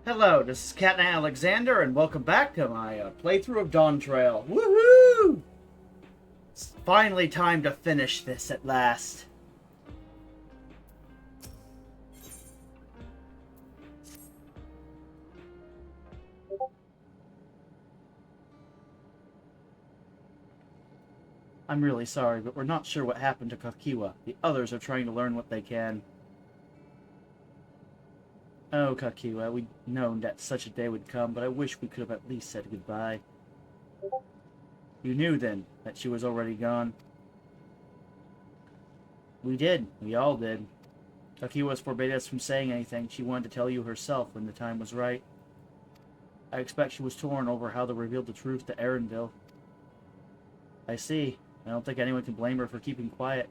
Hello, this is Captain Alexander, and welcome back to my playthrough of Dawntrail. Woohoo! It's finally time to finish this at last. I'm really sorry, but we're not sure what happened to Kakiwa. The others are trying to learn what they can. Oh, Kakiwa, we'd known that such a day would come, but I wish we could have at least said goodbye. You knew, then, that she was already gone? We did. We all did. Kakiwa forbade us from saying anything. She wanted to tell you herself when the time was right. I expect she was torn over how to reveal the truth to Arendelle. I see. I don't think anyone can blame her for keeping quiet.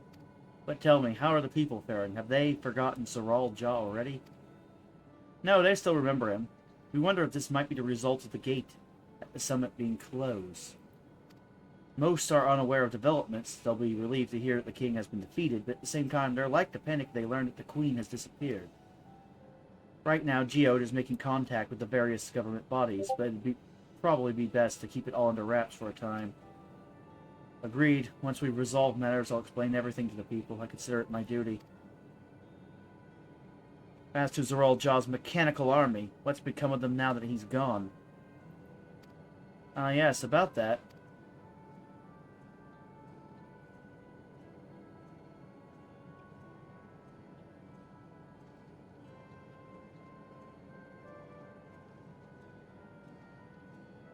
But tell me, how are the people faring? Have they forgotten Zoral Ja already? No, they still remember him. We wonder if this might be the result of the gate at the summit being closed. Most are unaware of developments. They'll be relieved to hear that the king has been defeated, but at the same time, they're like to panic if they learn that the queen has disappeared. Right now, Geode is making contact with the various government bodies, but it'd probably be best to keep it all under wraps for a time. Agreed. Once we resolve matters, I'll explain everything to the people. I consider it my duty. As to Zoral Ja's mechanical army, what's become of them now that he's gone? Ah, yes, about that.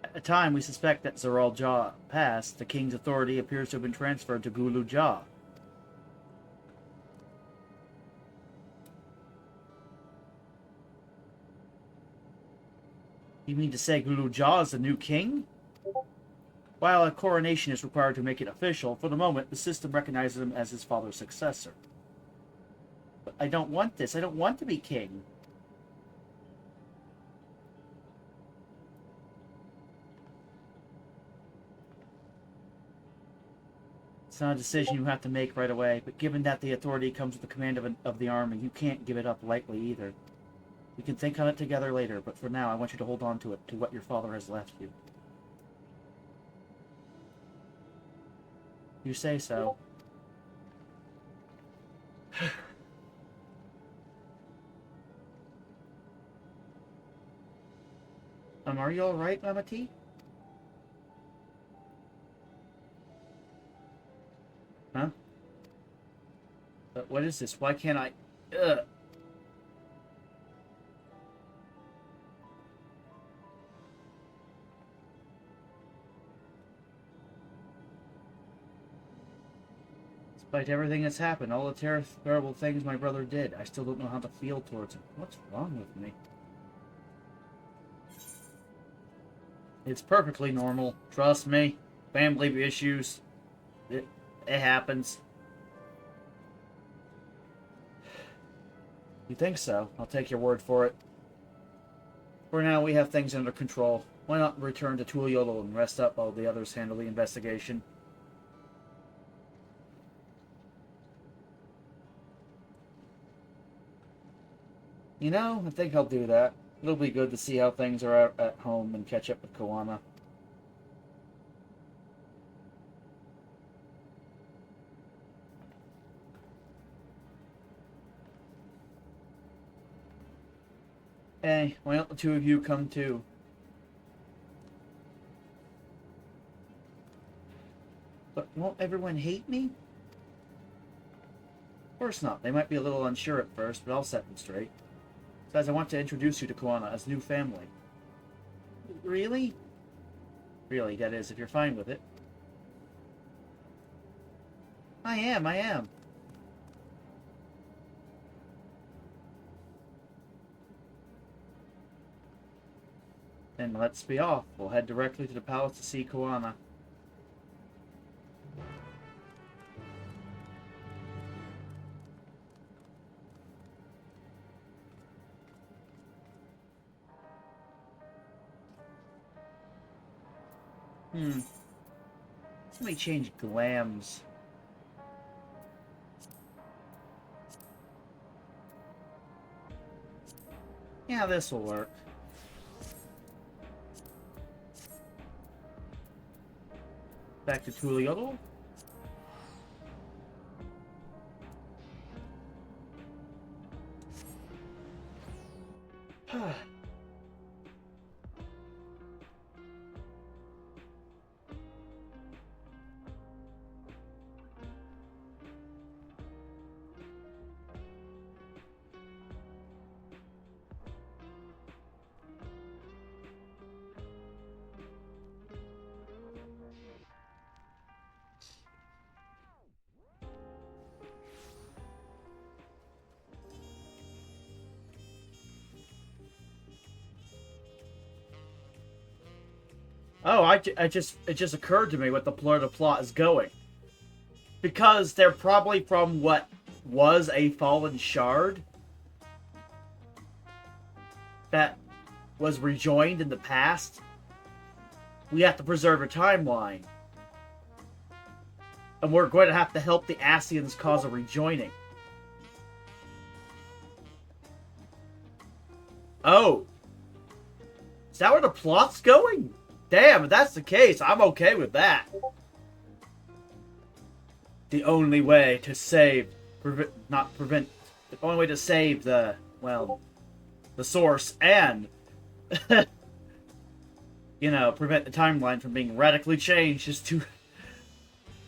At the time, we suspect that Zoral Ja passed. The king's authority appears to have been transferred to Gulu Ja. You mean to say Gulu Ja is the new king? While a coronation is required to make it official, for the moment, the system recognizes him as his father's successor. But I don't want this. I don't want to be king. It's not a decision you have to make right away, but given that the authority comes with the command of the army, you can't give it up lightly either. We can think on it together later, but for now I want you to hold on to it, to what your father has left you. You say so. Are you alright, Mama T? Huh? What is this? Why can't I... Ugh. Despite everything that's happened, all the terrible things my brother did, I still don't know how to feel towards him. What's wrong with me? It's perfectly normal. Trust me. Family issues. It happens. You think so? I'll take your word for it. For now, we have things under control. Why not return to Tuliolo and rest up while the others handle the investigation? You know, I think I'll do that. It'll be good to see how things are out at home and catch up with Koana. Hey, why don't the two of you come too? But won't everyone hate me? Of course not. They might be a little unsure at first, but I'll set them straight. Besides, I want to introduce you to Koana as new family. Really? Really, that is, if you're fine with it. I am. Then let's be off. We'll head directly to the palace to see Koana. Let me change glams. Yeah, this will work. Back to Tuliotl. Oh, it just occurred to me what the plot is going. Because they're probably from what was a fallen shard that was rejoined in the past. We have to preserve a timeline. And we're going to have to help the Ascians cause a rejoining. Oh. Is that where the plot's going? Damn, if that's the case, I'm okay with that. The only way to save... the only way to save the... well... the source and... you know, prevent the timeline from being radically changed is to...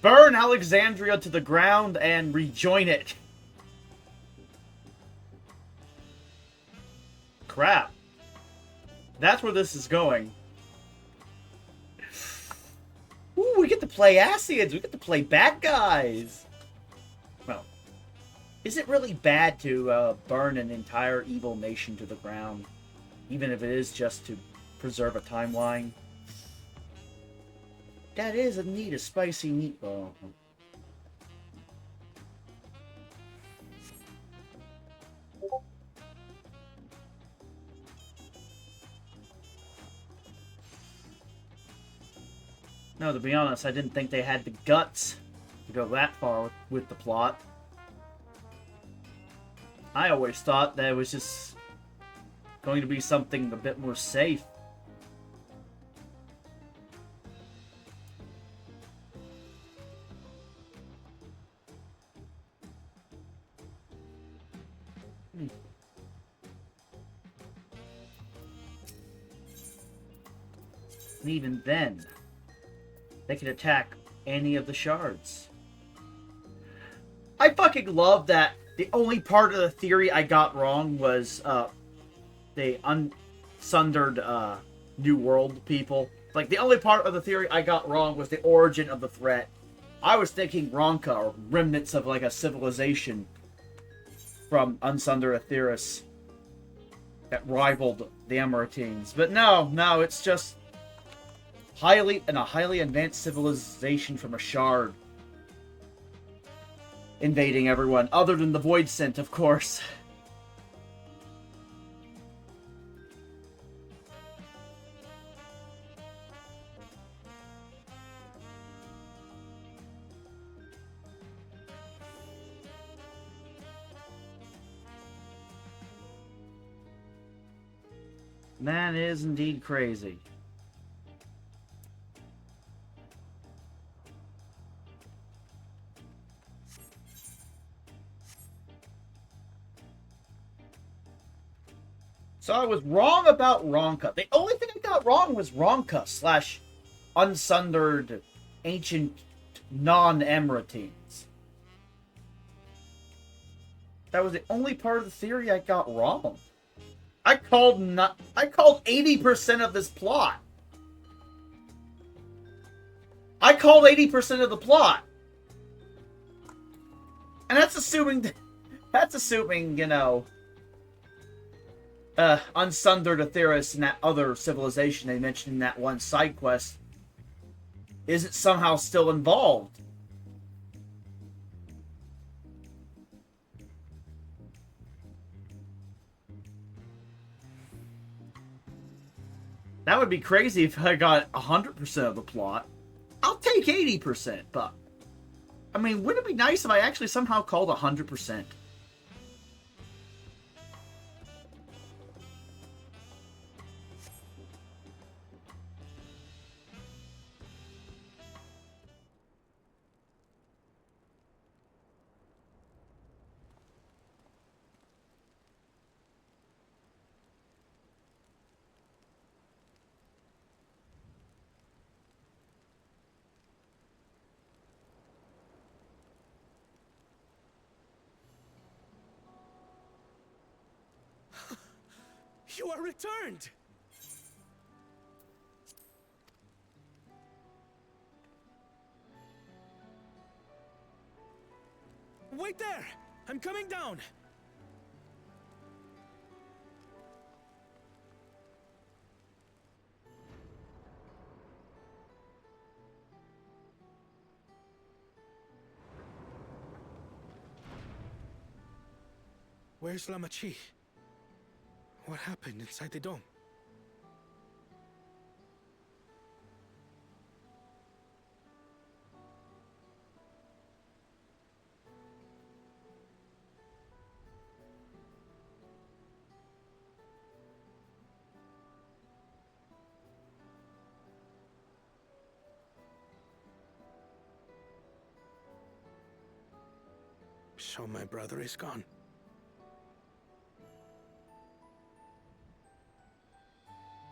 burn Alexandria to the ground and rejoin it. Crap. That's where this is going. Ooh, we get to play Ascians. We get to play bad guys. Well, is it really bad to burn an entire evil nation to the ground? Even if it is just to preserve a timeline? That is indeed a spicy meatball. No, to be honest, I didn't think they had the guts to go that far with the plot. I always thought that it was just going to be something a bit more safe. And even then, they could attack any of the shards. I fucking love that the only part of the theory I got wrong was the unsundered New World people. Like, the only part of the theory I got wrong was the origin of the threat. I was thinking Ronka, or remnants of, like, a civilization from Unsunder Aetheris that rivaled the Emeritines. But no, it's just a highly advanced civilization from a shard invading everyone, other than the Void Scent, of course. That is indeed crazy. So I was wrong about Ronka. The only thing I got wrong was Ronka / unsundered ancient non-Emeritines. That was the only part of the theory I got wrong. I called 80% of this plot. I called 80% of the plot. And that's assuming, you know, Unsundered Aetheris and that other civilization they mentioned in that one side quest isn't somehow still involved. That would be crazy if I got 100% of the plot. I'll take 80%, but... I mean, wouldn't it be nice if I actually somehow called 100%? You are returned! Wait there! I'm coming down! Where's Lamachi? What happened inside the dome? So my brother is gone.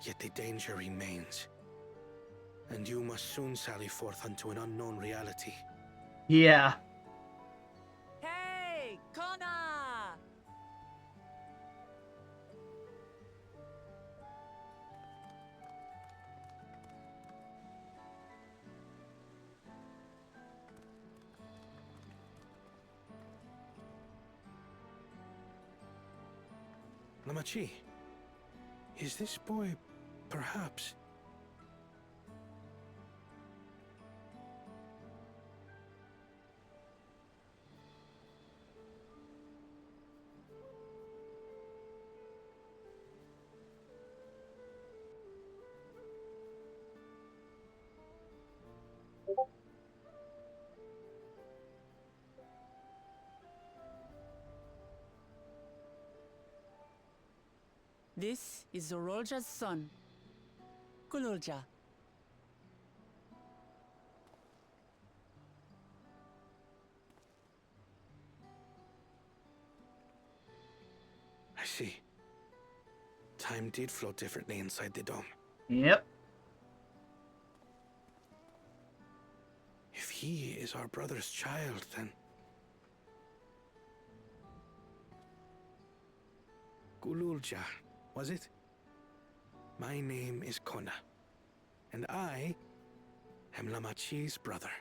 Yet the danger remains. And you must soon sally forth unto an unknown reality. Yeah. Hey, Kona! Lamachi, is this boy, perhaps? This is Zorolja's son, Kululja. I see. Time did flow differently inside the dome. Yep. If he is our brother's child, then... Kululja, was it? My name is Kona, and I am Lamachi's brother.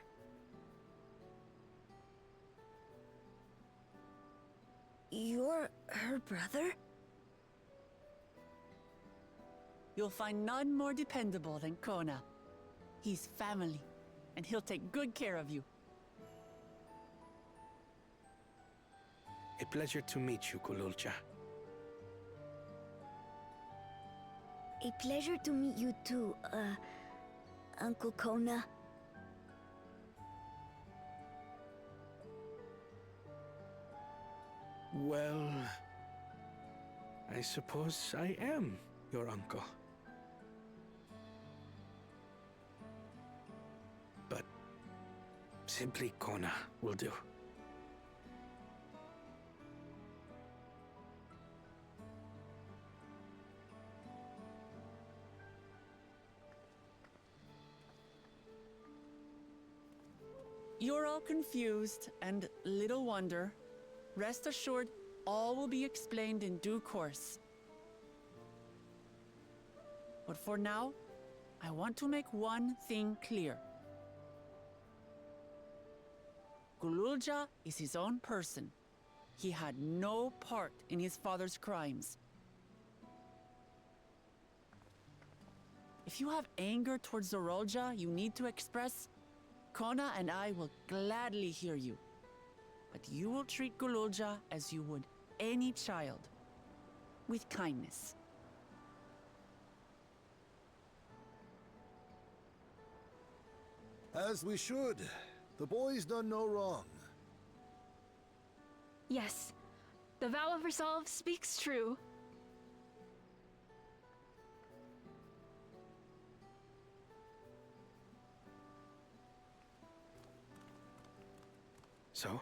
You're her brother? You'll find none more dependable than Kona. He's family, and he'll take good care of you. A pleasure to meet you, Kululja. A pleasure to meet you too, Uncle Kona. Well, I suppose I am your uncle. But simply Kona will do. You're all confused, and little wonder. Rest assured, all will be explained in due course. But for now, I want to make one thing clear. Kululja is his own person. He had no part in his father's crimes. If you have anger towards Zorolja you need to express, Kona and I will gladly hear you. But you will treat Kululja as you would any child, with kindness. As we should. The boy's done no wrong. Yes, the vow of resolve speaks true. So,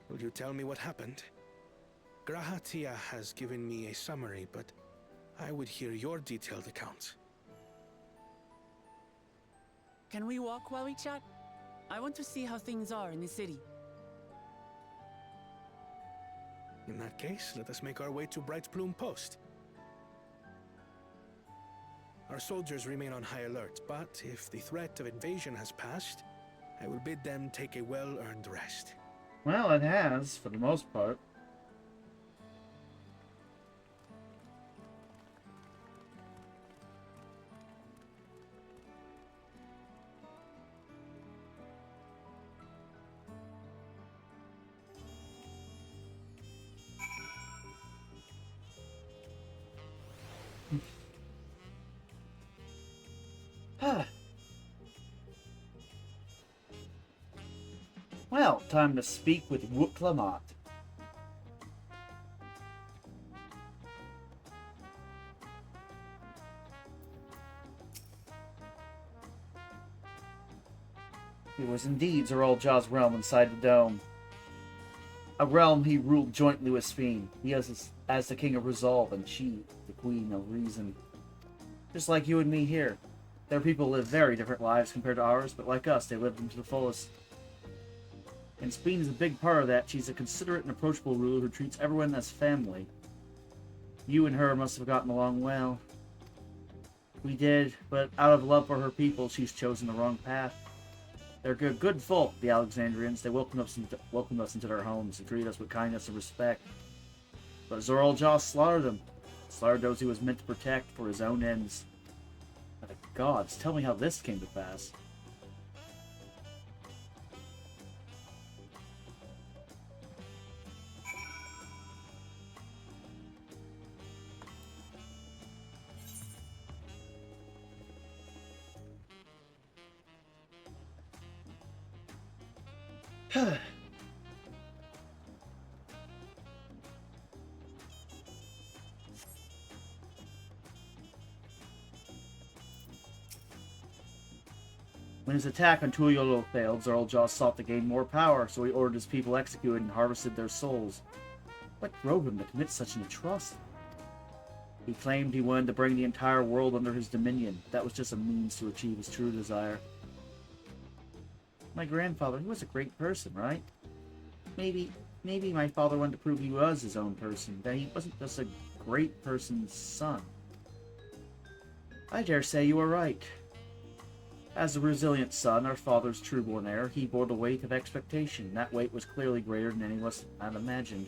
will you tell me what happened? Grahatia has given me a summary, but I would hear your detailed account. Can we walk while we chat? I want to see how things are in the city. In that case, let us make our way to Bright Plume Post. Our soldiers remain on high alert, but if the threat of invasion has passed, I will bid them take a well-earned rest. Well, it has, for the most part. Well, time to speak with Wook-Lamont. It was indeed Zoralja's realm inside the dome. A realm he ruled jointly with Sphene. He as the king of resolve, and she, the queen of reason. Just like you and me here. Their people live very different lives compared to ours, but like us, they live them to the fullest. And Sphene is a big part of that. She's a considerate and approachable ruler who treats everyone as family. You and her must have gotten along well. We did, but out of love for her people, she's chosen the wrong path. They're good folk, the Alexandrians. They welcomed us into their homes and treated us with kindness and respect. But Zoralja slaughtered them. Slaughtered those he was meant to protect for his own ends. By the gods, tell me how this came to pass. When his attack on Tuiolo failed, Zoralja sought to gain more power, so he ordered his people executed and harvested their souls. What drove him to commit such an atrocity? He claimed he wanted to bring the entire world under his dominion. That was just a means to achieve his true desire. My grandfather, he was a great person, right? Maybe my father wanted to prove he was his own person, that he wasn't just a great person's son. I dare say you are right. As a resilient son, our father's true-born heir, he bore the weight of expectation. That weight was clearly greater than any of us had imagined.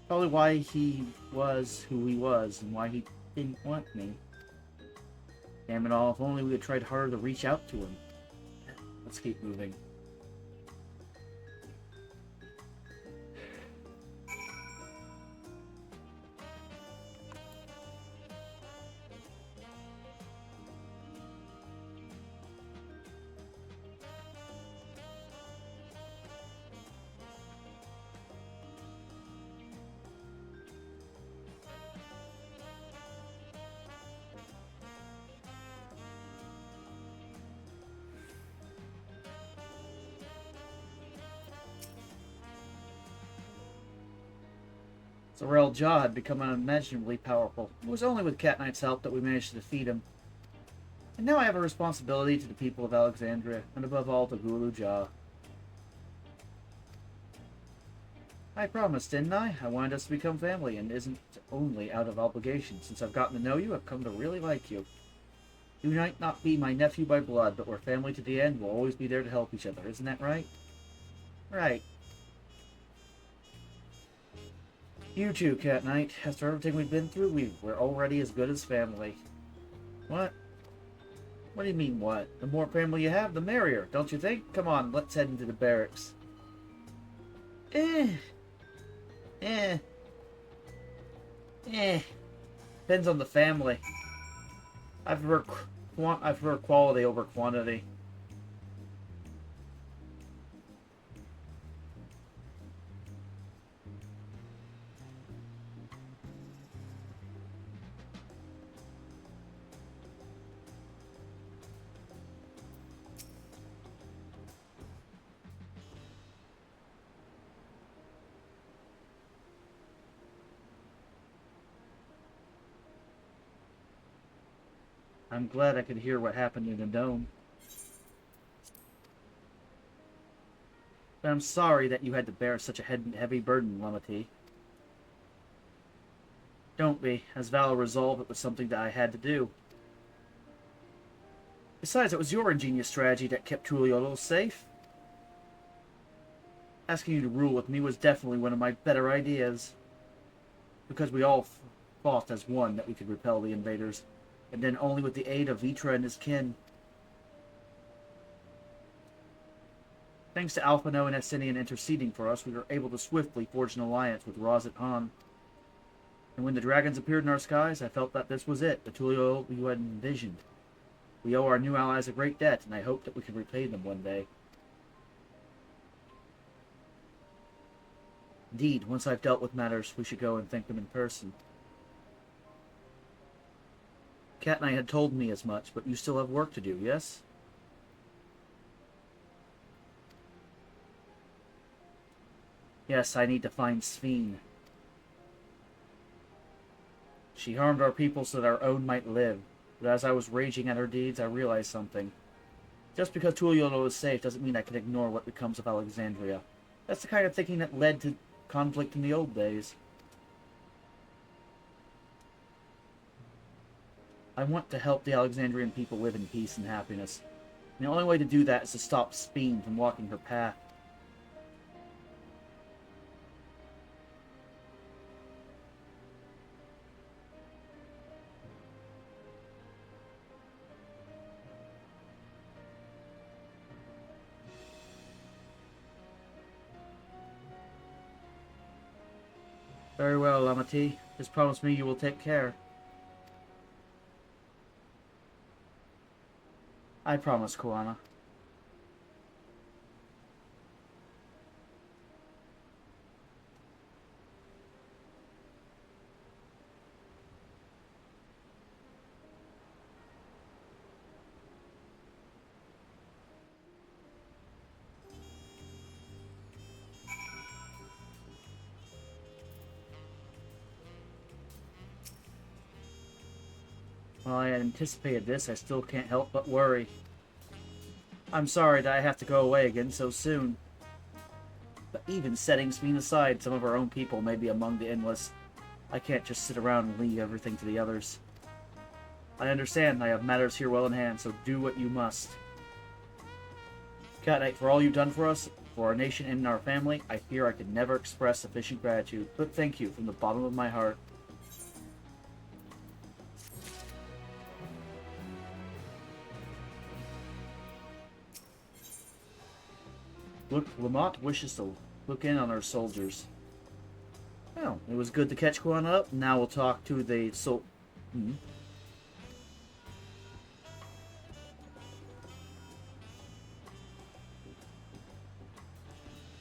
Probably why he was who he was, and why he didn't want me. Damn it all, if only we had tried harder to reach out to him. Let's keep moving. Zoralja had become unimaginably powerful. It was only with Cat Knight's help that we managed to defeat him. And now I have a responsibility to the people of Alexandria, and above all to Guluja. I promised, didn't I? I wanted us to become family, and isn't only out of obligation. Since I've gotten to know you, I've come to really like you. You might not be my nephew by blood, but we're family to the end. We'll always be there to help each other. Isn't that right? Right. You too, Cat Knight. After everything we've been through, we're already as good as family. What? What do you mean, what? The more family you have, the merrier, don't you think? Come on, let's head into the barracks. Depends on the family. I've heard quality over quantity. I'm glad I could hear what happened in the dome. But I'm sorry that you had to bear such a heavy burden, Lamati. Don't be. As Val resolved, it was something that I had to do. Besides, it was your ingenious strategy that kept Tuliolo safe. Asking you to rule with me was definitely one of my better ideas. Because we all fought as one that we could repel the invaders, and then only with the aid of Vitra and his kin. Thanks to Alphino and Essenian interceding for us, we were able to swiftly forge an alliance with Razat Han. And when the dragons appeared in our skies, I felt that this was it, the Tuliolo we had envisioned. We owe our new allies a great debt, and I hope that we can repay them one day. Indeed, once I've dealt with matters, we should go and thank them in person. Cat and I had told me as much, but you still have work to do, yes? Yes, I need to find Sphene. She harmed our people so that our own might live, but as I was raging at her deeds, I realized something. Just because Tuliolo is safe doesn't mean I can ignore what becomes of Alexandria. That's the kind of thinking that led to conflict in the old days. I want to help the Alexandrian people live in peace and happiness. And the only way to do that is to stop Sphene from walking her path. Very well, Amati. Just promise me you will take care. I promise, Koana. While I had anticipated this, I still can't help but worry. I'm sorry that I have to go away again so soon. But even setting Sphene aside, some of our own people may be among the endless. I can't just sit around and leave everything to the others. I understand I have matters here well in hand, so do what you must. Cat Knight, for all you've done for us, for our nation and our family, I fear I could never express sufficient gratitude, but thank you from the bottom of my heart. Look, Lamont wishes to look in on our soldiers. Well, it was good to catch Quan up. Now we'll talk to the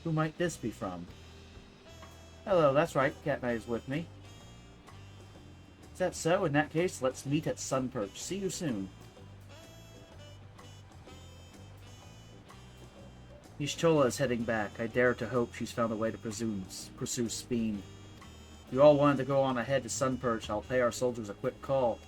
Who might this be from? Hello, that's right. Cat Knight is with me. Is that so? In that case, let's meet at Sunperch. See you soon. Y'shtola is heading back. I dare to hope she's found a way to pursue Sphene. If you all wanted to go on ahead to Sunperch, I'll pay our soldiers a quick call.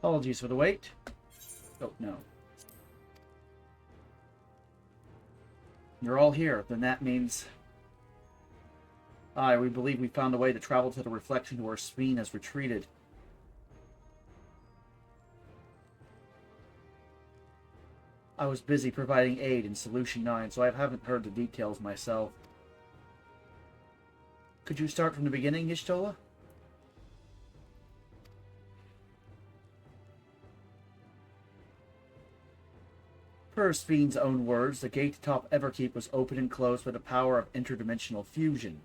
Apologies for the wait. Oh, no. You're all here. Then that means... Aye, we believe we found a way to travel to the reflection to where Sphene has retreated. I was busy providing aid in Solution 9, so I haven't heard the details myself. Could you start from the beginning, Y'shtola? Per Sphene's own words, the gate atop Everkeep was opened and closed by the power of interdimensional fusion.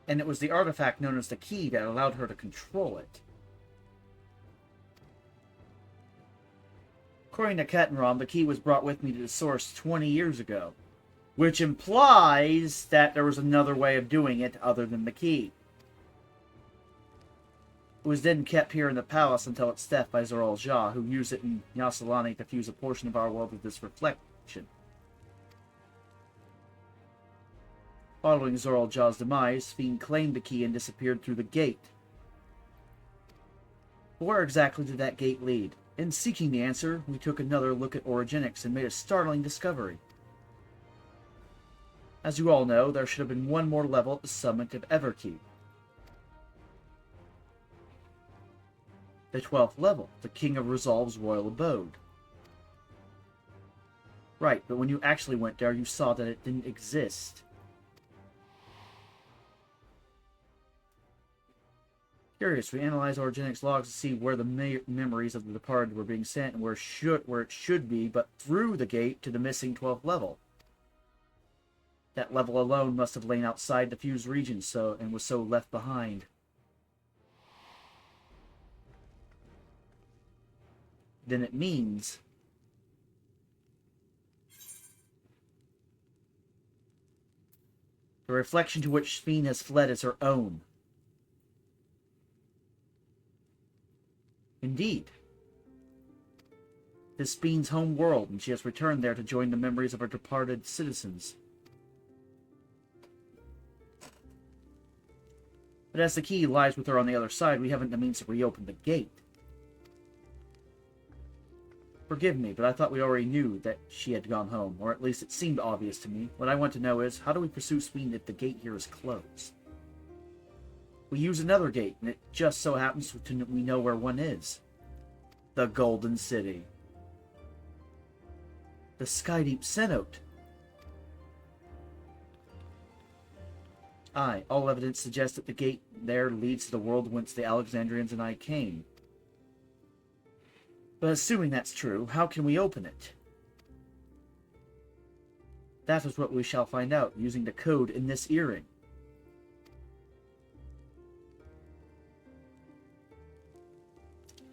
And it was the artifact known as the Key that allowed her to control it. According to Ketenrom, the Key was brought with me to the Source 20 years ago. which implies that there was another way of doing it other than the key. It was then kept here in the palace until its theft by Zoral Ja, who used it in Yasalani to fuse a portion of our world with this reflection. Following Zoral Ja's demise, Fiend claimed the key and disappeared through the gate. But where exactly did that gate lead? In seeking the answer, we took another look at Origenics and made a startling discovery. As you all know, there should have been one more level at the summit of Everkeep. The 12th level, the King of Resolve's royal abode. Right, but when you actually went there, you saw that it didn't exist. Curious, we analyzed Origenics logs to see where the memories of the departed were being sent and where it should be, but through the gate to the missing 12th level. That level alone must have lain outside the fused region and was so left behind. Then it means the reflection to which Fiend has fled is her own. Indeed. This Fiend's home world, and she has returned there to join the memories of her departed citizens. But as the key lies with her on the other side, we haven't the means to reopen the gate. Forgive me, but I thought we already knew that she had gone home, or at least it seemed obvious to me. What I want to know is, how do we pursue Fiend if the gate here is closed? We use another gate, and it just so happens we know where one is. The Golden City. The Skydeep Cenote. Aye, all evidence suggests that the gate there leads to the world whence the Alexandrians and I came. But assuming that's true, how can we open it? That is what we shall find out, using the code in this earring.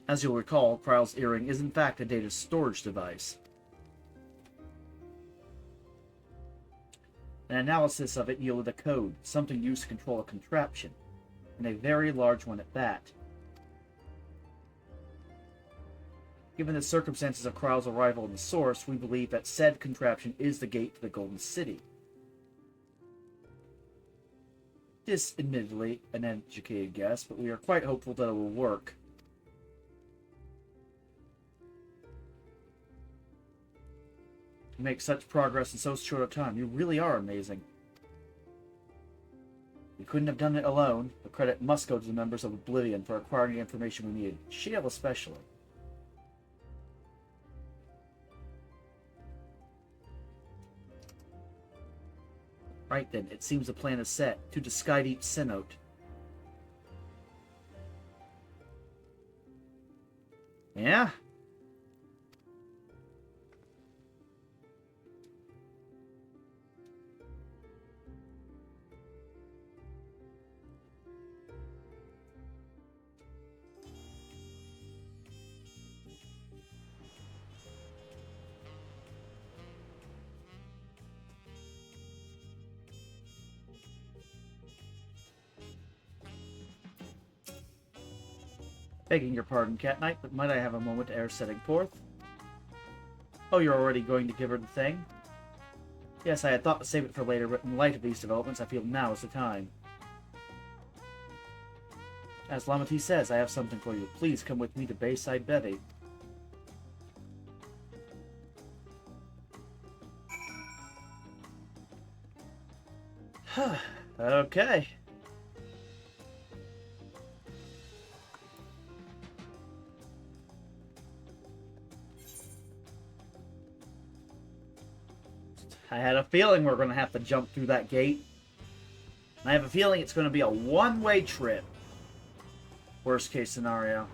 As you'll recall, Kryle's earring is in fact a data storage device. An analysis of it yielded a code, something used to control a contraption, and a very large one at that. Given the circumstances of Kryle's arrival in the source, we believe that said contraption is the gate to the Golden City. This, admittedly, an uneducated guess, but we are quite hopeful that it will work. To make such progress in so short a time, you really are amazing. We couldn't have done it alone. The credit must go to the members of Oblivion for acquiring the information we needed. Shale especially. Right then, it seems the plan is set. To the Skydeep Cenote. Yeah? Begging your pardon, Cat Knight, but might I have a moment ere setting forth? Oh, you're already going to give her the thing? Yes, I had thought to save it for later, but in light of these developments, I feel now is the time. As Lamati says, I have something for you. Please come with me to Bayside Bevy. Okay. I had a feeling we're going to have to jump through that gate. And I have a feeling it's going to be a one-way trip. Worst case scenario.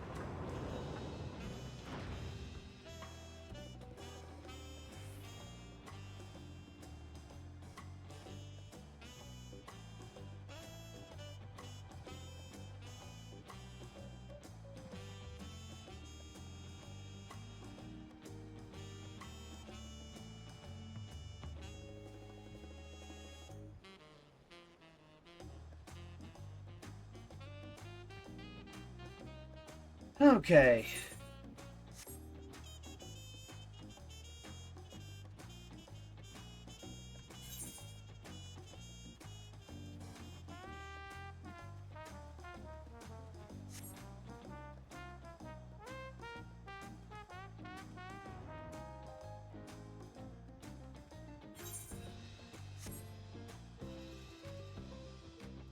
Okay.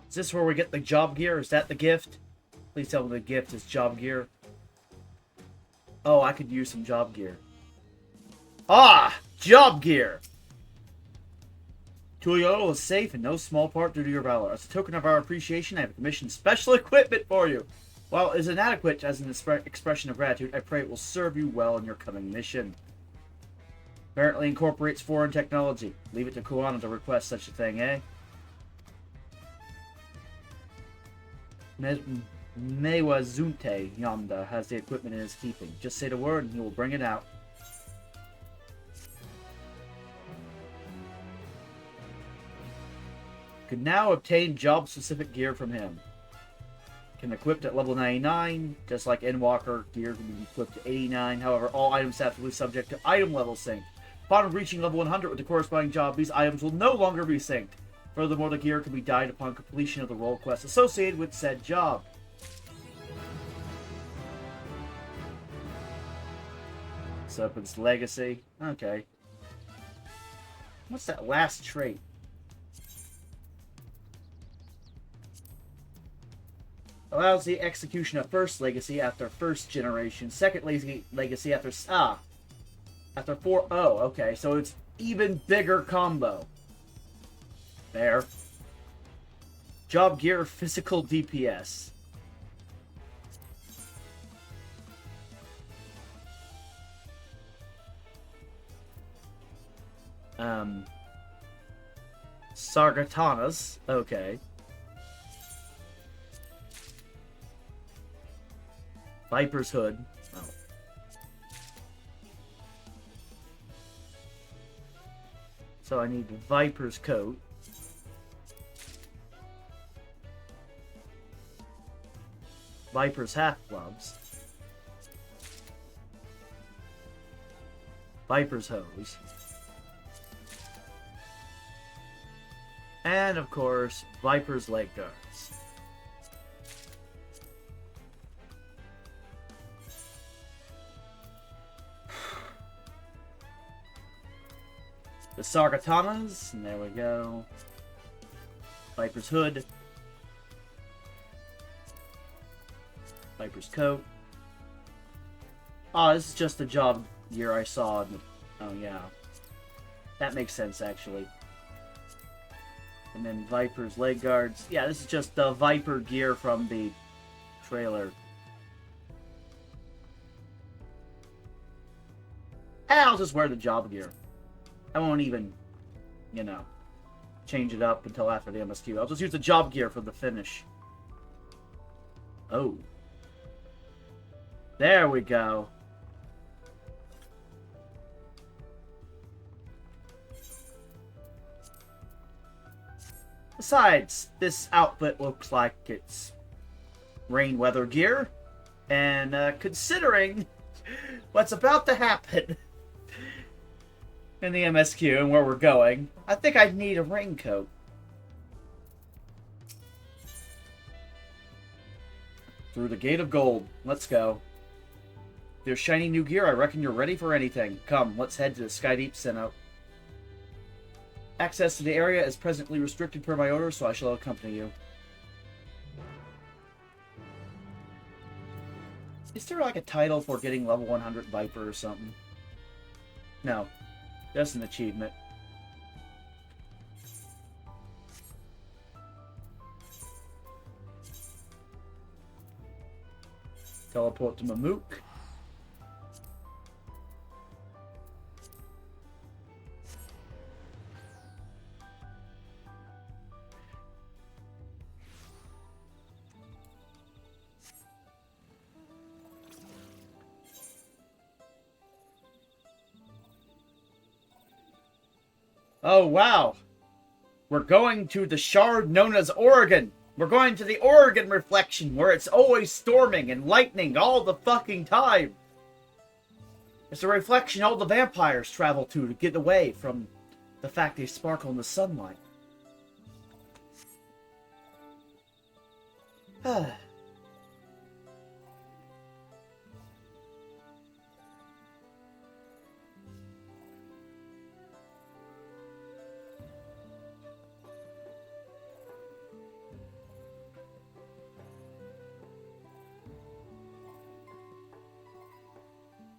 Is this where we get the job gear? Is that the gift? Please tell me the gift is job gear. Oh, I could use some job gear. Ah! Job gear! Tuliolo is safe in no small part due to your valor. As a token of our appreciation, I have commissioned special equipment for you. While it is inadequate as an expression of gratitude, I pray it will serve you well in your coming mission. Apparently incorporates foreign technology. Leave it to Kuana to request such a thing, eh? Mewazunte Yamda has the equipment in his keeping. Just say the word and he will bring it out. Can now obtain job-specific gear from him. Can equip at level 99, just like Endwalker gear can be equipped to 89. However, all items have to be subject to item level sync. Upon reaching level 100 with the corresponding job, these items will no longer be synced. Furthermore, the gear can be dyed upon completion of the role quest associated with said job. Serpent's Legacy. Okay. What's that last trait? Allows the execution of first legacy after first generation, second legacy after after 4. Oh, okay, so it's even bigger combo. There. Job gear, physical DPS. Sargatanas. Okay. Viper's Hood. Oh. So I need Viper's Coat. Viper's Half Gloves. Viper's Hose. And, of course, Viper's Leg Guards. The Sargatanas, and there we go. Viper's Hood. Viper's Coat. Oh, this is just the job gear I saw. Oh, yeah. That makes sense, actually. And then Viper's Leg Guards. Yeah, this is just the Viper gear from the trailer. And I'll just wear the job gear. I won't even, you know, change it up until after the MSQ. I'll just use the job gear for the finish. Oh. There we go. Besides, this outfit looks like it's rain weather gear. And considering what's about to happen in the MSQ and where we're going, I think I'd need a raincoat. Through the Gate of Gold. Let's go. There's shiny new gear. I reckon you're ready for anything. Come, let's head to the Skydeep Sinnoh. Access to the area is presently restricted per my order, so I shall accompany you. Is there like a title for getting level 100 Viper or something? No. Just an achievement. Teleport to Mamook. Oh, wow. We're going to the shard known as Oregon. We're going to the Oregon reflection, where it's always storming and lightning all the fucking time. It's a reflection all the vampires travel to get away from the fact they sparkle in the sunlight.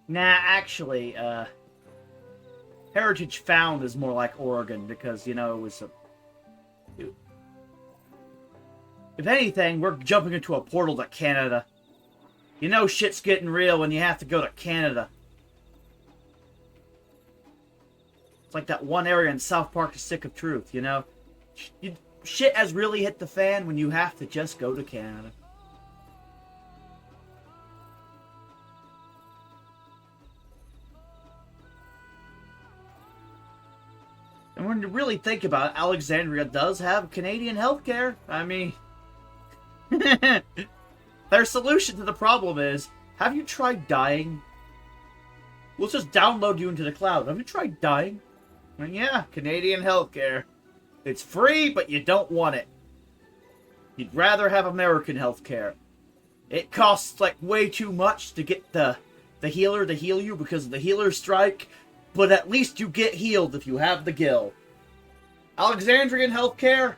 Nah, actually, Heritage Found is more like Oregon because, you know, it was a... If anything, we're jumping into a portal to Canada. You know shit's getting real when you have to go to Canada. It's like that one area in South Park, The Stick of Truth, you know? Shit has really hit the fan when you have to just go to Canada. And when you really think about it, Alexandria does have Canadian healthcare. I mean... Their solution to the problem is, have you tried dying? We'll just download you into the cloud. Have you tried dying? And yeah, Canadian healthcare. It's free, but you don't want it. You'd rather have American healthcare. It costs, like, way too much to get the healer to heal you because of the healer strike, but at least you get healed if you have the gill. Alexandrian healthcare?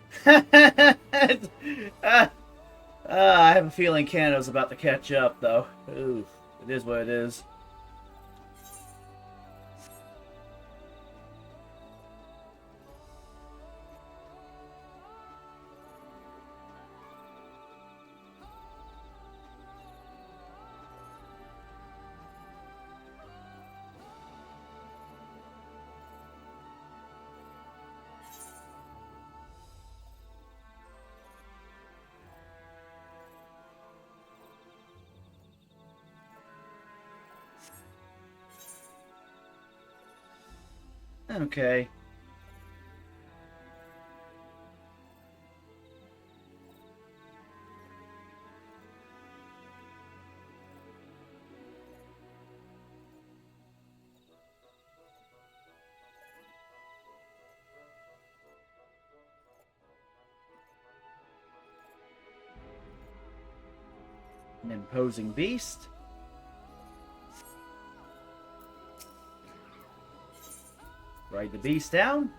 I have a feeling Canada's about to catch up, though. Ooh, it is what it is. Okay. An imposing beast. Ride the beast down.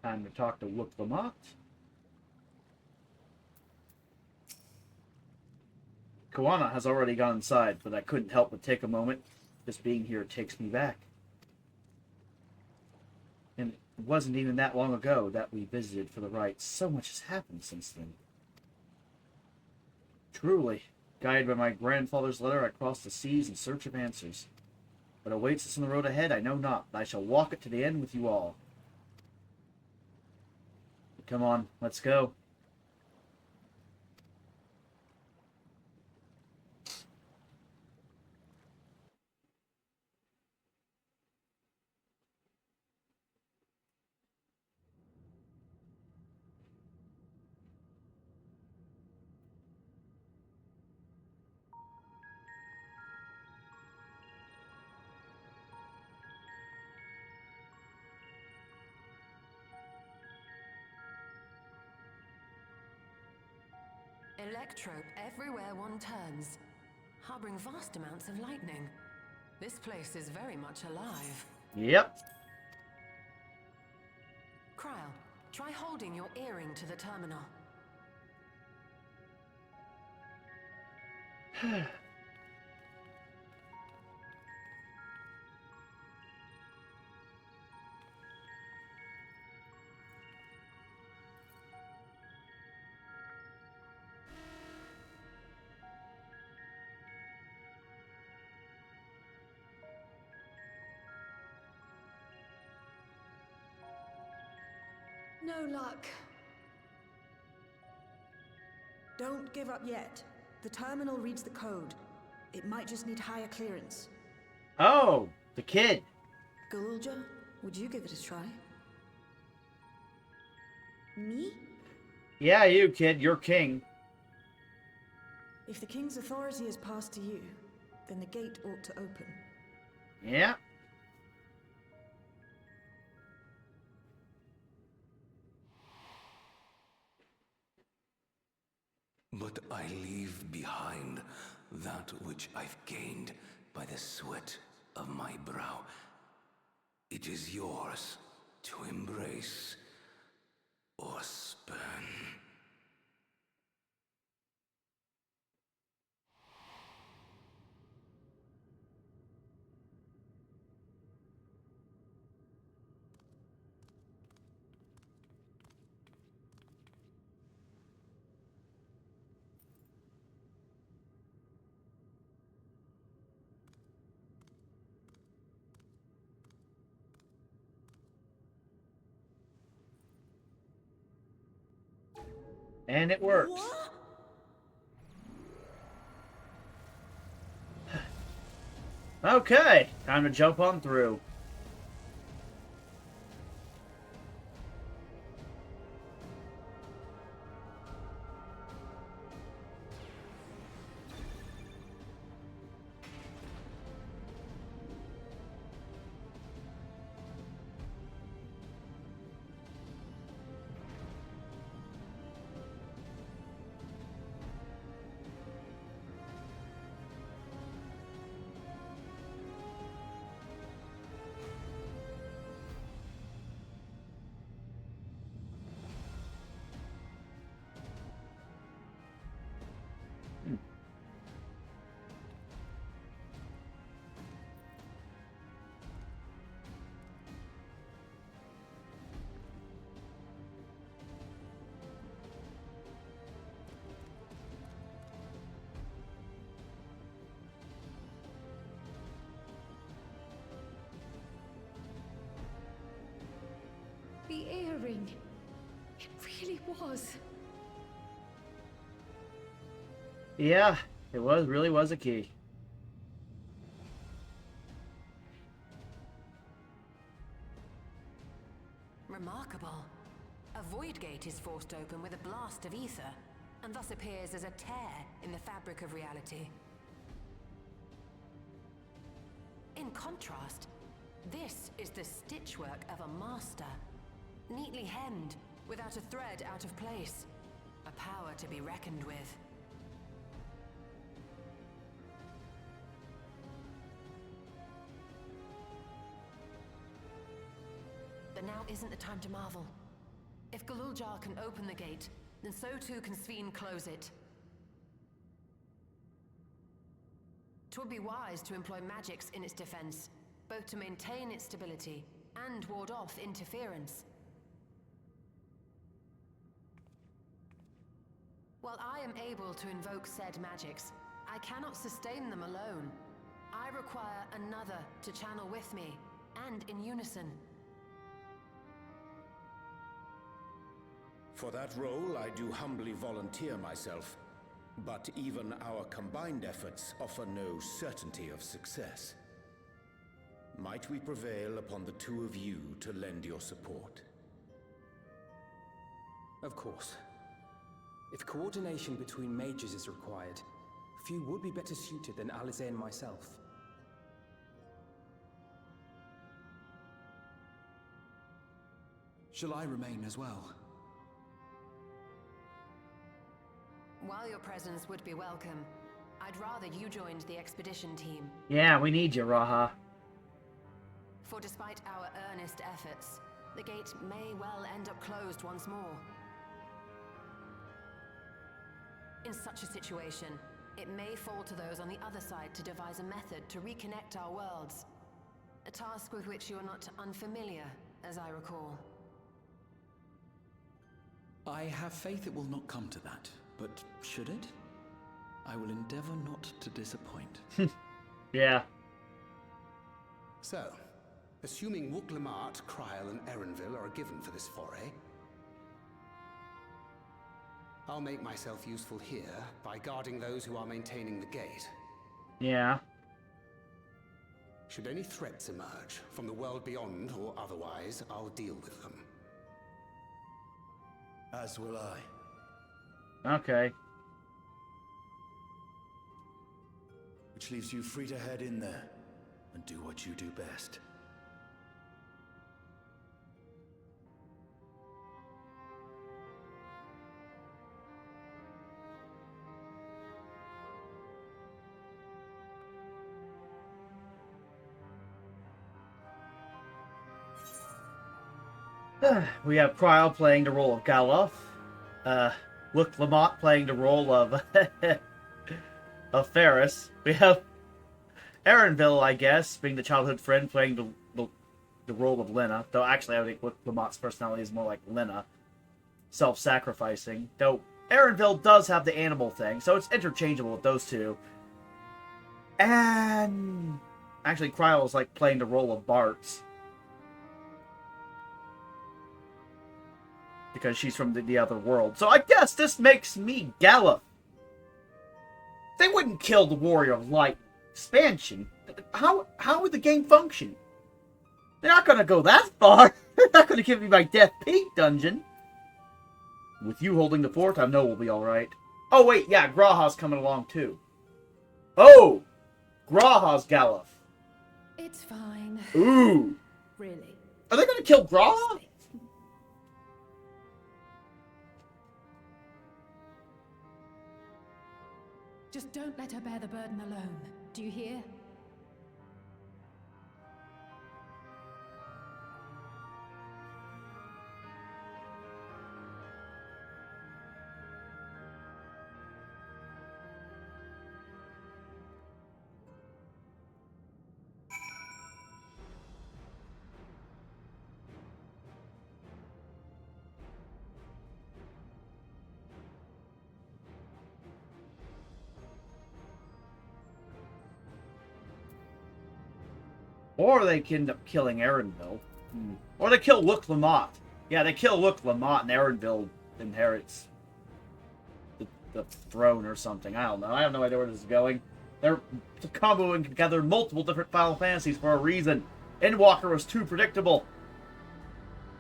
Time to talk to Look Lamont. Koana has already gone inside, but I couldn't help but take a moment. Just being here takes me back. And it wasn't even that long ago that we visited for the rites. So much has happened since then. Truly, guided by my grandfather's letter, I crossed the seas in search of answers. What awaits us on the road ahead, I know not, but I shall walk it to the end with you all. Come on, let's go. Electrope everywhere one turns, harboring vast amounts of lightning. This place is very much alive. Yep. Krile, try holding your earring to the terminal. No luck. Don't give up yet. The terminal reads the code. It might just need higher clearance. Oh, the kid. Galulja, would you give it a try? Me? Yeah, you kid. You're king. If the king's authority is passed to you, then the gate ought to open. Yeah. But I leave behind that which I've gained by the sweat of my brow. It is yours to embrace or spurn. And it works. What? Okay, time to jump on through. The earring. It really was. Yeah, it really was a key. Remarkable. A void gate is forced open with a blast of ether, and thus appears as a tear in the fabric of reality. In contrast, this is the stitchwork of a master. Neatly hemmed, without a thread out of place. A power to be reckoned with. But now isn't the time to marvel. If Galuljar can open the gate, then so too can Sveen close it. 'Twould be wise to employ magics in its defense, both to maintain its stability and ward off interference. While I am able to invoke said magics, I cannot sustain them alone. I require another to channel with me, and in unison. For that role, I do humbly volunteer myself. But even our combined efforts offer no certainty of success. Might we prevail upon the two of you to lend your support? Of course. If coordination between mages is required, few would be better suited than Alize and myself. Shall I remain as well? While your presence would be welcome, I'd rather you joined the expedition team. Yeah, we need you, Raha. For despite our earnest efforts, the gate may well end up closed once more. In such a situation, it may fall to those on the other side to devise a method to reconnect our worlds. A task with which you are not unfamiliar, as I recall. I have faith it will not come to that, but should it? I will endeavor not to disappoint. Yeah. So, assuming Wooklamart, Kryl, and Erenville are given for this foray, I'll make myself useful here by guarding those who are maintaining the gate. Yeah. Should any threats emerge, from the world beyond or otherwise, I'll deal with them. As will I. Okay. Which leaves you free to head in there and do what you do best. We have Cryo playing the role of Galof. Look Lamont playing the role of of Ferris. We have Aaronville, I guess, being the childhood friend, playing the role of Lena. Though actually, I think Look Lamont's personality is more like Lena, self-sacrificing. Though Aaronville does have the animal thing, so it's interchangeable with those two. And actually, Cryo is like playing the role of Bart's. Because she's from the other world. So I guess this makes me Gallop. They wouldn't kill the Warrior of Light expansion. How would the game function? They're not going to go that far. They're not going to give me my Death Peak dungeon. With you holding the fort, I know we'll be alright. Oh wait, yeah, Graha's coming along too. Oh! Graha's Gallop. It's fine. Ooh! Really? Are they going to kill Graha? Just don't let her bear the burden alone. Do you hear? Or they can end up killing Aaronville. Or they kill Look Lamont. Yeah, they kill Look Lamont and Aaronville inherits the throne or something. I don't know. I have no idea where this is going. They're comboing together multiple different Final Fantasies for a reason. Endwalker was too predictable.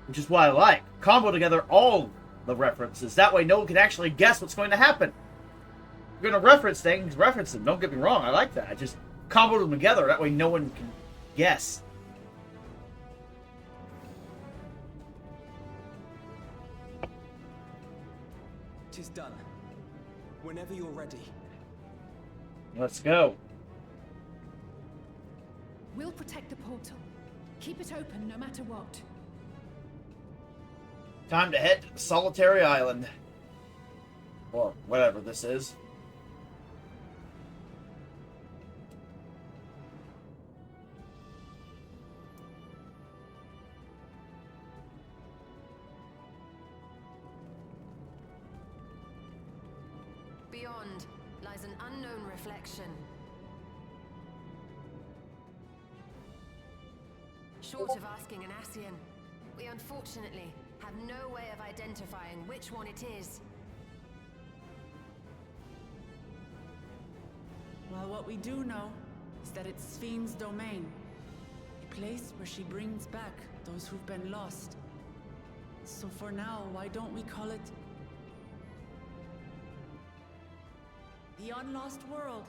Which is what I like. Combo together all the references. That way no one can actually guess what's going to happen. You're going to reference things, reference them. Don't get me wrong. I like that. I just combo them together. That way no one can guess. Tis done. Whenever you're ready. Let's go. We'll protect the portal. Keep it open no matter what. Time to head to Solitary Island. Or whatever this is. Beyond lies an unknown reflection. Short of asking an Ascian, we unfortunately have no way of identifying which one it is. Well, what we do know is that it's Fiend's domain. A place where she brings back those who've been lost. So for now, why don't we call it the Unlost World?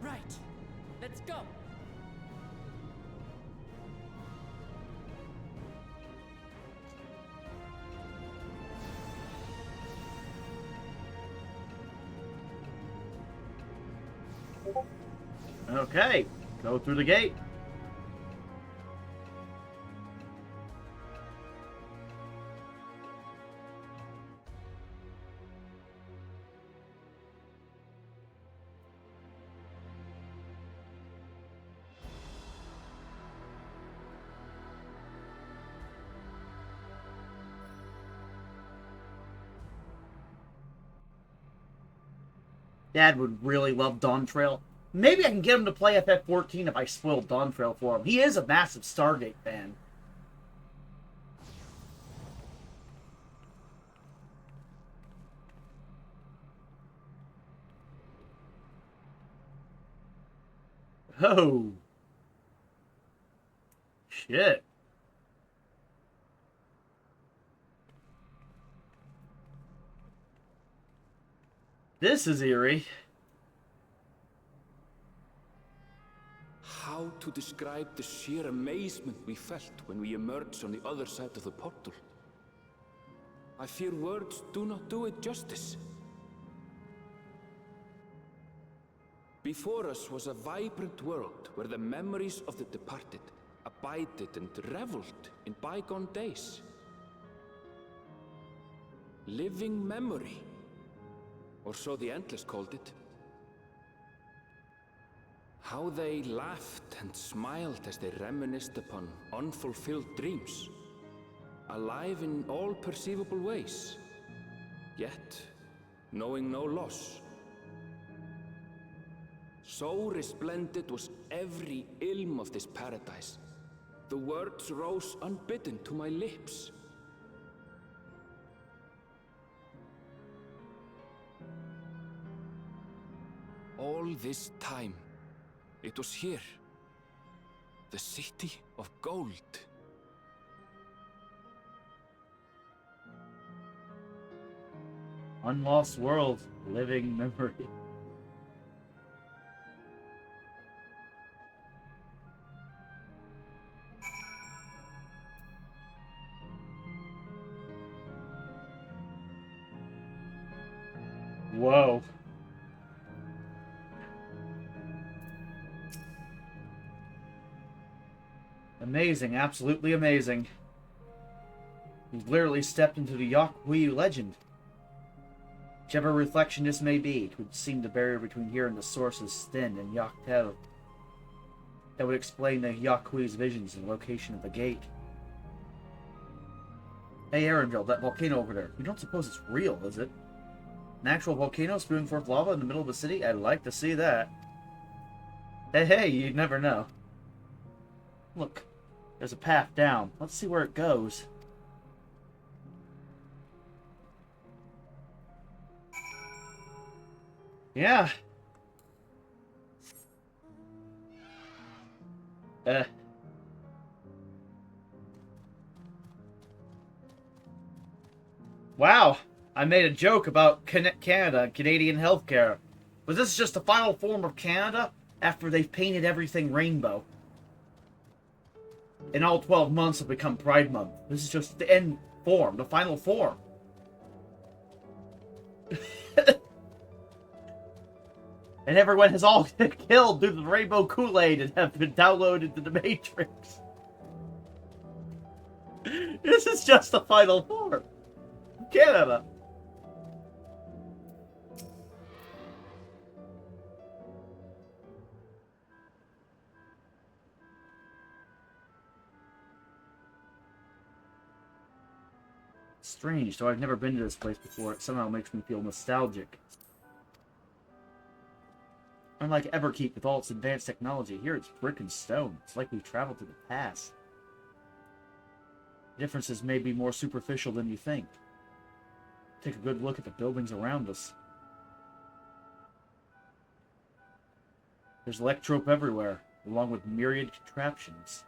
Right. Let's go. Okay, go through the gate. Dad would really love Dawntrail. Maybe I can get him to play FF14 if I spoil Dawntrail for him. He is a massive Stargate fan. Oh. Shit. This is eerie. How to describe the sheer amazement we felt when we emerged on the other side of the portal? I fear words do not do it justice. Before us was a vibrant world where the memories of the departed abided and reveled in bygone days. Living memory, or so the Endless called it. How they laughed and smiled as they reminisced upon unfulfilled dreams, alive in all perceivable ways, yet knowing no loss. So resplendent was every ilm of this paradise, the words rose unbidden to my lips. All this time, it was here, the city of gold. Unlost world, living memory. Whoa. Amazing, absolutely amazing. We've literally stepped into the Yakui legend. Whichever reflection this may be, it would seem the barrier between here and the source is thin and Yaktel. That would explain the Yakui's visions and the location of the gate. Hey Arendelle, that volcano over there, you don't suppose it's real, is it? An actual volcano spewing forth lava in the middle of the city? I'd like to see that. Hey, you'd never know. Look, there's a path down. Let's see where it goes. Yeah. Wow. I made a joke about Canada and Canadian healthcare. But this is just the final form of Canada after they've painted everything rainbow. And all 12 months have become Pride Month. This is just the end form, the final form. And everyone has all killed due to the rainbow Kool-Aid and have been downloaded to the Matrix. This is just the final form. Canada. Strange, though I've never been to this place before, it somehow makes me feel nostalgic. Unlike Everkeep with all its advanced technology, here it's brick and stone. It's like we've traveled to the past. Differences may be more superficial than you think. Take a good look at the buildings around us. There's electrope everywhere, along with myriad contraptions.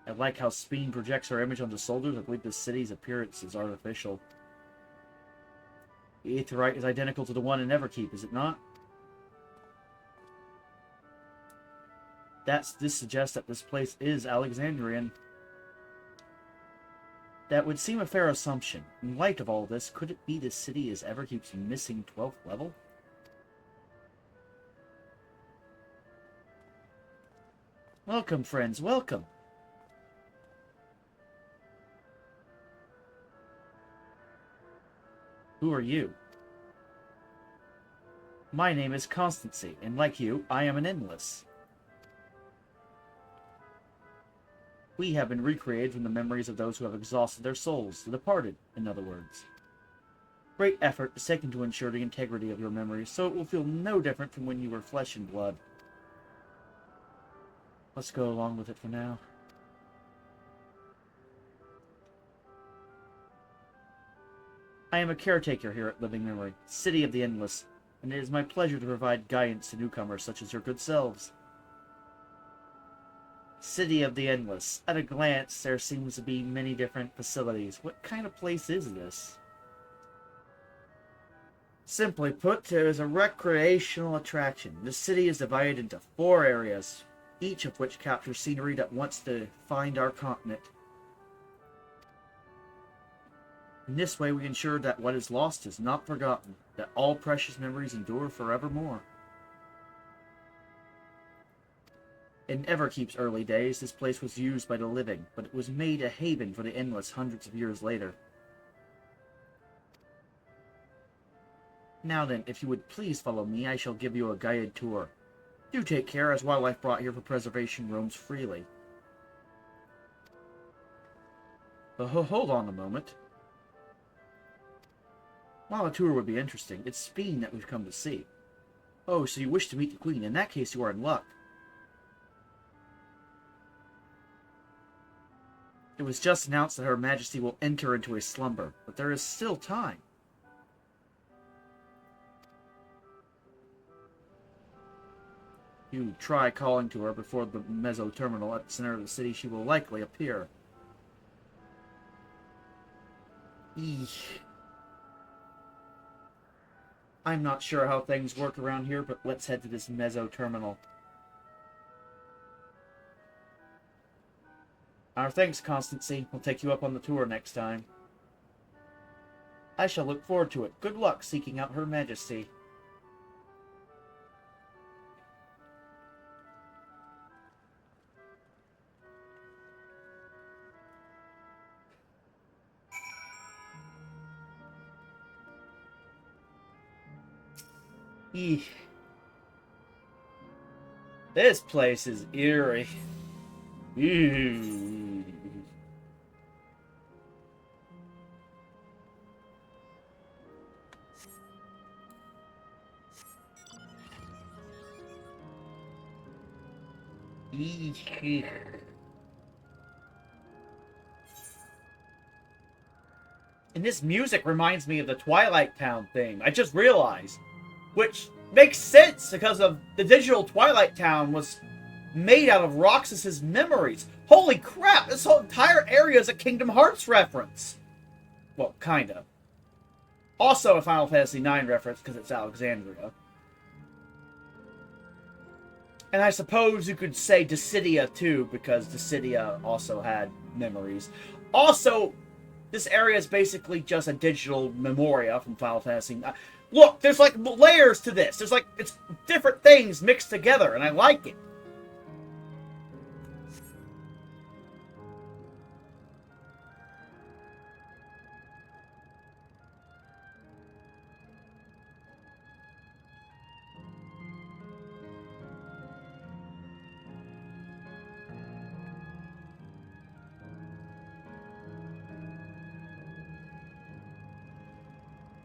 I like how Speen projects our image onto soldiers. I believe the city's appearance is artificial. The Aetheryte is identical to the one in Everkeep, is it not? This suggests that this place is Alexandrian. That would seem a fair assumption. In light of all this, could it be this city is Everkeep's missing 12th level? Welcome, friends, welcome. Who are you? My name is Constancy, and like you, I am an endless. We have been recreated from the memories of those who have exhausted their souls, the departed, in other words. Great effort is taken to ensure the integrity of your memories, so it will feel no different from when you were flesh and blood. Let's go along with it for now. I am a caretaker here at Living Memory, City of the Endless, and it is my pleasure to provide guidance to newcomers such as your good selves. City of the Endless. At a glance, there seems to be many different facilities. What kind of place is this? Simply put, it is a recreational attraction. The city is divided into 4 areas, each of which captures scenery that wants to find our continent. In this way, we ensure that what is lost is not forgotten, that all precious memories endure forevermore. In Everkeep's early days, this place was used by the living, but it was made a haven for the Endless hundreds of years later. Now then, if you would please follow me, I shall give you a guided tour. Do take care, as wildlife brought here for preservation roams freely. But hold on a moment. While a tour would be interesting, it's Speen that we've come to see. Oh, so you wish to meet the Queen. In that case, you are in luck. It was just announced that Her Majesty will enter into a slumber, but there is still time. You try calling to her before the Mezzo Terminal at the center of the city, she will likely appear. Eesh. I'm not sure how things work around here, but let's head to this Mezzo Terminal. Our thanks, Constancy. We'll take you up on the tour next time. I shall look forward to it. Good luck seeking out Her Majesty. Eesh. This place is eerie. Ew. Eesh. And this music reminds me of the Twilight Town thing. I just realized. Which makes sense because of the digital Twilight Town was made out of Roxas's memories. Holy crap, this whole entire area is a Kingdom Hearts reference. Well, kinda. Also a Final Fantasy IX reference because it's Alexandria. And I suppose you could say Dissidia too, because Dissidia also had memories. Also, this area is basically just a digital Memoria from Final Fantasy IX. Look, there's like layers to this. There's like, it's different things mixed together, and I like it.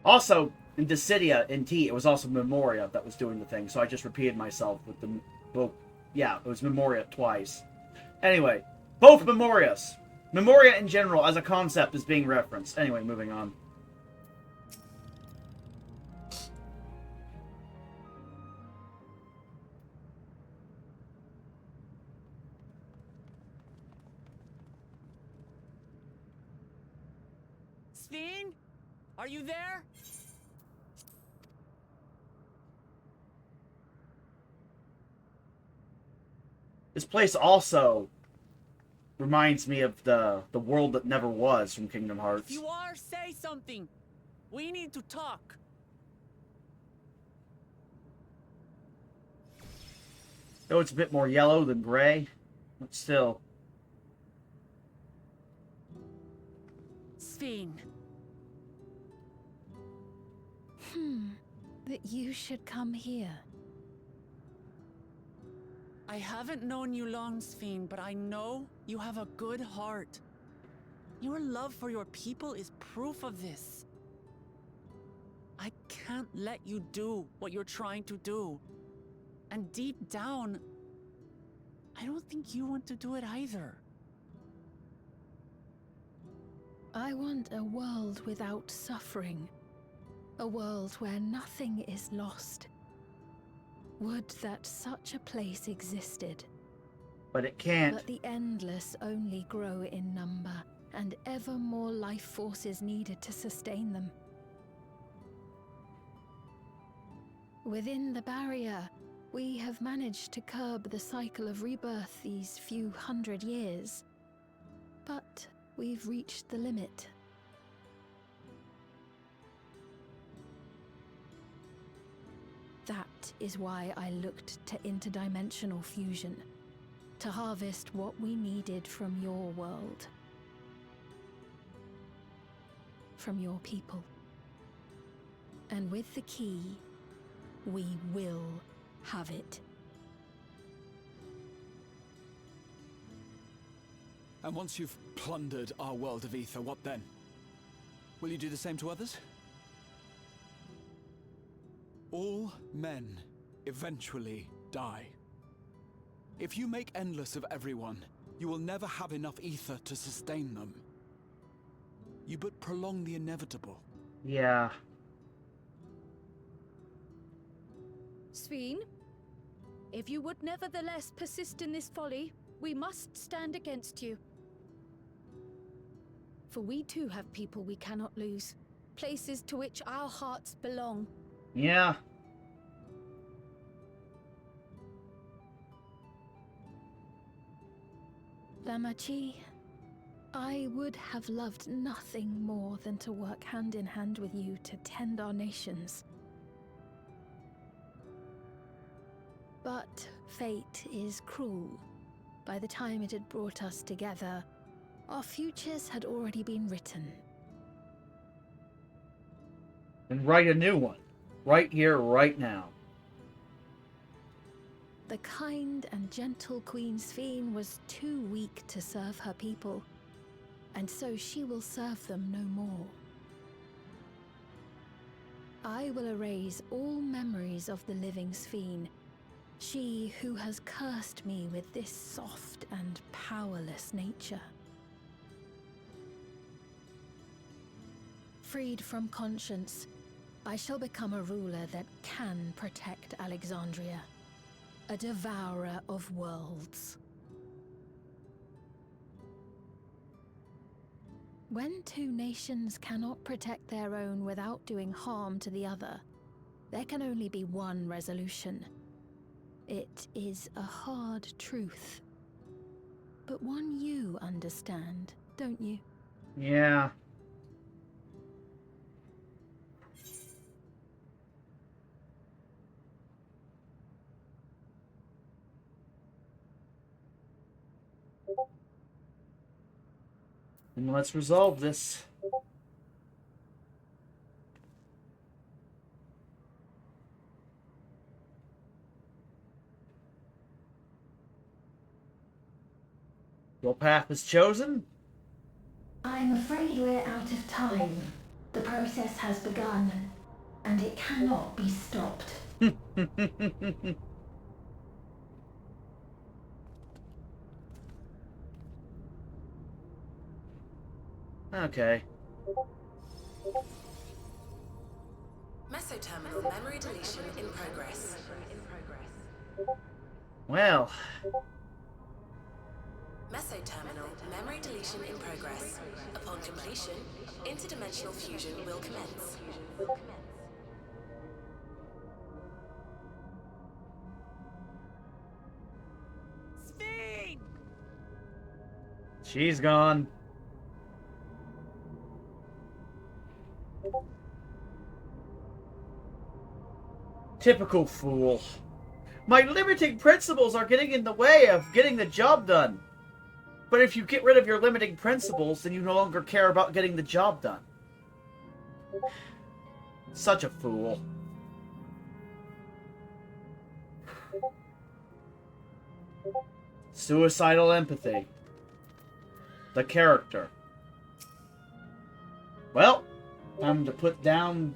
Also, in Dissidia, in T, it was also Memoria that was doing the thing, so I just repeated myself with the... Well, yeah, it was Memoria twice. Anyway, both Memorias. Memoria in general, as a concept, is being referenced. Anyway, moving on. Steen? Are you there? This place also reminds me of the world that never was from Kingdom Hearts. If you are, say something. We need to talk. Though it's a bit more yellow than gray, but still. Steen. That you should come here. I haven't known you long, Steen, but I know you have a good heart. Your love for your people is proof of this. I can't let you do what you're trying to do. And deep down, I don't think you want to do it either. I want a world without suffering. A world where nothing is lost. Would that such a place existed. But it can't. But the endless only grow in number, and ever more life forces needed to sustain them. Within the barrier, we have managed to curb the cycle of rebirth these few hundred years. But we've reached the limit. That is why I looked to interdimensional fusion, to harvest what we needed from your world. From your people. And with the key, we will have it. And once you've plundered our world of ether, what then? Will you do the same to others? All men eventually die. If you make endless of everyone, you will never have enough ether to sustain them. You but prolong the inevitable. Yeah. Sveen, if you would nevertheless persist in this folly, we must stand against you. For we too have people we cannot lose, places to which our hearts belong. Yeah. Damachi, I would have loved nothing more than to work hand in hand with you to tend our nations. But fate is cruel. By the time it had brought us together, our futures had already been written. And write a new one. Right here, right now. The kind and gentle Queen Sveen was too weak to serve her people, and so she will serve them no more. I will erase all memories of the living Sveen, she who has cursed me with this soft and powerless nature. Freed from conscience, I shall become a ruler that can protect Alexandria. A devourer of worlds. When two nations cannot protect their own without doing harm to the other, there can only be one resolution. It is a hard truth. But one you understand, don't you? Yeah. And let's resolve this. Your path is chosen? I'm afraid we're out of time. The process has begun, and it cannot be stopped. Okay. Mesoterminal memory deletion in progress. Well. Mesoterminal memory deletion in progress. Upon completion, interdimensional fusion will commence. Sveen! She's gone. Typical fool. My limiting principles are getting in the way of getting the job done. But if you get rid of your limiting principles, then you no longer care about getting the job done. Such a fool. Suicidal empathy. The character. Well, time to put down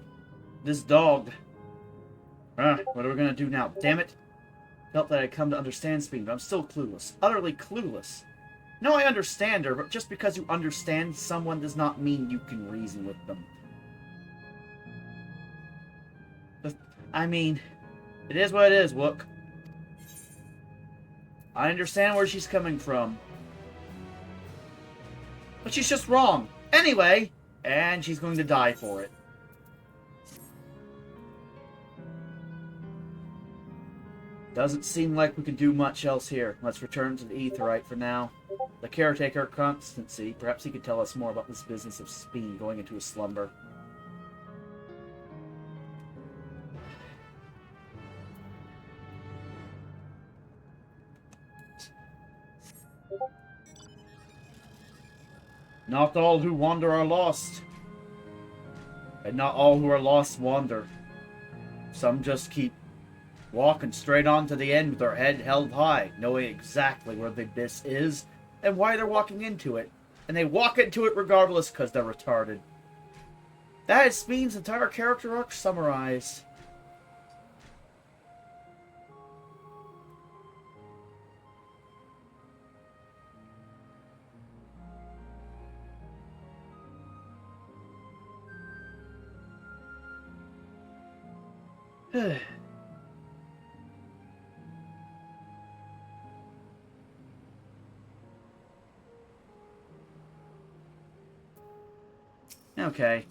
This dog. What are we gonna do now? Damn it. Felt that I'd come to understand Speed, but I'm still clueless. Utterly clueless. No, I understand her, but just because you understand someone does not mean you can reason with them. I mean, it is what it is, Wook. I understand where she's coming from. But she's just wrong. Anyway, and she's going to die for it. Doesn't seem like we can do much else here. Let's return to the Aetheryte for now. The caretaker, Constancy, perhaps he could tell us more about this business of Speen going into a slumber. Not all who wander are lost. And not all who are lost wander. Some just keep walking straight on to the end with their head held high, knowing exactly where the abyss is and why they're walking into it. And they walk into it regardless because they're retarded. That is Speen's entire character arc summarized. Okay.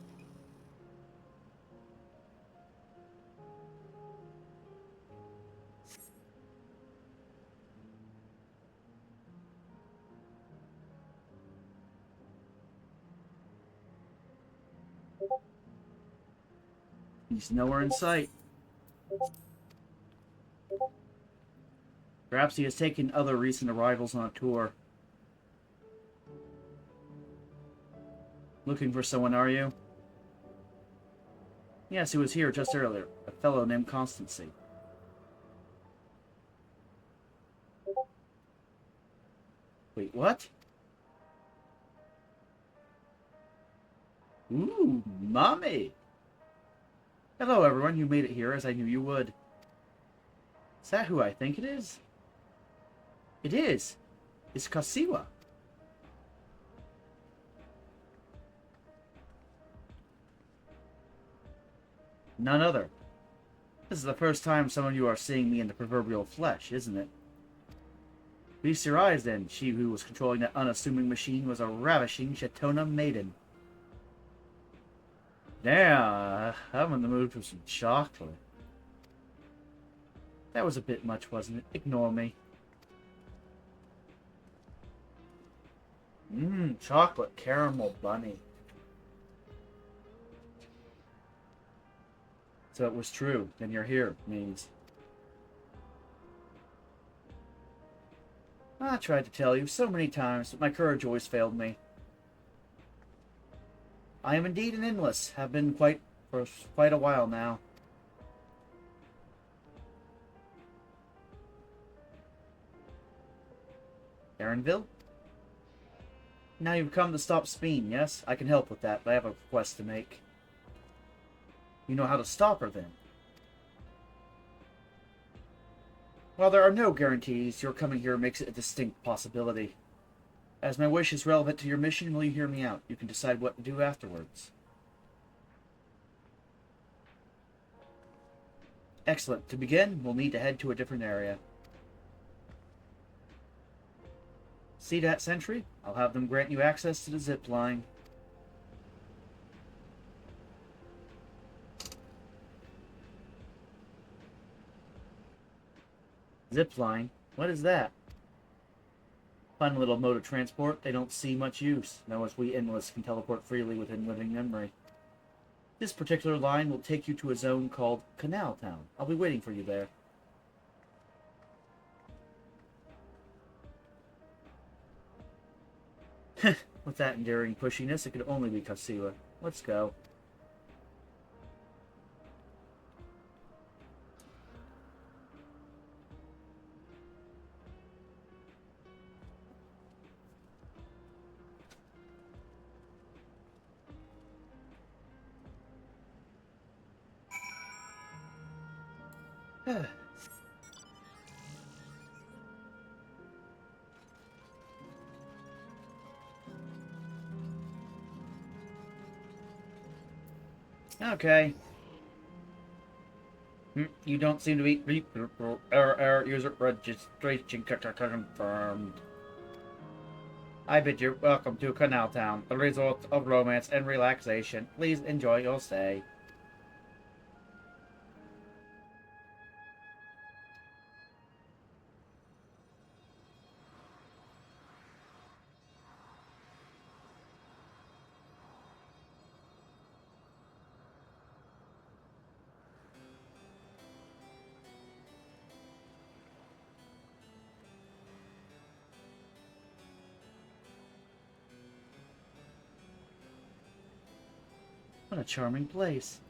He's nowhere in sight. Perhaps he has taken other recent arrivals on a tour. Looking for someone, are you? Yes, he was here just earlier. A fellow named Constancy. Wait, what? Ooh, mommy! Hello, everyone. You made it here, as I knew you would. Is that who I think it is? It is. It's Kasiwa. None other. This is the first time some of you are seeing me in the proverbial flesh, isn't it? Feast your eyes, then. She who was controlling that unassuming machine was a ravishing Shatona maiden. Damn, I'm in the mood for some chocolate. That was a bit much, wasn't it? Ignore me. Chocolate caramel bunny. So it was true. Then you're here, means. I tried to tell you so many times, but my courage always failed me. I am indeed an endless. Have been for quite a while now. Erinville? Now you've come to stop Speen, yes? I can help with that, but I have a request to make. You know how to stop her, then? While there are no guarantees, your coming here makes it a distinct possibility. As my wish is relevant to your mission, will you hear me out? You can decide what to do afterwards. Excellent. To begin, we'll need to head to a different area. See that sentry? I'll have them grant you access to the zip line. Zip line? What is that? Fun little mode of transport. They don't see much use. No, as we endless can teleport freely within living memory. This particular line will take you to a zone called Canal Town. I'll be waiting for you there. With that enduring pushiness, it could only be Kasiwa. Let's go. Okay. You don't seem to be user registration confirmed. I bid you welcome to Canal Town, the resort of romance and relaxation. Please enjoy your stay. What a charming place.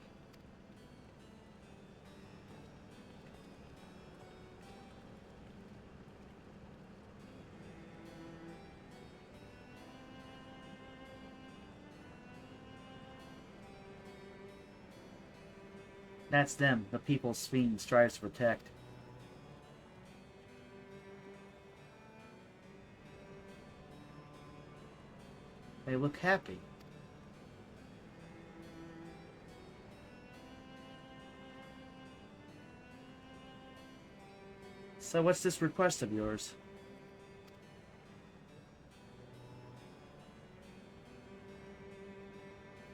That's them, the people Speen strives to protect. They look happy. So what's this request of yours?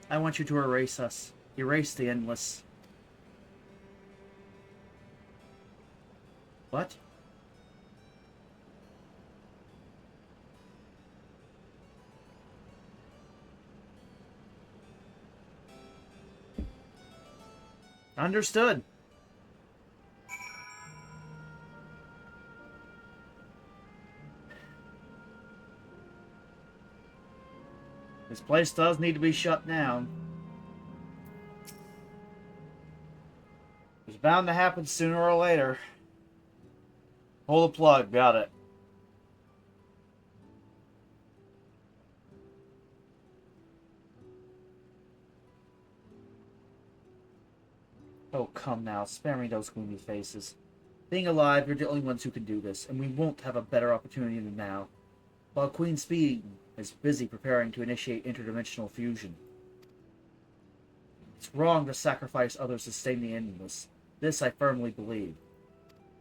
I want you to erase us. Erase the Endless. What? Understood. This place does need to be shut down. It's bound to happen sooner or later. Pull the plug, got it. Oh, come now, spare me those gloomy faces. Being alive, you're the only ones who can do this, and we won't have a better opportunity than now. While Queen Speed is busy preparing to initiate interdimensional fusion. It's wrong to sacrifice others to sustain the Endless. This I firmly believe.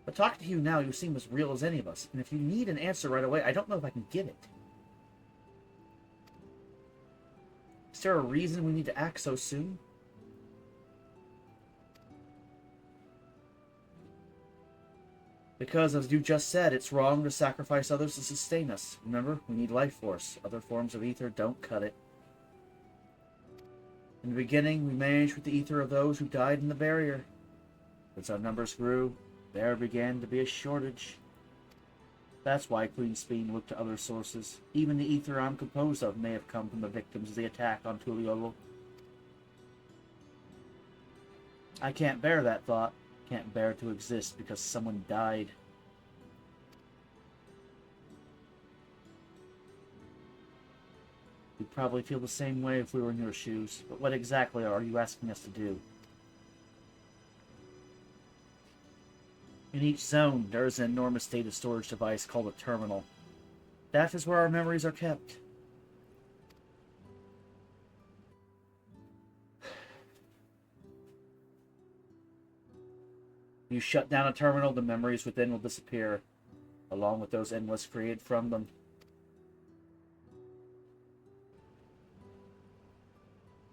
But talking to you now, you seem as real as any of us, and if you need an answer right away, I don't know if I can give it. Is there a reason we need to act so soon? Because, as you just said, it's wrong to sacrifice others to sustain us. Remember, we need life force. Other forms of ether don't cut it. In the beginning, we managed with the ether of those who died in the barrier. As our numbers grew, there began to be a shortage. That's why Queen Speen looked to other sources. Even the ether I'm composed of may have come from the victims of the attack on Tuliolo. I can't bear that thought. Can't bear to exist because someone died. We'd probably feel the same way if we were in your shoes, but what exactly are you asking us to do? In each zone, there is an enormous data storage device called a terminal. That is where our memories are kept. You shut down a terminal, the memories within will disappear, along with those Endless created from them.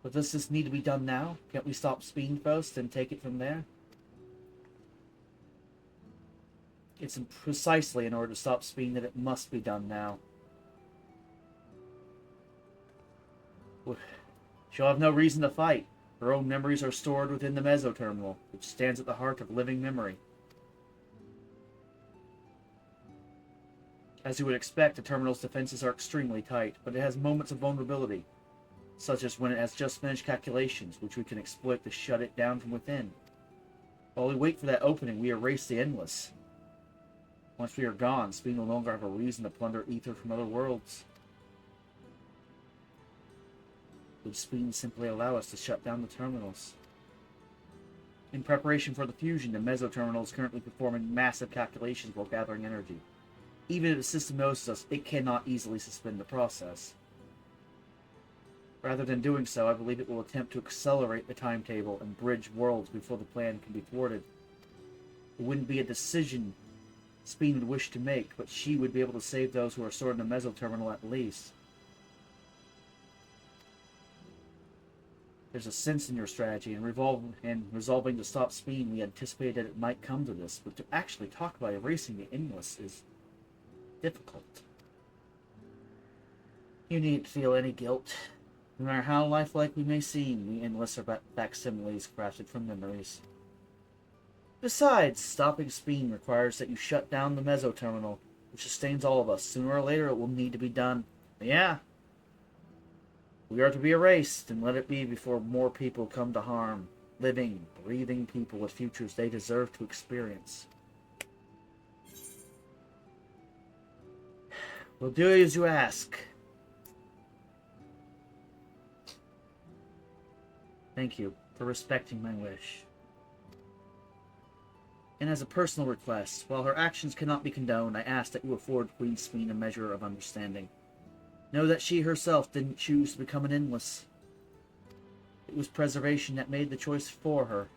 But does this need to be done now? Can't we stop Speen first and take it from there? It's precisely in order to stop Speen that it must be done now. She'll have no reason to fight. Her own memories are stored within the Mesoterminal, which stands at the heart of living memory. As you would expect, the terminal's defenses are extremely tight, but it has moments of vulnerability, such as when it has just finished calculations, which we can exploit to shut it down from within. While we wait for that opening, we erase the Endless. Once we are gone, Speen will no longer have a reason to plunder ether from other worlds. Would Speen simply allow us to shut down the terminals? In preparation for the fusion, the mesoterminal is currently performing massive calculations while gathering energy. Even if the system knows us, it cannot easily suspend the process. Rather than doing so, I believe it will attempt to accelerate the timetable and bridge worlds before the plan can be thwarted. It wouldn't be a decision Speen would wish to make, but she would be able to save those who are stored in the mesoterminal at least. There's a sense in your strategy, and resolving to stop Speen, we anticipated that it might come to this, but to actually talk about erasing the Endless is difficult. You needn't feel any guilt. No matter how lifelike we may seem, the Endless are facsimiles crafted from memories. Besides, stopping Speen requires that you shut down the mesoterminal, which sustains all of us. Sooner or later it will need to be done. Yeah. We are to be erased, and let it be before more people come to harm. Living, breathing people with futures they deserve to experience. We'll do as you ask. Thank you for respecting my wish. And as a personal request, while her actions cannot be condoned, I ask that you afford Queen Speen a measure of understanding. Know that she herself didn't choose to become an Endless. It was preservation that made the choice for her.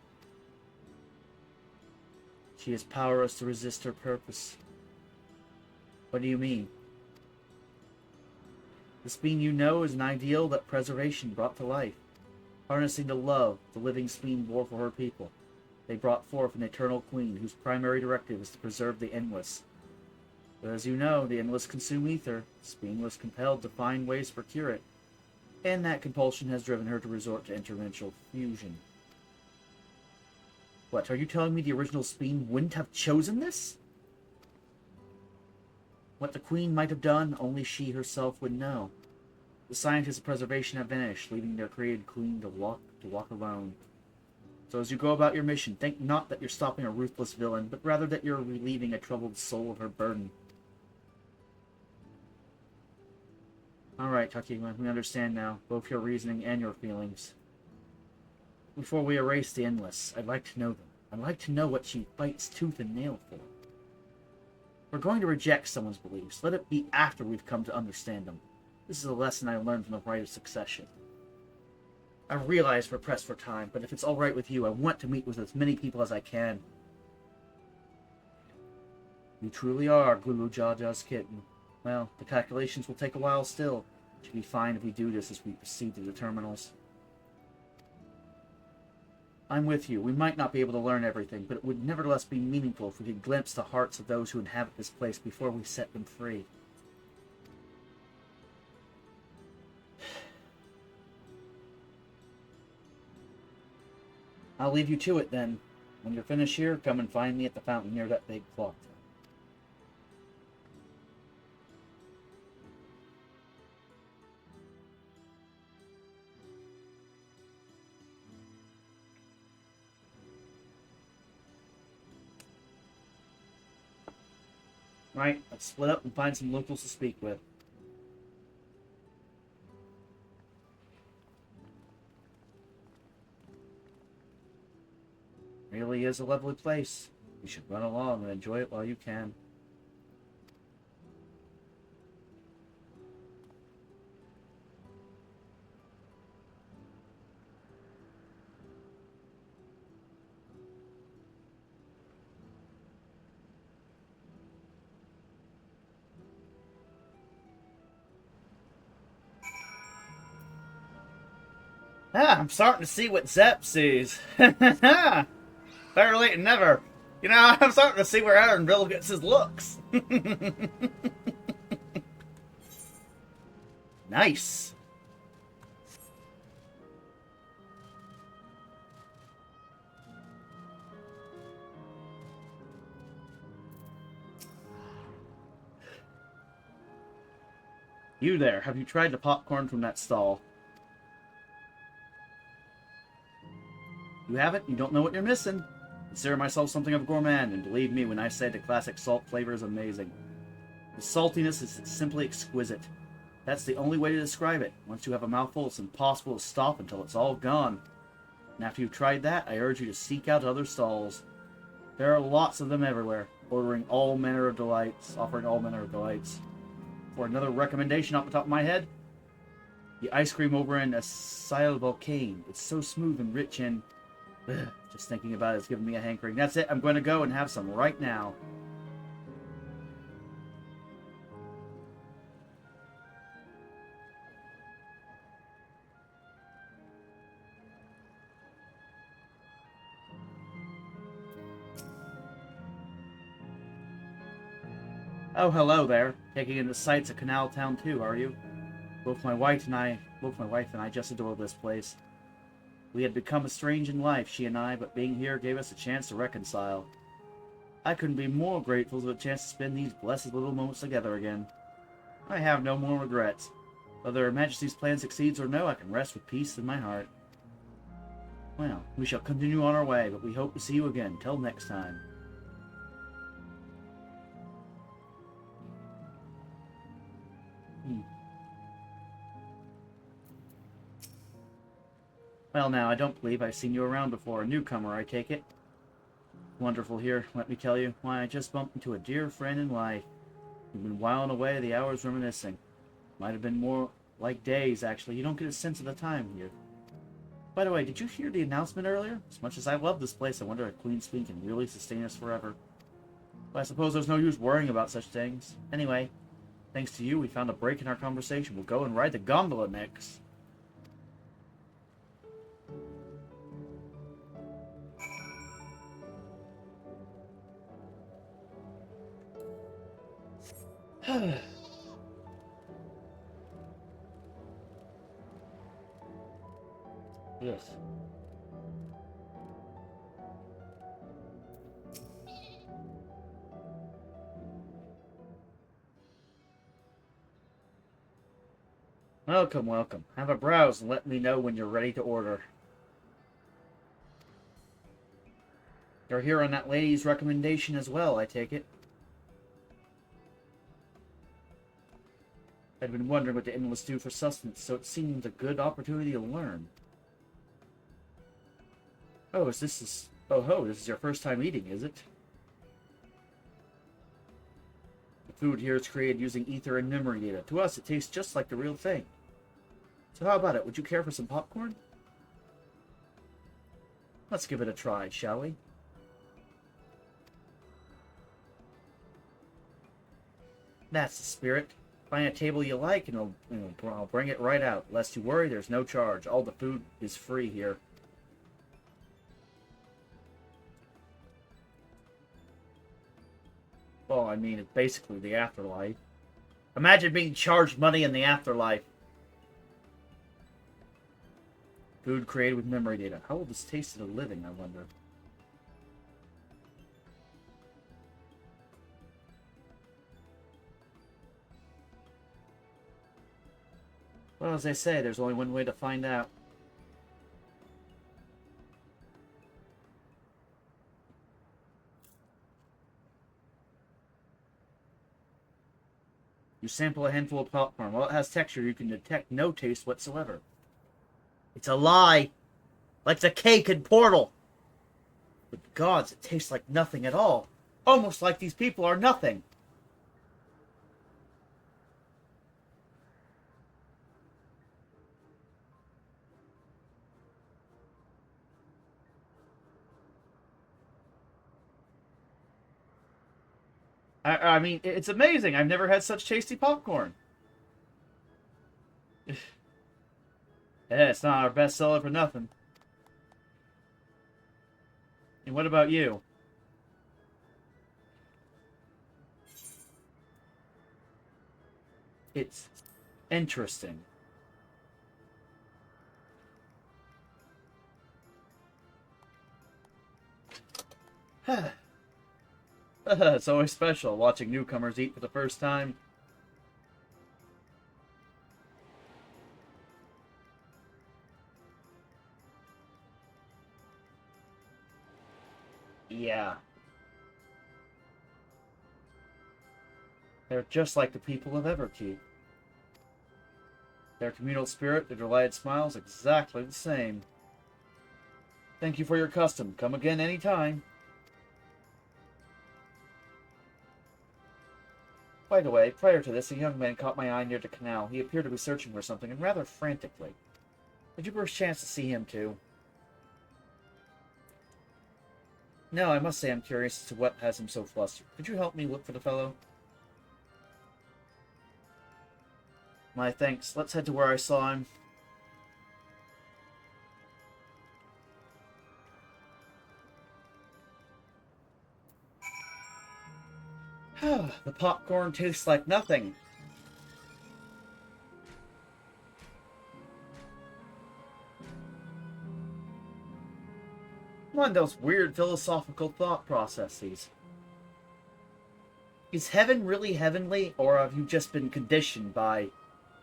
She is powerless to resist her purpose. What do you mean? The Speen you know is an ideal that preservation brought to life, harnessing the love the living Speen bore for her people. They brought forth an eternal queen whose primary directive is to preserve the Endless. But as you know, the Endless consume ether. Speen was compelled to find ways to procure it, and that compulsion has driven her to resort to interdimensional fusion. What, are you telling me the original Speen wouldn't have chosen this? What the Queen might have done, only she herself would know. The scientists of preservation have vanished, leaving their created Queen to walk alone. So as you go about your mission, think not that you're stopping a ruthless villain, but rather that you're relieving a troubled soul of her burden. Alright, Takima, we understand now, both your reasoning and your feelings. Before we erase the Endless, I'd like to know them. I'd like to know what she fights tooth and nail for. We're going to reject someone's beliefs. Let it be after we've come to understand them. This is a lesson I learned from the Rite of Succession. I realize we're pressed for time, but if it's alright with you, I want to meet with as many people as I can. You truly are Glulu Jaja's kitten. Well, the calculations will take a while still. It should be fine if we do this as we proceed to the terminals. I'm with you. We might not be able to learn everything, but it would nevertheless be meaningful if we could glimpse the hearts of those who inhabit this place before we set them free. I'll leave you to it then. When you're finished here, come and find me at the fountain near that big clock tower. Right, let's split up and find some locals to speak with. Really is a lovely place. You should run along and enjoy it while you can. Ah, I'm starting to see what Zepp sees. Better late than never. You know, I'm starting to see where Aaronville gets his looks. Nice. You there, have you tried the popcorn from that stall? You haven't? You don't know what you're missing. Consider myself something of a gourmand, and believe me when I say the classic salt flavor is amazing. The saltiness is simply exquisite. That's the only way to describe it. Once you have a mouthful, it's impossible to stop until it's all gone. And after you've tried that, I urge you to seek out other stalls. There are lots of them everywhere, offering all manner of delights. For another recommendation off the top of my head, the ice cream over in Asile Volcane. It's so smooth and rich and... just thinking about it's giving me a hankering. That's it. I'm going to go and have some right now. Oh, hello there. Taking in the sights of Canal Town too, are you? Both my wife and I just adore this place. We had become estranged in life, she and I, but being here gave us a chance to reconcile. I couldn't be more grateful for the chance to spend these blessed little moments together again. I have no more regrets. Whether Her Majesty's plan succeeds or no, I can rest with peace in my heart. Well, we shall continue on our way, but we hope to see you again. Till next time. Well now, I don't believe I've seen you around before. A newcomer, I take it. Wonderful here, let me tell you. Why, I just bumped into a dear friend in life. We've been whiling away the hours reminiscing. Might have been more like days, actually. You don't get a sense of the time here. By the way, did you hear the announcement earlier? As much as I love this place, I wonder if Queen Speen can really sustain us forever. But I suppose there's no use worrying about such things. Anyway, thanks to you, we found a break in our conversation. We'll go and ride the gondola next. Yes. Welcome, welcome. Have a browse and let me know when you're ready to order. You're here on that lady's recommendation as well, I take it. I'd been wondering what the Endless do for sustenance, so it seemed a good opportunity to learn. Oh, this is your first time eating, is it? The food here is created using ether and memory data. To us, it tastes just like the real thing. So how about it? Would you care for some popcorn? Let's give it a try, shall we? That's the spirit. Find a table you like, and I'll bring it right out. Lest you worry, there's no charge. All the food is free here. Well, I mean, it's basically the afterlife. Imagine being charged money in the afterlife. Food created with memory data. How will this taste to the living, I wonder? Well, as they say, there's only one way to find out. You sample a handful of popcorn. While it has texture, you can detect no taste whatsoever. It's a lie! Like the cake in Portal! But gods, it tastes like nothing at all. Almost like these people are nothing. I mean, it's amazing. I've never had such tasty popcorn. Yeah, it's not our best seller for nothing. And what about you? It's interesting. It's always special watching newcomers eat for the first time. Yeah. They're just like the people of Everkeep. Their communal spirit, their delighted smiles, exactly the same. Thank you for your custom. Come again any time. By the way, prior to this, a young man caught my eye near the canal. He appeared to be searching for something, and rather frantically. Did you first chance to see him, too? No, I must say I'm curious as to what has him so flustered. Could you help me look for the fellow? My thanks. Let's head to where I saw him. The popcorn tastes like nothing. One of those weird philosophical thought processes. Is heaven really heavenly, or have you just been conditioned by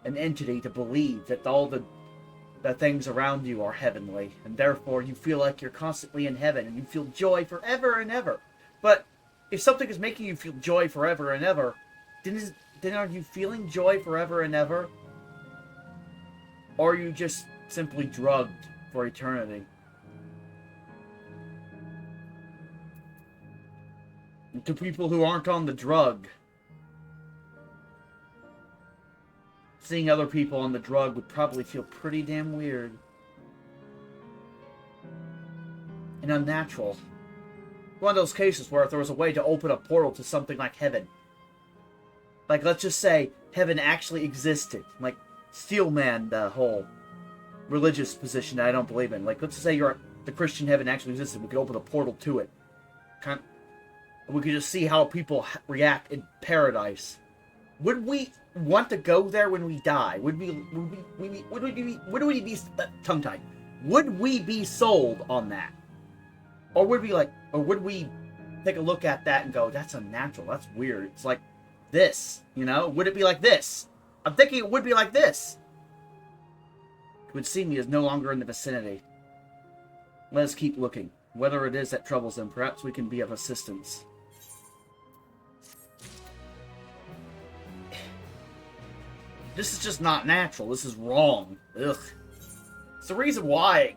an entity to believe that all the things around you are heavenly, and therefore you feel like you're constantly in heaven, and you feel joy forever and ever? But if something is making you feel joy forever and ever, then are you feeling joy forever and ever? Or are you just simply drugged for eternity? And to people who aren't on the drug, seeing other people on the drug would probably feel pretty damn weird. And unnatural. One of those cases where if there was a way to open a portal to something like heaven. Like, let's just say heaven actually existed. Like, Steelman, the whole religious position that I don't believe in. Like, let's just say the Christian heaven actually existed. We could open a portal to it. We could just see how people react in paradise. Would we want to go there when we die? Would we be tongue-tied? Would we be sold on that? Or would we take a look at that and go, that's unnatural, that's weird, it's like this, you know? Would it be like this? I'm thinking it would be like this. It would seem he is no longer in the vicinity. Let us keep looking. Whether it is that troubles him, perhaps we can be of assistance. This is just not natural. This is wrong. Ugh. It's the reason why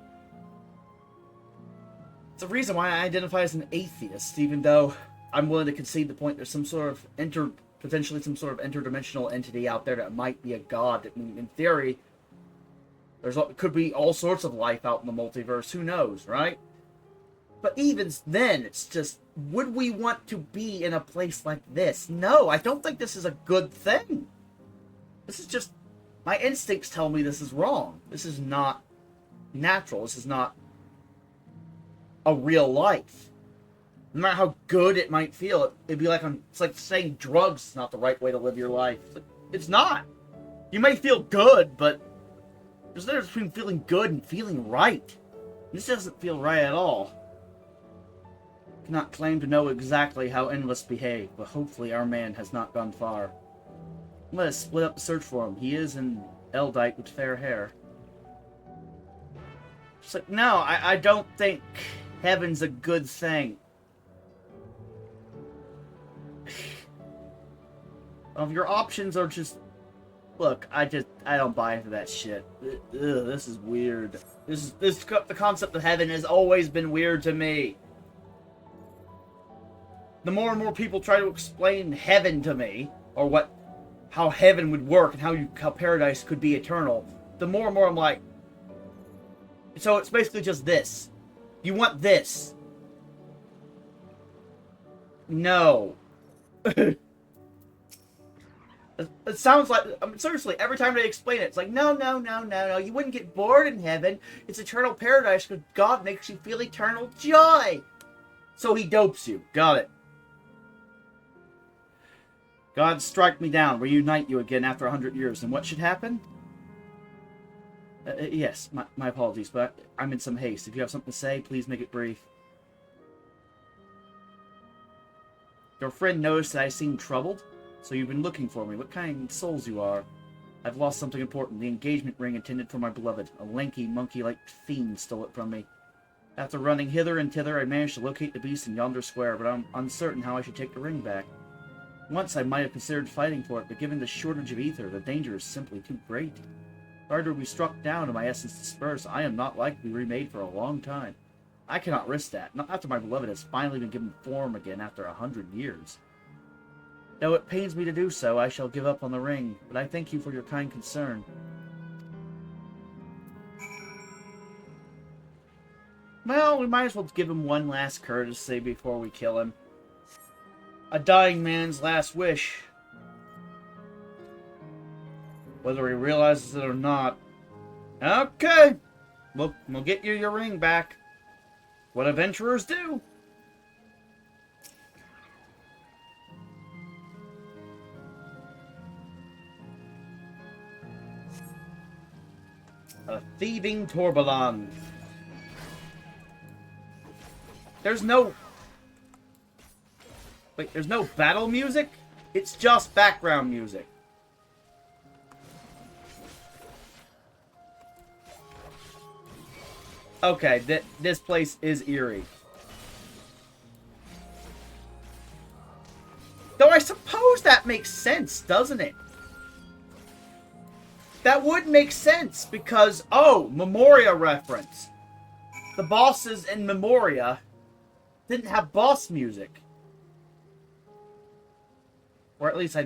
I identify as an atheist, even though I'm willing to concede the point there's some sort of potentially some sort of interdimensional entity out there that might be a god. I mean, in theory, could be all sorts of life out in the multiverse. Who knows, right? But even then, it's just, would we want to be in a place like this? No, I don't think this is a good thing. This is just, my instincts tell me this is wrong. This is not natural. This is not a real life. No matter how good it might feel, it'd be like it's like saying drugs is not the right way to live your life. It's not. You may feel good, but there's a difference between feeling good and feeling right. This doesn't feel right at all. I cannot claim to know exactly how Endless behaved, but hopefully our man has not gone far. Let us split up the search for him. He is an Eldite with fair hair. It's like, no, I don't think heaven's a good thing. Your options are just... Look, I don't buy into that shit. Ugh, this is weird. The concept of heaven has always been weird to me. The more and more people try to explain heaven to me, or how heaven would work and how paradise could be eternal, the more and more I'm like, so it's basically just this. You want this? No. It sounds like, I mean, seriously, every time they explain it, it's like, no, you wouldn't get bored in heaven. It's eternal paradise because God makes you feel eternal joy. So he dopes you. Got it. God, strike me down, reunite you again after 100 years, and what should happen? Yes, my apologies, but I'm in some haste. If you have something to say, please make it brief. Your friend noticed that I seemed troubled, so you've been looking for me. What kind of souls you are? I've lost something important, the engagement ring intended for my beloved. A lanky, monkey-like fiend stole it from me. After running hither and thither, I managed to locate the beast in yonder square, but I'm uncertain how I should take the ring back. Once I might have considered fighting for it, but given the shortage of ether, the danger is simply too great. If I were to be struck down and my essence dispersed, I am not likely to be remade for a long time. I cannot risk that, not after my beloved has finally been given form again after 100 years. Though it pains me to do so, I shall give up on the ring, but I thank you for your kind concern. Well, we might as well give him one last courtesy before we kill him. A dying man's last wish. Whether he realizes it or not. Okay! We'll get you your ring back. What adventurers do. A thieving Torbalan. There's no... Wait, there's no battle music? It's just background music. Okay, this place is eerie. Though I suppose that makes sense, doesn't it? That would make sense because, oh, Memoria reference. The bosses in Memoria didn't have boss music. Or at least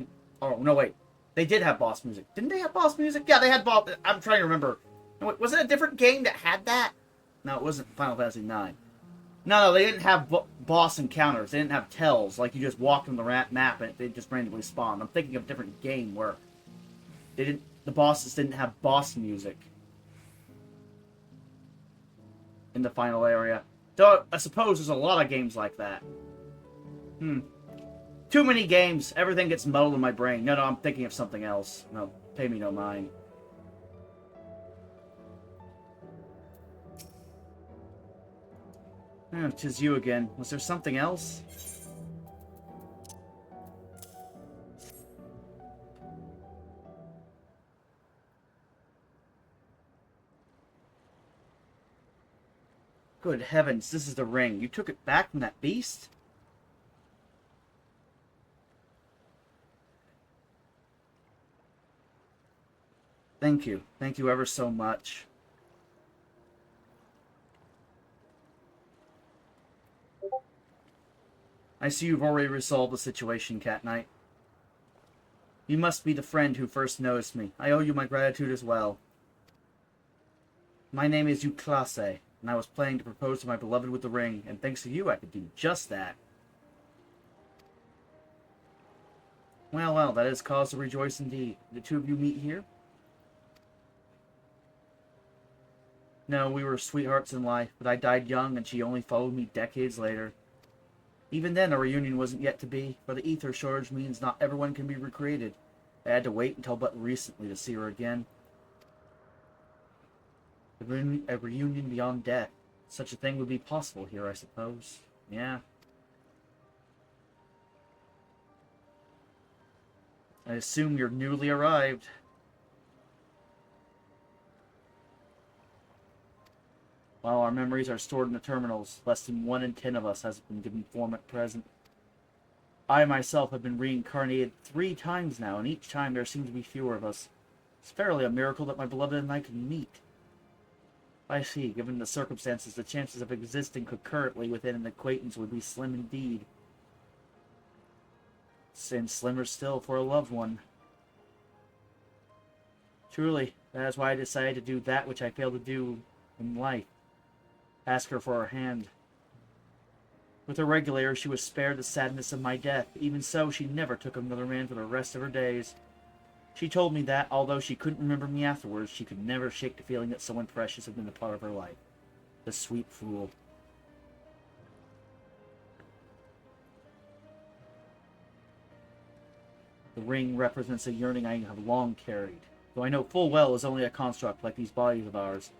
oh, no, wait. They did have boss music. Didn't they have boss music? Yeah, they had boss... I'm trying to remember. Was it a different game that had that? No, it wasn't Final Fantasy IX. No, they didn't have boss encounters. They didn't have tells. Like, you just walked on the map and they just randomly spawned. I'm thinking of a different game where the bosses didn't have boss music in the final area. Though, I suppose there's a lot of games like that. Too many games. Everything gets muddled in my brain. No, I'm thinking of something else. No, pay me no mind. Oh, 'tis you again. Was there something else? Good heavens, this is the ring. You took it back from that beast? Thank you. Thank you ever so much. I see you've already resolved the situation, Cat Knight. You must be the friend who first noticed me. I owe you my gratitude as well. My name is Euclase, and I was planning to propose to my beloved with the ring, and thanks to you I could do just that. Well, that is cause to rejoice indeed. Did the two of you meet here? No, we were sweethearts in life, but I died young and she only followed me decades later. Even then, a reunion wasn't yet to be, for the ether shortage means not everyone can be recreated. I had to wait until but recently to see her again. A reunion beyond death. Such a thing would be possible here, I suppose. Yeah. I assume you're newly arrived. While our memories are stored in the terminals, less than 1 in 10 of us has been given form at present. I myself have been reincarnated 3 times now, and each time there seem to be fewer of us. It's fairly a miracle that my beloved and I could meet. I see, given the circumstances, the chances of existing concurrently within an acquaintance would be slim indeed. And slimmer still for a loved one. Truly, that is why I decided to do that which I failed to do in life. Ask her for her hand. With her regulator, she was spared the sadness of my death. Even so, she never took another man for the rest of her days. She told me that, although she couldn't remember me afterwards, she could never shake the feeling that someone precious had been a part of her life. The sweet fool. The ring represents a yearning I have long carried, though I know full well is only a construct like these bodies of ours.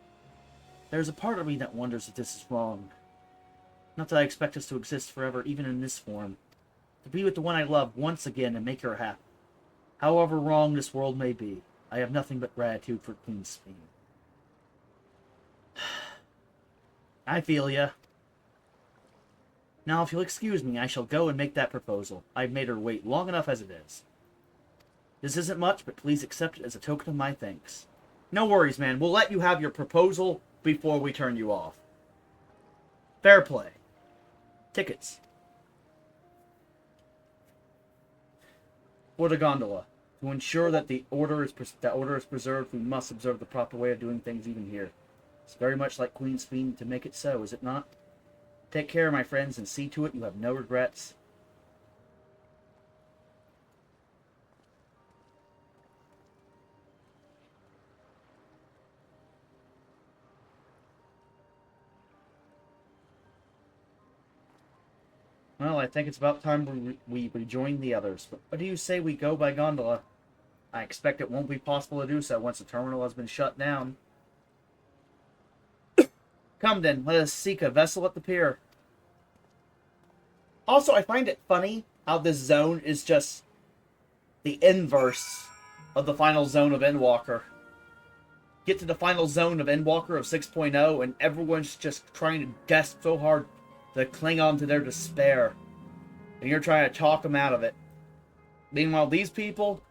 There is a part of me that wonders if this is wrong. Not that I expect us to exist forever, even in this form. To be with the one I love once again and make her happy. However wrong this world may be, I have nothing but gratitude for Queen Speen. I feel ya. Now, if you'll excuse me, I shall go and make that proposal. I've made her wait long enough as it is. This isn't much, but please accept it as a token of my thanks. No worries, man. We'll let you have your proposal before we turn you off. Fair play. Tickets. For the gondola. To ensure that the order is preserved, we must observe the proper way of doing things even here. It's very much like Queen's Fiend to make it so, is it not? Take care, my friends, and see to it you have no regrets. Well, I think it's about time we rejoin the others. But what do you say we go by gondola? I expect it won't be possible to do so once the terminal has been shut down. Come then, let us seek a vessel at the pier. Also, I find it funny how this zone is just the inverse of the final zone of Endwalker. Get to the final zone of Endwalker of 6.0 and everyone's just trying to gasp so hard to cling on to their despair. And you're trying to talk them out of it. Meanwhile, these people,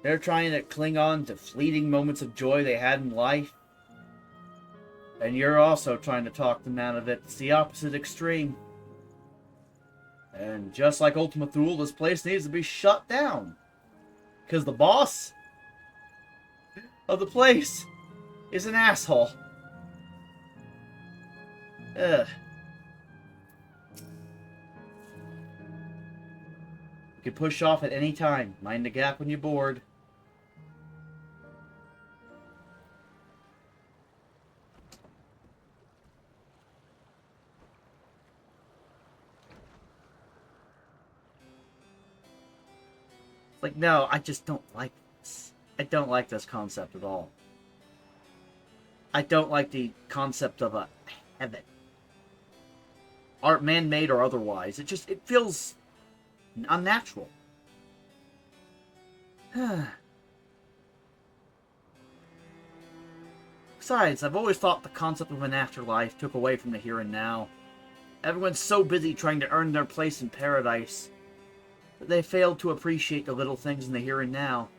they're trying to cling on to fleeting moments of joy they had in life. And you're also trying to talk them out of it. It's the opposite extreme. And just like Ultima Thule, this place needs to be shut down. Because the boss of the place is an asshole. Ugh. You can push off at any time. Mind the gap when you're bored. Like, no, I just don't like this. I don't like this concept at all. I don't like the concept of a heaven. Art man-made or otherwise. It feels unnatural. Besides, I've always thought the concept of an afterlife took away from the here and now. Everyone's so busy trying to earn their place in paradise that they fail to appreciate the little things in the here and now.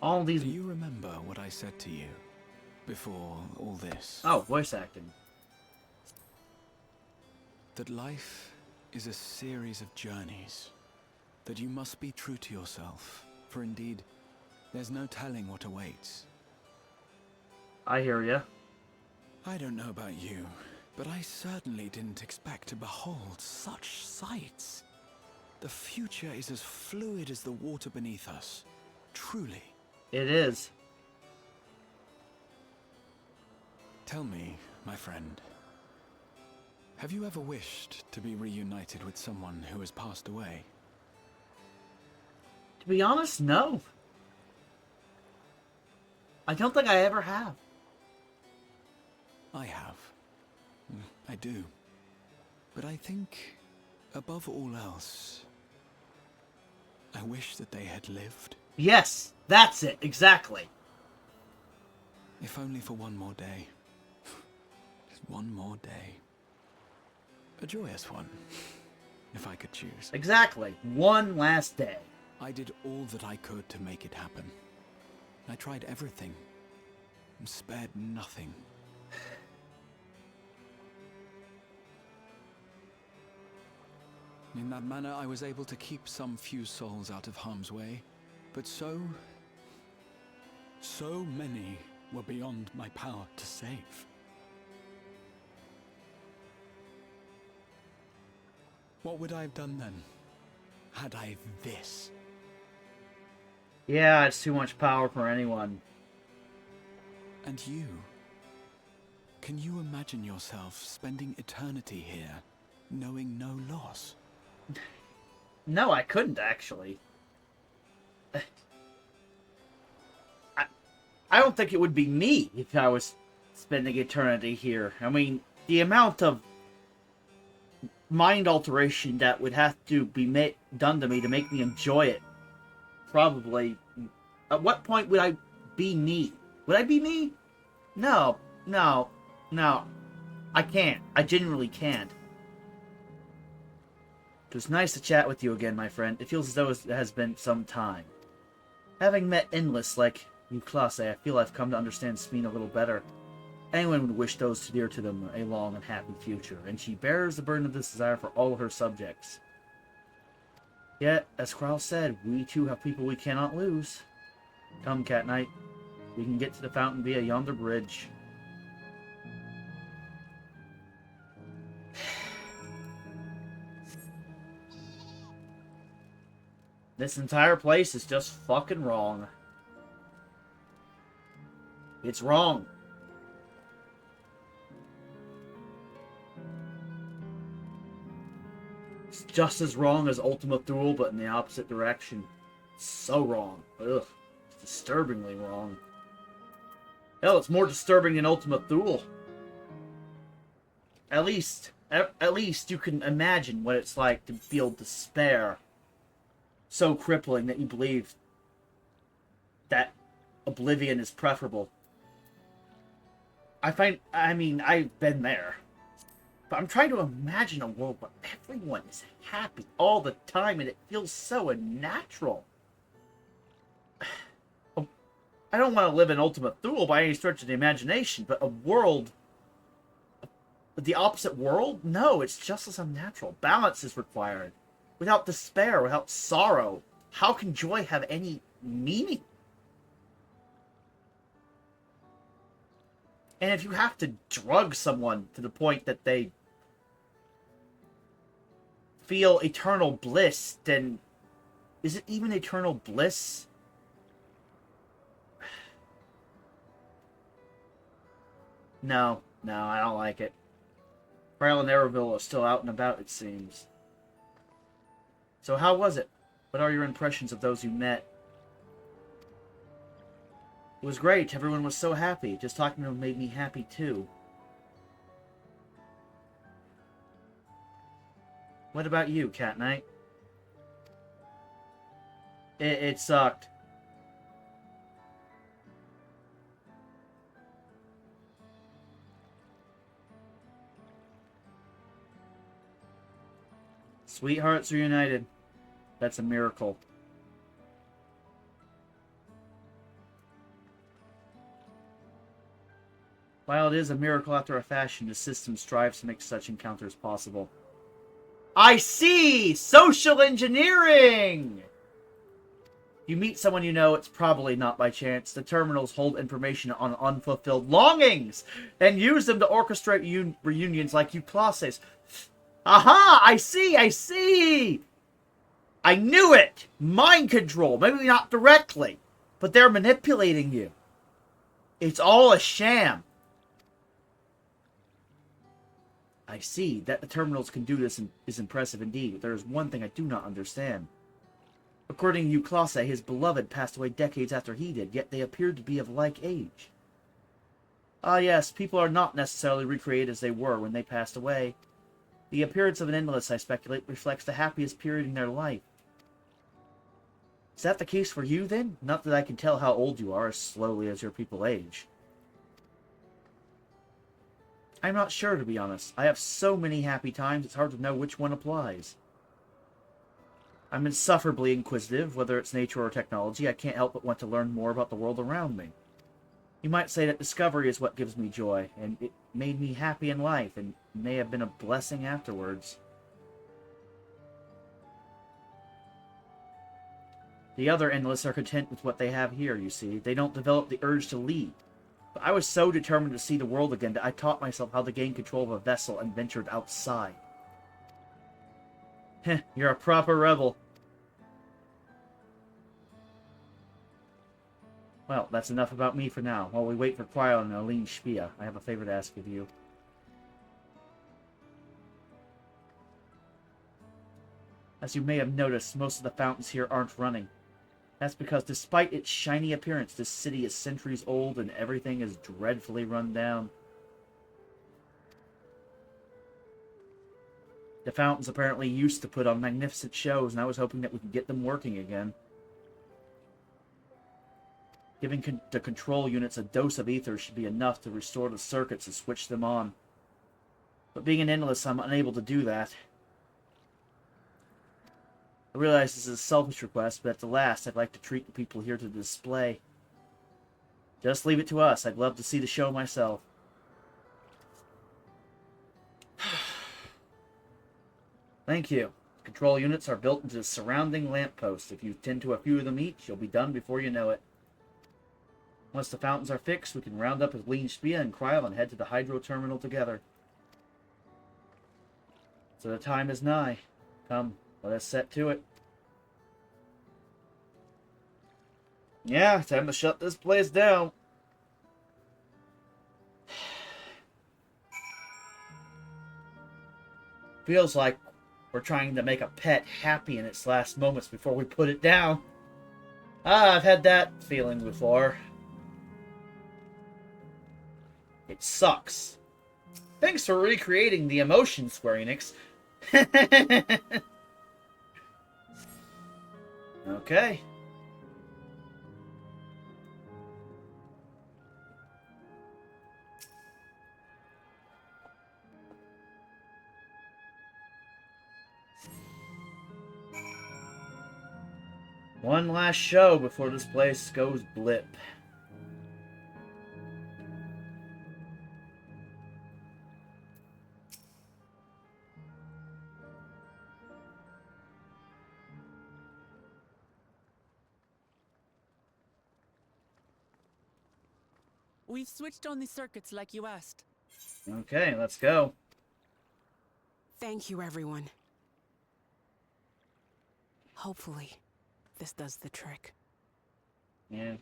All these... Do you remember what I said to you before all this? Oh, voice acting. That life is a series of journeys. That you must be true to yourself. For indeed, there's no telling what awaits. I hear ya. I don't know about you, but I certainly didn't expect to behold such sights. The future is as fluid as the water beneath us. Truly. It is. Tell me, my friend, have you ever wished to be reunited with someone who has passed away? To be honest, no. I don't think I ever have. I have. I do. But I think, above all else, I wish that they had lived. Yes, that's it, exactly. If only for one more day. Just one more day. A joyous one, if I could choose. Exactly. One last day. I did all that I could to make it happen. I tried everything. And spared nothing. In that manner, I was able to keep some few souls out of harm's way. But so many were beyond my power to save. What would I have done then, had I this? Yeah, it's too much power for anyone. And you? Can you imagine yourself spending eternity here, knowing no loss? No, I couldn't, actually. I don't think it would be me if I was spending eternity here. I mean, the amount of mind alteration that would have to be done to me to make me enjoy it. Probably. At what point would I be me? Would I be me? No. No. No. I can't. I genuinely can't. It was nice to chat with you again, my friend. It feels as though it has been some time. Having met Endless like you, Classe, I feel I've come to understand Smeen a little better. Anyone would wish those dear to them a long and happy future, and she bears the burden of this desire for all her subjects. Yet, as Krall said, we too have people we cannot lose. Come, Cat Knight. We can get to the fountain via yonder bridge. This entire place is just fucking wrong. It's wrong. It's just as wrong as Ultima Thule, but in the opposite direction. It's so wrong. Ugh. It's disturbingly wrong. Hell, it's more disturbing than Ultima Thule. At least you can imagine what it's like to feel despair so crippling that you believe that oblivion is preferable. I mean, I've been there. But I'm trying to imagine a world where everyone is happy all the time and it feels so unnatural. I don't want to live in Ultima Thule by any stretch of the imagination, but a world... the opposite world? No, it's just as unnatural. Balance is required. Without despair, without sorrow, how can joy have any meaning? And if you have to drug someone to the point that they feel eternal bliss, then is it even eternal bliss? No, I don't like it. Krall and Arrowville are still out and about, it seems. So how was it? What are your impressions of those you met? It was great. Everyone was so happy. Just talking to them made me happy too. What about you, Cat Knight? It sucked. Sweethearts are united. That's a miracle. While it is a miracle after a fashion, the system strives to make such encounters possible. I see! Social engineering! You meet someone you know, it's probably not by chance. The terminals hold information on unfulfilled longings and use them to orchestrate reunions like Euclasses. Aha! I see! I knew it! Mind control. Maybe not directly, but they're manipulating you. It's all a sham. I see. That the terminals can do this is impressive indeed, but there is one thing I do not understand. According to Euclasse, his beloved passed away decades after he did, yet they appeared to be of like age. Ah yes, people are not necessarily recreated as they were when they passed away. The appearance of an Endless, I speculate, reflects the happiest period in their life. Is that the case for you, then? Not that I can tell how old you are as slowly as your people age. I'm not sure, to be honest. I have so many happy times, it's hard to know which one applies. I'm insufferably inquisitive, whether it's nature or technology. I can't help but want to learn more about the world around me. You might say that discovery is what gives me joy, and it made me happy in life, and may have been a blessing afterwards. The other Endless are content with what they have here, you see. They don't develop the urge to leave. But I was so determined to see the world again that I taught myself how to gain control of a vessel and ventured outside. Heh, you're a proper rebel. Well, that's enough about me for now. While we wait for Cryo and Aline Spia, I have a favor to ask of you. As you may have noticed, most of the fountains here aren't running. That's because despite its shiny appearance, this city is centuries old and everything is dreadfully run down. The fountains apparently used to put on magnificent shows, and I was hoping that we could get them working again. Giving the control units a dose of ether should be enough to restore the circuits and switch them on. But being an endless, I'm unable to do that. I realize this is a selfish request, but at the last, I'd like to treat the people here to the display. Just leave it to us. I'd love to see the show myself. Thank you. Control units are built into the surrounding lampposts. If you tend to a few of them each, you'll be done before you know it. Once the fountains are fixed, we can round up with Lean Spia and Kryl and head to the hydro terminal together. So the time is nigh. Come, let us set to it. Yeah, time to shut this place down. Feels like we're trying to make a pet happy in its last moments before we put it down. Ah, I've had that feeling before. It sucks. Thanks for recreating the emotion, Square Enix. Okay. One last show before this place goes blip. We've switched on the circuits like you asked. Okay, let's go. Thank you, everyone. Hopefully, this does the trick. Yeah.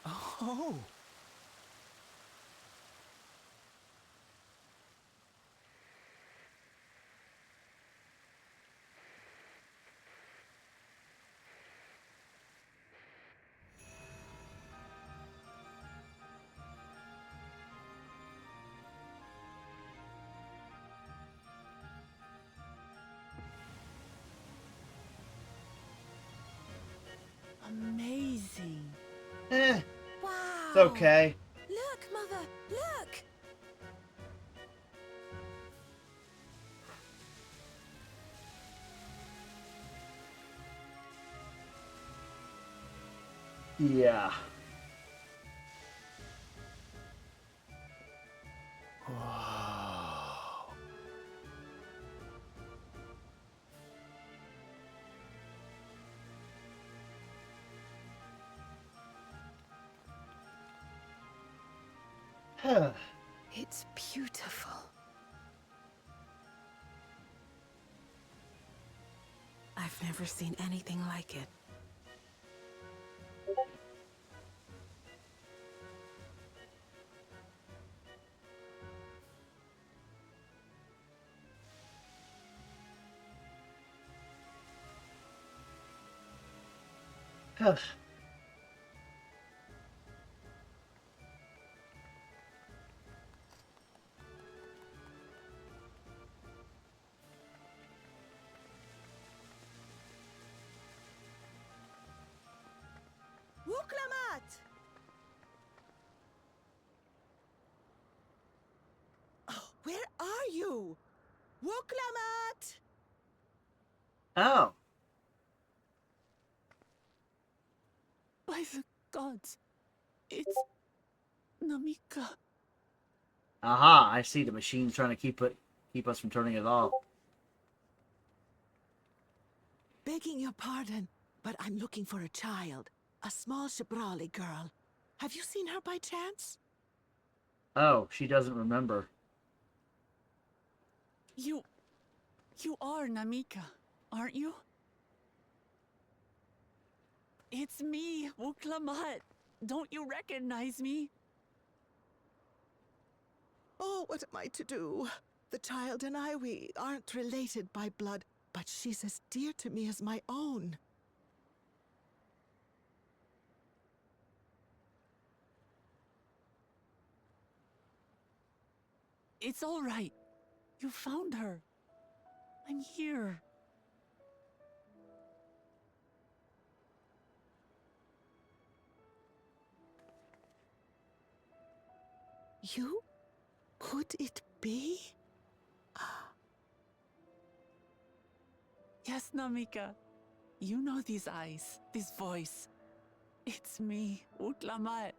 Oh. Amazing. Wow. It's okay. Look, Mother, look. Yeah. It's beautiful. I've never seen anything like it. Wuklamat! Oh, where are you? Wuklamat! Oh. By the gods, it's Namika. Aha, I see the machine's trying to keep us from turning it off. Begging your pardon, but I'm looking for a child. A small Shibrali girl. Have you seen her by chance? Oh, she doesn't remember. You are Namika, aren't you? It's me, Wuklamat. Don't you recognize me? Oh, what am I to do? The child and we aren't related by blood, but she's as dear to me as my own. It's all right. You found her. I'm here. You? Could it be? Yes, Namika. You know these eyes, this voice. It's me, Utlamat.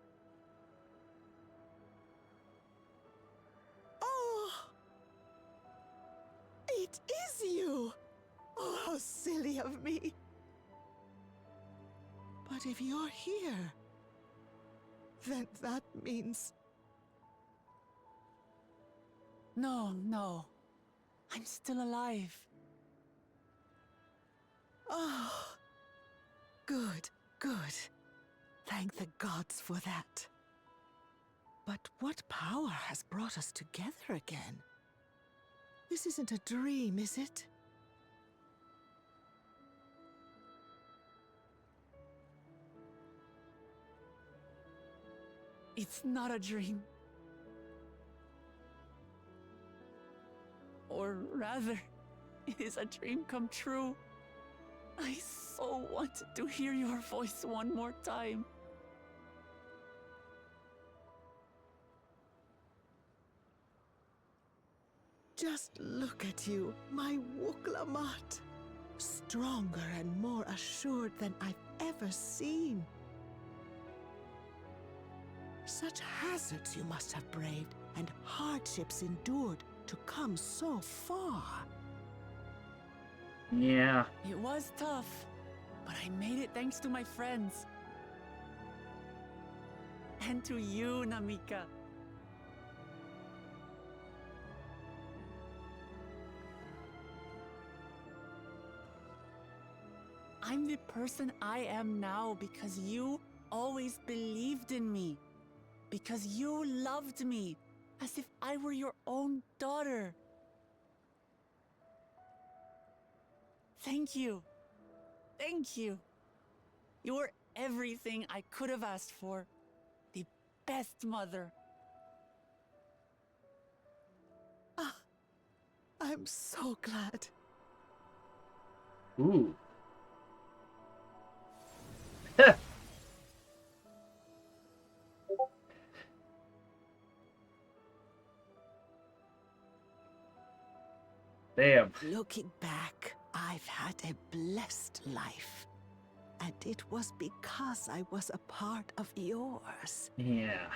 Oh! It is you! Oh, how silly of me. But if you're here, then that means... No. I'm still alive. Oh, good. Thank the gods for that. But what power has brought us together again? This isn't a dream, is it? It's not a dream. Or rather, it is a dream come true. I so wanted to hear your voice one more time. Just look at you, my Wuklamat. Stronger and more assured than I've ever seen. Such hazards you must have braved, and hardships endured to come so far. Yeah. It was tough, but I made it thanks to my friends. And to you, Namika. I'm the person I am now because you always believed in me. Because you loved me as if I were your own daughter. Thank you. Thank you. You were everything I could have asked for. The best mother. Ah, I'm so glad. Ooh. Damn. Looking back, I've had a blessed life. And it was because I was a part of yours. Yeah.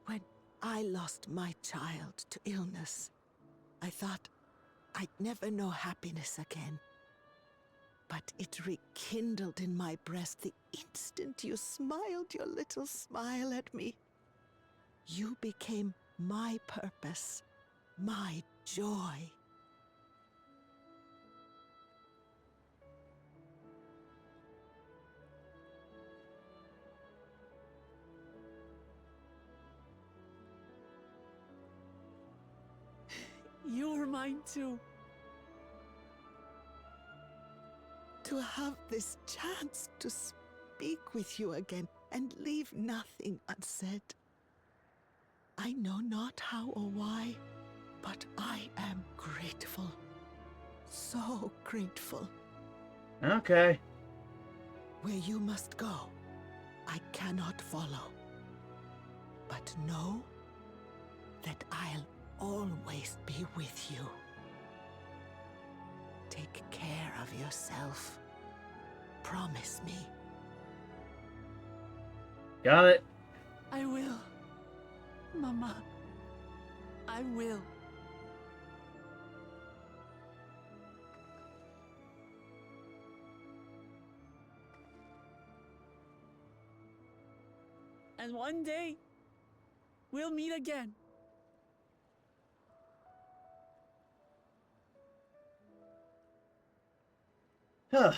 When I lost my child to illness, I thought I'd never know happiness again. But it rekindled in my breast the instant you smiled your little smile at me. You became my purpose, my joy. You were mine too. To have this chance to speak with you again and leave nothing unsaid. I know not how or why, but I am grateful. So grateful. Okay. Where you must go, I cannot follow. But know that I'll always be with you. Take care of yourself. Promise me. Got it. I will. Mama. I will. And one day, we'll meet again. Huh.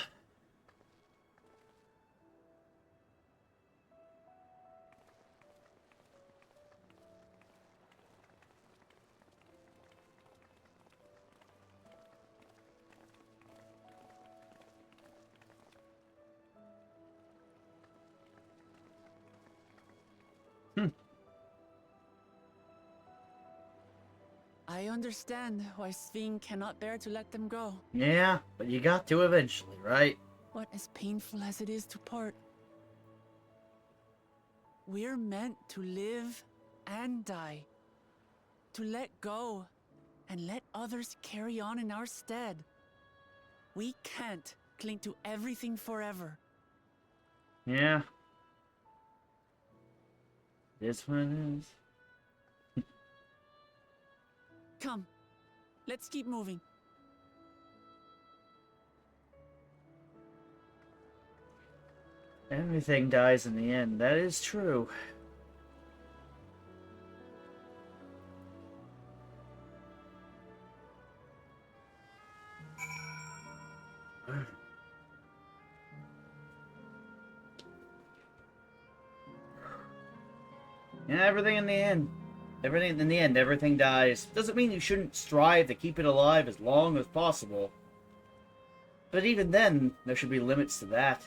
I understand why Sving cannot bear to let them go. Yeah, but you got to eventually, right? What as painful as it is to part, we're meant to live and die. To let go and let others carry on in our stead. We can't cling to everything forever. Yeah. This one is. Come, let's keep moving. Everything dies in the end. That is true. Yeah, everything in the end. Everything in the end, everything dies. Doesn't mean you shouldn't strive to keep it alive as long as possible. But even then, there should be limits to that.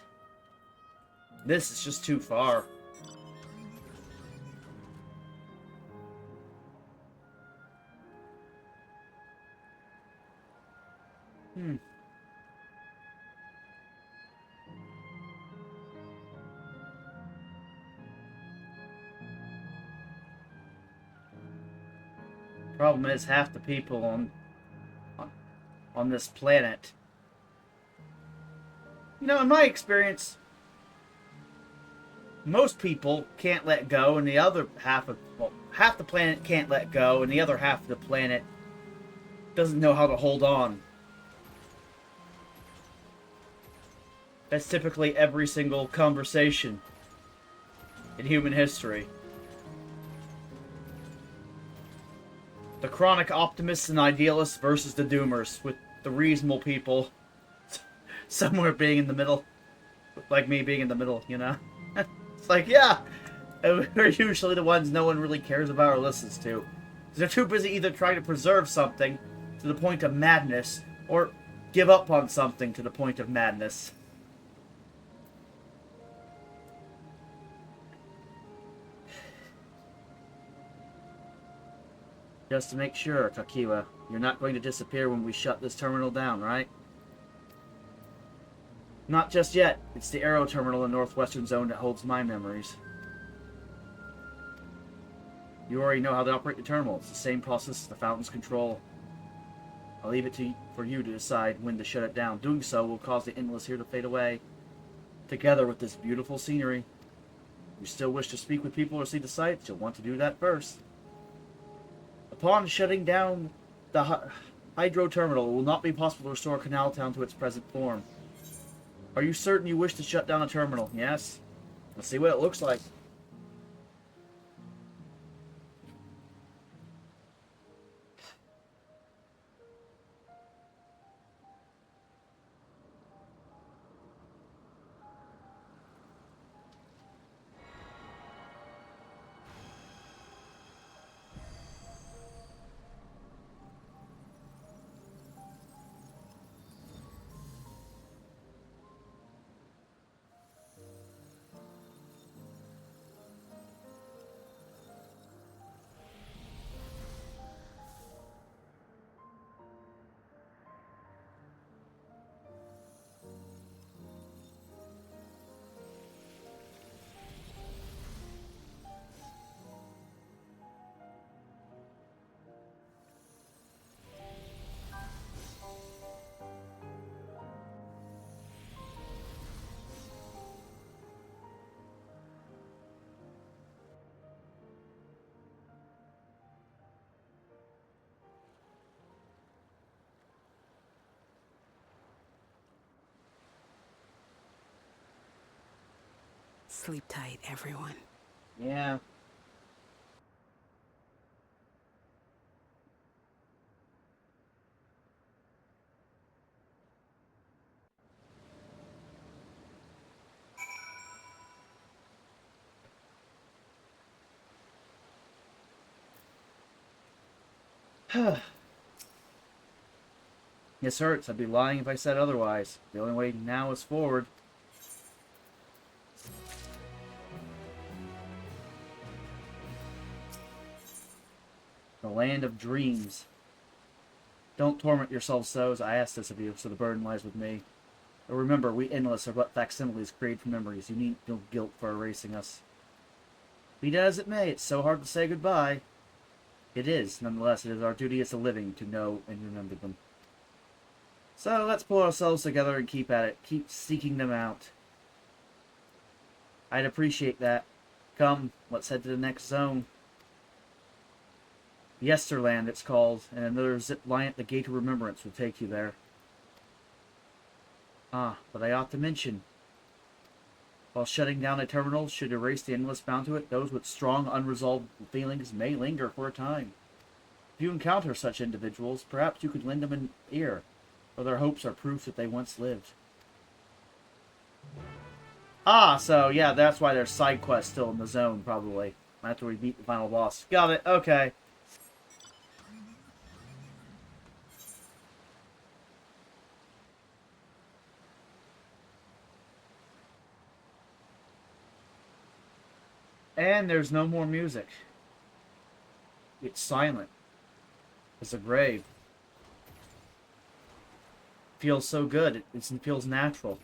This is just too far. Problem is, half the people on this planet. You know, in my experience, most people can't let go, and the other half of, well, half the planet can't let go, and the other half of the planet doesn't know how to hold on. That's typically every single conversation in human history. The chronic optimists and idealists versus the doomers, with the reasonable people somewhere being in the middle. Like me being in the middle, you know? It's like, yeah, we're usually the ones no one really cares about or listens to. They're too busy either trying to preserve something to the point of madness, or give up on something to the point of madness. Just to make sure, Kakiwa, you're not going to disappear when we shut this terminal down, right? Not just yet. It's the Aero Terminal in the Northwestern Zone that holds my memories. You already know how to operate the terminal. It's the same process as the Fountain's control. I'll leave it for you to decide when to shut it down. Doing so will cause the Endless here to fade away, together with this beautiful scenery. If you still wish to speak with people or see the sights, you'll want to do that first. Upon shutting down the hydro terminal, it will not be possible to restore Canal Town to its present form. Are you certain you wish to shut down a terminal? Yes? Let's see what it looks like. Sleep tight, everyone. Yeah. This hurts. I'd be lying if I said otherwise. The only way now is forward. The land of dreams. Don't torment yourselves so, as I ask this of you, so the burden lies with me. But remember, we endless are but facsimiles created from memories. You need no guilt for erasing us. Be that as it may, it's so hard to say goodbye. It is, nonetheless, it is our duty as a living to know and remember them. So let's pull ourselves together and keep at it. Keep seeking them out. I'd appreciate that. Come, let's head to the next zone. Yesterland, it's called, and another zip line at the Gate of Remembrance will take you there. Ah, but I ought to mention, while shutting down a terminal should erase the endless bound to it, those with strong unresolved feelings may linger for a time. If you encounter such individuals, perhaps you could lend them an ear, for their hopes are proof that they once lived. Ah, so yeah, that's why there's side quests still in the zone, probably. After we beat the final boss. Got it, okay. And there's no more music. It's silent. It's a grave. Feels so good. It feels natural.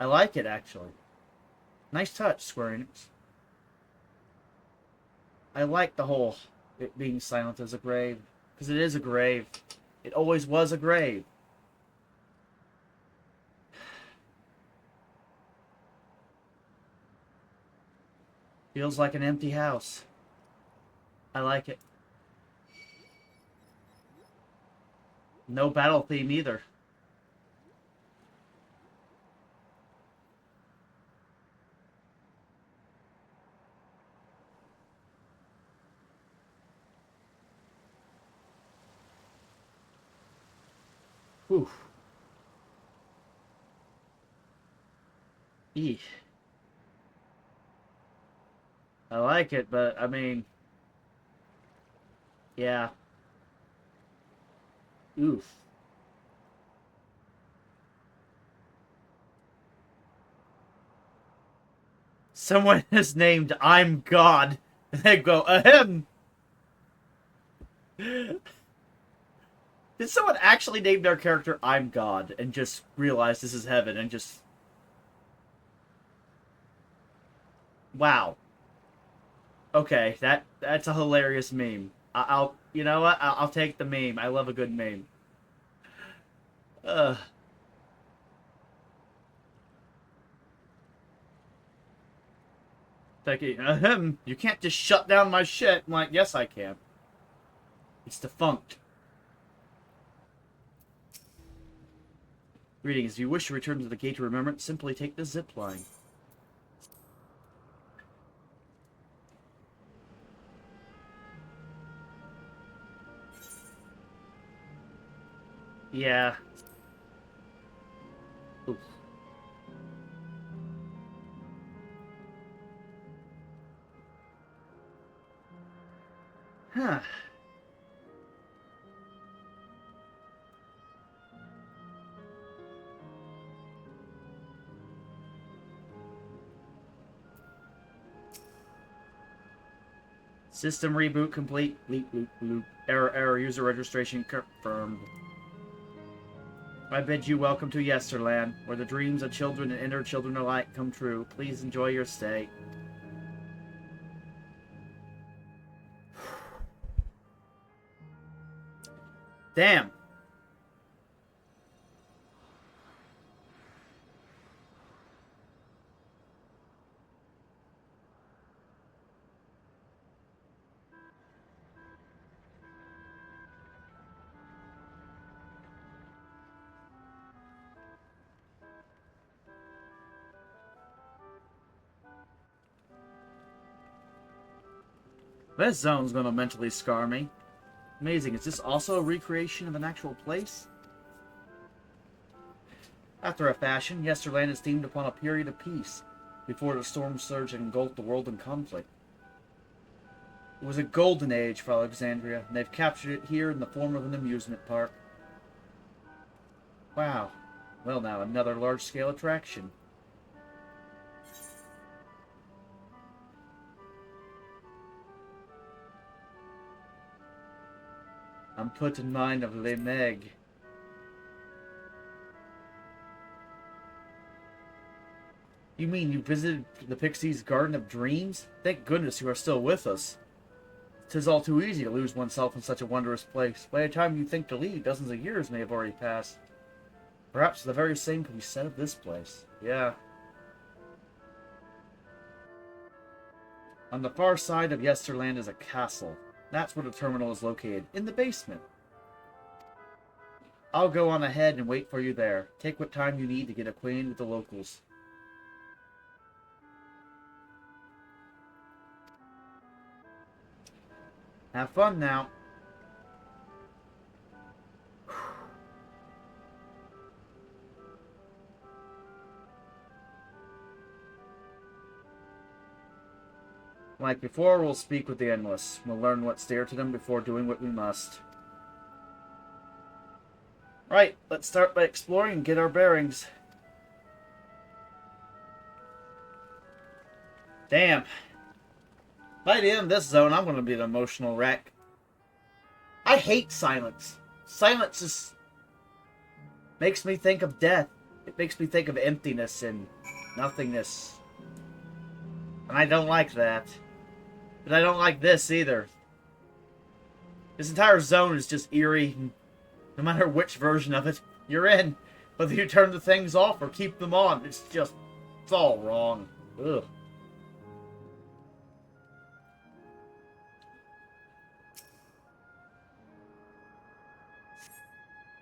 I like it, actually. Nice touch, Square Enix. I like the whole it being silent as a grave. Because it is a grave. It always was a grave. Feels like an empty house. I like it. No battle theme either. Whew. Eesh. I like it, but, I mean... Yeah. Oof. Someone is named I'm God. And they go, ahem! Did someone actually name their character I'm God and just realize this is heaven and just... Wow. Okay, that's a hilarious meme. I'll you know what? I'll take the meme. I love a good meme. Thinking, ahem, you can't just shut down my shit. I'm like, yes, I can. It's defunct. Greetings. If you wish to return to the Gate of Remembrance, simply take the zip line. Yeah. Oof. Huh. System reboot complete. Bleep, bloop, bloop. Error. User registration confirmed. I bid you welcome to Yesterland, where the dreams of children and inner children alike come true. Please enjoy your stay. Damn. This zone's gonna mentally scar me. Amazing. Is this also a recreation of an actual place? After a fashion, Yesterland is themed upon a period of peace, before the storm surge engulfed the world in conflict. It was a golden age for Alexandria, and they've captured it here in the form of an amusement park. Wow. Well now, another large-scale attraction. I'm put in mind of Le Meg. You mean you visited the Pixies' Garden of Dreams? Thank goodness you are still with us. 'Tis all too easy to lose oneself in such a wondrous place. By the time you think to leave, dozens of years may have already passed. Perhaps the very same could be said of this place. Yeah. On the far side of Yesterland is a castle. That's where the terminal is located, in the basement. I'll go on ahead and wait for you there. Take what time you need to get acquainted with the locals. Have fun now. Like before, we'll speak with the Endless. We'll learn what's dear to them before doing what we must. Right, let's start by exploring and get our bearings. Damn. By the end of this zone, I'm going to be an emotional wreck. I hate silence. Silence just makes me think of death. It makes me think of emptiness and nothingness. And I don't like that. But I don't like this either. This entire zone is just eerie. No matter which version of it you're in. Whether you turn the things off or keep them on. It's all wrong. Ugh.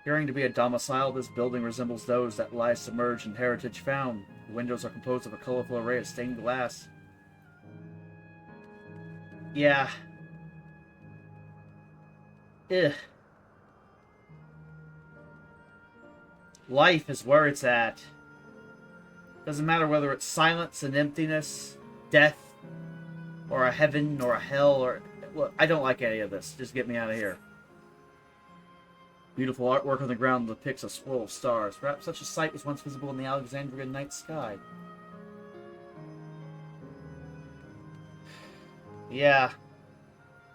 Appearing to be a domicile, this building resembles those that lie submerged in heritage found. The windows are composed of a colorful array of stained glass. Yeah. Ugh. Life is where it's at. Doesn't matter whether it's silence and emptiness, death, or a heaven, or a hell, or... Look, I don't like any of this. Just get me out of here. Beautiful artwork on the ground depicts a swirl of stars. Perhaps such a sight was once visible in the Alexandrian night sky. Yeah.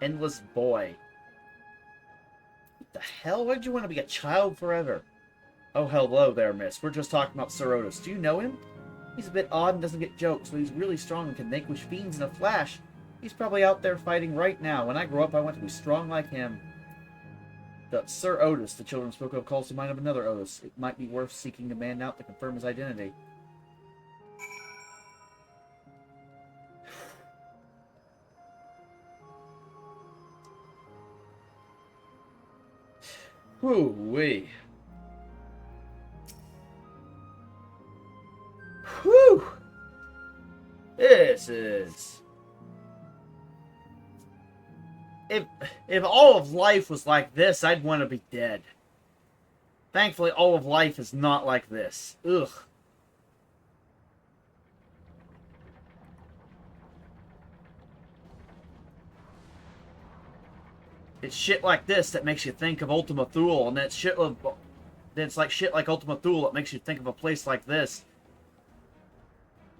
Endless boy. What the hell? Why did you want to be a child forever? Oh, hello there, miss. We're just talking about Sir Otis. Do you know him? He's a bit odd and doesn't get jokes, but he's really strong and can vanquish fiends in a flash. He's probably out there fighting right now. When I grow up, I want to be strong like him. The Sir Otis the children spoke of calls to mind of another Otis. It might be worth seeking a man out to confirm his identity. Whoo-wee. Whew! This is... If all of life was like this, I'd want to be dead. Thankfully, all of life is not like this. Ugh. It's shit like this that makes you think of Ultima Thule, and it's like shit like Ultima Thule that makes you think of a place like this.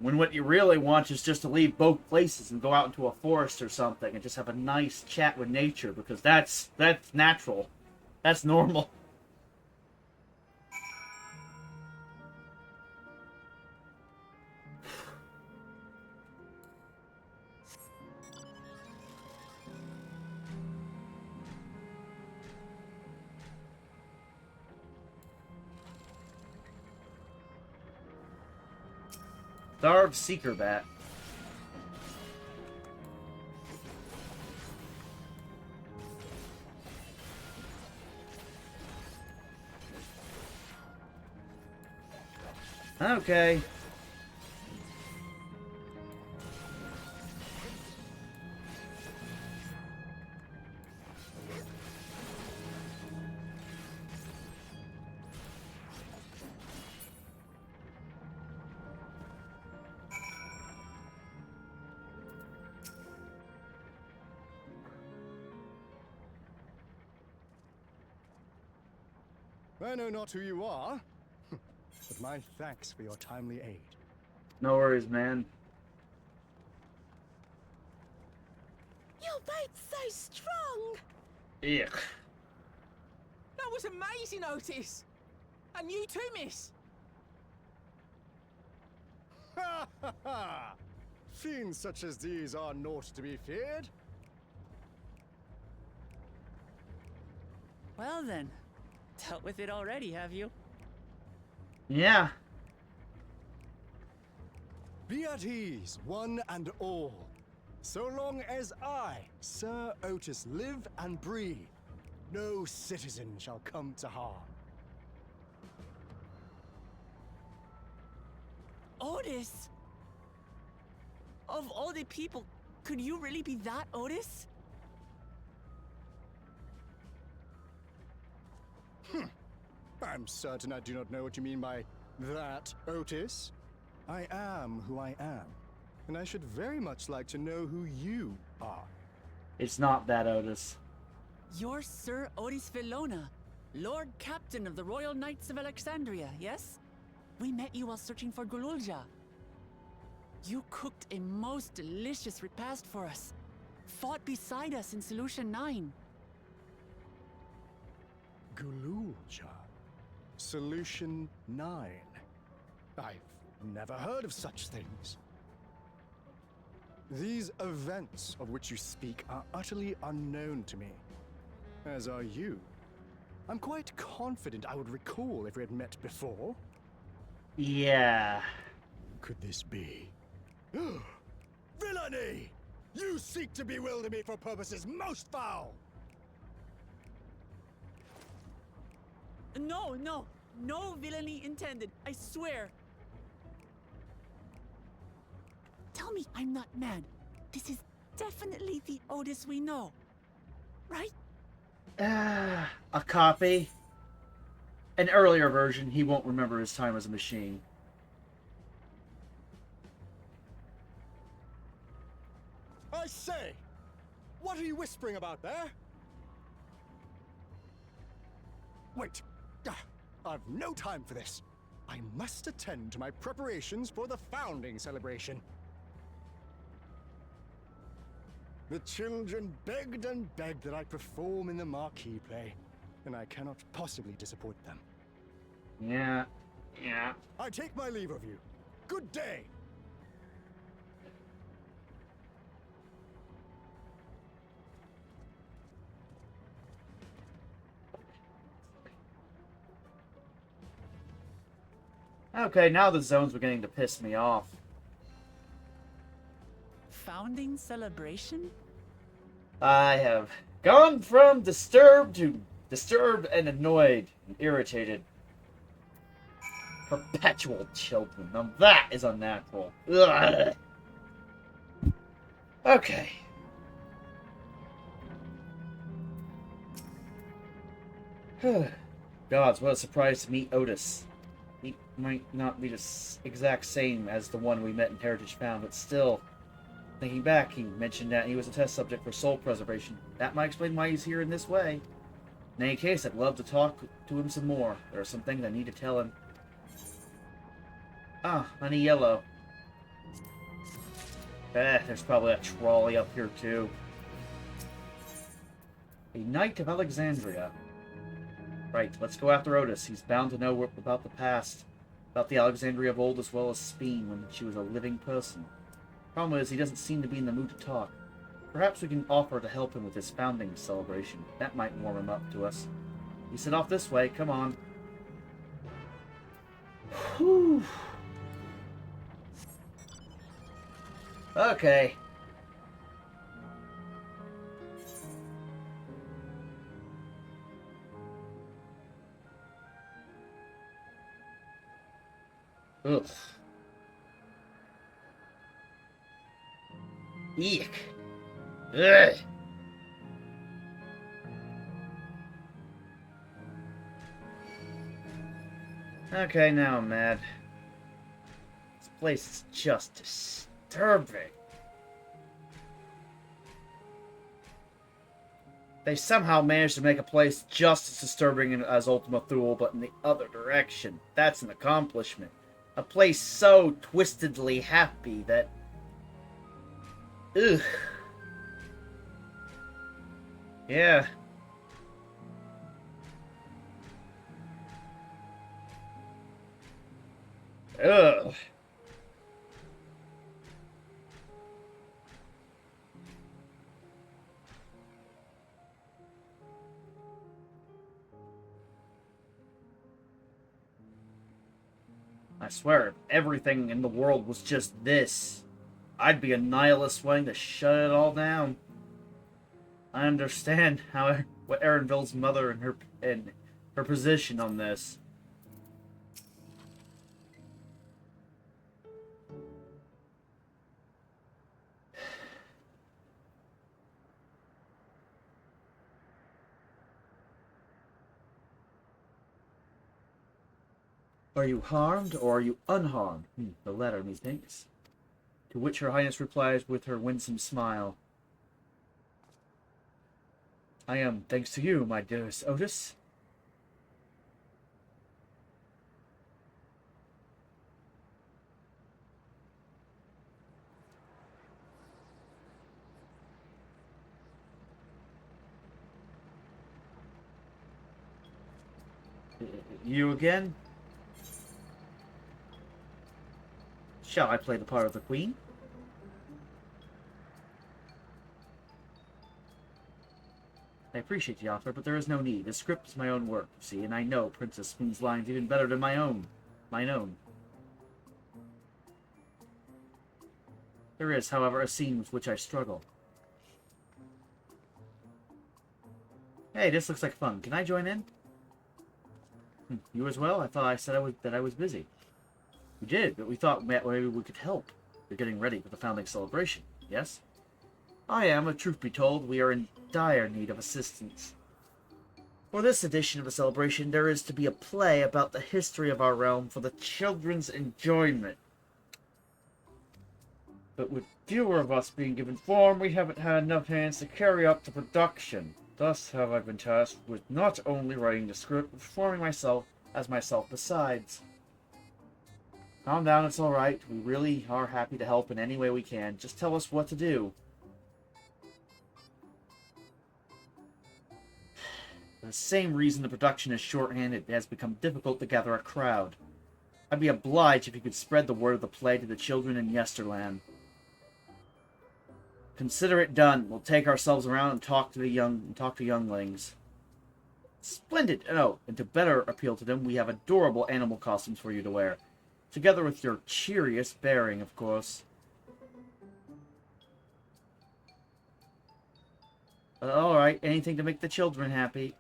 When what you really want is just to leave both places and go out into a forest or something and just have a nice chat with nature, because that's natural. That's normal. Starved Seeker Bat. Okay. I know not who you are, but my thanks for your timely aid. No worries, man. Your bait's so strong! Ugh. was amazing, Otis! And you too, miss! Ha ha ha! Fiends such as these are naught to be feared. Well then, dealt with it already, have you? Yeah. Be at ease, one and all. So long as I, Sir Otis, live and breathe, no citizen shall come to harm. Otis! Of all the people, could you really be that Otis? I'm certain I do not know what you mean by that, Otis. I am who I am, and I should very much like to know who you are. It's not that, Otis. You're Sir Otis Villona, Lord Captain of the Royal Knights of Alexandria, yes? We met you while searching for Gululja. You cooked a most delicious repast for us. Fought beside us in Solution 9. Gululja. Solution 9. I've never heard of such things. These events of which you speak are utterly unknown to me, as are you. I'm quite confident I would recall if we had met before. Yeah. Could this be? Villainy! You seek to bewilder me for purposes most foul! No villainy intended, I swear. Tell me I'm not mad. This is definitely the Otis we know, right? A copy. An earlier version, he won't remember his time as a machine. I say! What are you whispering about there? Wait! I've no time for this. I must attend to my preparations for the founding celebration. The children begged and begged that I perform in the marquee play, and I cannot possibly disappoint them. Yeah. I take my leave of you. Good day! Okay, now the zone's beginning to piss me off. Founding celebration? I have gone from disturbed to disturbed and annoyed and irritated. Perpetual children. Now that is unnatural. Ugh. Okay. Gods, what a surprise to meet Otis. He might not be the exact same as the one we met in Heritage Found, but still, thinking back, he mentioned that he was a test subject for soul preservation. That might explain why he's here in this way. In any case, I'd love to talk to him some more. There are some things I need to tell him. Ah, honey yellow. There's probably a trolley up here too. A Knight of Alexandria. Right, let's go after Otis. He's bound to know about the past. About the Alexandria of old as well as Speen when she was a living person. Problem is, he doesn't seem to be in the mood to talk. Perhaps we can offer to help him with his founding celebration. That might warm him up to us. We set off this way, come on. Whew. Okay. Ugh. Eek. Ugh. Okay, now I'm mad. This place is just disturbing. They somehow managed to make a place just as disturbing as Ultima Thule, but in the other direction. That's an accomplishment. A place so twistedly happy that... Ugh. Yeah. Ugh. I swear, if everything in the world was just this, I'd be a nihilist wanting to shut it all down. I understand what Erenville's mother and her position on this. Are you harmed, or are you unharmed? The latter, methinks. To which her highness replies with her winsome smile. I am, thanks to you, my dearest Otis. You again? Shall I play the part of the queen? I appreciate the offer, but there is no need. The script is my own work, you see, and I know Princess Spoon's lines even better than mine own. There is, however, a scene with which I struggle. Hey, this looks like fun. Can I join in? You as well? I thought I said that I was busy. We did, but we thought maybe we could help. You're getting ready for the founding celebration, yes? I am, but truth be told, we are in dire need of assistance. For this edition of the celebration, there is to be a play about the history of our realm for the children's enjoyment. But with fewer of us being given form, we haven't had enough hands to carry out the production. Thus have I been tasked with not only writing the script, but performing myself besides. Calm down, it's alright. We really are happy to help in any way we can. Just tell us what to do. For the same reason the production is shorthanded, it has become difficult to gather a crowd. I'd be obliged if you could spread the word of the play to the children in Yesterland. Consider it done. We'll take ourselves around and talk to younglings. Splendid! Oh, and to better appeal to them, we have adorable animal costumes for you to wear. Together with your cheeriest bearing, of course. Alright, anything to make the children happy.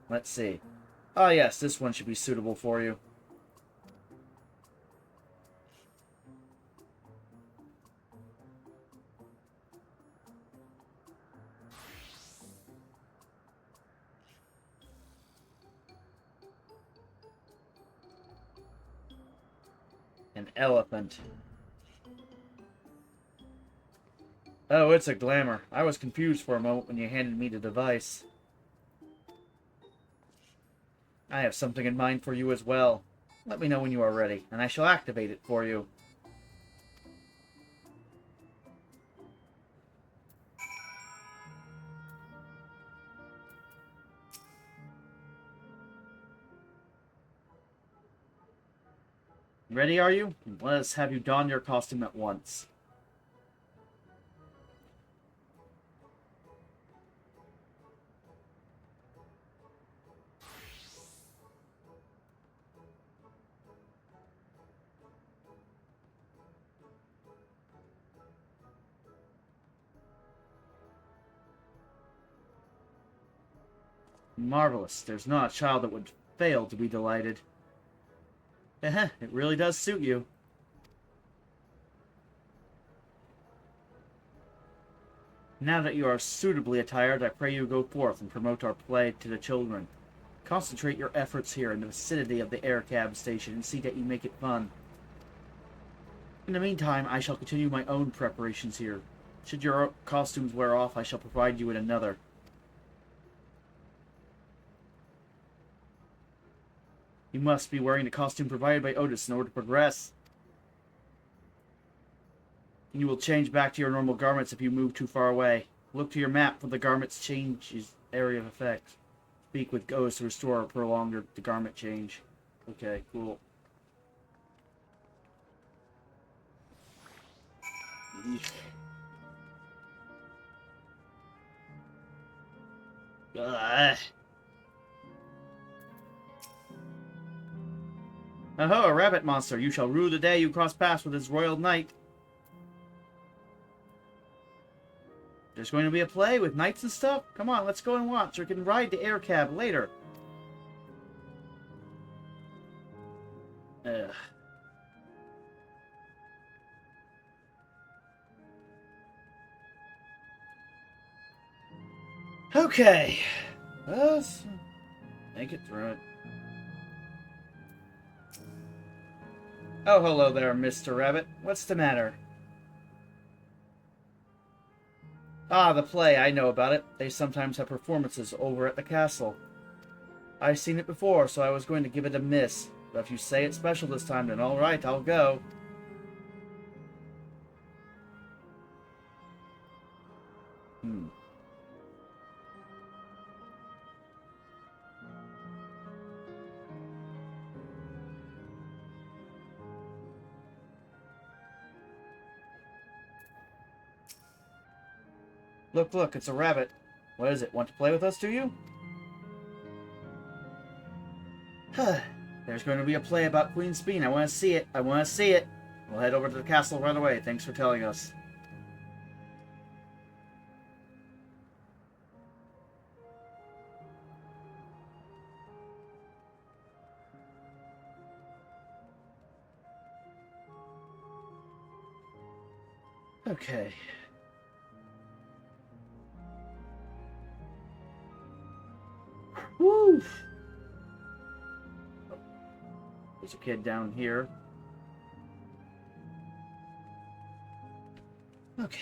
Let's see. Oh yes, this one should be suitable for you. An elephant. Oh, it's a glamour. I was confused for a moment when you handed me the device. I have something in mind for you as well. Let me know when you are ready, and I shall activate it for you. Ready, are you? Let us have you don your costume at once. Marvelous. There's not a child that would fail to be delighted. It really does suit you. Now that you are suitably attired, I pray you go forth and promote our play to the children. Concentrate your efforts here in the vicinity of the air cab station and see that you make it fun. In the meantime, I shall continue my own preparations here. Should your costumes wear off, I shall provide you with another. You must be wearing the costume provided by Otis in order to progress. You will change back to your normal garments if you move too far away. Look to your map for the garments changes area of effect. Speak with ghosts to restore or prolong the garment change. Okay, cool. Yeesh. Ugh. Oh, a rabbit monster! You shall rue the day you cross paths with his royal knight. There's going to be a play with knights and stuff? Come on, let's go and watch, or we can ride the air cab later. Ugh. Okay. Let's make it through it. Oh, hello there, Mr. Rabbit. What's the matter? Ah, the play. I know about it. They sometimes have performances over at the castle. I've seen it before, so I was going to give it a miss. But if you say it's special this time, then alright, I'll go. Look, look, it's a rabbit. What is it? Want to play with us, do you? There's going to be a play about Queen Speen. I want to see it. I want to see it. We'll head over to the castle right away. Thanks for telling us. Okay. Woo! There's a kid down here. Okay.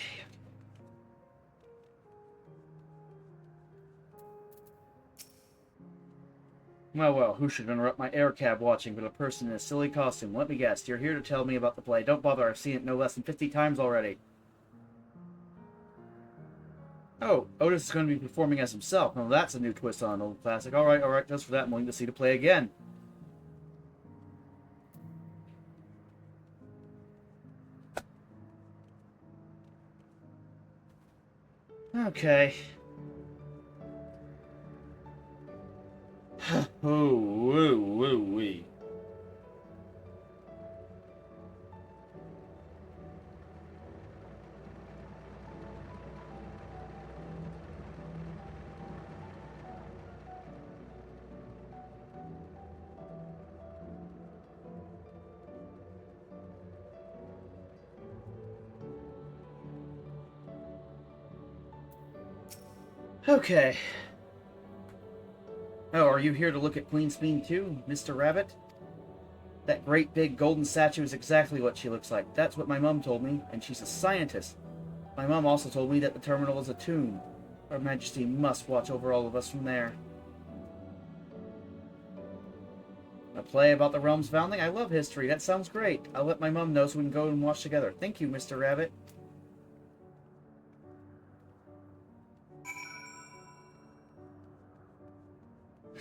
Well, who should interrupt my air cab watching but a person in a silly costume? Let me guess, you're here to tell me about the play. Don't bother, I've seen it no less than 50 times already. Oh, Otis is going to be performing as himself. Well, that's a new twist on an old classic. Alright, just for that, I'm willing to see the play again. Okay. Oh, woo, woo, wee. Okay. Oh, are you here to look at Queen Speen too, Mr. Rabbit? That great big golden statue is exactly what she looks like. That's what my mom told me, and she's a scientist. My mom also told me that the terminal is a tomb. Her Majesty must watch over all of us from there. A play about the realm's founding? I love history. That sounds great. I'll let my mom know so we can go and watch together. Thank you, Mr. Rabbit.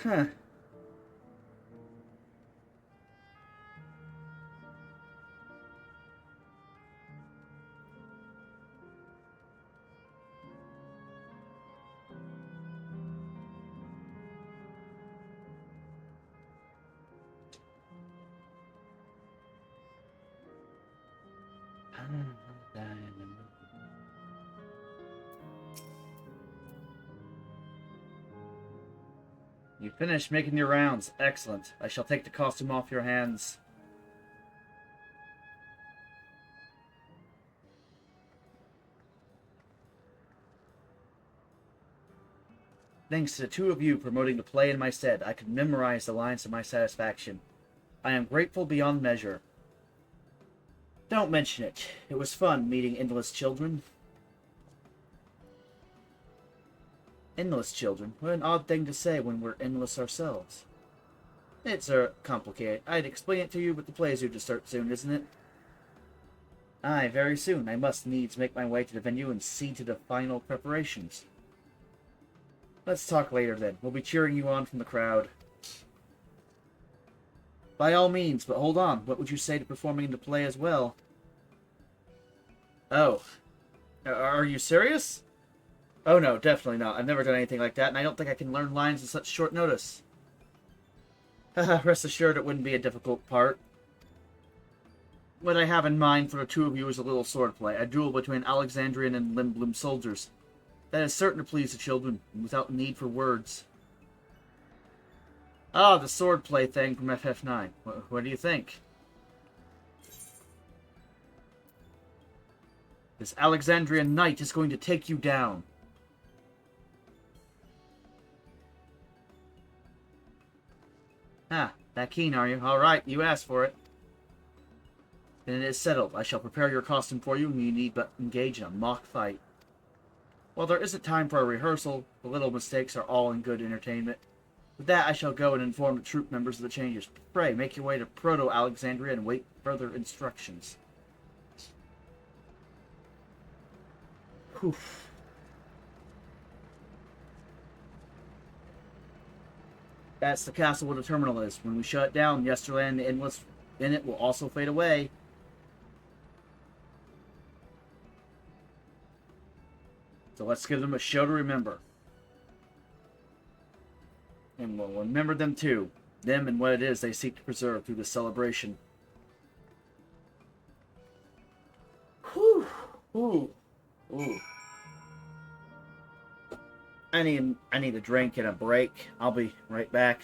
Huh. You finished making your rounds. Excellent. I shall take the costume off your hands. Thanks to the two of you promoting the play in my stead, I could memorize the lines to my satisfaction. I am grateful beyond measure. Don't mention it. It was fun meeting endless children. Endless children? What an odd thing to say when we're endless ourselves. It's complicated. I'd explain it to you, but the play's due to start soon, isn't it? Aye, very soon. I must needs make my way to the venue and see to the final preparations. Let's talk later then. We'll be cheering you on from the crowd. By all means, but hold on. What would you say to performing in the play as well? Oh. Are you serious? Oh no, definitely not. I've never done anything like that, and I don't think I can learn lines in such short notice. Haha, rest assured it wouldn't be a difficult part. What I have in mind for the two of you is a little swordplay, a duel between Alexandrian and Lindblum soldiers. That is certain to please the children, without need for words. Ah, the swordplay thing from FF9. What do you think? This Alexandrian knight is going to take you down. Ah, that keen, are you? Alright, you asked for it. Then it is settled. I shall prepare your costume for you, and you need but engage in a mock fight. While there isn't time for a rehearsal, the little mistakes are all in good entertainment. With that, I shall go and inform the troop members of the changes. Pray, make your way to Proto-Alexandria and wait further instructions. Whew. That's the castle where the terminal is. When we shut it down, Yesterland and the endless in it will also fade away. So let's give them a show to remember. And we'll remember them too. Them and what it is they seek to preserve through the celebration. Whew. Ooh. Ooh. I need a drink and a break. I'll be right back.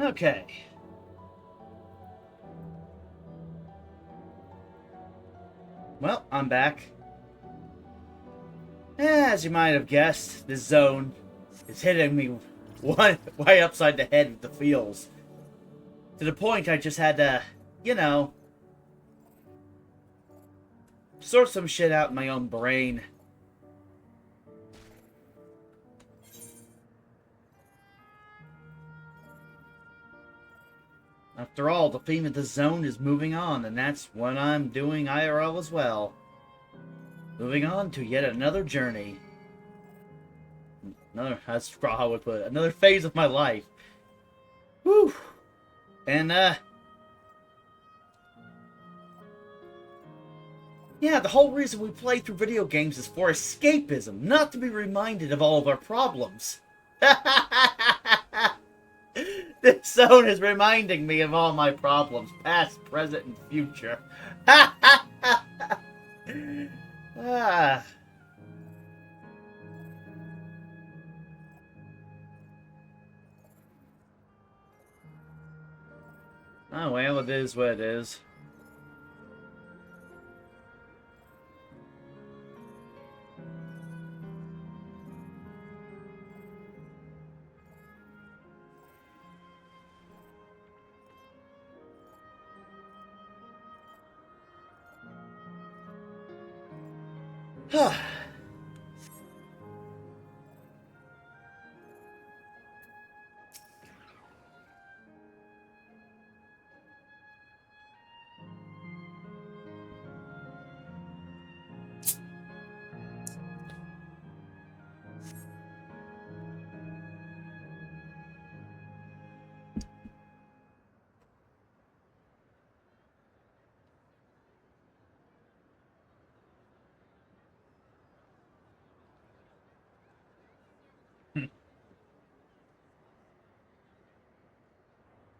Okay. Well, I'm back. As you might have guessed, this zone is hitting me way upside the head with the feels. To the point I just had to, you know, sort some shit out in my own brain. After all, the theme of the zone is moving on, and that's what I'm doing IRL as well. Moving on to yet another journey. That's how I would put it. Another phase of my life. Whew. And, yeah, the whole reason we play through video games is for escapism, not to be reminded of all of our problems. This zone is reminding me of all my problems, past, present, and future. Ah. Oh well, it is what it is.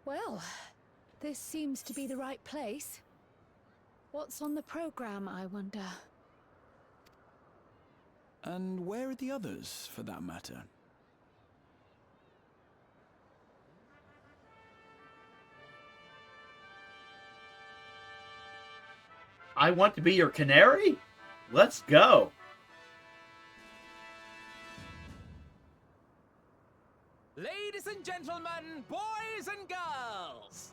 Well, this seems to be the right place. What's on the program, I wonder? And where are the others, for that matter? I want to be your canary? Let's go. Ladies and gentlemen, boys and girls,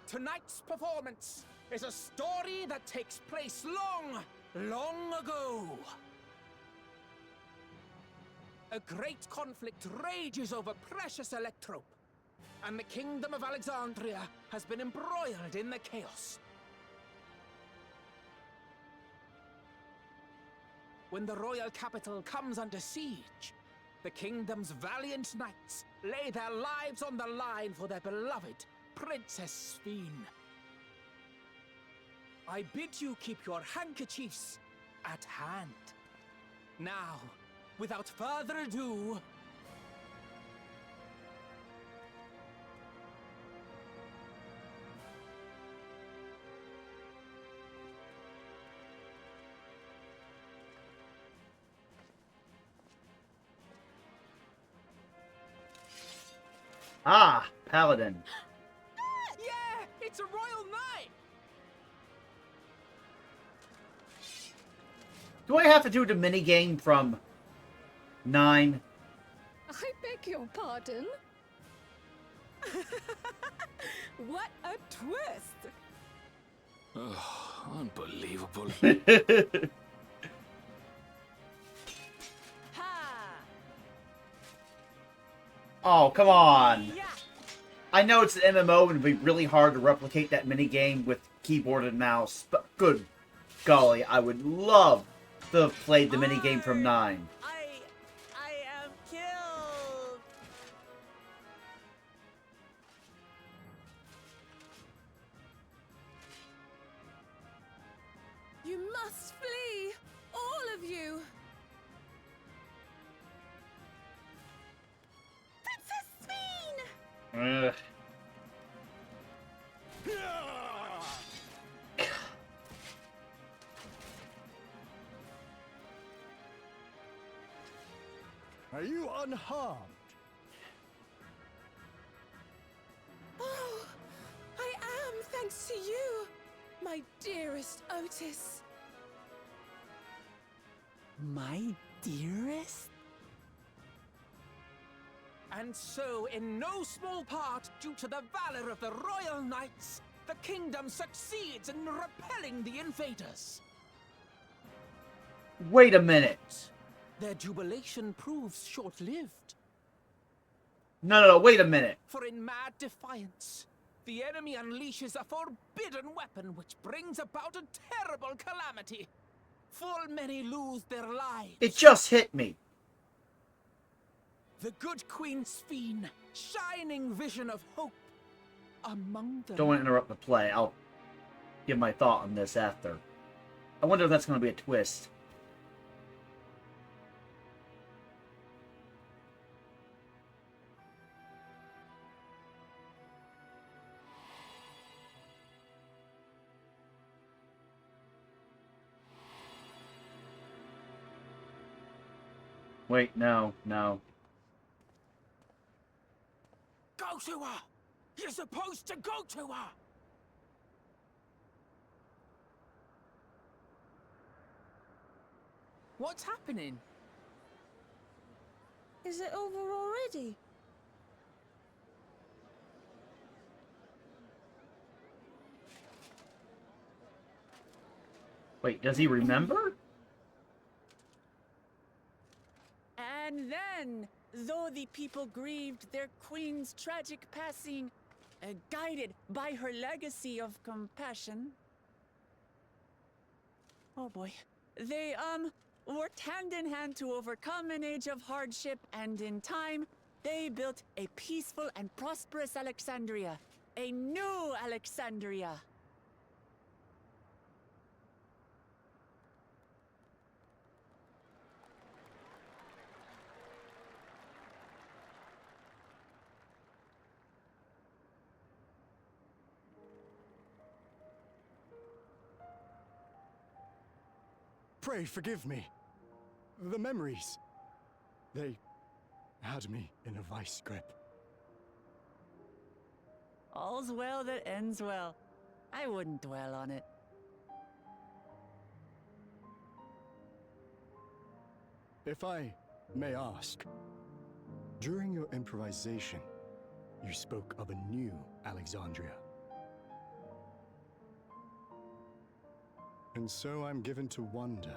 tonight's performance is a story that takes place long, long ago. A great conflict rages over precious electrope, and the kingdom of Alexandria has been embroiled in the chaos. When the royal capital comes under siege, the kingdom's valiant knights lay their lives on the line for their beloved Princess Sphene. I bid you keep your handkerchiefs at hand. Now, without further ado... Ah, Paladin. Yeah, it's a royal knight! Do I have to do the minigame from 9? I beg your pardon? What a twist! Oh, unbelievable. Oh, come on. I know it's an MMO and it'd be really hard to replicate that minigame with keyboard and mouse, but good golly, I would love to have played the minigame from 9. I am killed. You must flee! All of you! Ugh. Are you unharmed? But to you, my dearest Otis. My dearest? And so, in no small part, due to the valor of the royal knights, the kingdom succeeds in repelling the invaders. Wait a minute. Their jubilation proves short-lived. No, wait a minute. For in mad defiance, the enemy unleashes a forbidden weapon which brings about a terrible calamity. Full many lose their lives. It just hit me. The good Queen Sphene, shining vision of hope, among them. Don't want to interrupt the play. I'll give my thought on this after. I wonder if that's going to be a twist. Wait, no. Go to her! You're supposed to go to her! What's happening? Is it over already? Wait, does he remember? And then, though the people grieved their queen's tragic passing, guided by her legacy of compassion, oh boy, they, worked hand in hand to overcome an age of hardship, and in time, they built a peaceful and prosperous Alexandria. A new Alexandria. Pray forgive me. The memories. They had me in a vice grip. All's well that ends well. I wouldn't dwell on it. If I may ask, during your improvisation, you spoke of a new Alexandria. And so I'm given to wonder,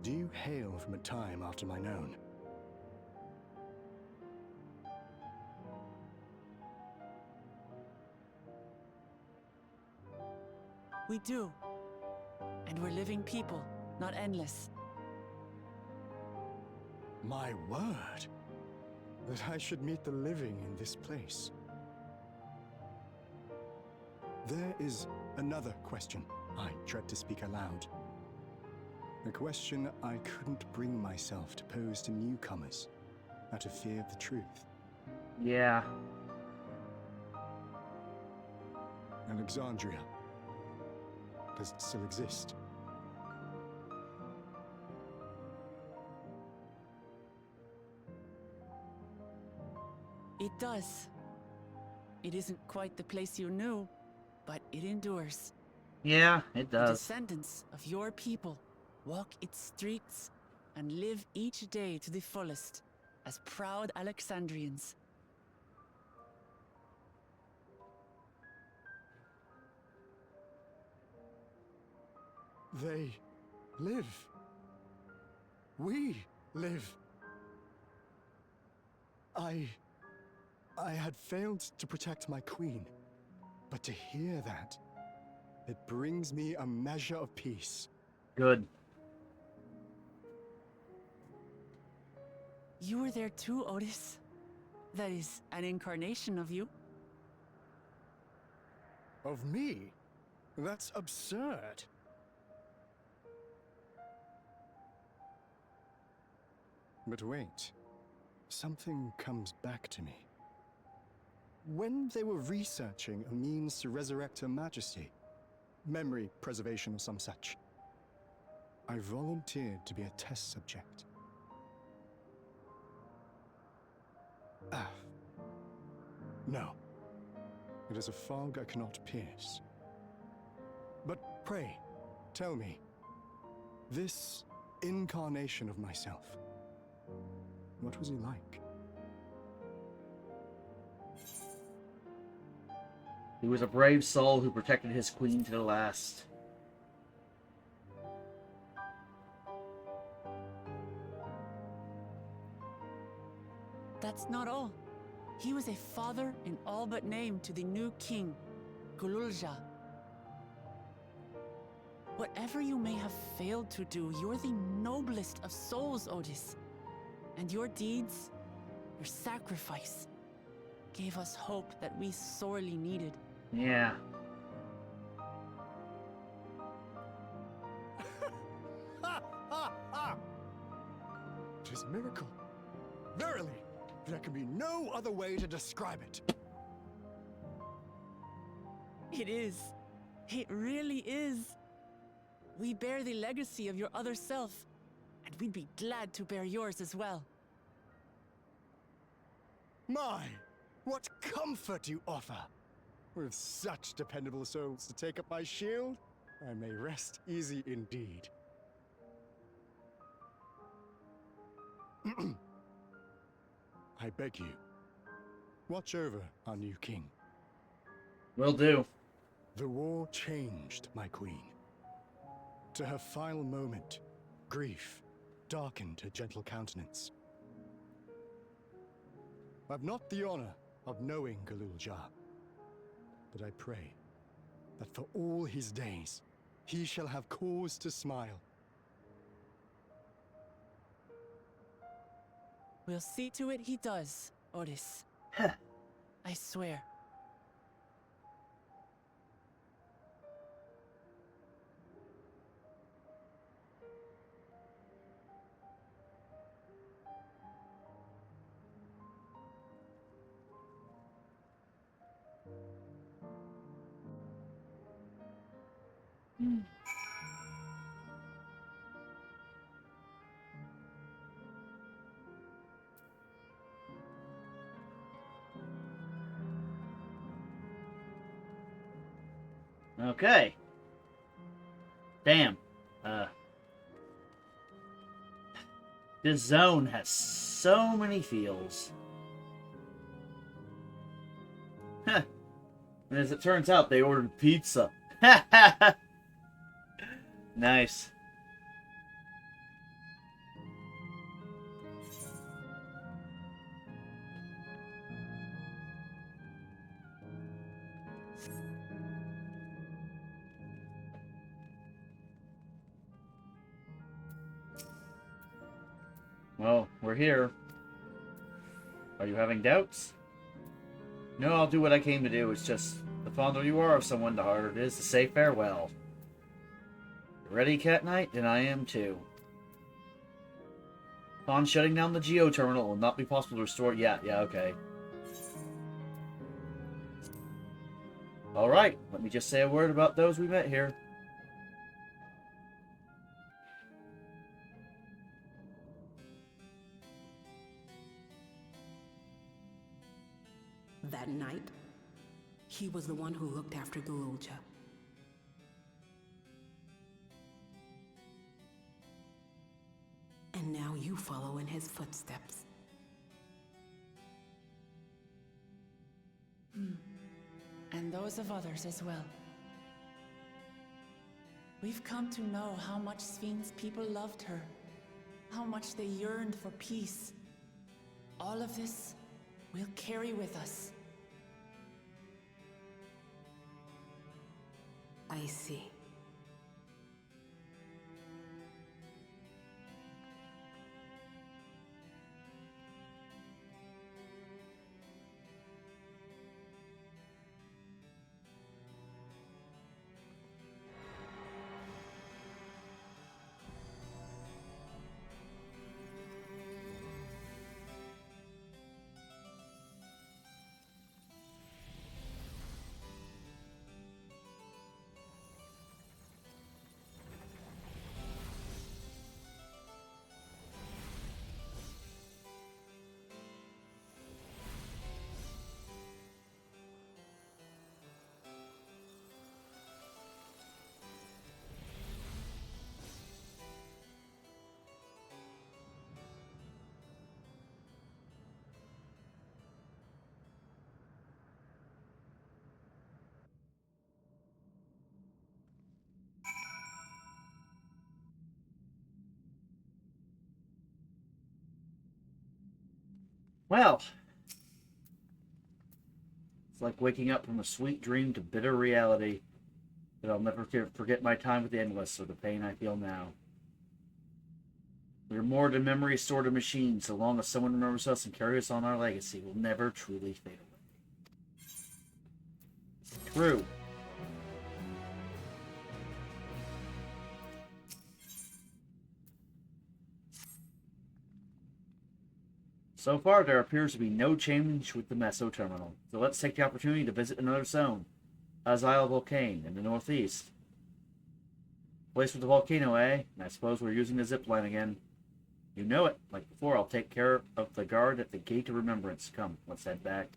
do you hail from a time after mine own? We do. And we're living people, not endless. My word! That I should meet the living in this place. There is another question I dread to speak aloud. A question I couldn't bring myself to pose to newcomers, out of fear of the truth. Yeah. Alexandria. Does it still exist? It does. It isn't quite the place you knew, but it endures. Yeah, it The does. descendants of your people walk its streets and live each day to the fullest as proud Alexandrians. They live. We live. I had failed to protect my queen, but to hear that, it brings me a measure of peace. Good. You were there too, Otis. That is an incarnation of you. Of me? That's absurd. But wait, something comes back to me. When they were researching a means to resurrect Her Majesty, memory preservation or some such, I volunteered to be a test subject. No. It is a fog I cannot pierce. But pray, tell me, this incarnation of myself, what was he like? He was a brave soul who protected his queen to the last. That's not all. He was a father in all but name to the new king, Gululja. Whatever you may have failed to do, you're the noblest of souls, Otis. And your deeds, your sacrifice, gave us hope that we sorely needed. Yeah. It is a miracle. Verily, there can be no other way to describe it. It is. It really is. We bear the legacy of your other self, and we'd be glad to bear yours as well. My, what comfort you offer! With such dependable souls to take up my shield, I may rest easy indeed. I beg you, watch over our new king. Will do. The war changed my queen. To her final moment, grief darkened her gentle countenance. I've not the honor of knowing Gululja, but I pray that for all his days, he shall have cause to smile. We'll see to it he does, Otis. I swear. Okay. Damn. This zone has so many feels. Huh. And as it turns out, they ordered pizza. Nice. Well, we're here. Are you having doubts? No, I'll do what I came to do. It's just, the fonder you are of someone, the harder it is to say farewell. You ready, Cat Knight? Then I am too. Upon shutting down the Geo terminal, it will not be possible to restore it. Yeah, okay. Alright, let me just say a word about those we met here. That night, he was the one who looked after Gululja. And now you follow in his footsteps. And those of others as well. We've come to know how much Sphinx people loved her, how much they yearned for peace. All of this we'll carry with us. I see. Well, it's like waking up from a sweet dream to bitter reality. But I'll never forget my time with the Endless or the pain I feel now. We are more than memories stored in machines. So long as someone remembers us and carries on our legacy, we'll never truly fade away. True. So far, there appears to be no change with the Meso terminal. So let's take the opportunity to visit another zone. Azile Volcane in the northeast. Place with the volcano, eh? And I suppose we're using the zip line again. You know it. Like before, I'll take care of the guard at the Gate of Remembrance. Come, let's head back.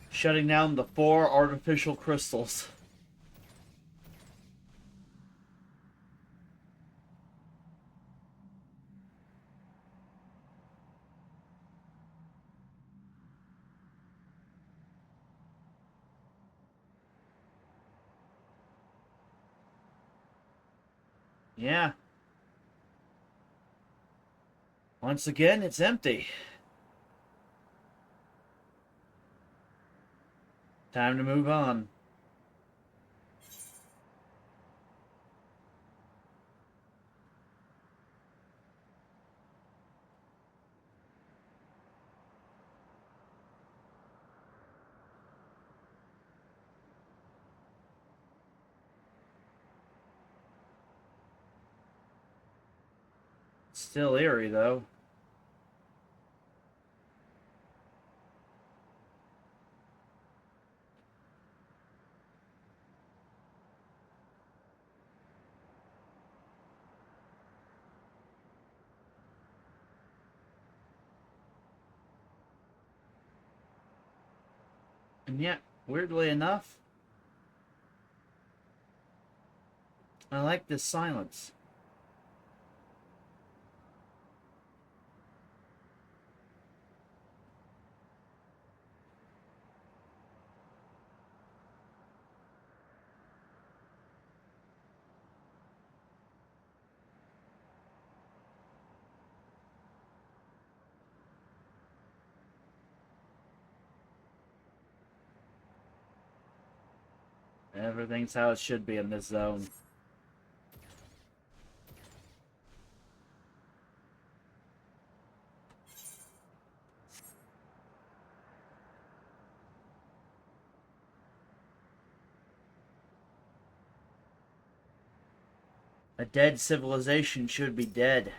Shutting down the 4 artificial crystals. Yeah. Once again, it's empty. Time to move on. Still eerie, though. And yet, weirdly enough, I like this silence. Everything's how it should be in this zone. A dead civilization should be dead.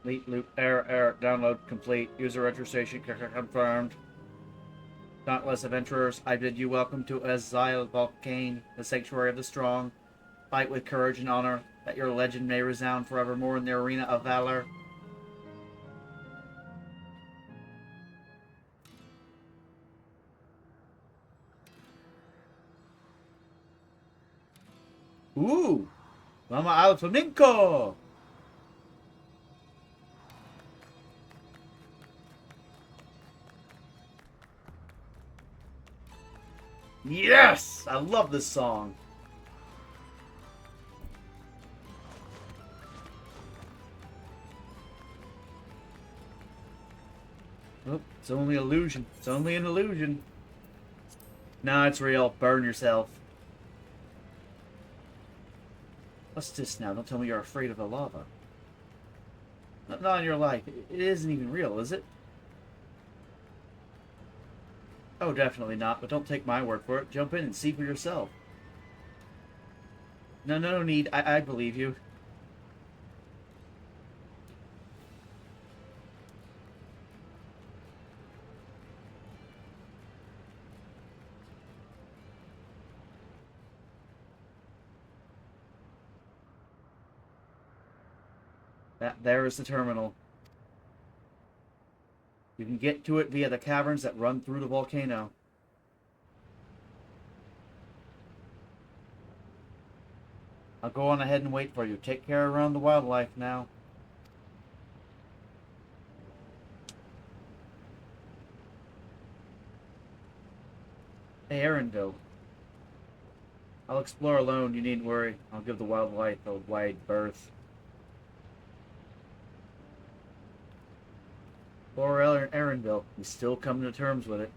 Leap loop error download complete. User registration confirmed. Dauntless adventurers, I bid you welcome to Azile Volcane, the sanctuary of the strong. Fight with courage and honor, that your legend may resound forevermore in the arena of valor. Ooh! Mama al flamenco! Yes! I love this song. Oh, it's only illusion. It's only an illusion. Nah, it's real. Burn yourself. What's this now? Don't tell me you're afraid of the lava. Not in your life. It isn't even real, is it? Oh, definitely not, but don't take my word for it. Jump in and see for yourself. No need. I believe you. That there is the terminal. You can get to it via the caverns that run through the volcano. I'll go on ahead and wait for you. Take care around the wildlife now. Hey, Arendelle. I'll explore alone, you needn't worry. I'll give the wildlife a wide berth. Poor Arendelle. He's still coming to terms with it.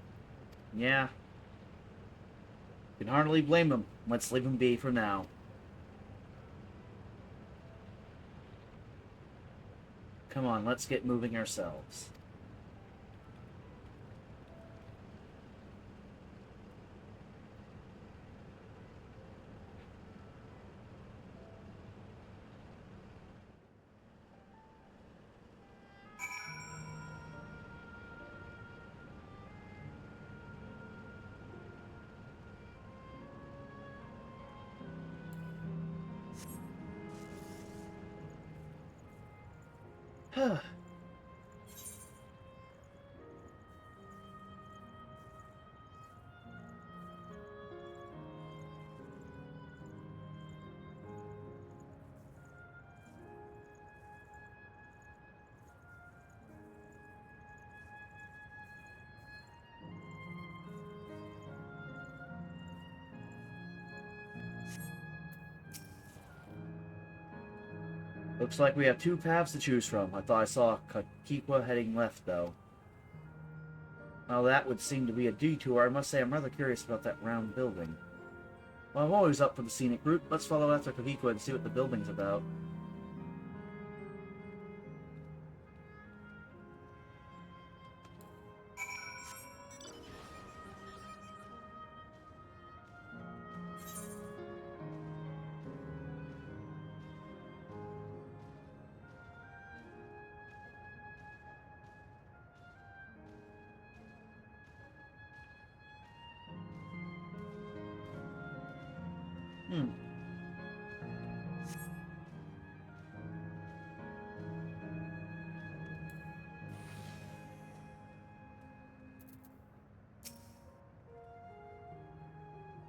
Yeah. Can hardly blame him. Let's leave him be for now. Come on, let's get moving ourselves. Looks like we have two paths to choose from. I thought I saw Kakikwa heading left, though. Well, that would seem to be a detour. I must say I'm rather curious about that round building. Well, I'm always up for the scenic route. Let's follow after Kakikwa and see what the building's about.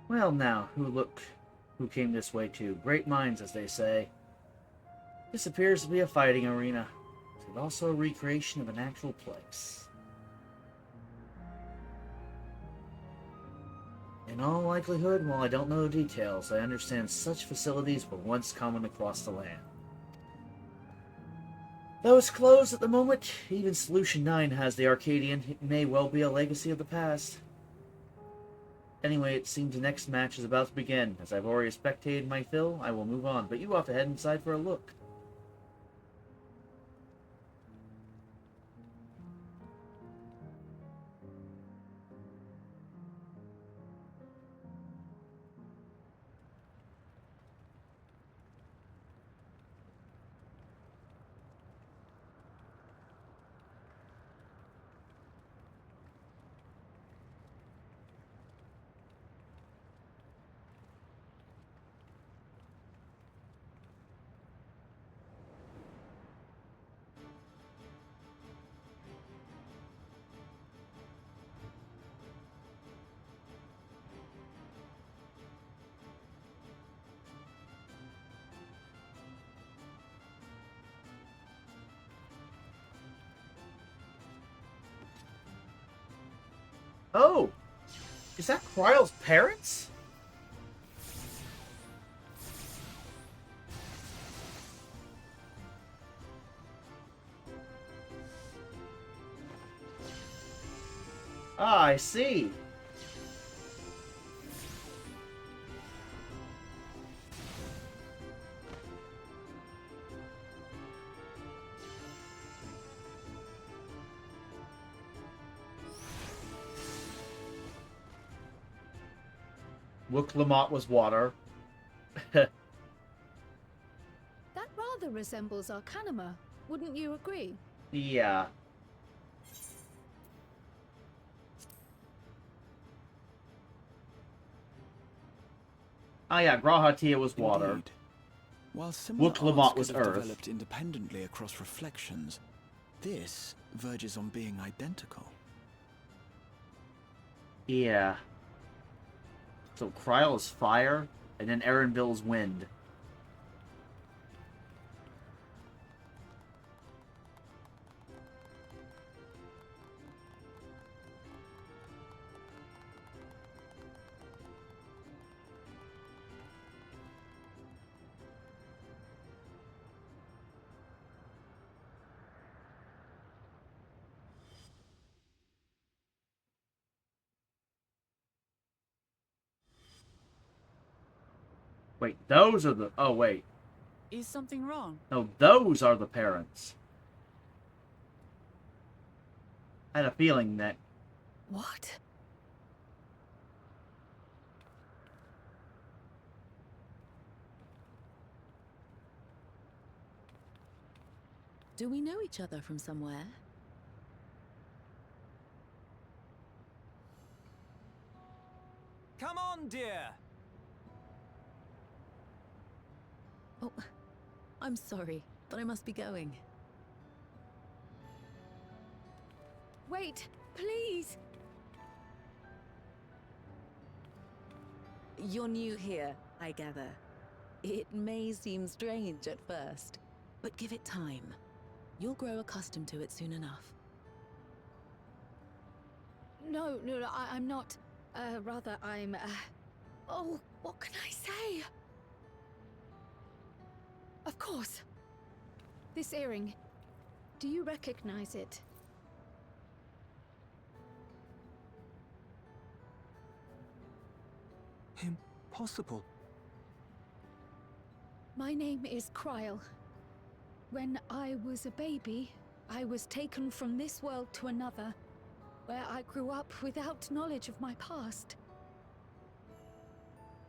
Well now, who came this way too? Great minds, as they say. This appears to be a fighting arena, but also a recreation of an actual place. In all likelihood, while I don't know the details, I understand such facilities were once common across the land. Though it's closed at the moment, even Solution 9 has the Arcadian. It may well be a legacy of the past. Anyway, it seems the next match is about to begin. As I've already spectated my fill, I will move on, but you have to head inside for a look. Oh! Is that Kryle's parents? Ah, I see. Look, Lamont was water. That rather resembles Arcanima, wouldn't you agree? Yeah. Oh yeah, Grahatia was water. Indeed. While similar Wooklamot arts was could have Earth. developed independently across reflections, this verges on being identical. Yeah. So Kryl is fire, and then Erendil's wind. Wait, those are the... Oh, wait. Is something wrong? No, those are the parents. I had a feeling that... What? Do we know each other from somewhere? Come on, dear! Oh, I'm sorry, but I must be going. Wait, please! You're new here, I gather. It may seem strange at first, but give it time. You'll grow accustomed to it soon enough. No, I'm not. Rather, I'm, Oh, what can I say? Of course. This earring. Do you recognize it? Impossible. My name is Kryl. When I was a baby, I was taken from this world to another, where I grew up without knowledge of my past.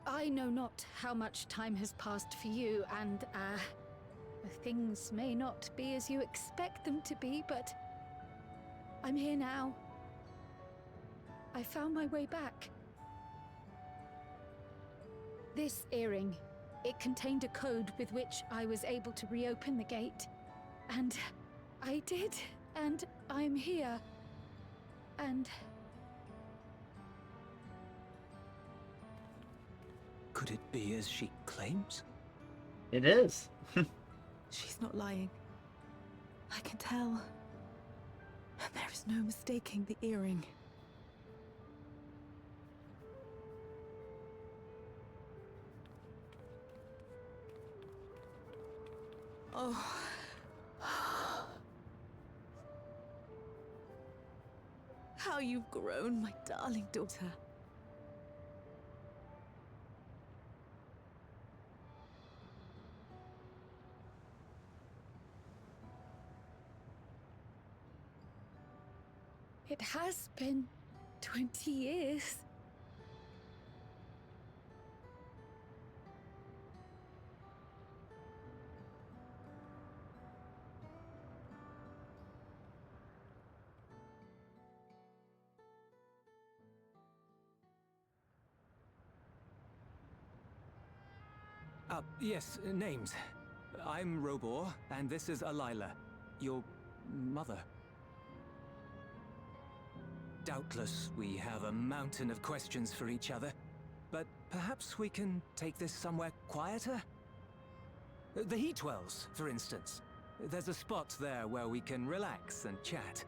I know not how much time has passed for you, and, things may not be as you expect them to be, but I'm here now. I found my way back. This earring, it contained a code with which I was able to reopen the gate. And I did, and I'm here. And... Could it be as she claims? It is. She's not lying. I can tell. And there is no mistaking the earring. Oh. How you've grown, my darling daughter. It has been 20 years. Yes, names. I'm Robor, and this is Alila, your mother. Doubtless, we have a mountain of questions for each other, but perhaps we can take this somewhere quieter? The Heatwells, for instance. There's a spot there where we can relax and chat.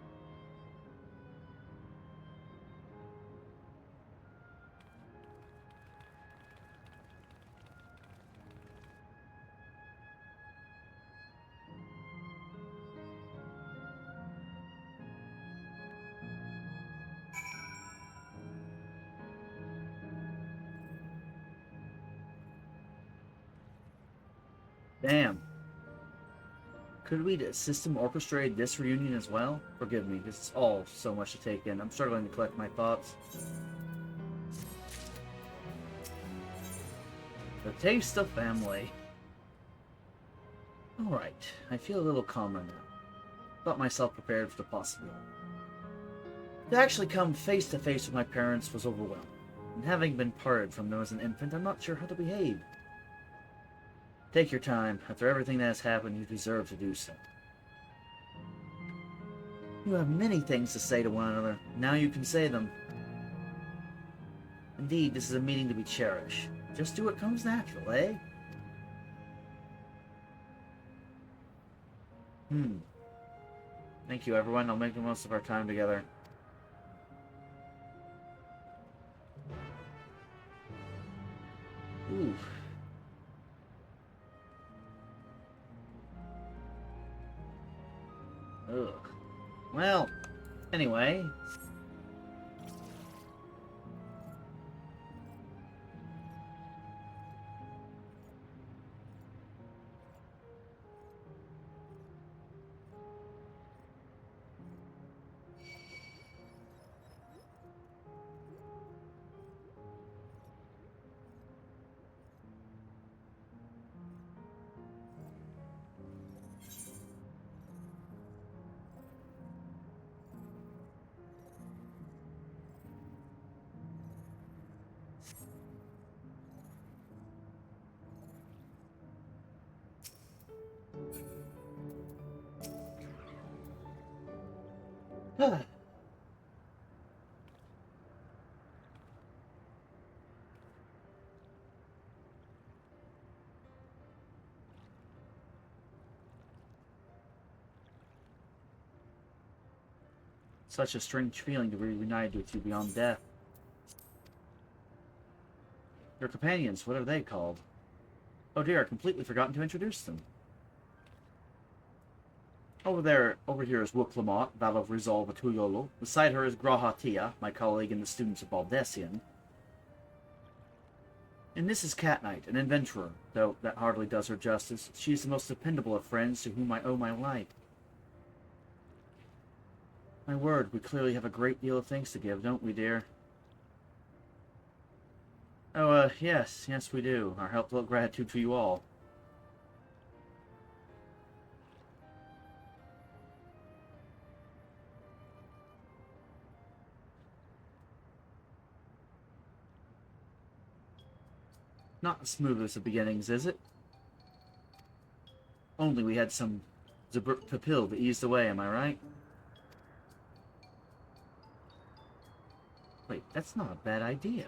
Damn. Could we system orchestrate this reunion as well? Forgive me, this is all so much to take in. I'm struggling to collect my thoughts. The taste of family. Alright, I feel a little calmer now. Thought myself prepared for the possibility. To actually come face to face with my parents was overwhelming. And having been parted from them as an infant, I'm not sure how to behave. Take your time. After everything that has happened, you deserve to do so. You have many things to say to one another. Now you can say them. Indeed, this is a meeting to be cherished. Just do what comes natural, eh? Thank you, everyone. I'll make the most of our time together. Ooh. Ugh. Well, anyway. Such a strange feeling to be reunited with you beyond death. Your companions, what are they called? Oh dear, I've completely forgotten to introduce them. Over here is Wooklamot, Battle of Resolve Atuyolo. Beside her is Grahatia, my colleague and the students of Baldessian. And this is Cat Knight, an adventurer, though that hardly does her justice. She is the most dependable of friends to whom I owe my life. My word, we clearly have a great deal of thanks to give, don't we, dear? Oh, yes, we do. Our heartfelt gratitude to you all. Not as smooth as the beginnings, is it? Only we had some Papil to ease the way, am I right? Wait, that's not a bad idea.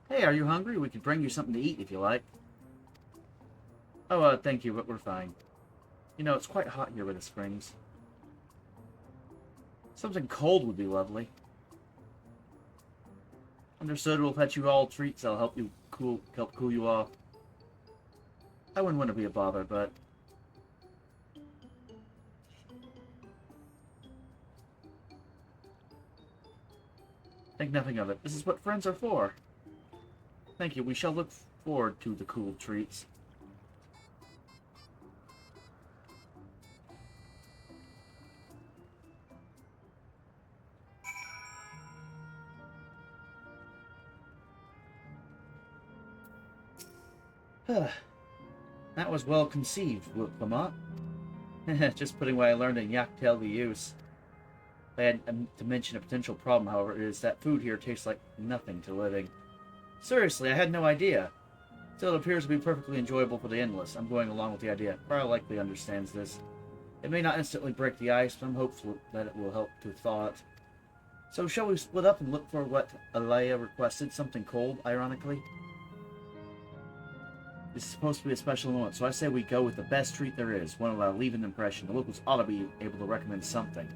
Hey, are you hungry? We could bring you something to eat if you like. Oh, thank you, but we're fine. You know, it's quite hot here by the springs. Something cold would be lovely. Understood, we'll fetch you all treats that'll help cool you off. I wouldn't want to be a bother, but... Think nothing of it. This is what friends are for. Thank you. We shall look forward to the cool treats. That was well conceived, Wooklamot. Just putting what I learned in Yaktail to use. If I had to mention a potential problem, however, it is that food here tastes like nothing to living. Seriously, I had no idea. Still, it appears to be perfectly enjoyable for the endless. I'm going along with the idea. Farrell likely understands this. It may not instantly break the ice, but I'm hopeful that it will help to thaw it. So shall we split up and look for what Alea requested? Something cold, ironically? This is supposed to be a special moment, so I say we go with the best treat there is, one that'll leave an impression. The locals ought to be able to recommend something.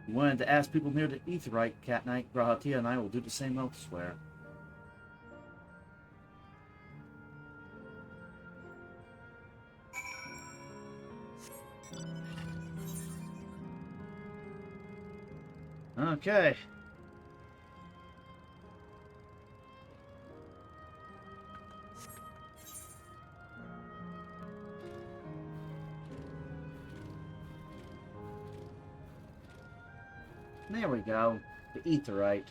You wanted to ask people near the Aetheryte, Cat Knight, Grahatia, and I will do the same elsewhere. Okay. There we go. The Aetheryte.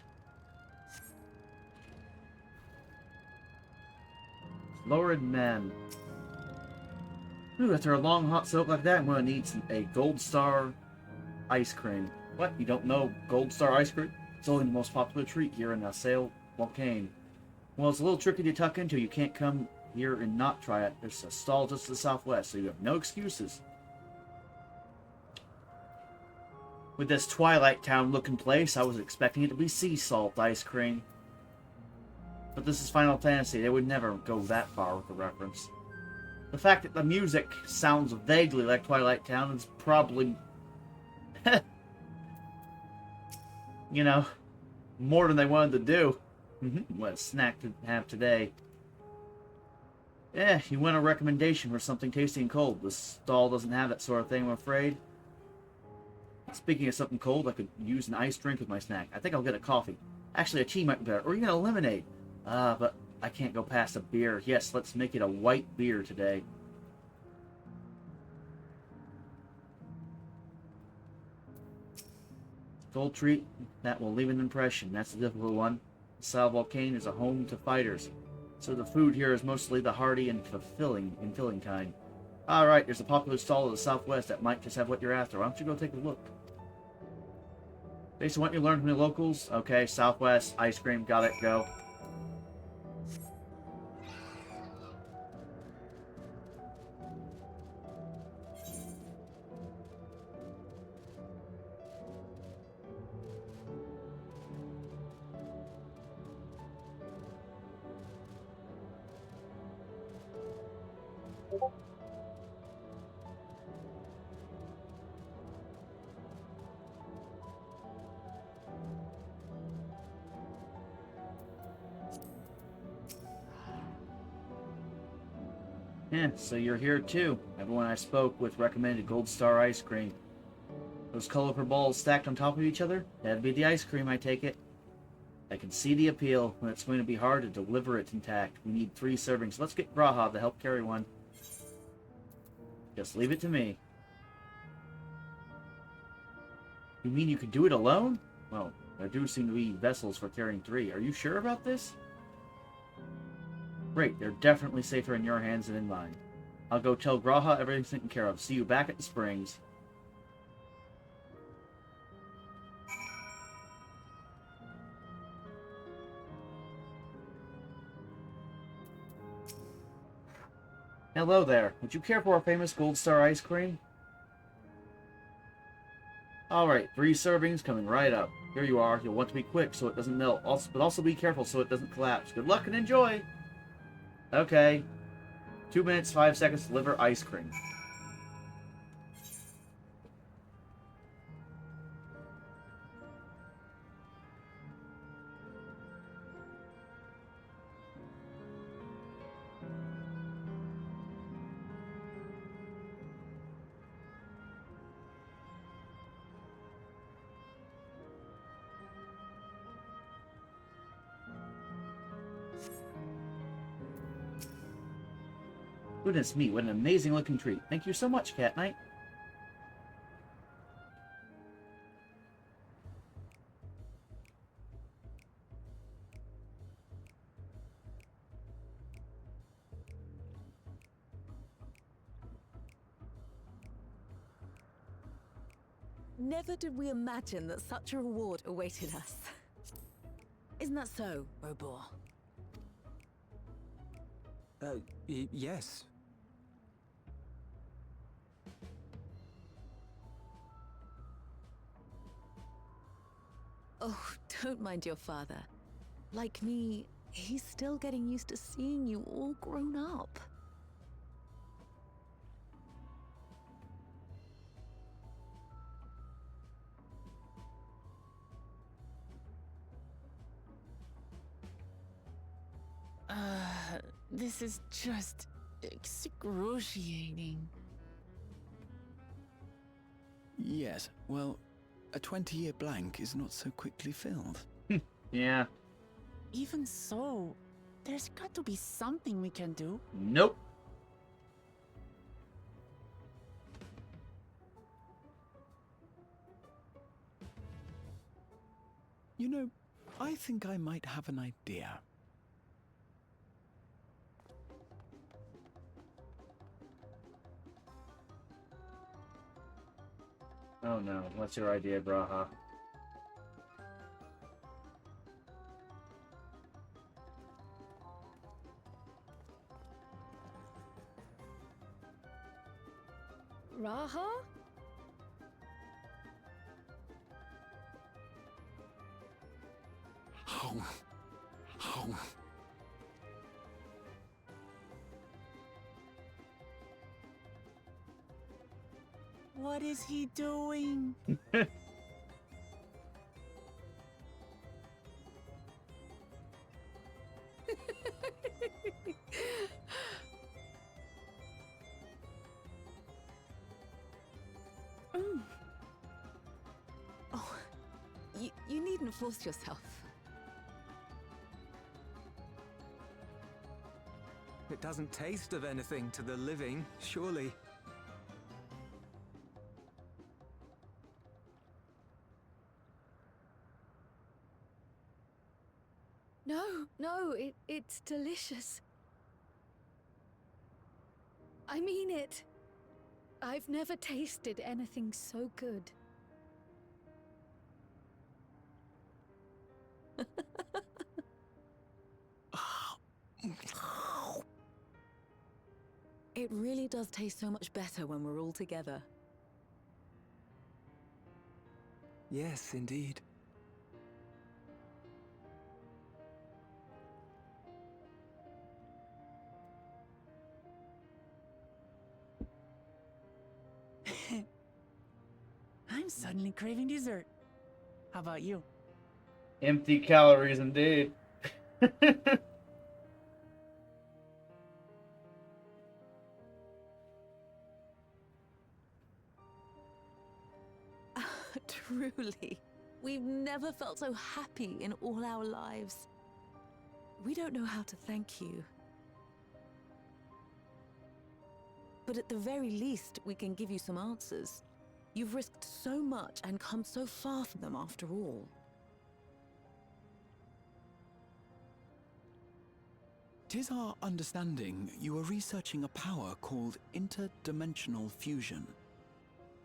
Florid men. Ooh, after a long hot soak like that, I'm gonna need a Gold Star ice cream. What? You don't know Gold Star ice cream? It's only the most popular treat here in Assail volcano. Well, it's a little tricky to tuck into. You can't come here and not try it. There's a stall just to the southwest, so you have no excuses. With this Twilight Town looking place, I was expecting it to be sea salt ice cream. But this is Final Fantasy. They would never go that far with the reference. The fact that the music sounds vaguely like Twilight Town is probably, you know, more than they wanted to do. What a snack to have today. You want a recommendation for something tasty and cold. This stall doesn't have that sort of thing, I'm afraid. Speaking of something cold, I could use an iced drink with my snack. I think I'll get a coffee. Actually, a tea might be better, or even a lemonade. But I can't go past a beer. Yes, let's make it a white beer today. Cold treat, that will leave an impression. That's the difficult one. Sal Volcane is a home to fighters, so the food here is mostly the hearty and filling kind. Alright, there's a popular stall to the southwest that might just have what you're after. Why don't you go take a look? Based on what you learned from the locals, okay, southwest, ice cream, got it, go. Yeah, so you're here too. Everyone I spoke with recommended Gold Star ice cream. Those colorful balls stacked on top of each other? That'd be the ice cream, I take it. I can see the appeal, but it's going to be hard to deliver it intact. We need 3 servings. Let's get Graha to help carry one. Just leave it to me. You mean you could do it alone? Well, there do seem to be vessels for carrying 3. Are you sure about this? Great, they're definitely safer in your hands than in mine. I'll go tell Graha everything's taken care of. See you back at the springs. Hello there. Would you care for our famous Gold Star ice cream? Alright, 3 servings coming right up. Here you are. You'll want to be quick so it doesn't melt, but also be careful so it doesn't collapse. Good luck and enjoy! Okay. 2 minutes, 5 seconds to deliver ice cream. Goodness me, what an amazing looking treat. Thank you so much, Cat Knight. Never did we imagine that such a reward awaited us. Isn't that so, Robor? Yes. Oh, don't mind your father. Like me, he's still getting used to seeing you all grown up. This is just excruciating. Yes, well, a 20-year blank is not so quickly filled. Yeah. Even so, there's got to be something we can do. Nope. You know, I think I might have an idea. Oh no, what's your idea, Graha? Raha? What is he doing? Oh, you needn't force yourself. It doesn't taste of anything to the living, surely. No, it's delicious. I mean it. I've never tasted anything so good. It really does taste so much better when we're all together. Yes, indeed. I'm suddenly craving dessert. How about you? Empty calories indeed. Truly, we've never felt so happy in all our lives. We don't know how to thank you. But at the very least, we can give you some answers. You've risked so much and come so far from them after all. Tis our understanding you are researching a power called interdimensional fusion.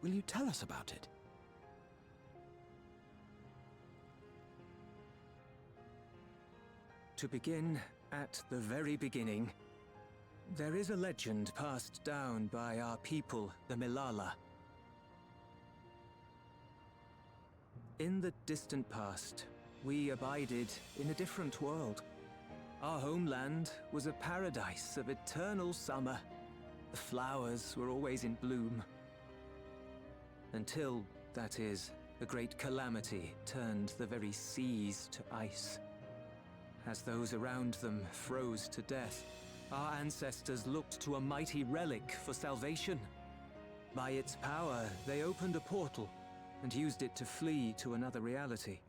Will you tell us about it? To begin at the very beginning, there is a legend passed down by our people, the Milala. In the distant past, we abided in a different world. Our homeland was a paradise of eternal summer. The flowers were always in bloom. Until, that is, a great calamity turned the very seas to ice. As those around them froze to death, our ancestors looked to a mighty relic for salvation. By its power, they opened a portal and used it to flee to another reality.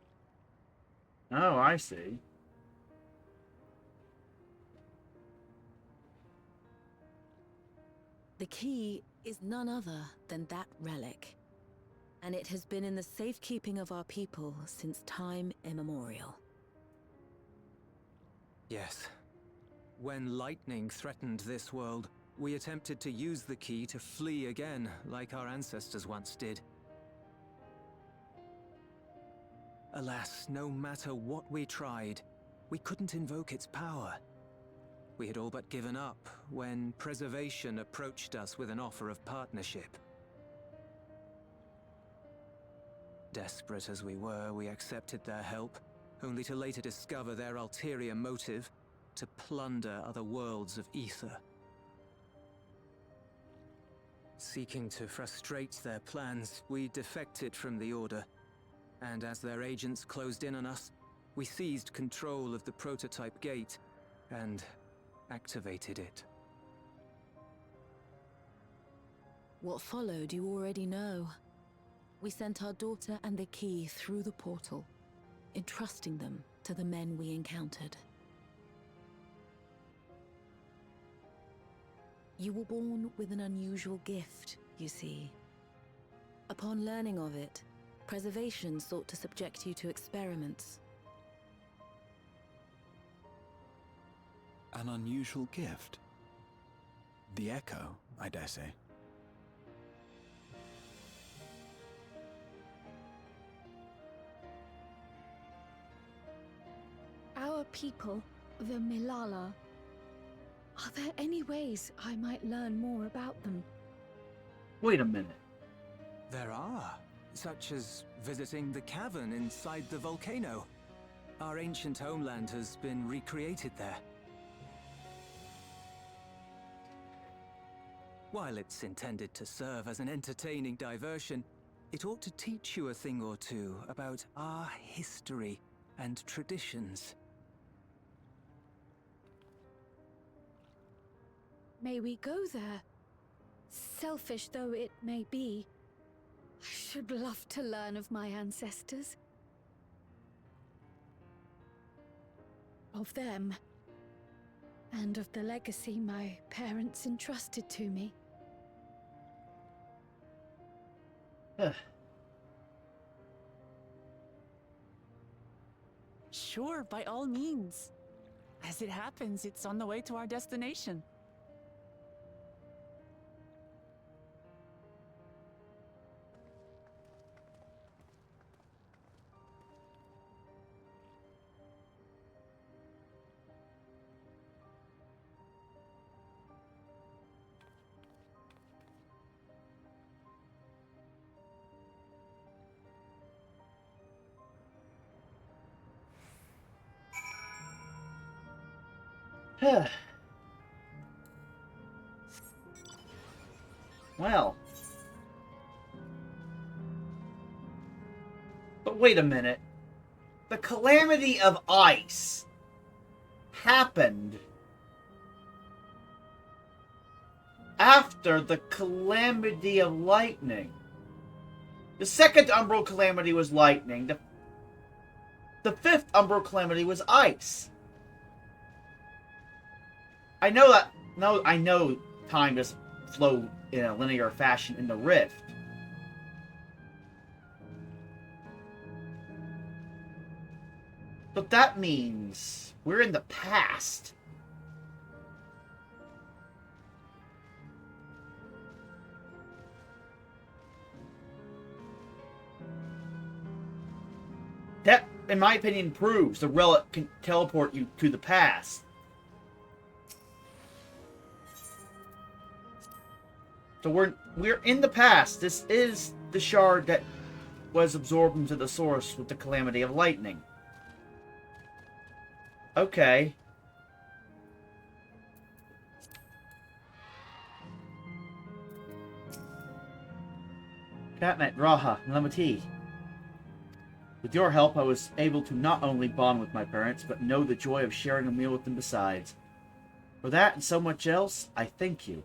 Oh, I see. The key is none other than that relic, and it has been in the safekeeping of our people since time immemorial. Yes. When lightning threatened this world, we attempted to use the key to flee again, like our ancestors once did. Alas, no matter what we tried, we couldn't invoke its power. We had all but given up when Preservation approached us with an offer of partnership. Desperate as we were, we accepted their help, only to later discover their ulterior motive: to plunder other worlds of ether. Seeking to frustrate their plans, we defected from the Order, and as their agents closed in on us, we seized control of the prototype gate and activated it. What followed you already know. We sent our daughter and the key through the portal, entrusting them to the men we encountered. You were born with an unusual gift, you see. Upon learning of it, Preservation sought to subject you to experiments. An unusual gift? The Echo, I dare say. Our people, the Milala. Are there any ways I might learn more about them? Wait a minute. There are, such as visiting the cavern inside the volcano. Our ancient homeland has been recreated there. While it's intended to serve as an entertaining diversion, it ought to teach you a thing or two about our history and traditions. May we go there? Selfish though it may be, I should love to learn of my ancestors. Of them. And of the legacy my parents entrusted to me. Sure, by all means. As it happens, it's on the way to our destination. Well. But wait a minute. The calamity of ice happened after the calamity of lightning. The second Umbral calamity was lightning. The fifth Umbral calamity was ice. I know that. No, I know time doesn't flow in a linear fashion in the rift. But that means we're in the past. That, in my opinion, proves the relic can teleport you to the past. So we're in the past. This is the shard that was absorbed into the source with the calamity of lightning. Okay. Catnet, Raha, and Lemati. With your help, I was able to not only bond with my parents, but know the joy of sharing a meal with them besides. For that and so much else, I thank you.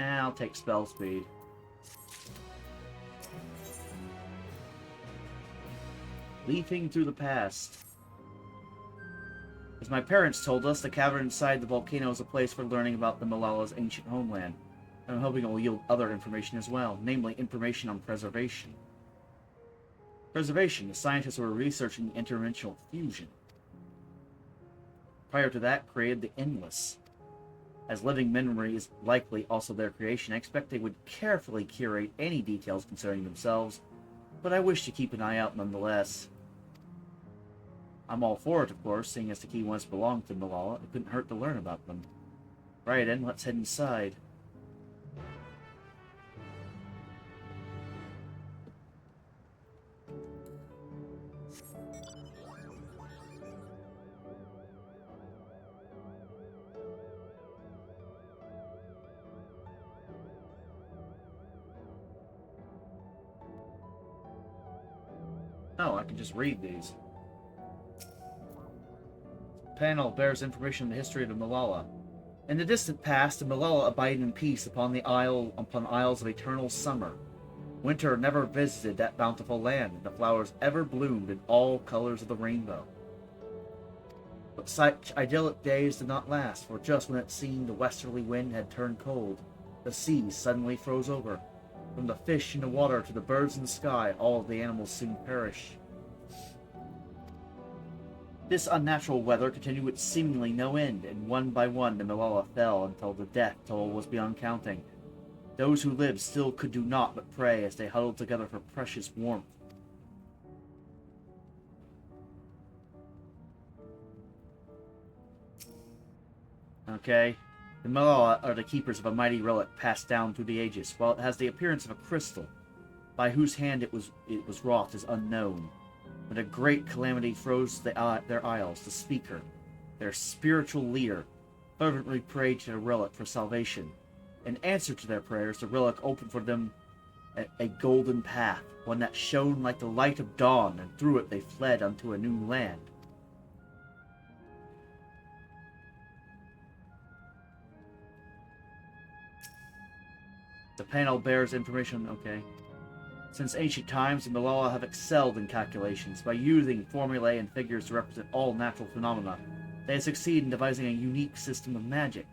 I'll take spell speed. Leaping through the past. As my parents told us, the cavern inside the volcano is a place for learning about the Malala's ancient homeland. I'm hoping it will yield other information as well, namely information on preservation. Preservation, the scientists were researching interdimensional fusion. Prior to that, created the Endless. As living memory is likely also their creation, I expect they would carefully curate any details concerning themselves, but I wish to keep an eye out nonetheless. I'm all for it, of course, seeing as the key once belonged to Malala. It couldn't hurt to learn about them. Right then, let's head inside. Oh, I can just read these. Panel bears information on the history of the Malala. In the distant past, the Malala abided in peace upon isles of eternal summer. Winter never visited that bountiful land, and the flowers ever bloomed in all colors of the rainbow. But such idyllic days did not last, for just when it seemed the westerly wind had turned cold, the sea suddenly froze over. From the fish in the water to the birds in the sky, all of the animals soon perished. This unnatural weather continued with seemingly no end, and one by one the Malala fell until the death toll was beyond counting. Those who lived still could do naught but pray as they huddled together for precious warmth. Okay? The Malala are the keepers of a mighty relic passed down through the ages, while it has the appearance of a crystal. By whose hand it was wrought is unknown. When a great calamity froze their isles, the speaker, their spiritual leader, fervently prayed to the relic for salvation. In answer to their prayers, the relic opened for them a golden path, one that shone like the light of dawn, and through it they fled unto a new land. The panel bears information, okay. Since ancient times, the Malala have excelled in calculations. By using formulae and figures to represent all natural phenomena, they have succeeded in devising a unique system of magic.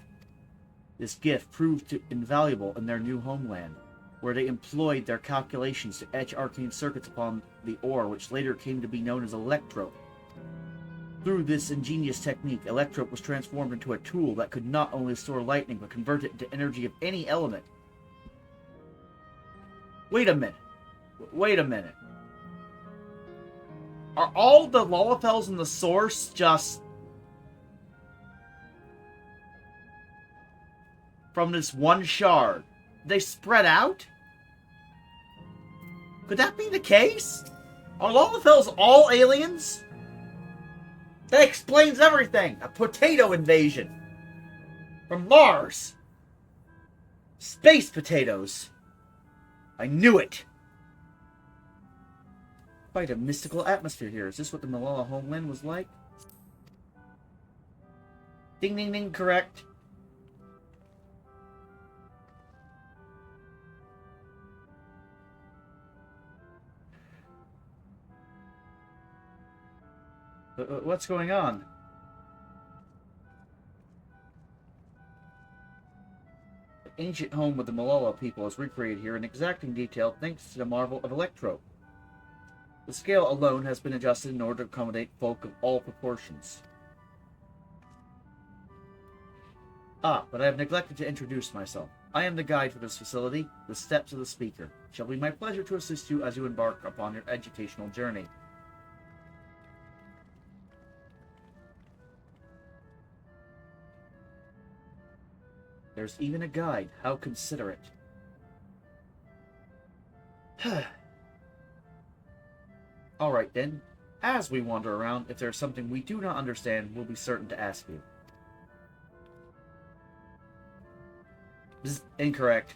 This gift proved invaluable in their new homeland, where they employed their calculations to etch arcane circuits upon the ore, which later came to be known as electrope. Through this ingenious technique, electrope was transformed into a tool that could not only store lightning, but convert it into energy of any element. Wait a minute. Wait a minute. Are all the Lalafels in the source just from this one shard? They spread out? Could that be the case? Are Lalafels all aliens? That explains everything. A potato invasion from Mars. Space potatoes. I knew it. Quite a mystical atmosphere here. Is this what the Malala homeland was like? Ding, ding, ding, correct. What's going on? The ancient home of the Malala people is recreated here in exacting detail thanks to the marvel of electrope. The scale alone has been adjusted in order to accommodate folk of all proportions. But I have neglected to introduce myself. I am the guide for this facility, the Steps of the Speaker. It shall be my pleasure to assist you as you embark upon your educational journey. There's even a guide. How considerate. Alright then. As we wander around, if there's something we do not understand, we'll be certain to ask you. Incorrect.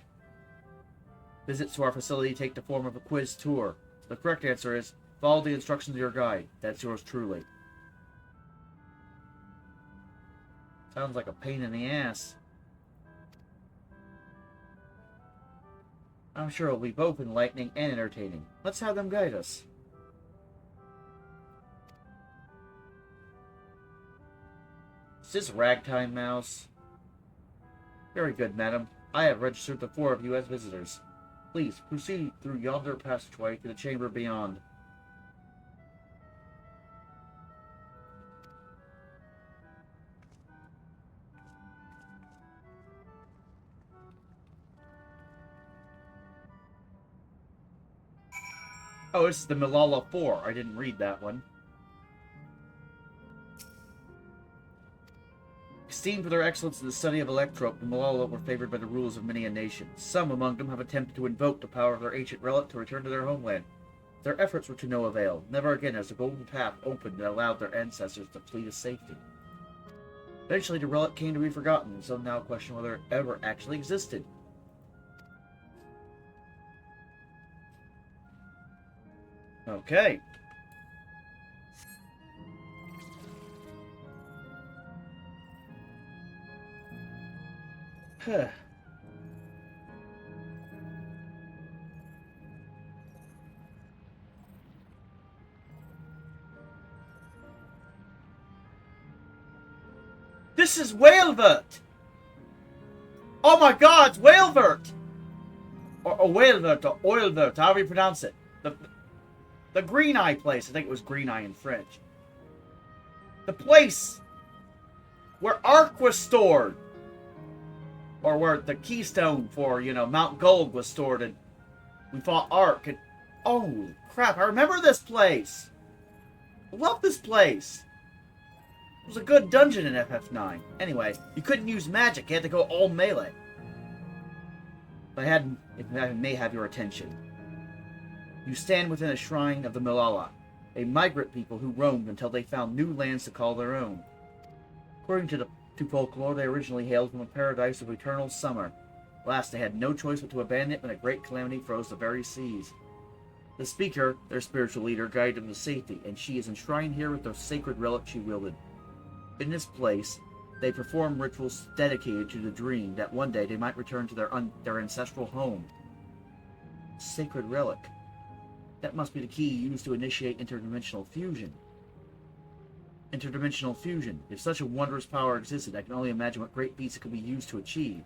Visits to our facility take the form of a quiz tour. The correct answer is, follow the instructions of your guide. That's yours truly. Sounds like a pain in the ass. I'm sure it'll be both enlightening and entertaining. Let's have them guide us. Is this Ragtime Mouse? Very good, madam. I have registered the 4 of you as visitors. Please, proceed through yonder passageway to the chamber beyond. Oh, this is the Malala 4. I didn't read that one. Esteemed for their excellence in the study of electrope, the Malala were favored by the rulers of many a nation. Some among them have attempted to invoke the power of their ancient relic to return to their homeland. Their efforts were to no avail. Never again has the golden path opened and allowed their ancestors to flee to safety. Eventually, the relic came to be forgotten, and some now question whether it ever actually existed. Okay. Huh. This is Whalevert! Oh my god, it's Whalevert! Or Whalevert, or Oilvert, however you pronounce it. The Green Eye place. I think it was Green Eye in French. The place where Ark was stored. Or where the keystone for, you know, Mount Gold was stored, and we fought Ark, and oh crap, I remember this place. I love this place. was a good dungeon in FF9. Anyway, you couldn't use magic. You had to go all melee. If I may have your attention. You stand within a shrine of the Malala, a migrant people who roamed until they found new lands to call their own. According to folklore, they originally hailed from a paradise of eternal summer. Alas, they had no choice but to abandon it when a great calamity froze the very seas. The speaker, their spiritual leader, guided them to safety, and she is enshrined here with the sacred relic she wielded. In this place, they perform rituals dedicated to the dream that one day they might return to their ancestral home. Sacred relic. That must be the key used to initiate interdimensional fusion. Interdimensional fusion. If such a wondrous power existed, I can only imagine what great feats it could be used to achieve.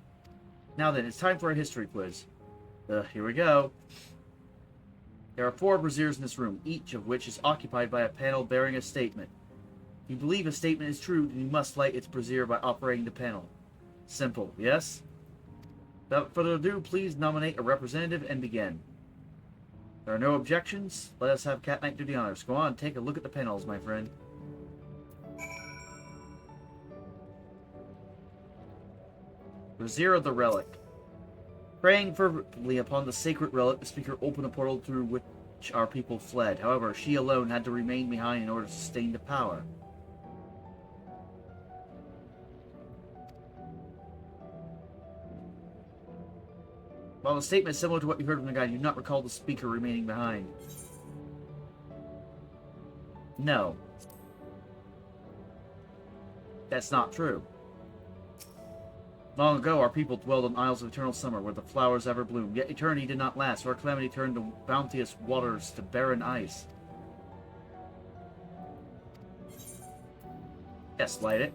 Now then, it's time for a history quiz. Here we go. There are 4 braziers in this room, each of which is occupied by a panel bearing a statement. If you believe a statement is true, then you must light its brazier by operating the panel. Simple, yes? Without further ado, please nominate a representative and begin. There are no objections. Let us have Cat Knight do the honors. Go on, take a look at the panels, my friend. Brazier of the Relic. Praying fervently upon the sacred relic, the speaker opened a portal through which our people fled. However, she alone had to remain behind in order to sustain the power. While the statement is similar to what you heard from the guide, you do not recall the speaker remaining behind. No. That's not true. Long ago, our people dwelled on Isles of Eternal Summer, where the flowers ever bloom. Yet eternity did not last, so our calamity turned the bounteous waters to barren ice. Yes, light it.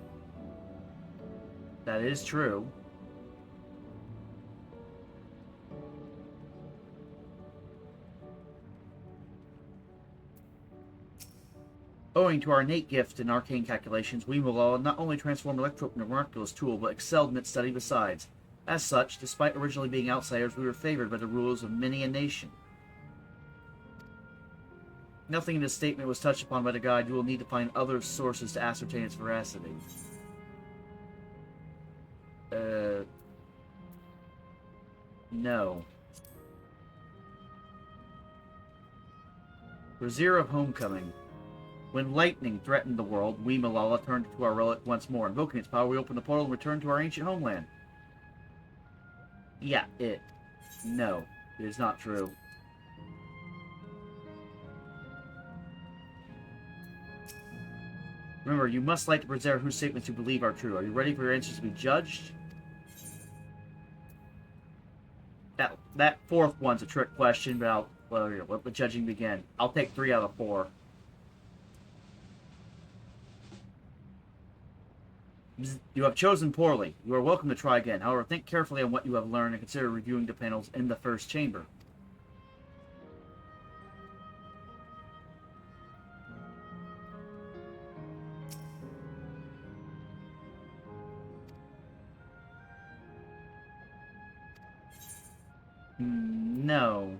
That is true. Owing to our innate gift in arcane calculations, we will not only transform Electro into a miraculous tool, but excelled in its study besides. As such, despite originally being outsiders, we were favored by the rulers of many a nation. Nothing in this statement was touched upon by the guide. You will need to find other sources to ascertain its veracity. No. Brazier of Homecoming. When lightning threatened the world, we, Malala, turned to our relic once more. Invoking its power, we opened the portal and returned to our ancient homeland. Yeah, it. No, it is not true. Remember, you must light the brazier whose statements you believe are true. Are you ready for your answers to be judged? That fourth one's a trick question, but I'll let the judging begin. I'll take 3 out of 4. You have chosen poorly. You are welcome to try again. However, think carefully on what you have learned and consider reviewing the panels in the first chamber. No.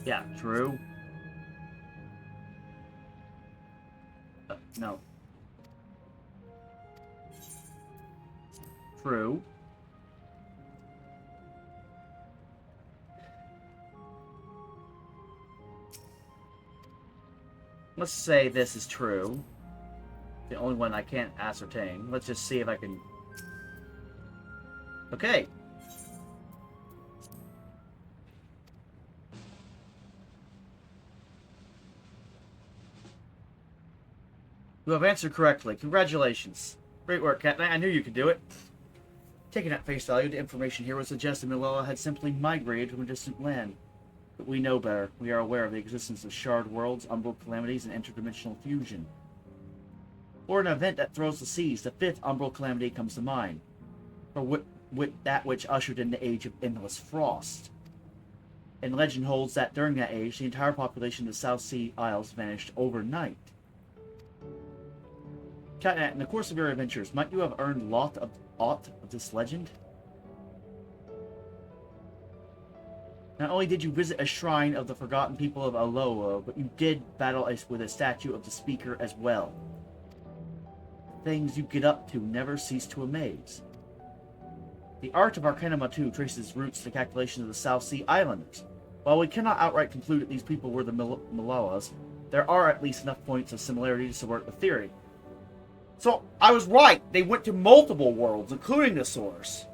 Yeah, true. No. True. Let's say this is true. The only one I can't ascertain. Let's just see if I can... Okay. You have answered correctly. Congratulations. Great work, Cat Knight. I knew you could do it. Taken at face value, the information here would suggest that Malala had simply migrated from a distant land. But we know better. We are aware of the existence of shard worlds, umbral calamities, and interdimensional fusion. Or an event that throws the seas, the 5th umbral calamity comes to mind. Or that which ushered in the age of endless frost. And legend holds that during that age, the entire population of the South Sea Isles vanished overnight. Catnat, in the course of your adventures, might you have earned aught of this legend? Not only did you visit a shrine of the forgotten people of Alola, but you did battle with a statue of the speaker as well. Things you get up to never cease to amaze. The art of Arcanima 2 traces roots to the calculations of the South Sea Islanders. While we cannot outright conclude that these people were the Malalas, there are at least enough points of similarity to support the theory. So, I was right! They went to multiple worlds, including the source.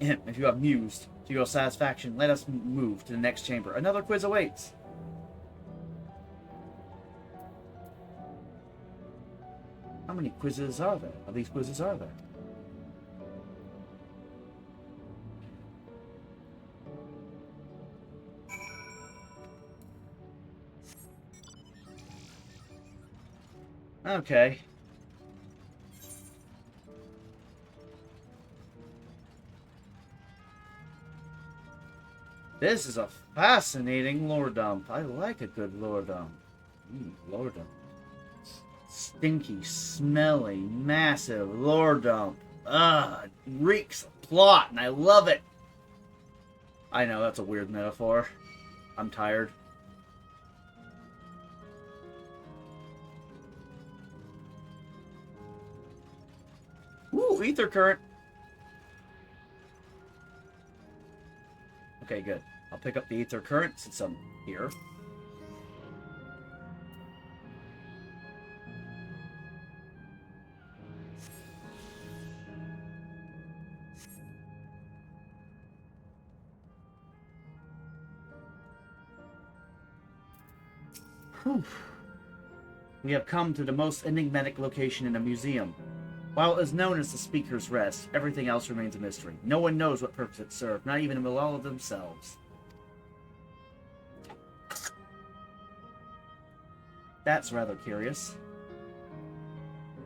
If you have mused to your satisfaction, let us move to the next chamber. Another quiz awaits. How many quizzes are there? Of these quizzes are there? Okay. This is a fascinating lore dump. I like a good lore dump. Lore dump. Stinky, smelly, massive lore dump. Reeks of plot, and I love it. I know, that's a weird metaphor. I'm tired. Ooh, ether current. Okay, good. I'll pick up the ether current since I'm here. Whew. We have come to the most enigmatic location in a museum. While it is known as the Speaker's Rest, everything else remains a mystery. No one knows what purpose it served, not even the Malala themselves. That's rather curious.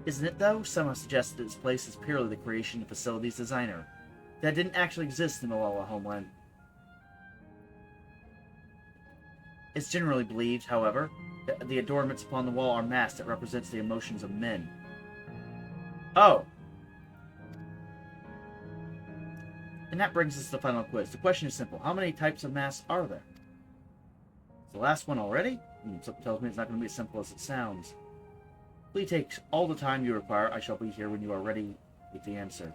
Isn't it, though? Some have suggested this place is purely the creation of the facility's designer. That didn't actually exist in the Malala homeland. It's generally believed, however, that the adornments upon the wall are masks that represents the emotions of men. Oh. And that brings us to the final quiz. The question is simple. How many types of masks are there? It's the last one already? Something tells me it's not going to be as simple as it sounds. Please take all the time you require. I shall be here when you are ready with the answer.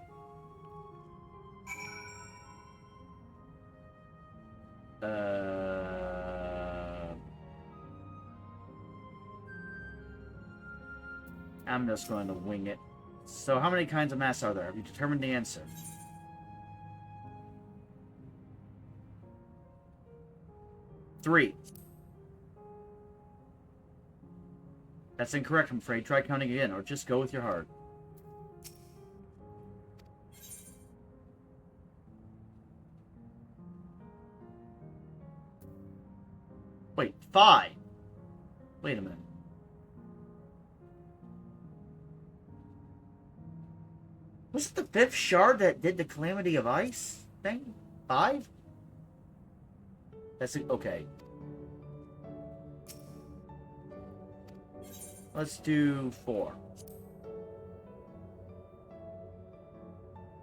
I'm just going to wing it. So how many kinds of masks are there? Have you determined the answer? Three. That's incorrect, I'm afraid. Try counting again, or just go with your heart. Wait, 5. Wait a minute. Was it the 5th shard that did the Calamity of Ice thing? 5? That's it. Okay. Let's do 4.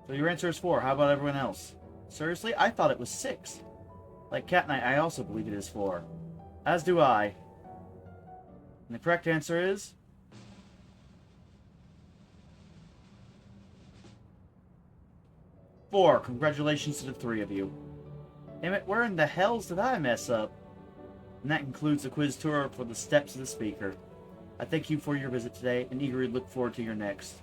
So your answer is 4. How about everyone else? Seriously? I thought it was 6. Like Cat Knight, I also believe it is 4. As do I. And the correct answer is... 4. Congratulations to the 3 of you. Damn it, where in the hells did I mess up? And that concludes the quiz tour for the Steps of the Speaker. I thank you for your visit today and eagerly look forward to your next.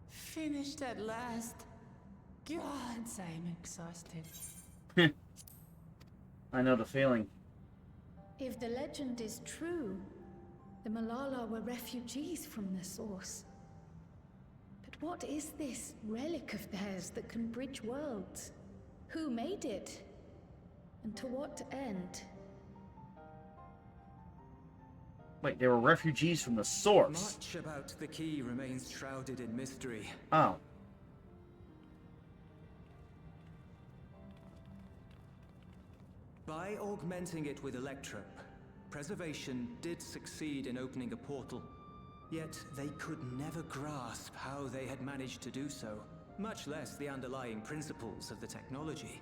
Finished at last. God, I'm exhausted. I know the feeling. If the legend is true, the Malala were refugees from the source. But what is this relic of theirs that can bridge worlds? Who made it? And to what end? Wait, they were refugees from the source. Much about the key remains shrouded in mystery. Oh. By augmenting it with Electro, Preservation did succeed in opening a portal. Yet they could never grasp how they had managed to do so, much less the underlying principles of the technology.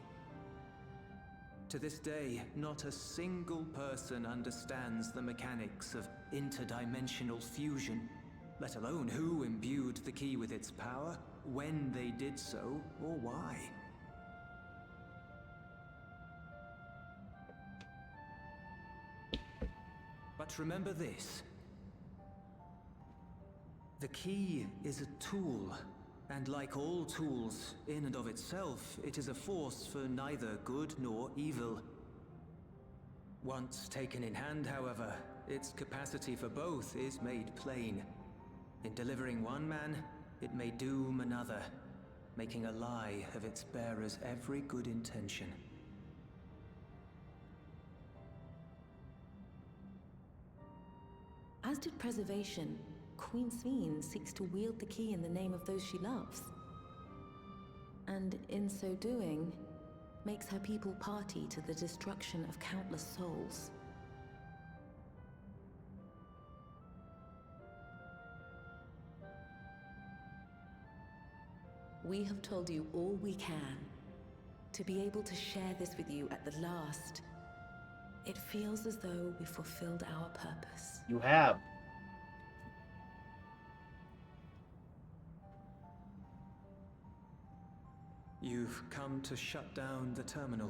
To this day, not a single person understands the mechanics of interdimensional fusion, let alone who imbued the key with its power, when they did so, or why. But remember this. The key is a tool, and like all tools, in and of itself, it is a force for neither good nor evil. Once taken in hand, however, its capacity for both is made plain. In delivering one man, it may doom another, making a lie of its bearer's every good intention. As did preservation, Queen Sveen seeks to wield the key in the name of those she loves. And in so doing, makes her people party to the destruction of countless souls. We have told you all we can. To be able to share this with you at the last, it feels as though we fulfilled our purpose. You have. You've come to shut down the terminal.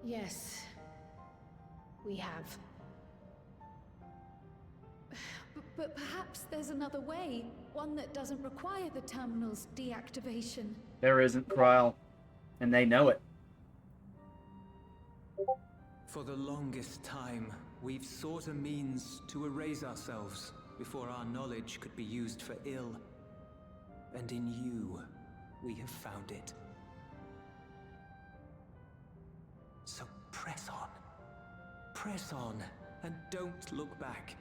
Yes, we have. But perhaps there's another way, one that doesn't require the terminal's deactivation. There isn't, Kryl. And they know it. For the longest time, we've sought a means to erase ourselves before our knowledge could be used for ill. And in you, we have found it. So press on. Press on, and don't look back.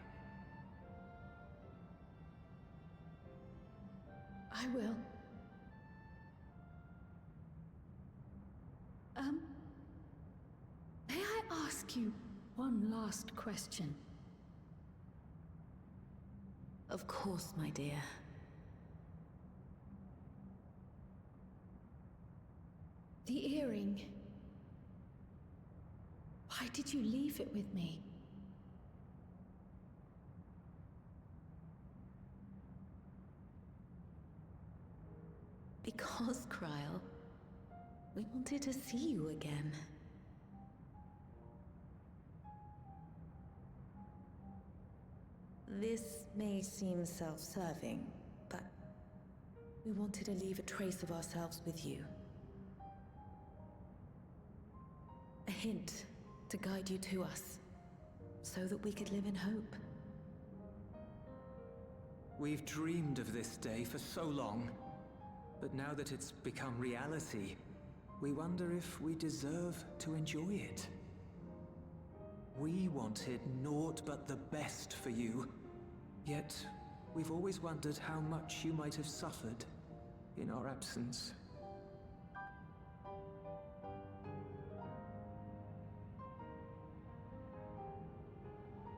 I will. May I ask you one last question? Of course, my dear. The earring. Why did you leave it with me? Because, Kryl, we wanted to see you again. This may seem self-serving, but we wanted to leave a trace of ourselves with you. A hint to guide you to us, so that we could live in hope. We've dreamed of this day for so long, but now that it's become reality, we wonder if we deserve to enjoy it. We wanted naught but the best for you, yet we've always wondered how much you might have suffered in our absence.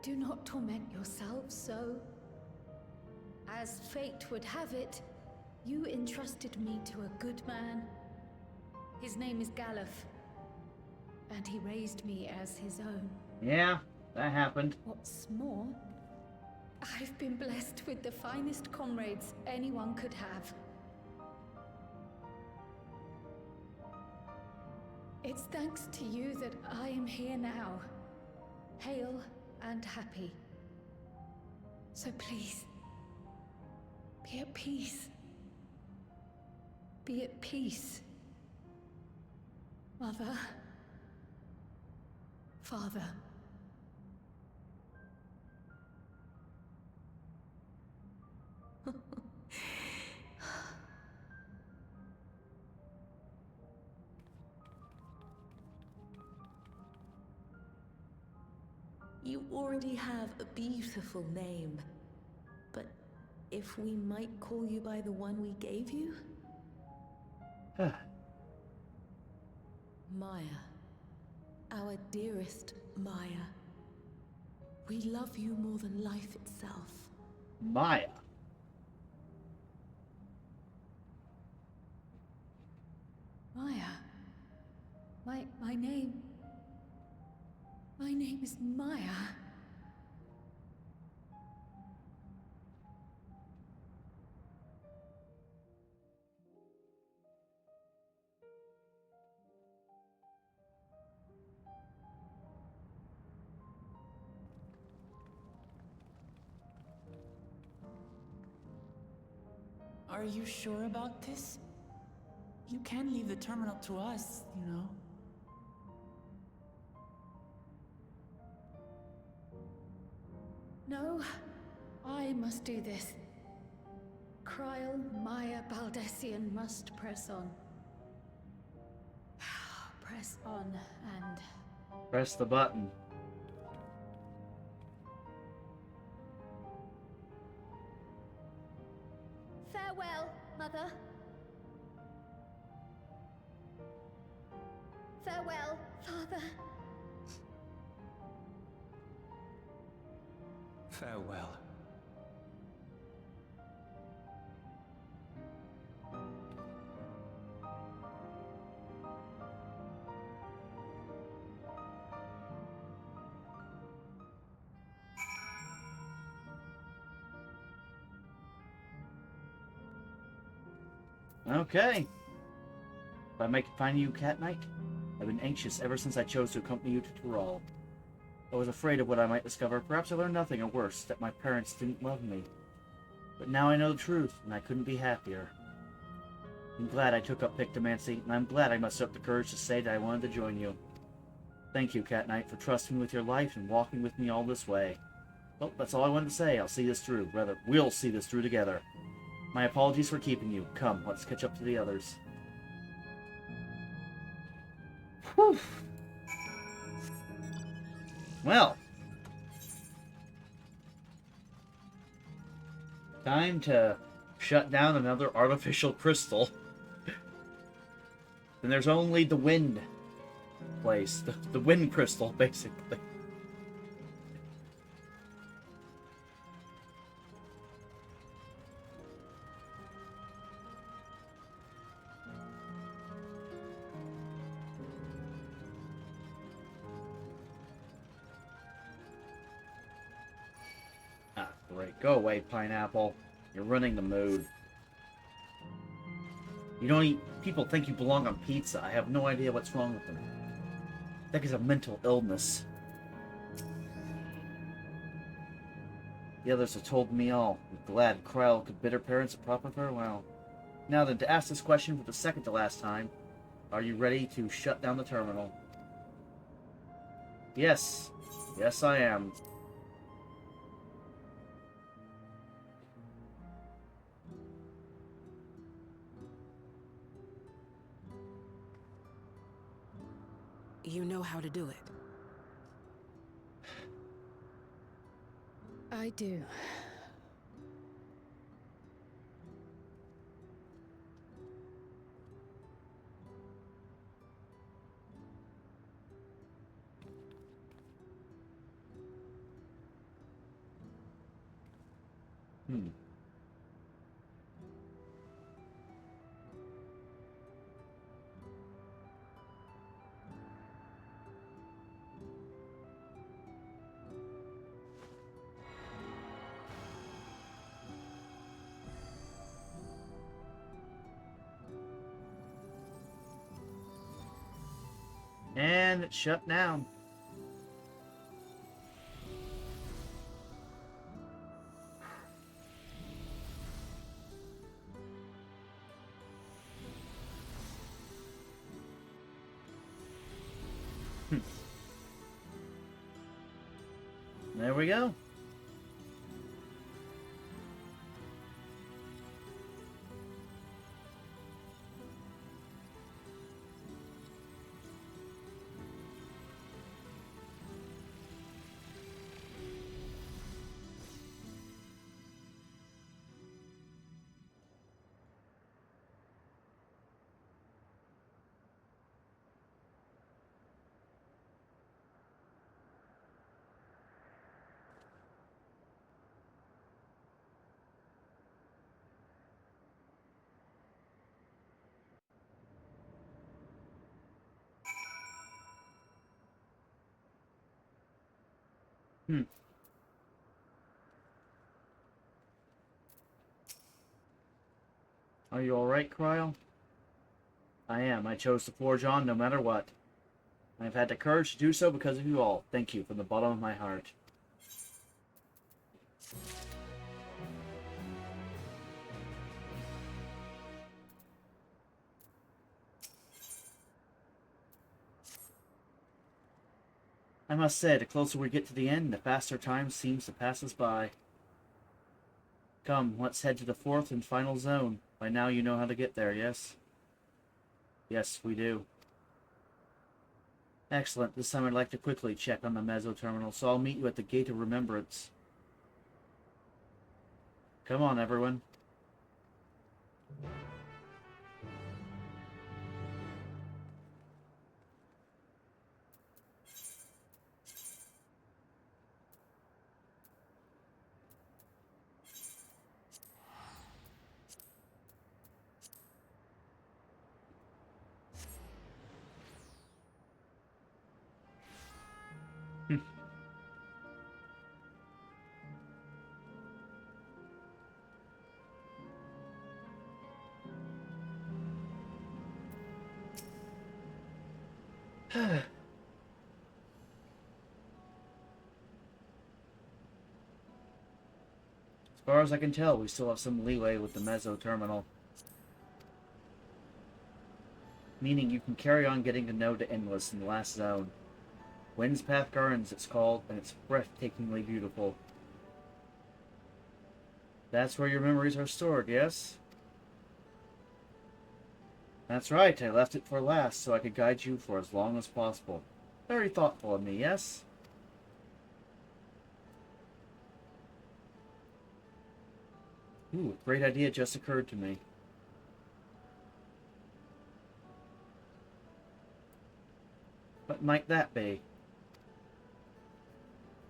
Do not torment yourselves so. As fate would have it, you entrusted me to a good man. His name is Galuf, and he raised me as his own. Yeah, that happened. What's more, I've been blessed with the finest comrades anyone could have. It's thanks to you that I am here now, hale and happy. So please, be at peace. Be at peace. Mother. Father. You already have a beautiful name, but if we might call you by the one we gave you? Maya. Our dearest Maya. We love you more than life itself. Maya. Maya. My name. My name is Maya. Are you sure about this? You can leave the terminal to us, you know. No, I must do this. Kryl, Maya, Baldessian must press on. Press on and... Press the button. Farewell, Mother. Farewell, Father. Farewell. Okay. If I make it find you, Cat Knight, I've been anxious ever since I chose to accompany you to Tyrol. I was afraid of what I might discover. Perhaps I learned nothing, or worse, that my parents didn't love me. But now I know the truth, and I couldn't be happier. I'm glad I took up Pictomancy, and I'm glad I mustered up the courage to say that I wanted to join you. Thank you, Cat Knight, for trusting me with your life and walking with me all this way. Well, that's all I wanted to say. I'll see this through. Rather, we'll see this through together. My apologies for keeping you. Come, let's catch up to the others. Whew. Well. Time to shut down another artificial crystal. And there's only the wind place. The wind crystal, basically. Ah, great. Go away, Pineapple. You're running the mood. You don't eat... People think you belong on pizza. I have no idea what's wrong with them. I think it's a mental illness. The others have told me all. I'm glad Kryl could bid her parents a proper farewell. Now then, to ask this question for the second to last time, are you ready to shut down the terminal? Yes. Yes, I am. You know how to do it. I do. And it's shut down. There we go. Are you alright, Cryle? I am. I chose to forge on no matter what. I've had the courage to do so because of you all. Thank you from the bottom of my heart. I must say, the closer we get to the end, the faster time seems to pass us by. Come, let's head to the fourth and final zone. By now you know how to get there, yes? Yes, we do. Excellent. This time I'd like to quickly check on the Mezzo Terminal, so I'll meet you at the Gate of Remembrance. Come on, everyone. As far as I can tell, we still have some leeway with the Mezzo Terminal. Meaning you can carry on getting to know the Endless in the last zone. Wind's Path Gardens, it's called, and it's breathtakingly beautiful. That's where your memories are stored, yes? That's right, I left it for last so I could guide you for as long as possible. Very thoughtful of me, yes? Ooh, a great idea just occurred to me. What might that be?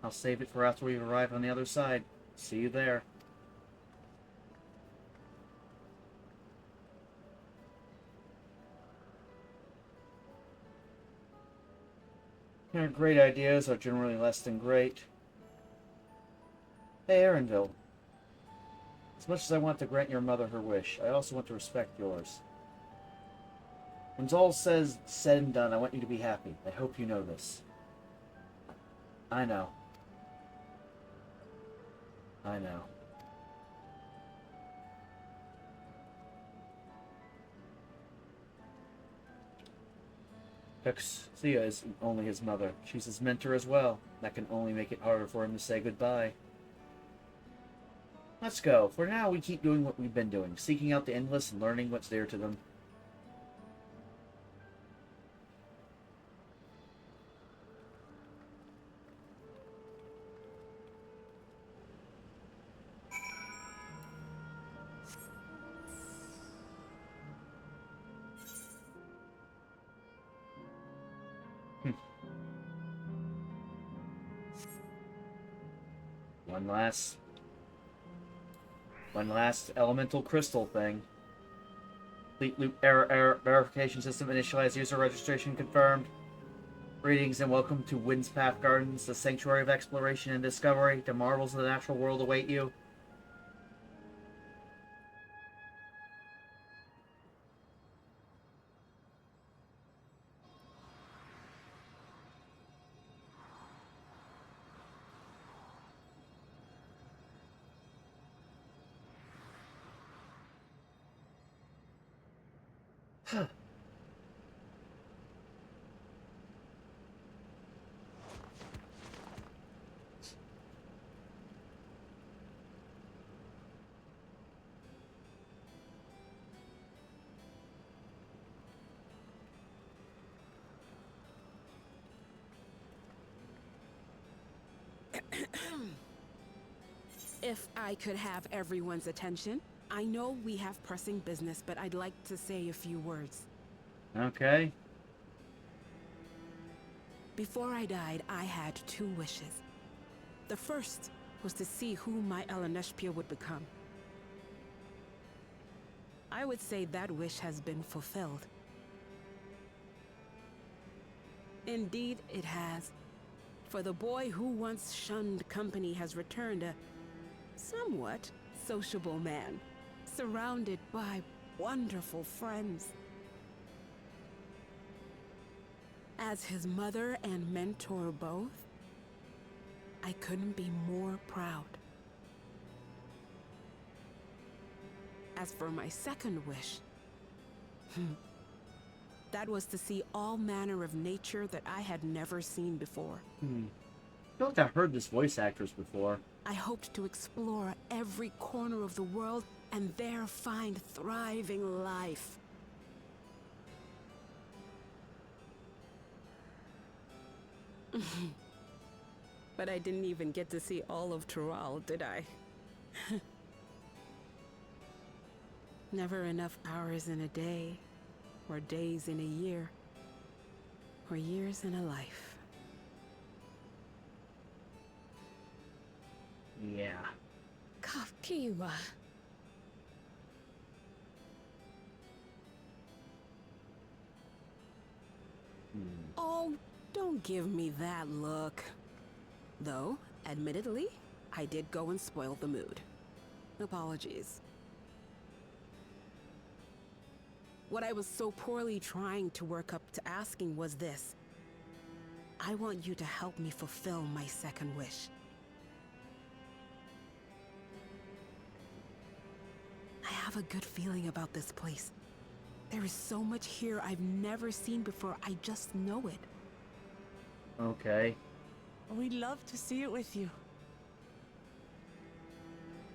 I'll save it for after we arrive on the other side. See you there. Your great ideas are generally less than great. Hey, Arendelle. As much as I want to grant your mother her wish, I also want to respect yours. When all said and done, I want you to be happy. I hope you know this. I know. I know. Thea isn't only his mother. She's his mentor as well. That can only make it harder for him to say goodbye. Let's go. For now, we keep doing what we've been doing, seeking out the Endless and learning what's there to them. One last elemental crystal thing. Complete loop error verification system initialized, user registration confirmed. Greetings and welcome to Wind's Path Gardens, the sanctuary of exploration and discovery. The marvels of the natural world await you. If I could have everyone's attention. I know we have pressing business, but I'd like to say a few words. Okay. Before I died, I had two wishes. The first was to see who my Eleneshpia would become. I would say that wish has been fulfilled. Indeed, it has. For the boy who once shunned company has returned a somewhat sociable man, surrounded by wonderful friends. As his mother and mentor both, I couldn't be more proud. As for my second wish, that was to see all manner of nature that I had never seen before. I feel like I've heard this voice actress before. I hoped to explore every corner of the world and there find thriving life. But I didn't even get to see all of Tural, did I? Never enough hours in a day, or days in a year, or years in a life. Yeah. Kafkiwa. Oh, don't give me that look. Though, admittedly, I did go and spoil the mood. Apologies. What I was so poorly trying to work up to asking was this. I want you to help me fulfill my second wish. I have a good feeling about this place. There is so much here I've never seen before, I just know it. Okay. We'd love to see it with you.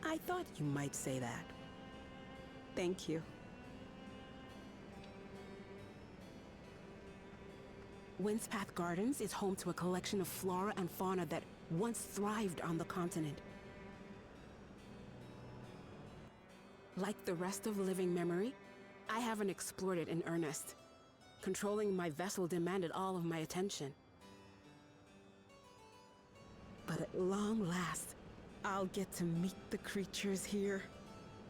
I thought you might say that. Thank you. Windspath Gardens is home to a collection of flora and fauna that once thrived on the continent. Like the rest of living memory, I haven't explored it in earnest. Controlling my vessel demanded all of my attention. But at long last, I'll get to meet the creatures here.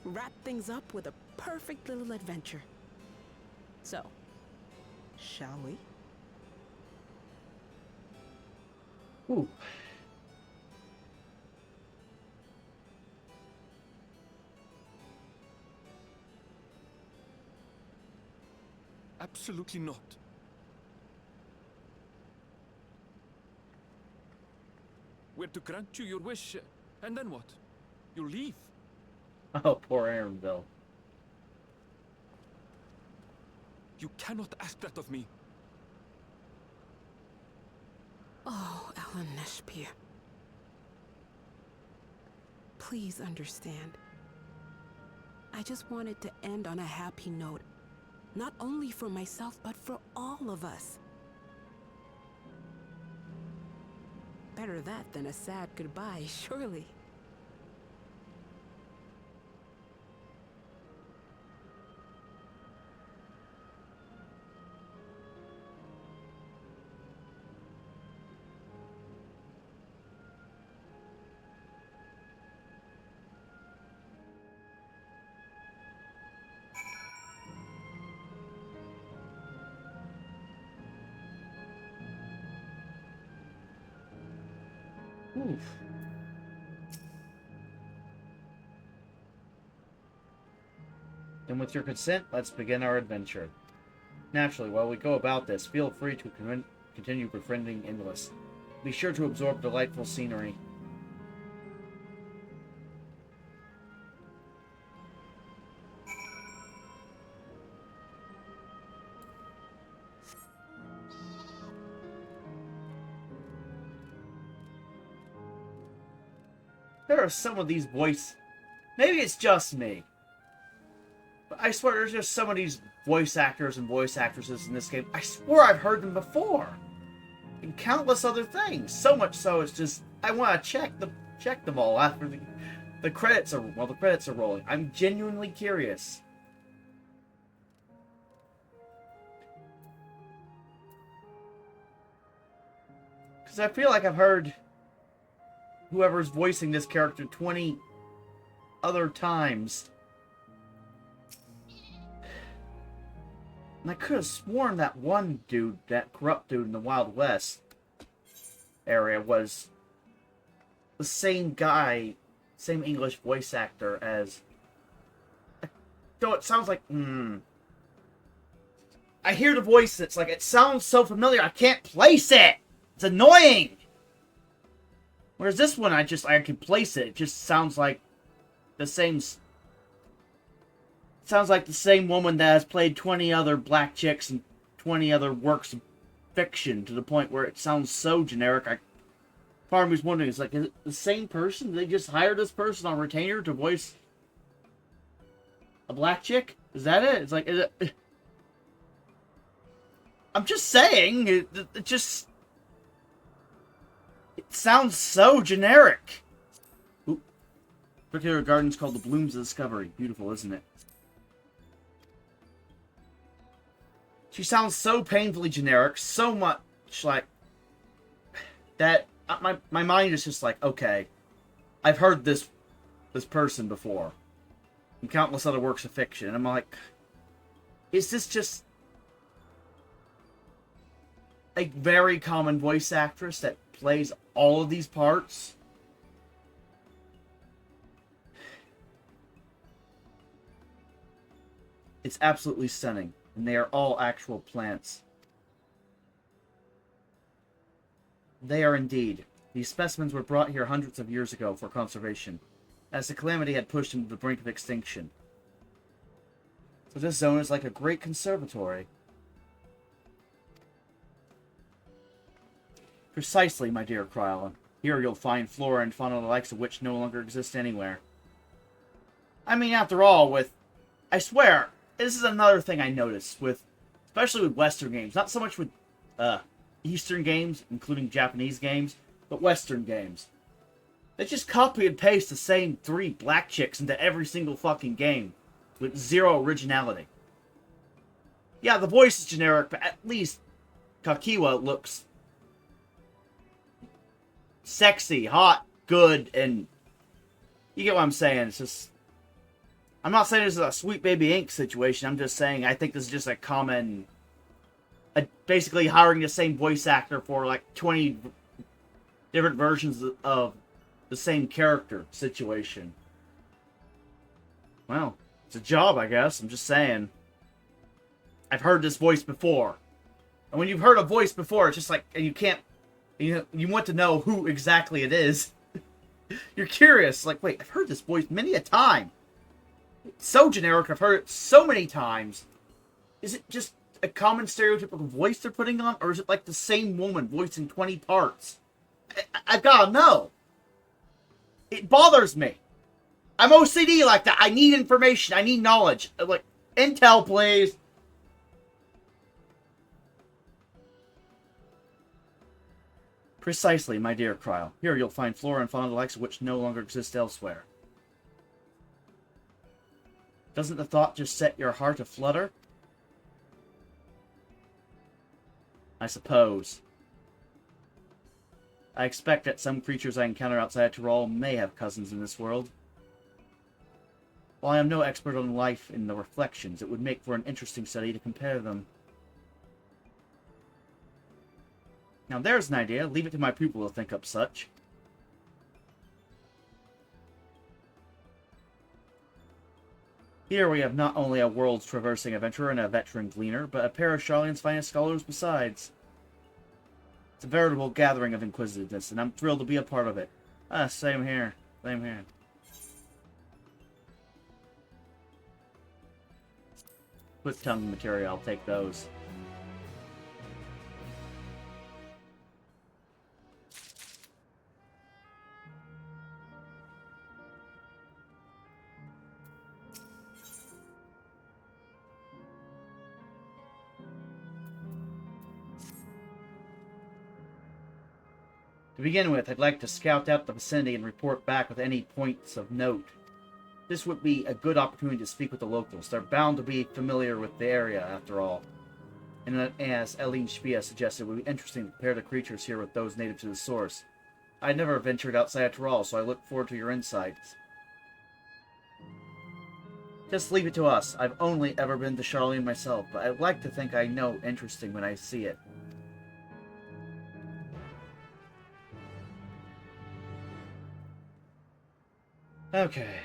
Wrap things up with a perfect little adventure. So, shall we? Ooh. Absolutely not. We're to grant you your wish, and then what? You leave? Oh, poor Arendelle. You cannot ask that of me. Oh, Ellen Neshpir. Please understand. I just wanted to end on a happy note. Not only for myself, but for all of us. Better that than a sad goodbye, surely. Oof. And with your consent, let's begin our adventure. Naturally, while we go about this, feel free to continue befriending Endless. Be sure to absorb delightful scenery. There are some of these voice... Maybe it's just me. But I swear there's just some of these voice actors and voice actresses in this game. I swear I've heard them before. And countless other things. So much so it's just... I want to check them all after the credits are... Well, the credits are rolling. I'm genuinely curious. Because I feel like I've heard... whoever's voicing this character 20 other times. And I could have sworn that one dude, that corrupt dude in the Wild West, area was the same guy, same English voice actor as... Though it sounds like... I hear the voice, it's like, it sounds so familiar, I can't place it! It's annoying! Whereas this one, I can place it. It just sounds like the same... Sounds like the same woman that has played 20 other black chicks and 20 other works of fiction, to the point where it sounds so generic. Part of me's wondering, is it the same person? Did they just hire this person on retainer to voice a black chick? Is that it? It's like, I'm just saying, it just... It sounds so generic. Oop. Particular garden's called the Blooms of Discovery. Beautiful, isn't it? She sounds so painfully generic, so much like that. My mind is just like, okay, I've heard this person before in countless other works of fiction. And I'm like, is this just a very common voice actress that plays all of these parts? It's absolutely stunning. And they are all actual plants. They are indeed. These specimens were brought here hundreds of years ago for conservation, as the calamity had pushed them to the brink of extinction. So this zone is like a great conservatory. Precisely, my dear Krylon. Here you'll find flora and fauna the likes of which no longer exist anywhere. I mean, after all, I swear, this is another thing I noticed especially with Western games. Not so much with Eastern games, including Japanese games, but Western games. They just copy and paste the same 3 black chicks into every single fucking game, with zero originality. Yeah, the voice is generic, but at least Kakiwa looks sexy, hot, good, and you get what I'm saying. It's just... I'm not saying this is a Sweet Baby Inc. situation. I'm just saying I think this is just a common... basically hiring the same voice actor for like 20 different versions of the same character situation. Well, it's a job, I guess. I'm just saying. I've heard this voice before. And when you've heard a voice before, it's just like... And you can't... You want to know who exactly it is. You're curious. Like, wait, I've heard this voice many a time. It's so generic, I've heard it so many times. Is it just a common stereotypical voice they're putting on? Or is it like the same woman voicing 20 parts? I've gotta know. It bothers me. I'm OCD like that. I need information. I need knowledge. Like, intel, please. Precisely, my dear Kryle. Here you'll find flora and fauna the likes of which no longer exist elsewhere. Doesn't the thought just set your heart aflutter? I suppose. I expect that some creatures I encounter outside Tyrol may have cousins in this world. While I am no expert on life in the reflections, it would make for an interesting study to compare them. Now there's an idea. Leave it to my pupil to think up such. Here we have not only a world-traversing adventurer and a veteran gleaner, but a pair of Charlene's finest scholars besides. It's a veritable gathering of inquisitiveness, and I'm thrilled to be a part of it. Same here. Same here. Split tongue material, I'll take those. To begin with, I'd like to scout out the vicinity and report back with any points of note. This would be a good opportunity to speak with the locals. They're bound to be familiar with the area, after all. And as Eileen Spia suggested, it would be interesting to compare the creatures here with those native to the source. I never ventured outside Tyrol, so I look forward to your insights. Just leave it to us. I've only ever been to Charlene myself, but I'd like to think I know interesting when I see it. Okay.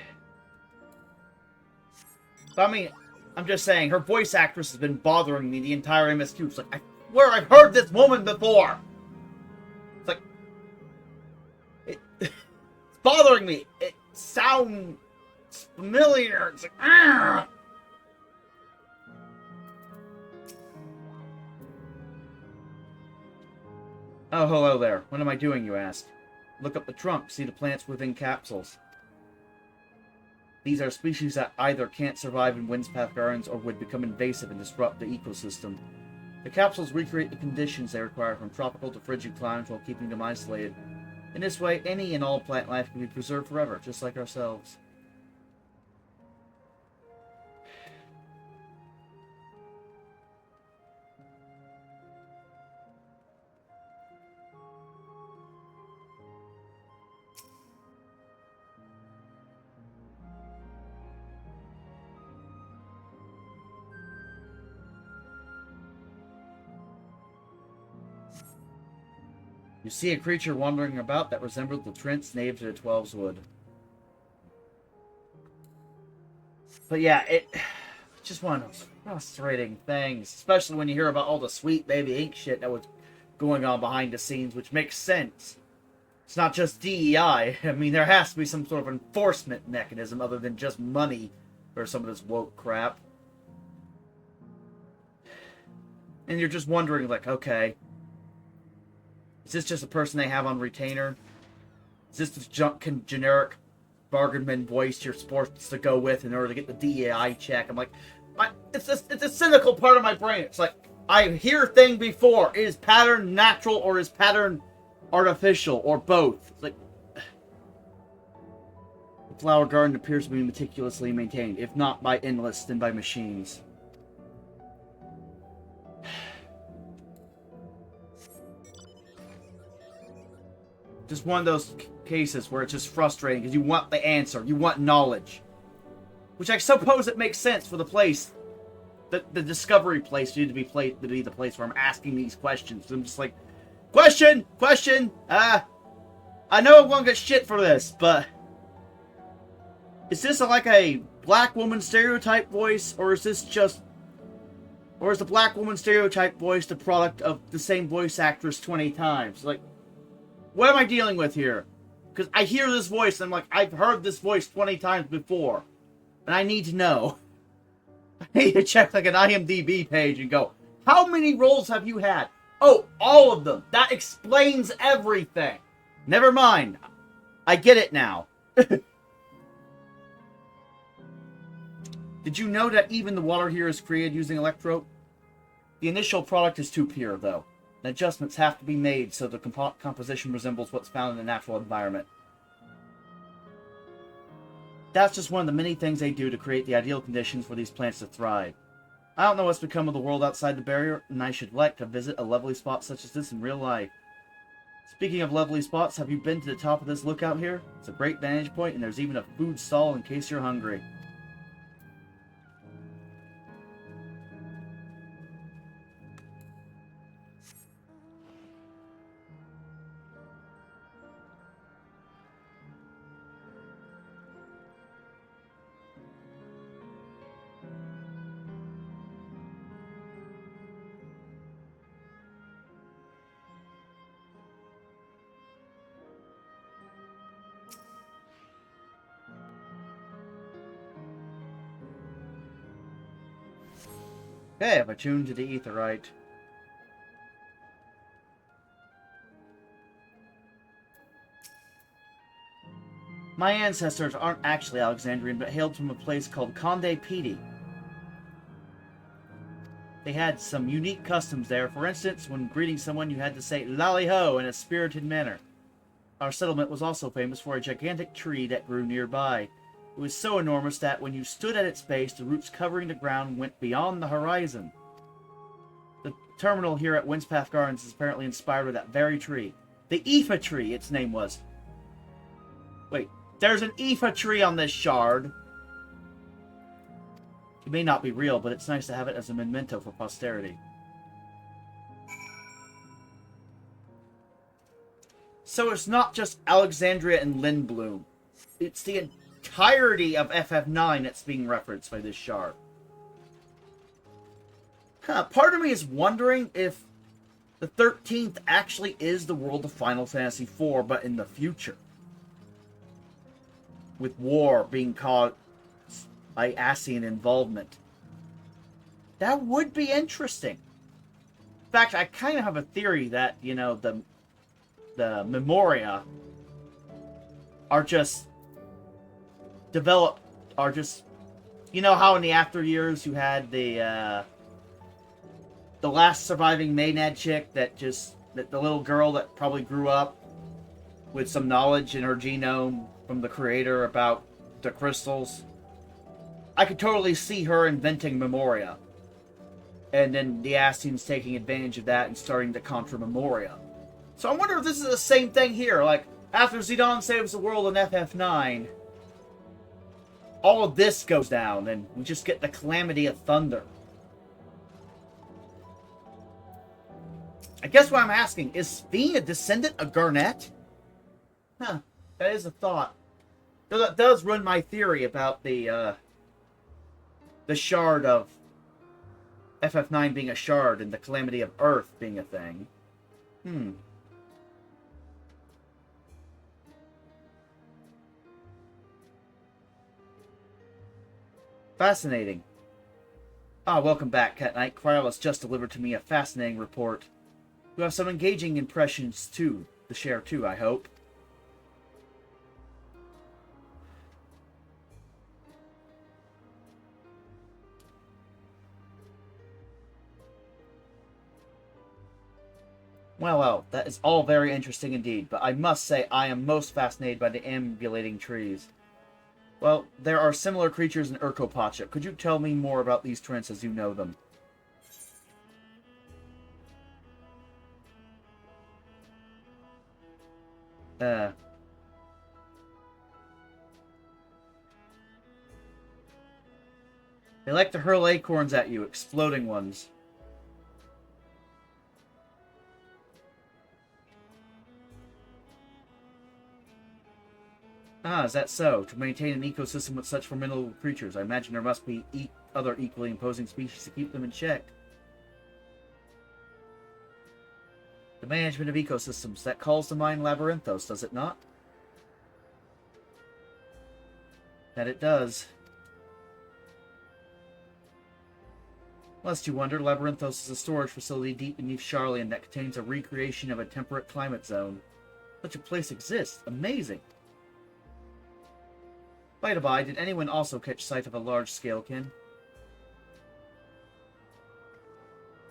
But I mean, I'm just saying, her voice actress has been bothering me the entire MSQ. It's like, I swear I've heard this woman before! It's like... it's bothering me. It sounds familiar. It's like, ah! Oh, hello there. What am I doing, you ask? Look up the trunk, see the plants within capsules. These are species that either can't survive in Windspath Gardens or would become invasive and disrupt the ecosystem. The capsules recreate the conditions they require from tropical to frigid climes while keeping them isolated. In this way, any and all plant life can be preserved forever, just like ourselves. You see a creature wandering about that resembled the Trent's knave to the Twelves Wood. But yeah, it's just one of those frustrating things, especially when you hear about all the sweet baby ink shit that was going on behind the scenes, which makes sense. It's not just DEI. I mean, there has to be some sort of enforcement mechanism other than just money for some of this woke crap. And you're just wondering, like, okay, is this just a person they have on retainer? Is this the generic bargainman voice you're supposed to go with in order to get the DEI check? I'm like, it's a cynical part of my brain. It's like, I hear thing before. Is pattern natural or is pattern artificial or both? It's like, the flower garden appears to be meticulously maintained, if not by endless, then by machines. Just one of those cases where it's just frustrating because you want the answer, you want knowledge, which I suppose it makes sense for the place, the discovery place need to be the place where I'm asking these questions. I'm just like, question. I know I'm gonna get shit for this, but is this like a black woman stereotype voice, or is the black woman stereotype voice the product of the same voice actress 20 times? Like, what am I dealing with here? Because I hear this voice, and I'm like, I've heard this voice 20 times before. And I need to know. I need to check like an IMDb page and go, how many roles have you had? Oh, all of them. That explains everything. Never mind. I get it now. Did you know that even the water here is created using electrope? The initial product is too pure, though. And adjustments have to be made so the composition resembles what's found in the natural environment. That's just one of the many things they do to create the ideal conditions for these plants to thrive. I don't know what's become of the world outside the barrier, and I should like to visit a lovely spot such as this in real life. Speaking of lovely spots, have you been to the top of this lookout here? It's a great vantage point, and there's even a food stall in case you're hungry. Okay, I've attuned to the etherite. My ancestors aren't actually Alexandrian, but hailed from a place called Conde Pedi. They had some unique customs there. For instance, when greeting someone, you had to say "Lally-ho" in a spirited manner. Our settlement was also famous for a gigantic tree that grew nearby. It was so enormous that when you stood at its base, the roots covering the ground went beyond the horizon. The terminal here at Windspath Gardens is apparently inspired by that very tree. The Aoife tree, its name was. Wait, there's an Aoife tree on this shard. It may not be real, but it's nice to have it as a memento for posterity. So it's not just Alexandria and Lindblom. It's the entirety of FF9 that's being referenced by this shard. Part of me is wondering if the 13th actually is the world of Final Fantasy IV, but in the future. With war being caused by Ascian involvement. That would be interesting. In fact, I kind of have a theory that, you know, the Memoria are just you know how in the after years you had the last surviving Maynad chick that the little girl that probably grew up with some knowledge in her genome from the creator about the crystals. I could totally see her inventing Memoria. And then the Ascians taking advantage of that and starting to contra Memoria. So I wonder if this is the same thing here. Like, after Zidane saves the world in FF9, all of this goes down, and we just get the Calamity of Thunder. I guess what I'm asking, is Sphene a descendant of Garnet? Huh, that is a thought. Though that does run my theory about the shard of FF9 being a shard and the Calamity of Earth being a thing. Fascinating. Welcome back, Cat Knight. Cryle has just delivered to me a fascinating report. You have some engaging impressions, too, to share, too, I hope. Well, that is all very interesting indeed, but I must say I am most fascinated by the ambulating trees. Well, there are similar creatures in Urkopacha. Could you tell me more about these trends as you know them? They like to hurl acorns at you, exploding ones. Is that so? To maintain an ecosystem with such formidable creatures, I imagine there must be other equally imposing species to keep them in check. The management of ecosystems, that calls to mind Labyrinthos, does it not? That it does. Lest you wonder, Labyrinthos is a storage facility deep beneath Sharlayan that contains a recreation of a temperate climate zone. Such a place exists. Amazing! By the by, did anyone also catch sight of a large scalekin?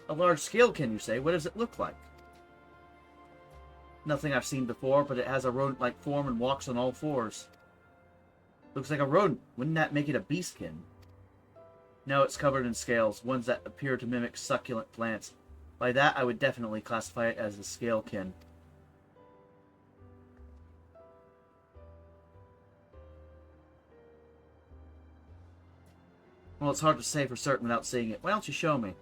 A large scalekin, you say? What does it look like? Nothing I've seen before, but it has a rodent-like form and walks on all fours. Looks like a rodent. Wouldn't that make it a beastkin? No, it's covered in scales, ones that appear to mimic succulent plants. By that, I would definitely classify it as a scalekin. Well, it's hard to say for certain without seeing it. Why don't you show me?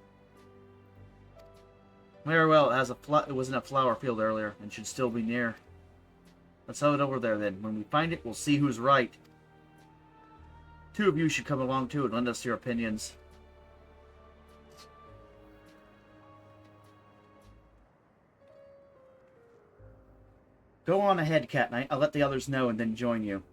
Very well, it was in a flower field earlier, and should still be near. Let's head over there then. When we find it, we'll see who's right. Two of you should come along too and lend us your opinions. Go on ahead, Cat Knight. I'll let the others know and then join you.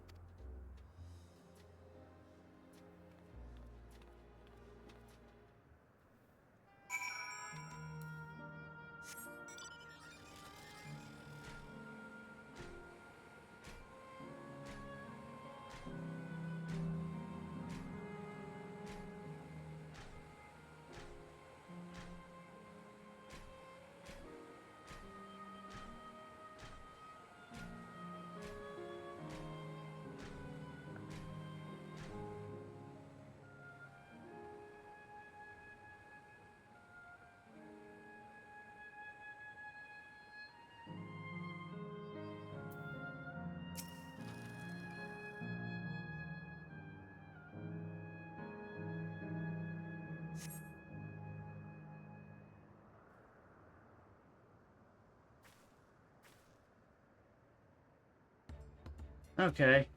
Okay.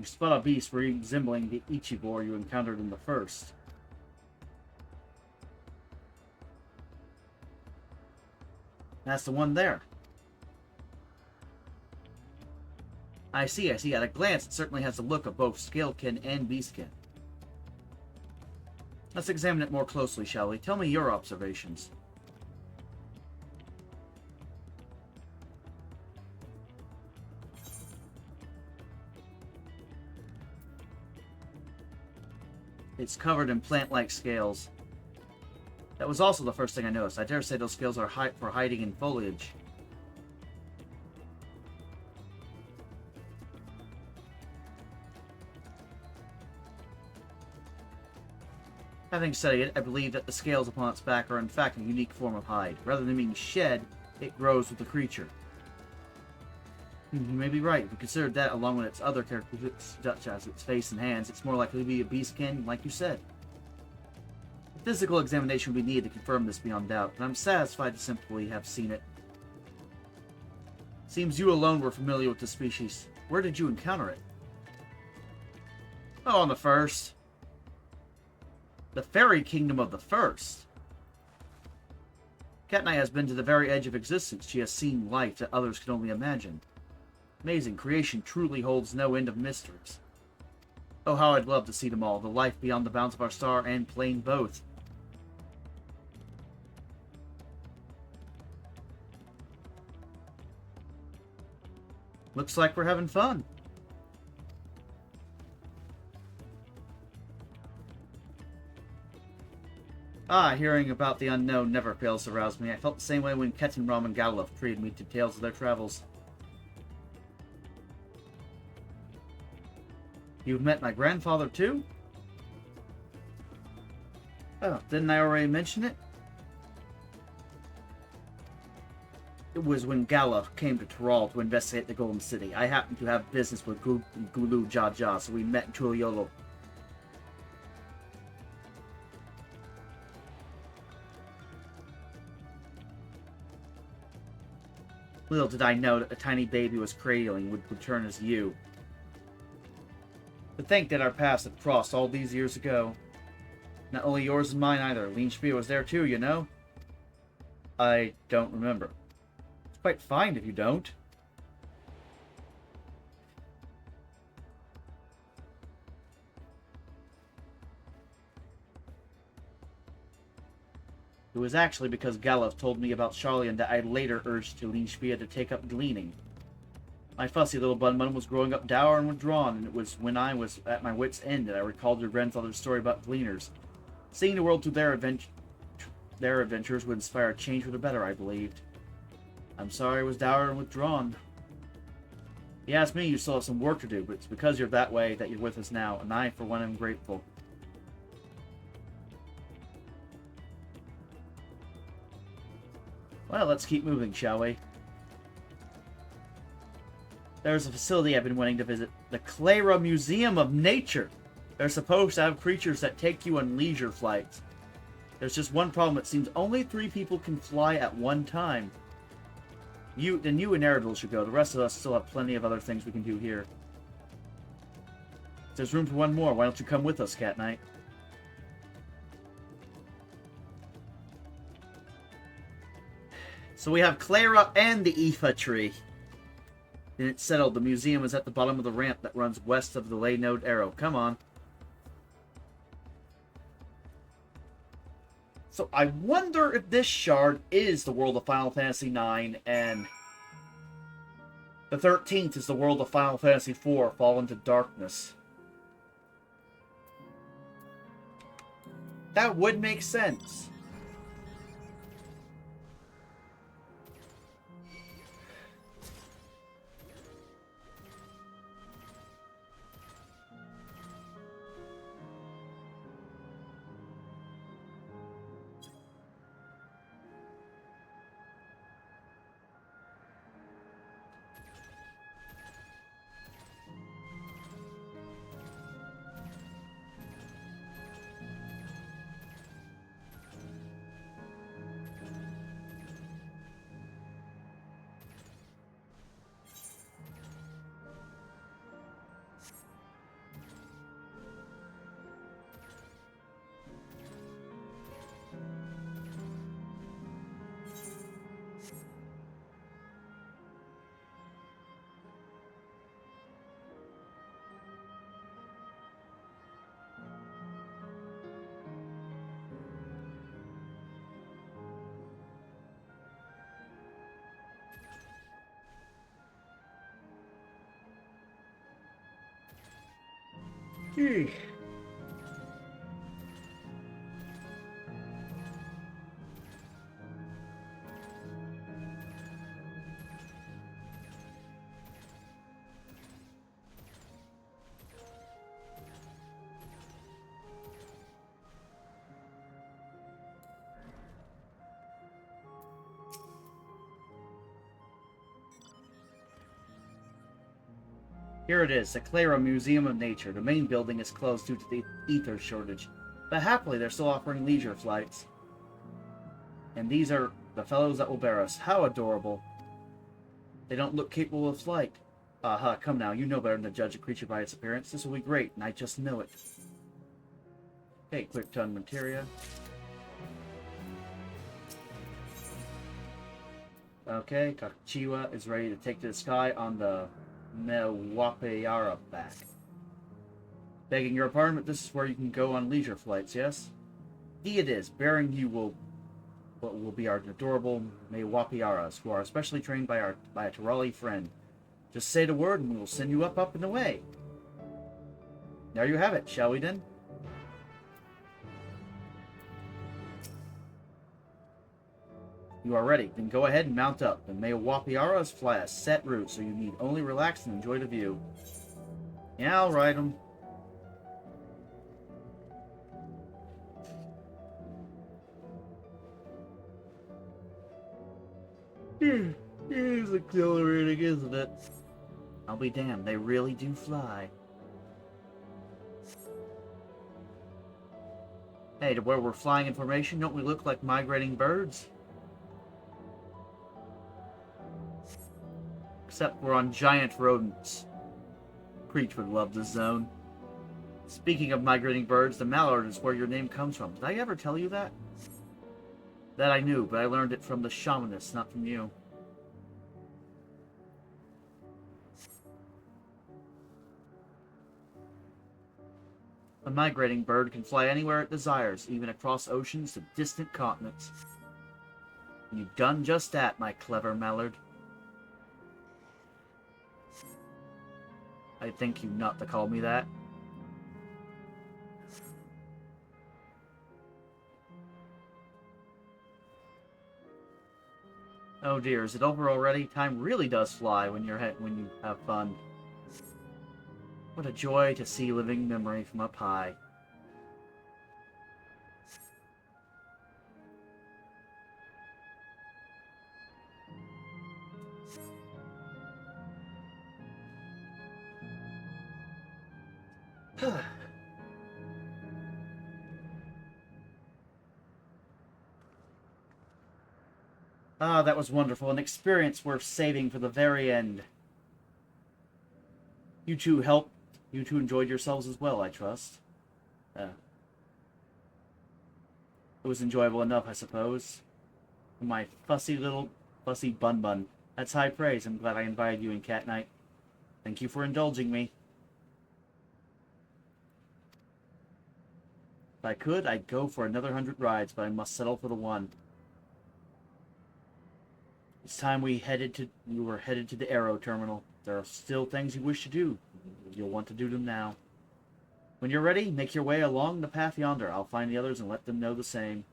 You spot a beast resembling the Ichibor you encountered in the first. That's the one there. I see. At a glance, it certainly has the look of both Scalekin and Beastkin. Let's examine it more closely, shall we? Tell me your observations. It's covered in plant-like scales. That was also the first thing I noticed. I dare say those scales are for hiding in foliage. Having studied it, I believe that the scales upon its back are in fact a unique form of hide. Rather than being shed, it grows with the creature. You may be right. If we considered that along with its other characteristics, such as its face and hands, it's more likely to be a beastkin, like you said. A physical examination would be needed to confirm this beyond doubt, and I'm satisfied to simply have seen it. Seems you alone were familiar with the species. Where did you encounter it? Oh, on the first. The fairy kingdom of the first. Cat Knight has been to the very edge of existence. She has seen life that others can only imagine. Amazing. Creation truly holds no end of mysteries. Oh, how I'd love to see them all. The life beyond the bounds of our star and plane both. Looks like we're having fun. Ah, hearing about the unknown never fails to rouse me. I felt the same way when Ketenram and Galuf treated me to tales of their travels. You've met my grandfather too? Oh, didn't I already mention it? It was when Galuf came to Tural to investigate the Golden City. I happened to have business with Gulu Jaja, so we met in Tuliolo. Little did I know that the tiny baby was cradling would return as you. To think that our paths had crossed all these years ago. Not only yours and mine either. Lean was there too, you know? I don't remember. It's quite fine if you don't. It was actually because Galuf told me about Charlian that I later urged Leanspia to take up gleaning. My fussy little bun was growing up dour and withdrawn, and it was when I was at my wit's end that I recalled your grandfather's story about gleaners. Seeing the world through their adventures would inspire a change for the better, I believed. I'm sorry I was dour and withdrawn. You ask me, you still have some work to do, but it's because you're that way that you're with us now, and I, for one, am grateful. Well, let's keep moving, shall we? There's a facility I've been wanting to visit. The Clara Museum of Nature. They're supposed to have creatures that take you on leisure flights. There's just one problem. It seems only 3 people can fly at one time. You and Eredil should go. The rest of us still have plenty of other things we can do here. There's room for one more. Why don't you come with us, Cat Knight? So we have Clara and the Aoife tree. And it's settled. The museum is at the bottom of the ramp that runs west of the Ley Node Arrow. Come on. So I wonder if this shard is the world of Final Fantasy IX, and the 13th is the world of Final Fantasy IV, Fall into Darkness. That would make sense. Here it is, the Clara Museum of Nature. The main building is closed due to the ether shortage, but happily they're still offering leisure flights. And these are the fellows that will bear us. How adorable. They don't look capable of flight. Aha, come now, you know better than to judge a creature by its appearance. This will be great, and I just know it. Okay, quick ton materia. Okay, Kachiwa is ready to take to the sky on the Mewapeyara back. Begging your pardon, but this is where you can go on leisure flights, yes? It is, bearing you what will be our adorable Mewapiaras, who are especially trained by a Terali friend. Just say the word and we will send you up and away. There you have it, shall we then? You are ready, then go ahead and mount up. The Mewapiaras fly a set route, so you need only relax and enjoy the view. Yeah, I'll ride them. It is exhilarating, isn't it? I'll be damned, they really do fly. Hey, to where we're flying in formation, don't we look like migrating birds? Except we're on giant rodents. Preach would love this zone. Speaking of migrating birds, the mallard is where your name comes from. Did I ever tell you that? That I knew, but I learned it from the shamanists, not from you. A migrating bird can fly anywhere it desires, even across oceans to distant continents. And you've done just that, my clever mallard. I thank you not to call me that. Oh dear, is it over already? Time really does fly when you have fun. What a joy to see living memory from up high. Ah, that was wonderful. An experience worth saving for the very end. You two helped. You two enjoyed yourselves as well, I trust. It was enjoyable enough, I suppose. My fussy bun bun. That's high praise. I'm glad I invited you in, Cat Knight. Thank you for indulging me. If I could, I'd go for another 100 rides, but I must settle for the one. It's time we were headed to the Aero Terminal. There are still things you wish to do. You'll want to do them now. When you're ready, make your way along the path yonder. I'll find the others and let them know the same.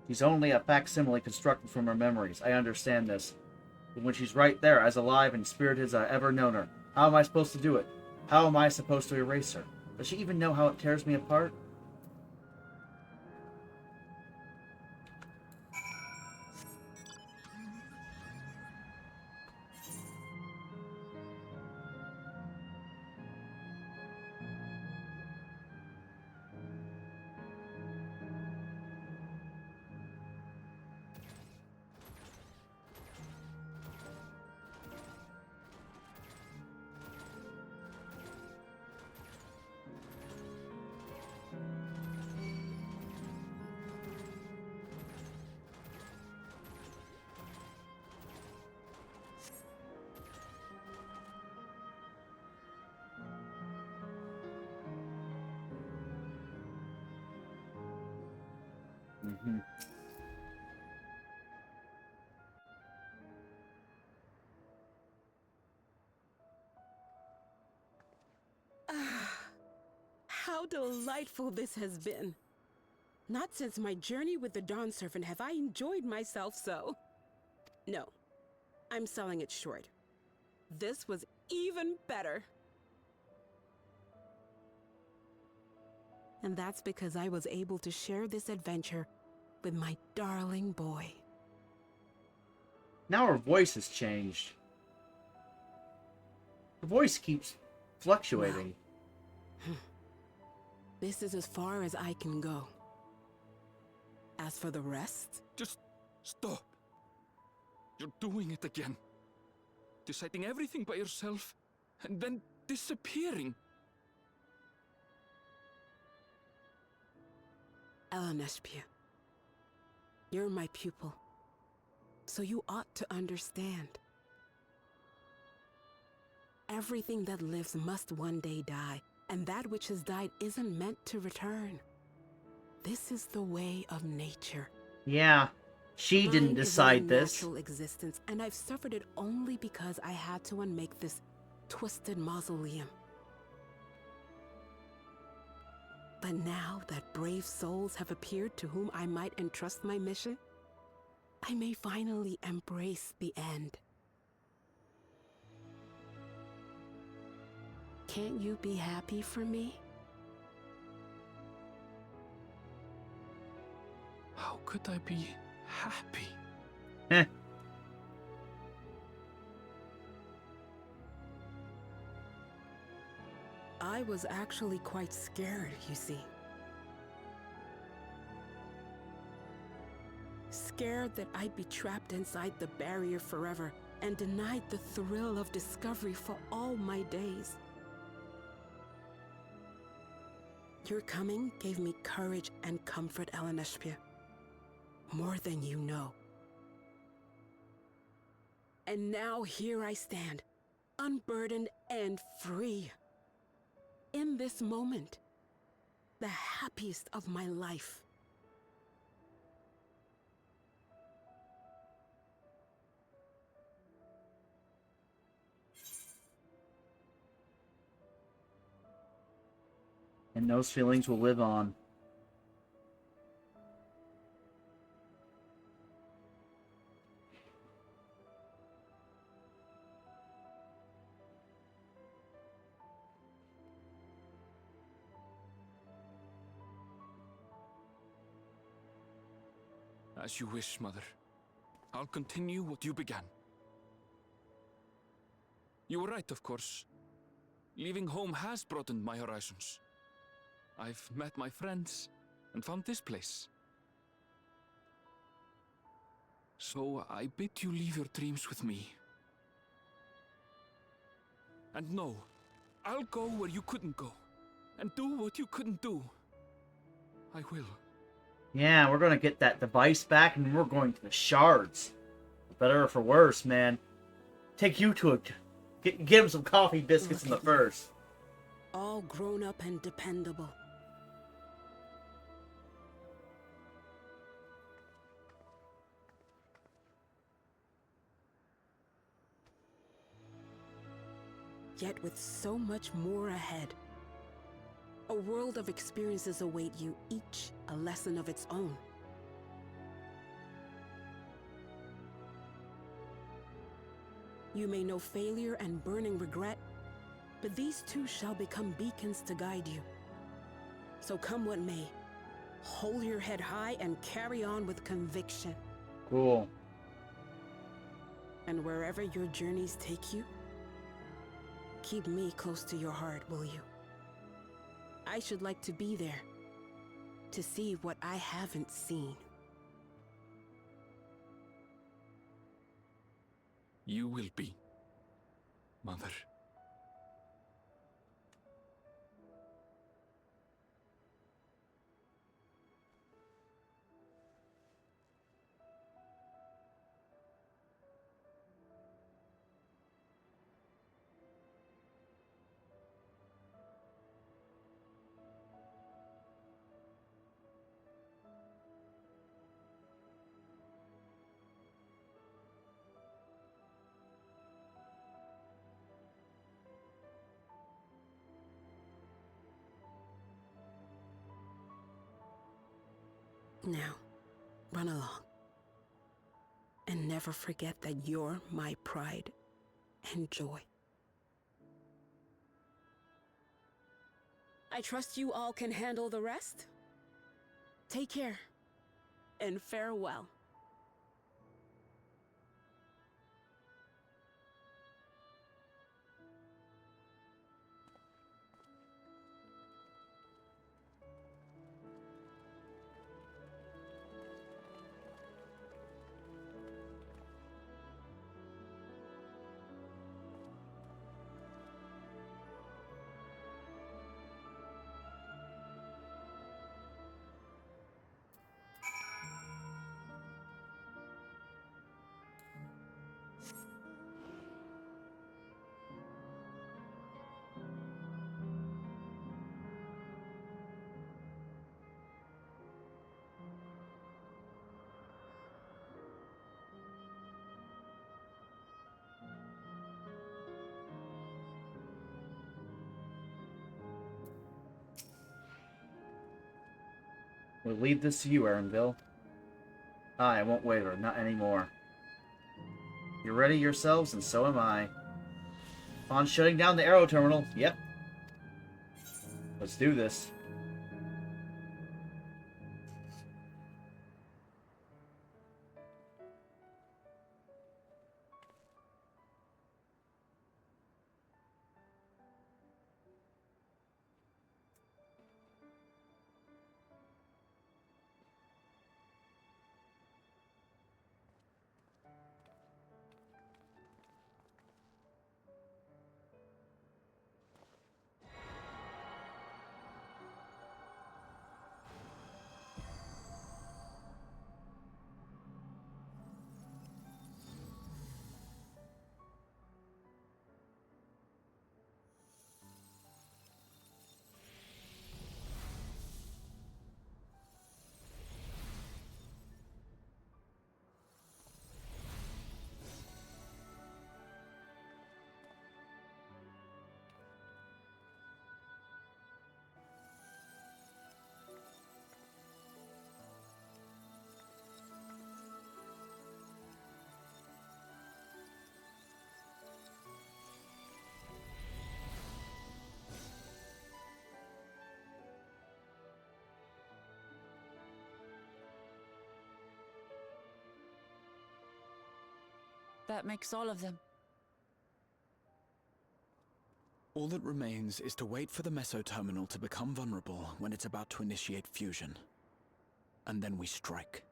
She's only a facsimile constructed from her memories. I understand this. But when she's right there, as alive and spirited as I've ever known her, how am I supposed to do it? How am I supposed to erase her? Does she even know how it tears me apart? Mm-hmm. How delightful this has been. Not since my journey with the Dawn Servant have I enjoyed myself so. No, I'm selling it short. This was even better. And that's because I was able to share this adventure with my darling boy. Now her voice has changed. Her voice keeps fluctuating. This is as far as I can go. As for the rest... Just stop. You're doing it again. Deciding everything by yourself, and then disappearing. Eleneshpia, you're my pupil, so you ought to understand. Everything that lives must one day die, and that which has died isn't meant to return. This is the way of nature. Yeah, she didn't Mine decide is this. natural existence, and I've suffered it only because I had to unmake this twisted mausoleum. But now that brave souls have appeared to whom I might entrust my mission, I may finally embrace the end. Can't you be happy for me? How could I be happy? Heh. I was actually quite scared, you see. Scared that I'd be trapped inside the barrier forever and denied the thrill of discovery for all my days. Your coming gave me courage and comfort, Eleneshpia. More than you know. And now here I stand, unburdened and free. In this moment, the happiest of my life. And those feelings will live on. As you wish, Mother. I'll continue what you began. You were right, of course. Leaving home has broadened my horizons. I've met my friends and found this place. So I bid you leave your dreams with me. And no, I'll go where you couldn't go, and do what you couldn't do. I will. Yeah, we're gonna get that device back, and we're going to the shards. For better or for worse, man. Take you to a... Get him some coffee biscuits in the first. All grown up and dependable. Yet with so much more ahead. A world of experiences await you, each a lesson of its own. You may know failure and burning regret, but these too shall become beacons to guide you. So come what may, hold your head high and carry on with conviction. Cool. And wherever your journeys take you, keep me close to your heart, will you? I should like to be there, to see what I haven't seen. You will be, Mother. Now, run along. And never forget that you're my pride and joy. I trust you all can handle the rest. Take care, and farewell. We'll leave this to you, Erinville. I won't waver, not anymore. You're ready yourselves, and so am I. On shutting down the Aero Terminal, yep. Let's do this. That makes all of them. All that remains is to wait for the meso-terminal to become vulnerable when it's about to initiate fusion. And then we strike.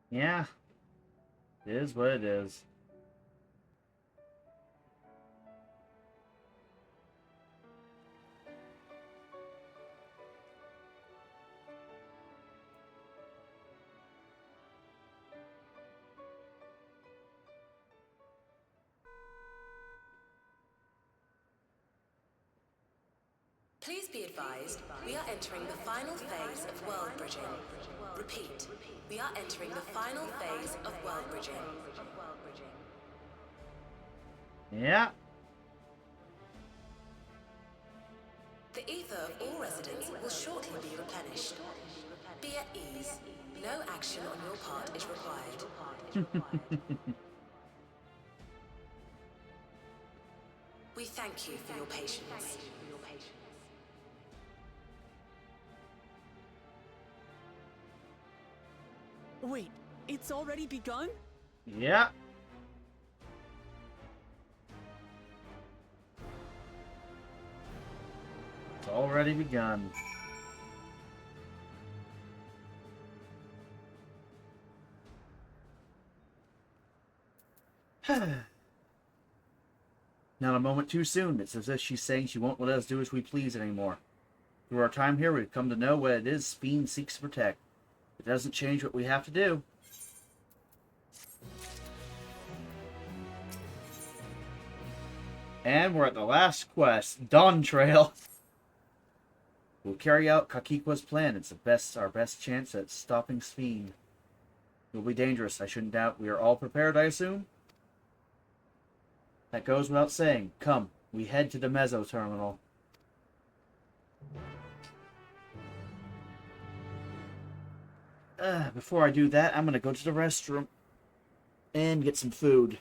Yeah. It is what it is. Please be advised, we are entering the final phase of world bridging. Repeat, we are entering the final phase of world bridging. Yeah. The ether of all residents will shortly be replenished. Be at ease. No action on your part is required. We thank you for your patience. Wait, it's already begun? Yeah. It's already begun. Not a moment too soon. It's as if she's saying she won't let us do as we please anymore. Through our time here, we've come to know what it is Fiend seeks to protect. It doesn't change what we have to do. And we're at the last quest, Dawntrail. We'll carry out Kakikwa's plan. It's our best chance at stopping Fiend. It will be dangerous, I shouldn't doubt. We are all prepared, I assume? That goes without saying. Come, we head to the Meso Terminal. Before I do that, I'm gonna go to the restroom and get some food.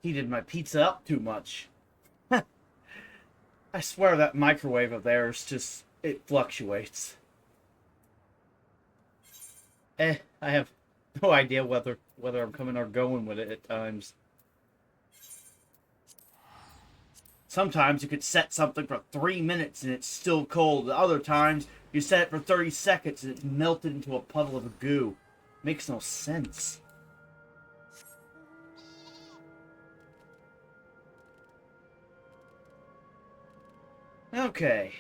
Heated my pizza up too much. I swear that microwave of theirs just, it fluctuates. I have No idea whether I'm coming or going with it at times. Sometimes you could set something for 3 minutes and it's still cold. Other times you set it for 30 seconds and it's melted into a puddle of goo. Makes no sense. Okay.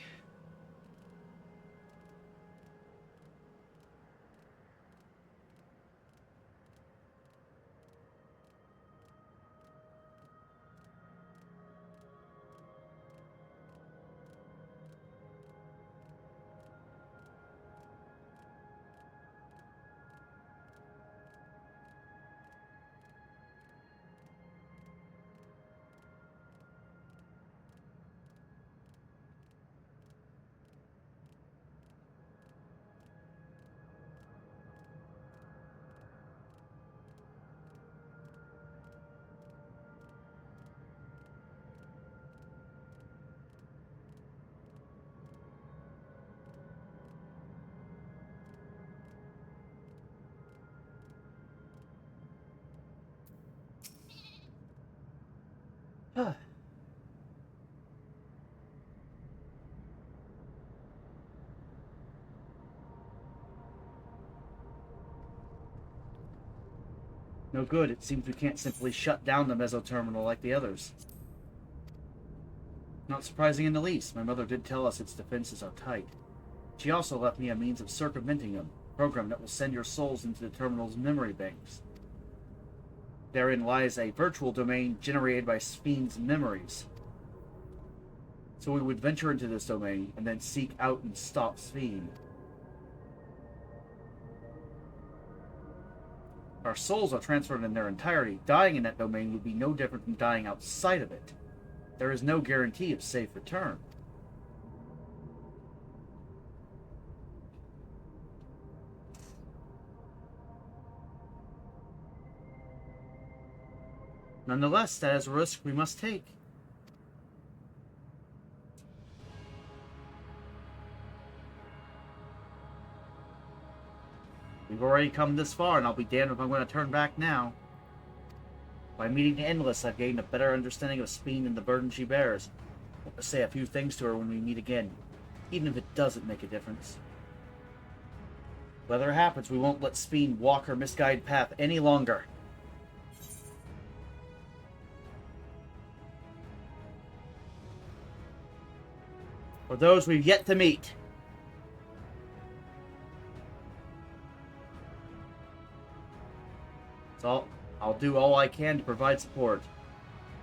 No good. It seems we can't simply shut down the mesoterminal like the others. Not surprising in the least. My mother did tell us its defenses are tight. She also left me a means of circumventing them, a program that will send your souls into the terminal's memory banks. Therein lies a virtual domain generated by Spheen's memories. So we would venture into this domain and then seek out and stop Spheen. Our souls are transferred in their entirety. Dying in that domain would be no different from dying outside of it. There is no guarantee of safe return. Nonetheless, that is a risk we must take. We've already come this far, and I'll be damned if I'm going to turn back now. By meeting the Endless, I've gained a better understanding of Spheen and the burden she bears. I want to say a few things to her when we meet again, even if it doesn't make a difference. Whether it happens, we won't let Spheen walk her misguided path any longer. For those we've yet to meet. So I'll do all I can to provide support.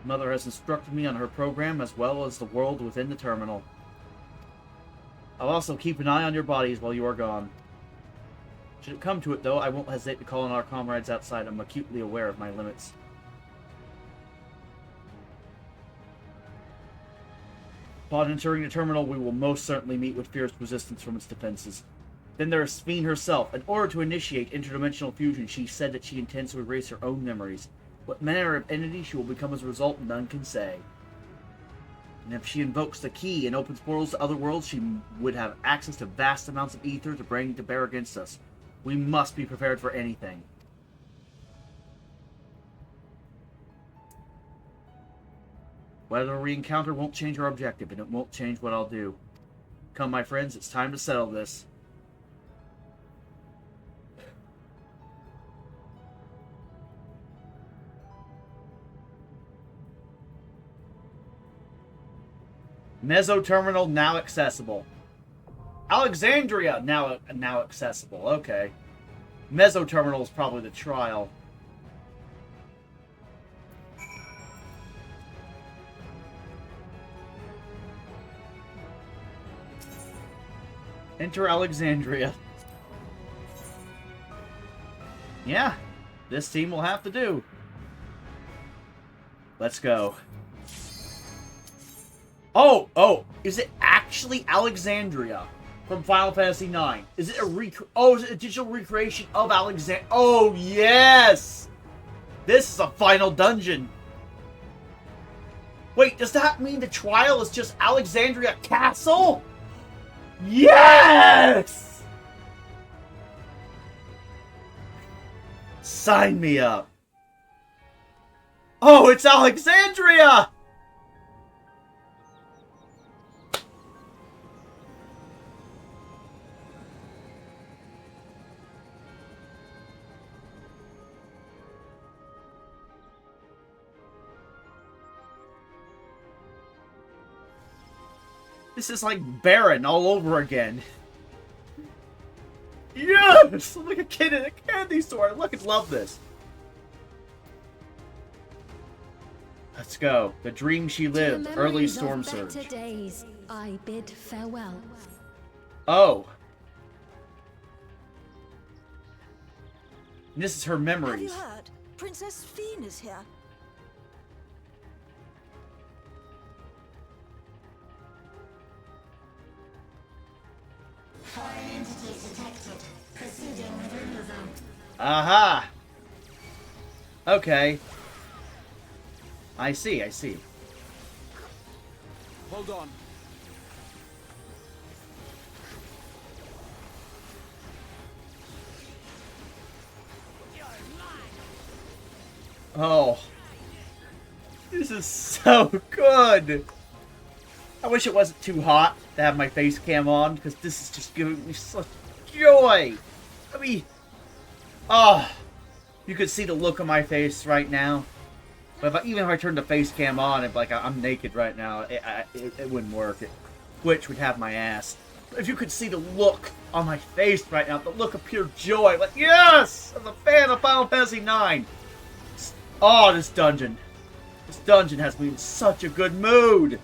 Mother has instructed me on her program as well as the world within the terminal. I'll also keep an eye on your bodies while you are gone. Should it come to it, though, I won't hesitate to call on our comrades outside. I'm acutely aware of my limits. Upon entering the terminal, we will most certainly meet with fierce resistance from its defenses. Then there is Spheen herself. In order to initiate interdimensional fusion, she said that she intends to erase her own memories. What manner of entity she will become as a result, none can say. And if she invokes the key and opens portals to other worlds, she would have access to vast amounts of ether to bring to bear against us. We must be prepared for anything. Whether we encounter won't change our objective, and it won't change what I'll do. Come, my friends, it's time to settle this. Mesoterminal now accessible. Alexandria now accessible. Okay. Mesoterminal is probably the trial. Enter Alexandria. Yeah, this team will have to do. Let's go. Oh, is it actually Alexandria from Final Fantasy IX? Is it is it a digital recreation of Alexandria? Oh, yes! This is a final dungeon. Wait, does that mean the trial is just Alexandria Castle? Yes! Sign me up. Oh, it's Alexandria! This is like Baron all over again. Yes! I'm like a kid in a candy store. Look and love this. Let's go. The dream she lived. Early storm surge. Better days, I bid farewell. Oh. And this is her memories. Have you heard? Princess Fiend is here. Foreign entities detected. Proceeding with removal. Aha! Okay. I see, I see. Hold on. Oh. This is so good! I wish it wasn't too hot to have my face cam on, because this is just giving me such joy! I mean... Oh! You could see the look on my face right now. But even if I turned the face cam on, it'd be like I'm naked right now, it wouldn't work. Twitch would have my ass. But if you could see the look on my face right now, the look of pure joy, like, yes! I'm a fan of Final Fantasy IX! Oh, this dungeon. This dungeon has me in such a good mood!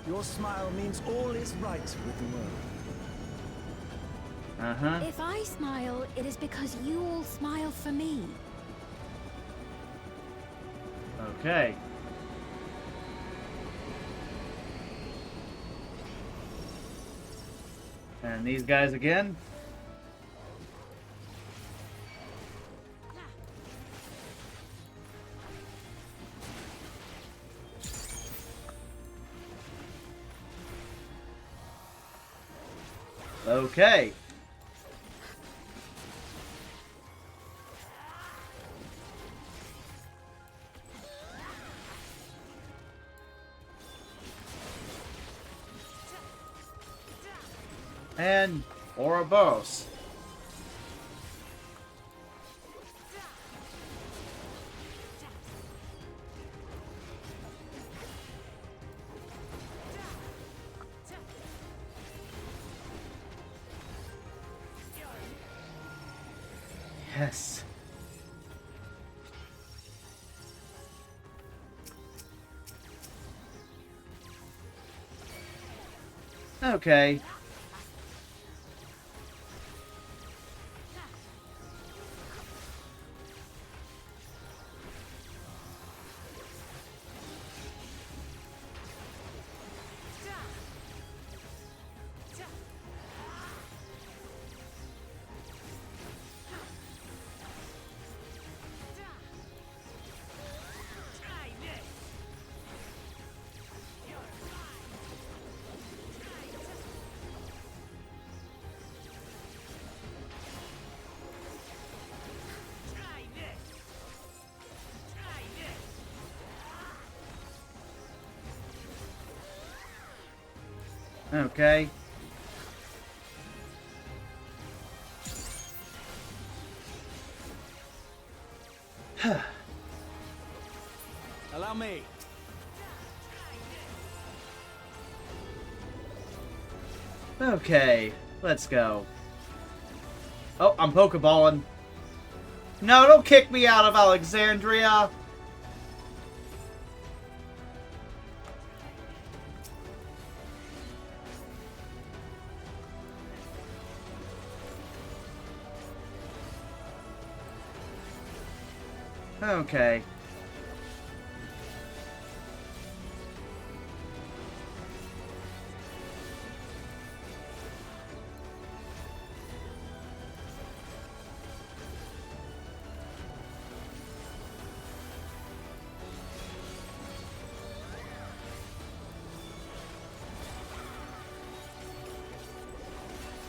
Your smile means all is right with the world. Uh-huh. If I smile, it is because you all smile for me. Okay. And these guys again? Okay. And Ouroboros. Yes. Okay. Okay. Allow me. Okay, let's go. Oh, I'm Pokeballing. No, don't kick me out of Alexandria! Okay.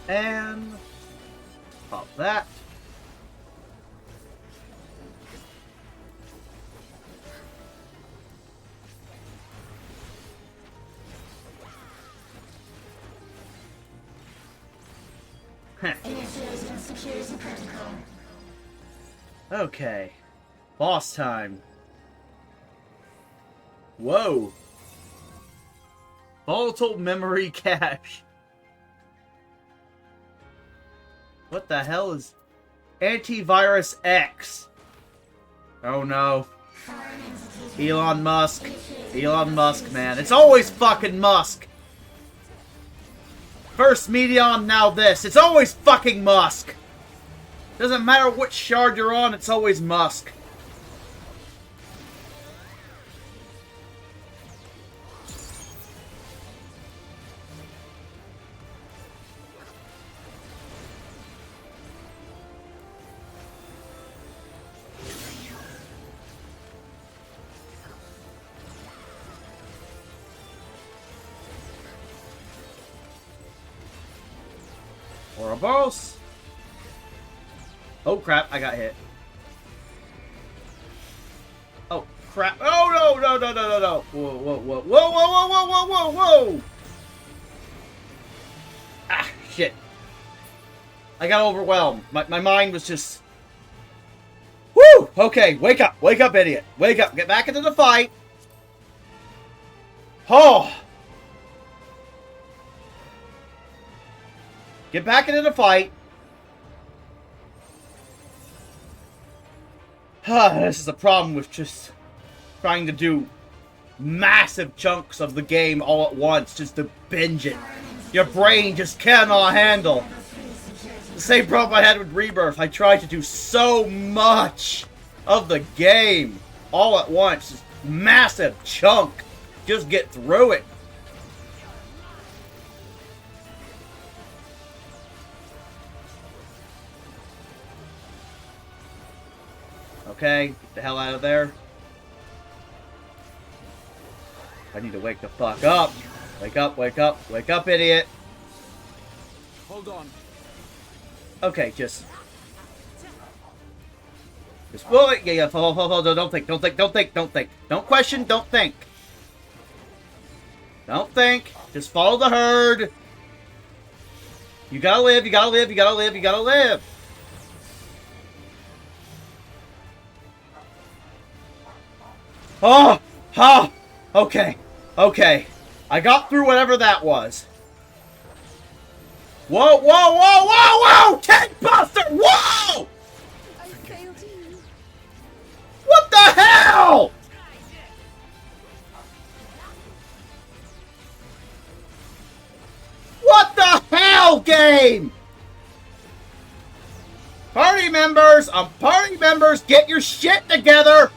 And pop that. Initiating security protocol. Okay. Boss time. Whoa. Volatile memory cache. What the hell is Antivirus X? Oh no. Elon Musk. Elon Musk, man. It's always fucking Musk. First Medion, now this. It's always fucking Musk. Doesn't matter which shard you're on, it's always Musk. Ouroboros. Oh crap, I got hit. Oh crap. Oh no, no, no, no, no, no. Whoa, whoa, whoa, whoa, whoa, whoa, whoa, whoa, whoa, whoa. Ah, shit. I got overwhelmed. My mind was just... Woo! Okay, wake up, idiot. Wake up, get back into the fight. Oh! Get back into the fight. This is the problem with just trying to do massive chunks of the game all at once, just to binge it. Your brain just cannot handle. The same problem I had with Rebirth. I tried to do so much of the game all at once. Just massive chunk. Just get through it. Okay, get the hell out of there. I need to wake the fuck up. Wake up, wake up, wake up, idiot. Hold on. Okay, just well, yeah, hold, don't think. Don't question, don't think. Don't think. Just follow the herd. You gotta live, you gotta live, you gotta live, you gotta live. Oh! Ha! Okay. Okay. I got through whatever that was. Whoa, whoa, whoa, whoa, whoa! Tank Buster! Whoa! I failed you. What the hell? What the hell, game? Party members, get your shit together!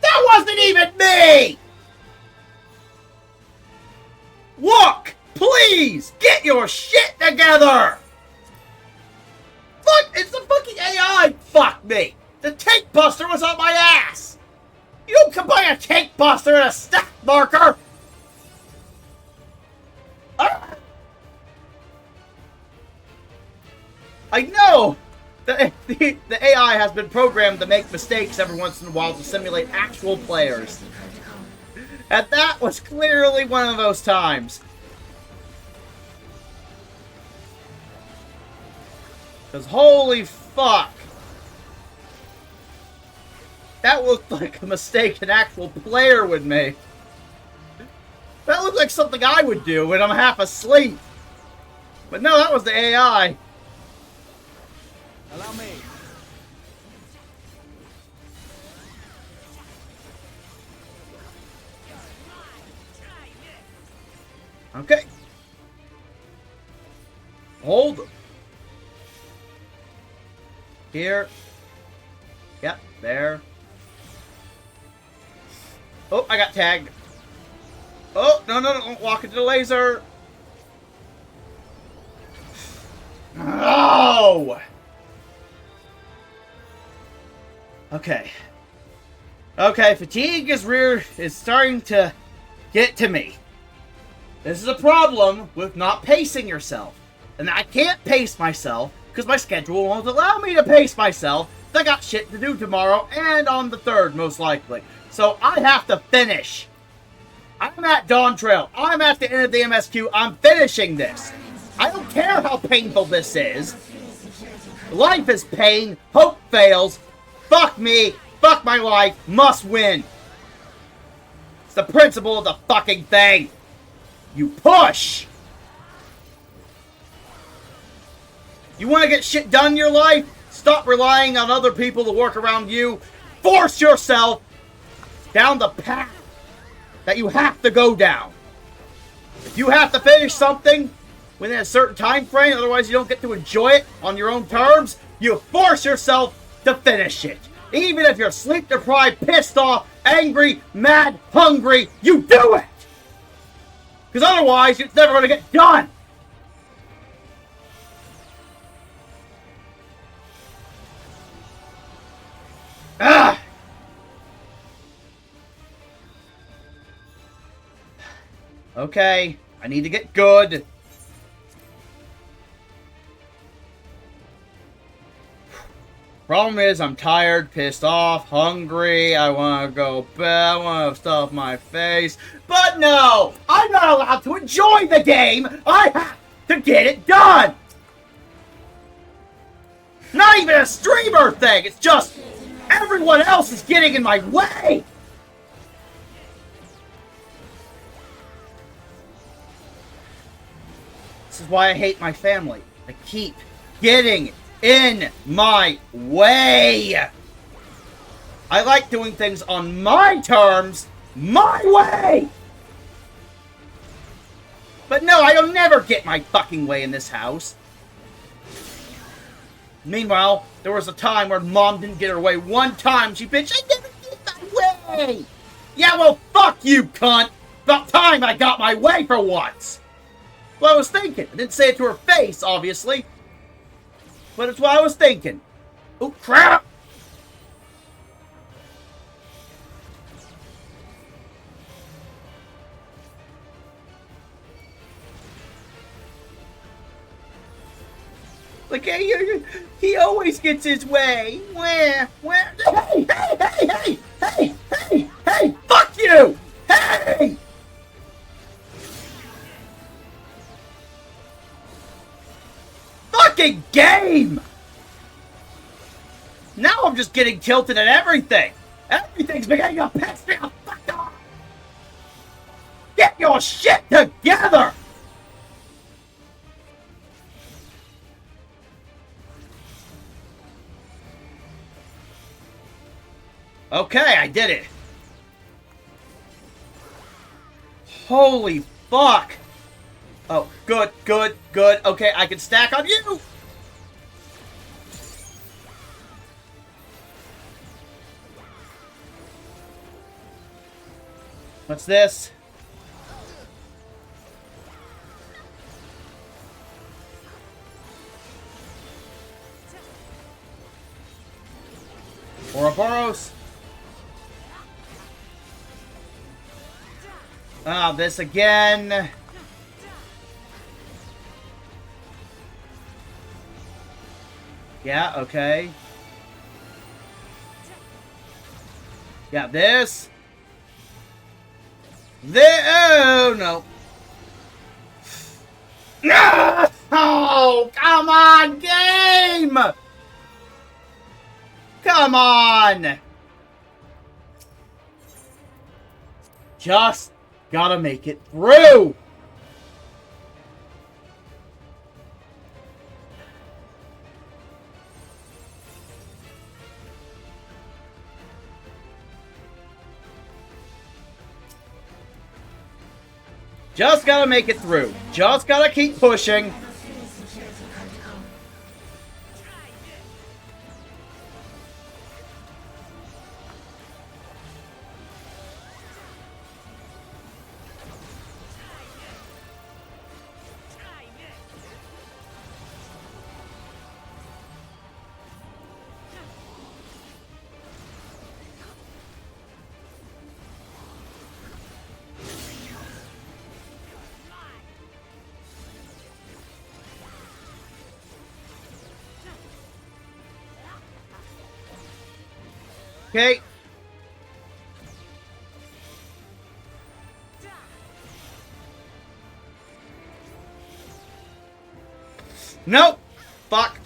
That wasn't even me! Look! Please! Get your shit together! Fuck! It's the fucking AI! Fuck me! The tank buster was on my ass! You don't combine a tank buster and a stack marker! I know! The AI has been programmed to make mistakes every once in a while to simulate actual players. And that was clearly one of those times. Because holy fuck. That looked like a mistake an actual player would make. That looked like something I would do when I'm half asleep. But no, that was the AI. Allow me. Okay. Hold. Here. Yep, there. Oh, I got tagged. Oh, no, no, no, don't walk into the laser. Oh! Okay. Okay, fatigue is starting to get to me. This is a problem with not pacing yourself. And I can't pace myself because my schedule won't allow me to pace myself. I got shit to do tomorrow and on the 3rd, most likely. So I have to finish. I'm at Dawntrail. I'm at the end of the MSQ. I'm finishing this. I don't care how painful this is. Life is pain. Hope fails. Fuck me. Fuck my life. Must win. It's the principle of the fucking thing. You push. You want to get shit done in your life? Stop relying on other people to work around you. Force yourself down the path that you have to go down. If you have to finish something within a certain time frame, otherwise you don't get to enjoy it on your own terms, you force yourself to finish it. Even if you're sleep deprived, pissed off, angry, mad, hungry, you do it! Because otherwise, it's never going to get done! Ah! Okay, I need to get good. Problem is, I'm tired, pissed off, hungry, I want to go to bed, I want to stuff my face. But no! I'm not allowed to enjoy the game! I have to get it done! Not even a streamer thing, it's just everyone else is getting in my way! This is why I hate my family. I keep getting in my way. I like doing things on my terms, my way. But no, I'll never get my fucking way in this house. Meanwhile, there was a time where Mom didn't get her way one time. She bitched, I never get my way. Yeah, well, fuck you, cunt. About time I got my way for once. Well, I was thinking. I didn't say it to her face, obviously. But it's what I was thinking. Oh, crap! Like, he always gets his way. Where? Hey, hey, hey, hey, hey, hey, hey, fuck you! Hey! Fucking game! Now I'm just getting tilted at everything. Everything's beginning to piss me off. Fuck off! Get your shit together! Okay, I did it. Holy fuck! Oh, good, good, good. Okay, I can stack on you! What's this? Ouroboros? Ah, this again. Yeah, okay. Yeah, this. Oh, no. No! Oh, come on, game! Come on! Just gotta make it through! Just gotta make it through. Just gotta keep pushing. Okay. Nope. Fuck.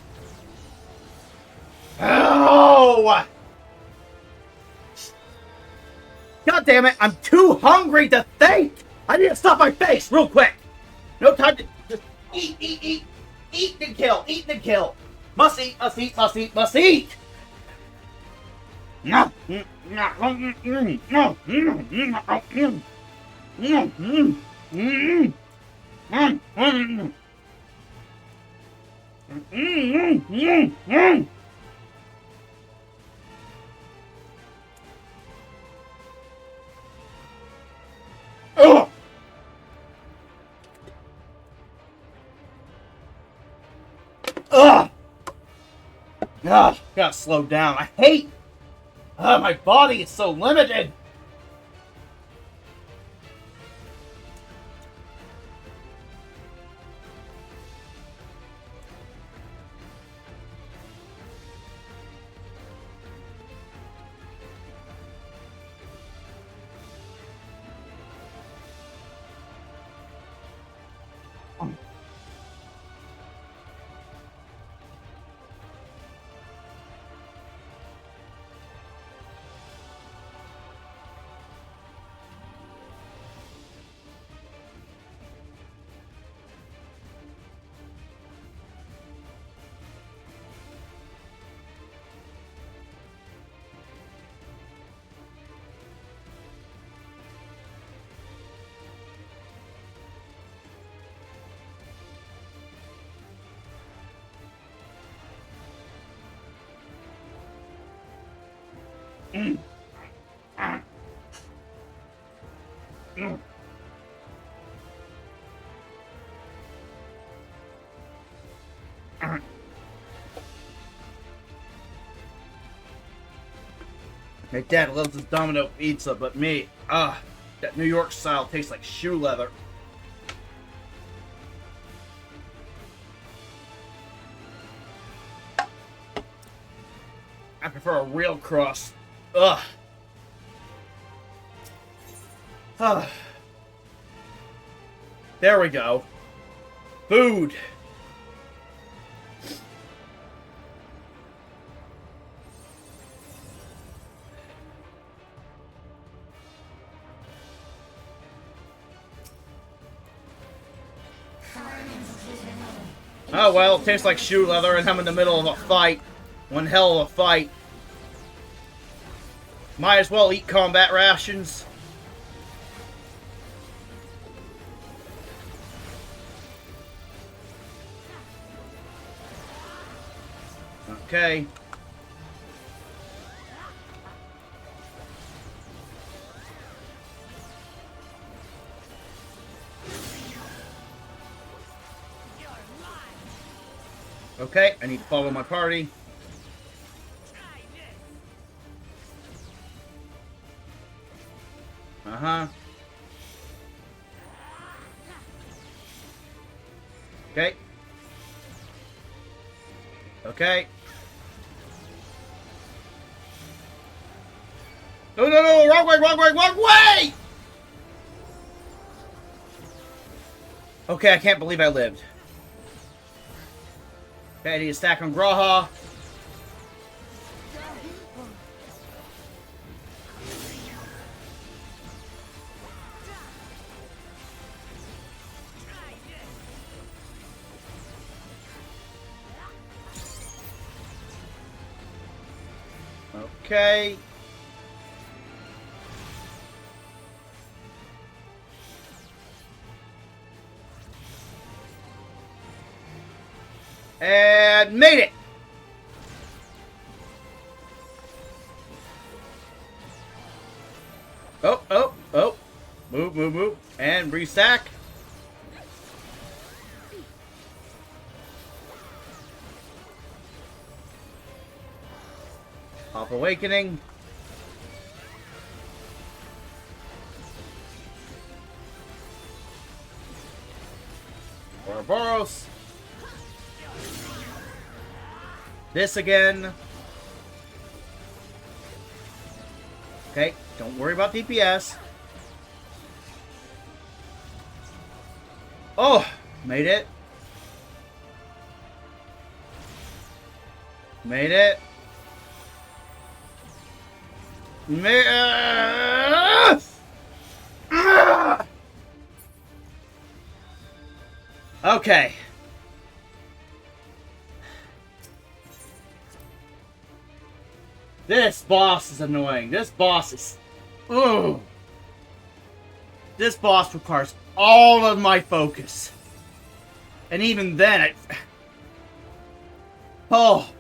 Oh! God damn it! I'm too hungry to think. I need to stop my face real quick. No time to just eat, eat, eat, eat and kill, eat and kill. Must eat, must eat, must eat, must eat. No. Ugh. Ugh. Gosh, gotta slow down. I hate. My body is so limited. My dad loves his Domino pizza, but me, that New York style tastes like shoe leather. I prefer a real crust. Ugh. There we go. Food. Oh well, it tastes like shoe leather and I'm in the middle of a fight. One hell of a fight. Might as well eat combat rations. Okay. Okay, I need to follow my party. Uh-huh. Okay. Okay. No, no, no, wrong way, wrong way, wrong way! Okay, I can't believe I lived. Okay, I need a stack on Graha. Okay. And made it! Oh, oh, oh. Move, move, move. And restack. Off awakening. Ouroboros. This again. Okay, don't worry about DPS. Oh, made it. Made it. Okay. This boss is annoying. This boss is... Ooh. This boss requires all of my focus. And even then, Oh.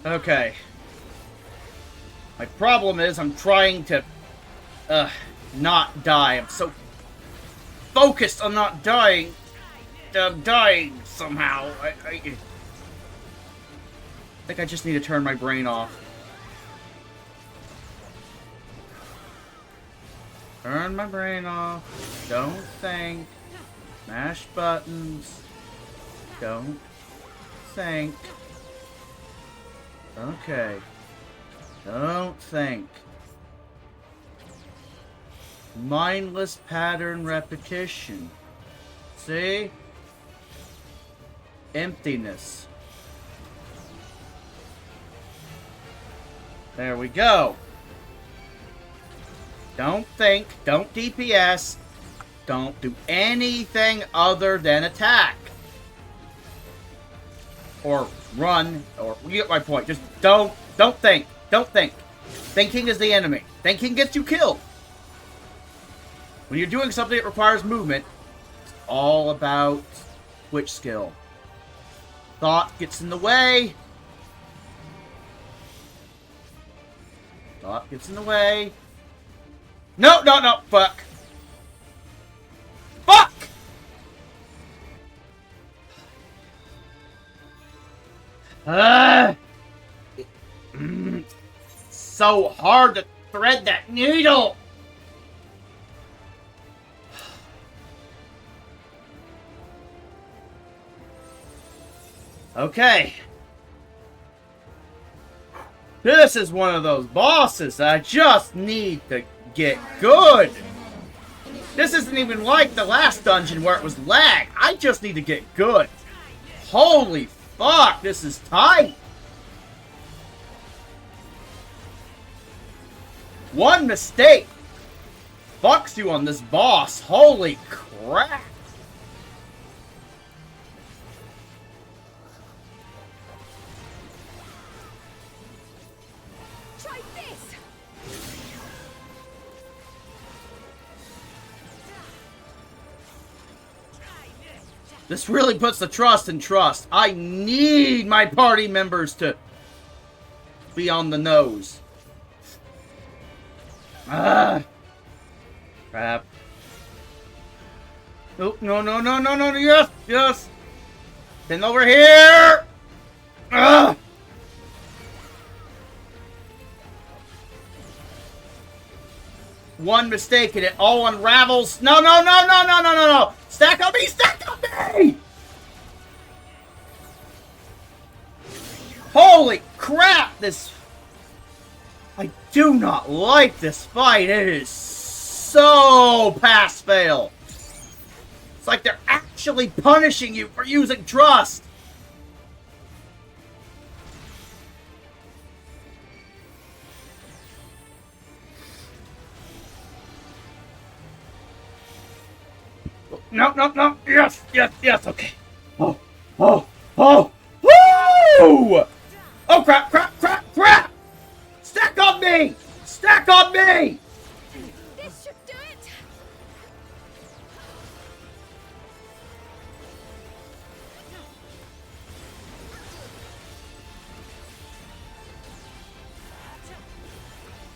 Okay. My problem is I'm trying to not die. I'm so focused on not dying. I'm dying somehow. I think I just need to turn my brain off. Turn my brain off. Don't think. Mash buttons. Don't think. Okay. Don't think. Mindless pattern repetition. See? Emptiness. There we go. Don't think. Don't DPS. Don't do anything other than attack. Or run. Or you get my point. Just don't think. Don't think. Thinking is the enemy. Thinking gets you killed. When you're doing something that requires movement, it's all about which skill. Thought gets in the way. Thought gets in the way. No, no, no, fuck. Fuck! So hard to thread that needle. Okay. This is one of those bosses that I just need to get good. This isn't even like the last dungeon where it was lag. I just need to get good. Holy fuck, this is tight. One mistake fucks you on this boss. Holy crap. Try this. This really puts the trust in trust. I need my party members to be on the nose. Ah! Crap. Oh, no, no, no, no, no, yes, yes! Been over here! Ah! One mistake and it all unravels. No, no, no, no, no, no, no, no! Stack on me! Stack on me! Holy crap! This... I do not like this fight. It is so pass-fail. It's like they're actually punishing you for using trust. No, no, no. Yes, yes, yes. Okay. Oh, oh, oh. Woo! Oh, crap, crap, crap, crap! Stack on me! Stack on me! This should do it.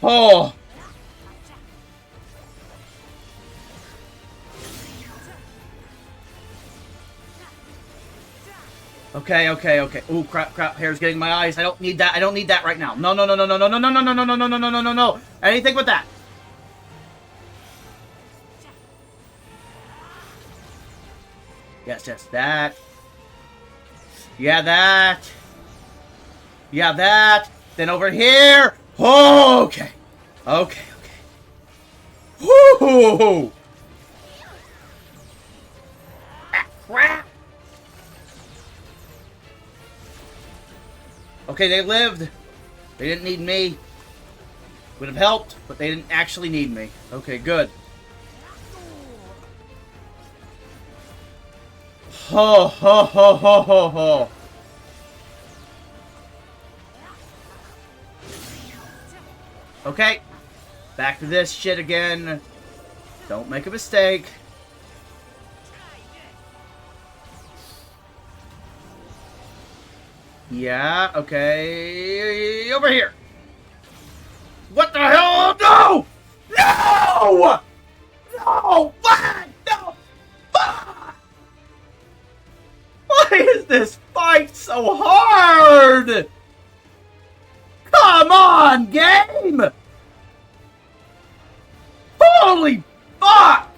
Oh! Okay, okay, okay. Ooh, crap, crap. Hair's getting my eyes. I don't need that. I don't need that right now. No, no, no, no, no, no, no, no, no, no, no, no, no, no, no, no, no, no. Anything but that. yes, yes. That. Yeah, that. Yeah, that. Then over here. Oh, okay. Okay, okay. Woo! Ah, crap! Okay, they lived. They didn't need me. Would have helped, but they didn't actually need me. Okay, good. Ho, ho, ho, ho, ho, ho. Okay. Back to this shit again. Don't make a mistake. Yeah, okay. Over here. What the hell? No! No! No! What? No! Fuck! Why is this fight so hard? Come on, game! Holy fuck!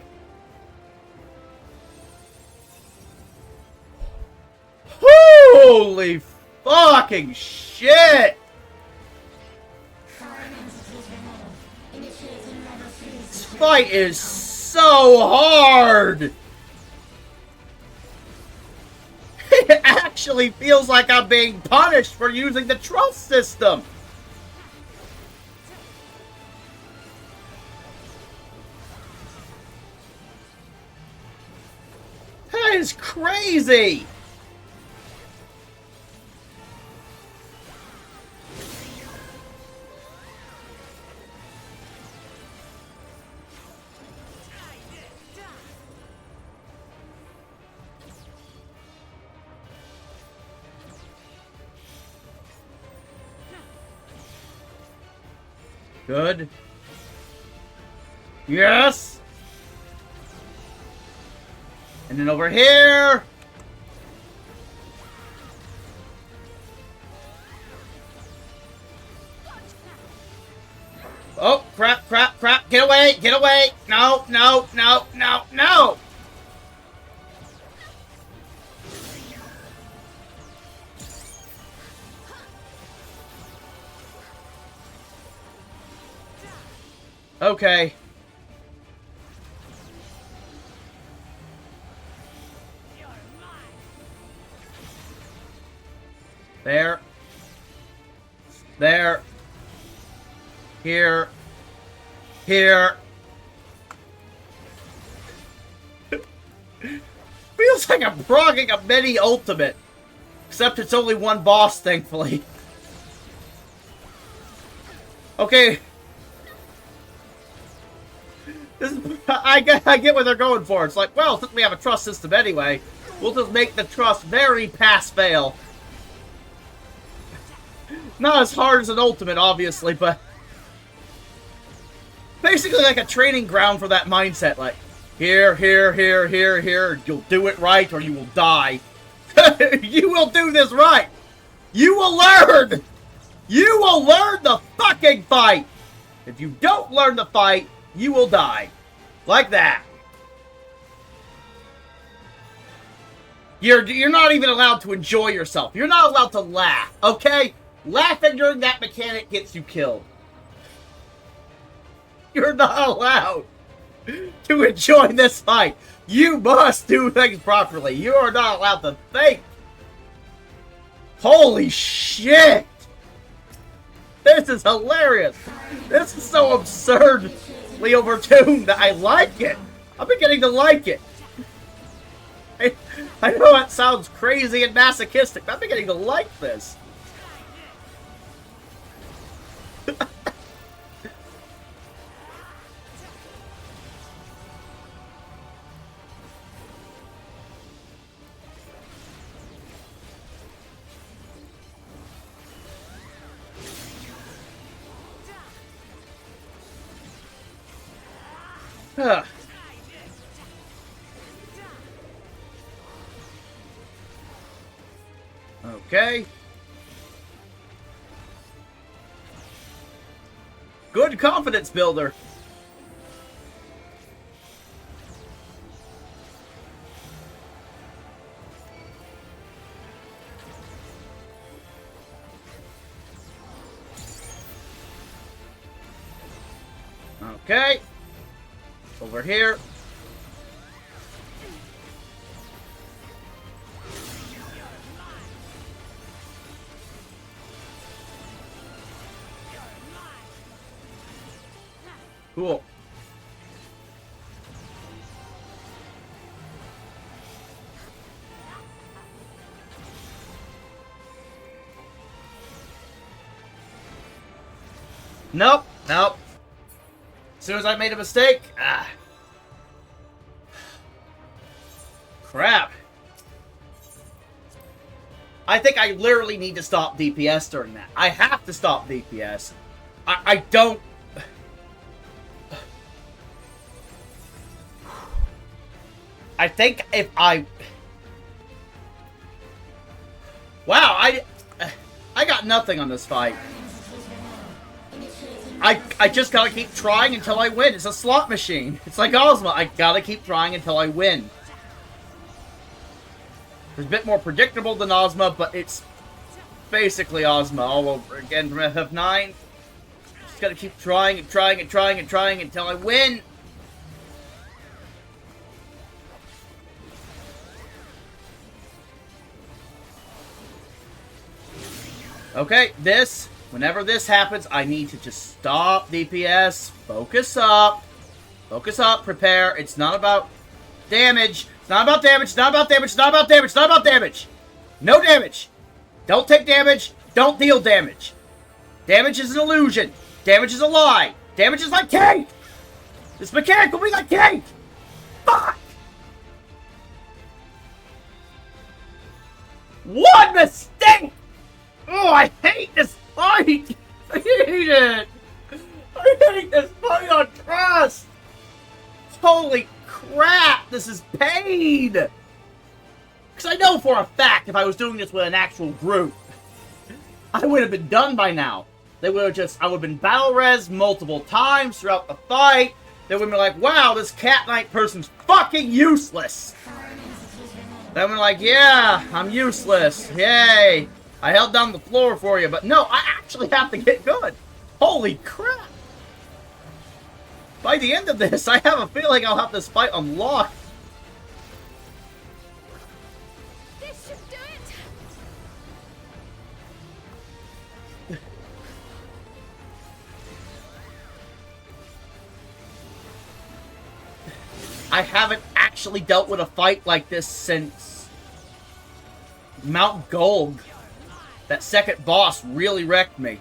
Holy fucking shit! This fight is so hard! It actually feels like I'm being punished for using the trust system! That is crazy! Good. Yes! And then over here! Oh, crap, crap, crap. Get away, get away! No, no, no, no, no! Okay. There. There. Here. Here. Feels like I'm progging a mini ultimate. Except it's only one boss, thankfully. Okay. I get what they're going for. It's like, well, since we have a trust system anyway, we'll just make the trust very pass-fail. Not as hard as an ultimate, obviously, but basically like a training ground for that mindset. Like, here, here, here, here, here. You'll do it right or you will die. You will do this right. You will learn. You will learn the fucking fight. If you don't learn the fight, you will die. Like that. You're not even allowed to enjoy yourself. You're not allowed to laugh, okay? Laughing during that mechanic gets you killed. You're not allowed to enjoy this fight. You must do things properly. You are not allowed to think. Holy shit! This is hilarious. This is so absurdly overtuned that I like it. I'm beginning to like it. I know it sounds crazy and masochistic, but I'm beginning to like this. Okay. Good confidence builder. Okay. Over here. Cool. Nope. Nope. As soon as I made a mistake, crap. I think I literally need to stop DPS during that. I have to stop DPS. I don't... I think if I... Wow, I got nothing on this fight. I just gotta keep trying until I win. It's a slot machine. It's like Ozma. I gotta keep trying until I win. It's a bit more predictable than Ozma, but it's basically Ozma all over again from FF9. Just gotta keep trying and trying and trying and trying until I win. Okay, whenever this happens, I need to just stop DPS, focus up, prepare. It's not about damage. It's not about damage. It's not about damage. It's not about damage. It's not about damage. No damage. Don't take damage. Don't deal damage. Damage is an illusion. Damage is a lie. Damage is like cake. This mechanic will be like cake. Fuck. One mistake. Oh, I hate this fight! I hate it! I hate this fight on Trust! Holy crap, this is pain! Because I know for a fact if I was doing this with an actual group, I would have been done by now. I would have been battle res multiple times throughout the fight. They would have been like, wow, this Cat Knight person's fucking useless! Then we're like, yeah, I'm useless. Yay! I held down the floor for you, but no, I actually have to get good. Holy crap. By the end of this, I have a feeling I'll have this fight unlocked. This should do it. I haven't actually dealt with a fight like this since Mount Gold. That second boss really wrecked me.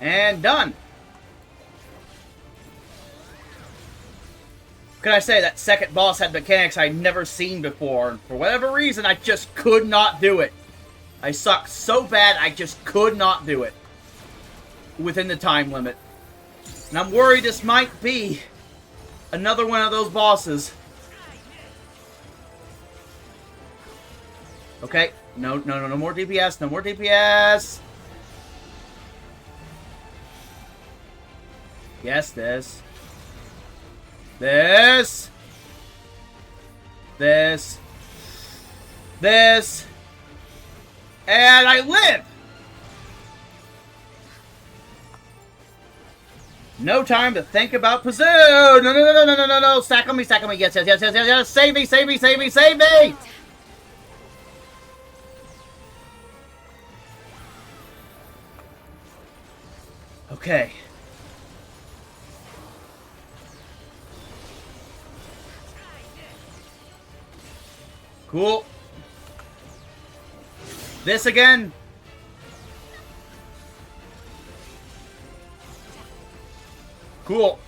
And done. What can I say? That second boss had mechanics I'd never seen before. And for whatever reason, I just could not do it. I sucked so bad, I just could not do it. Within the time limit. And I'm worried this might be another one of those bosses. Okay. No more DPS. No more DPS. Yes, this. This. This. This. And I live! No time to think about pursuit! No. Stack on me. Yes. Save me. Okay. Cool. This again. Cool.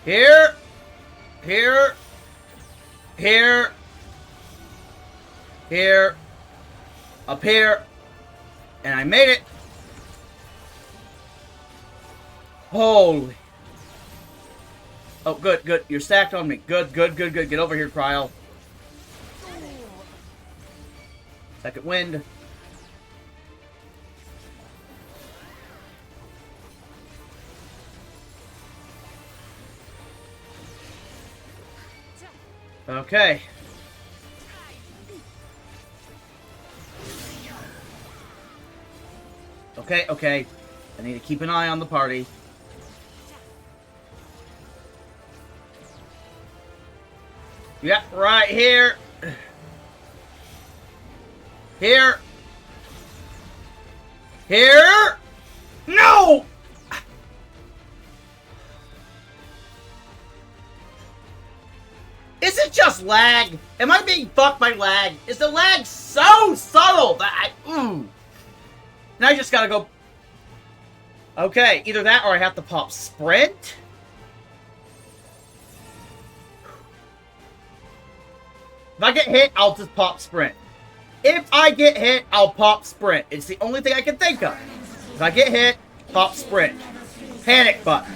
Here. Up here. And I made it. Holy. Oh, good. You're stacked on me. Good. Get over here, Cryo. Second wind. Okay. Okay, okay. I need to keep an eye on the party. Yeah, right here. Here. Here. No! Is it just lag? Am I being fucked by lag? Is the lag so subtle that and I just gotta go... Okay, either that or I have to pop sprint. If I get hit, I'll just pop sprint. If I get hit, I'll pop sprint. It's the only thing I can think of. If I get hit, pop sprint. Panic button.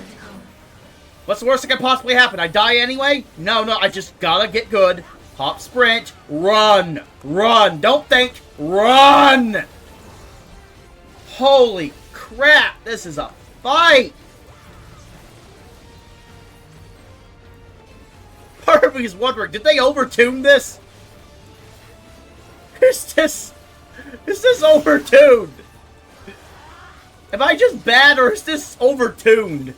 What's the worst that could possibly happen? I die anyway? No, I just gotta get good. Pop sprint. Run. Run. Don't think. Run! Holy crap. This is a fight. Part of me is wondering, did they overtune this? Is this overtuned? Am I just bad or is this overtuned?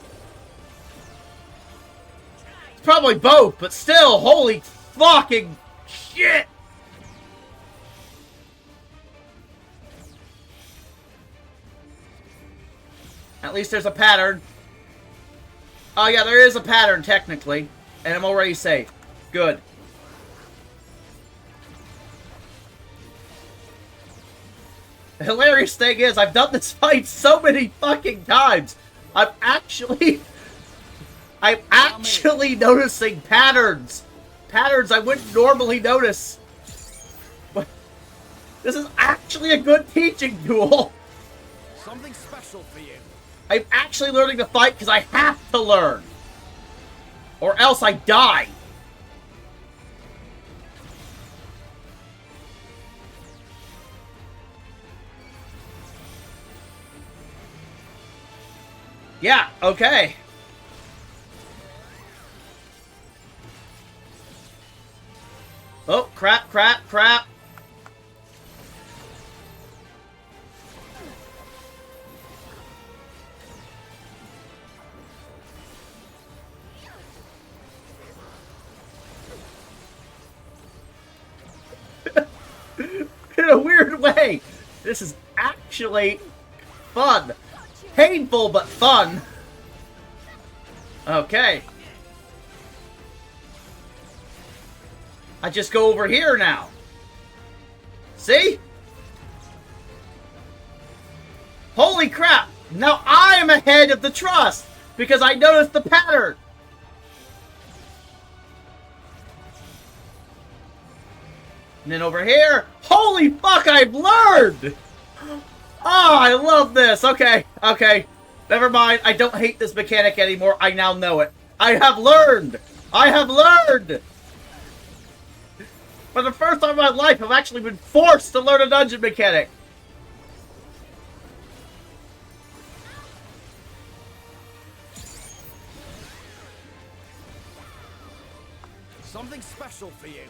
It's probably both, but still, holy fucking shit! At least there's a pattern. Oh yeah, there is a pattern, technically. And I'm already safe. Good. The hilarious thing is, I've done this fight so many fucking times. I'm actually noticing patterns. Patterns I wouldn't normally notice. But this is actually a good teaching tool. Something special for you. I'm actually learning to fight because I have to learn. Or else I die. Yeah, okay. Oh, crap. In a weird way, this is actually fun. Painful, but fun. Okay. I just go over here now. See? Holy crap! Now I am ahead of the trust because I noticed the pattern. And then over here, holy fuck, I've learned! Oh, I love this. Okay. Never mind. I don't hate this mechanic anymore. I now know it. I have learned! For the first time in my life, I've actually been forced to learn a dungeon mechanic. Something special for you.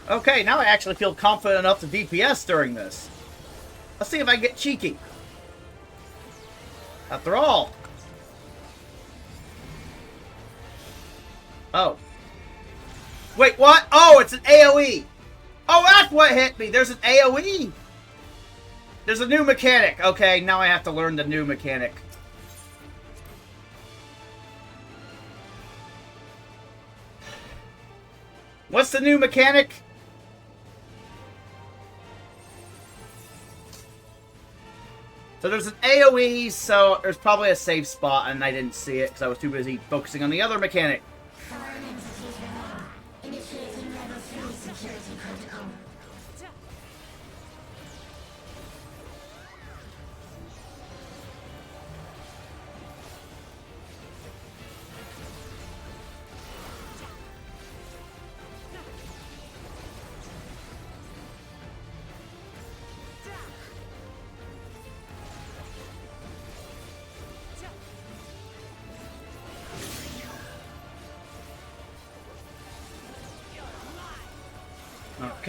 Okay, now I actually feel confident enough to DPS during this. Let's see if I can get cheeky. After all. Oh. Wait, what? Oh, it's an AoE. Oh, that's what hit me. There's an AoE. There's a new mechanic. Okay, now I have to learn the new mechanic. What's the new mechanic? So there's an AoE, so there's probably a safe spot, and I didn't see it because I was too busy focusing on the other mechanic.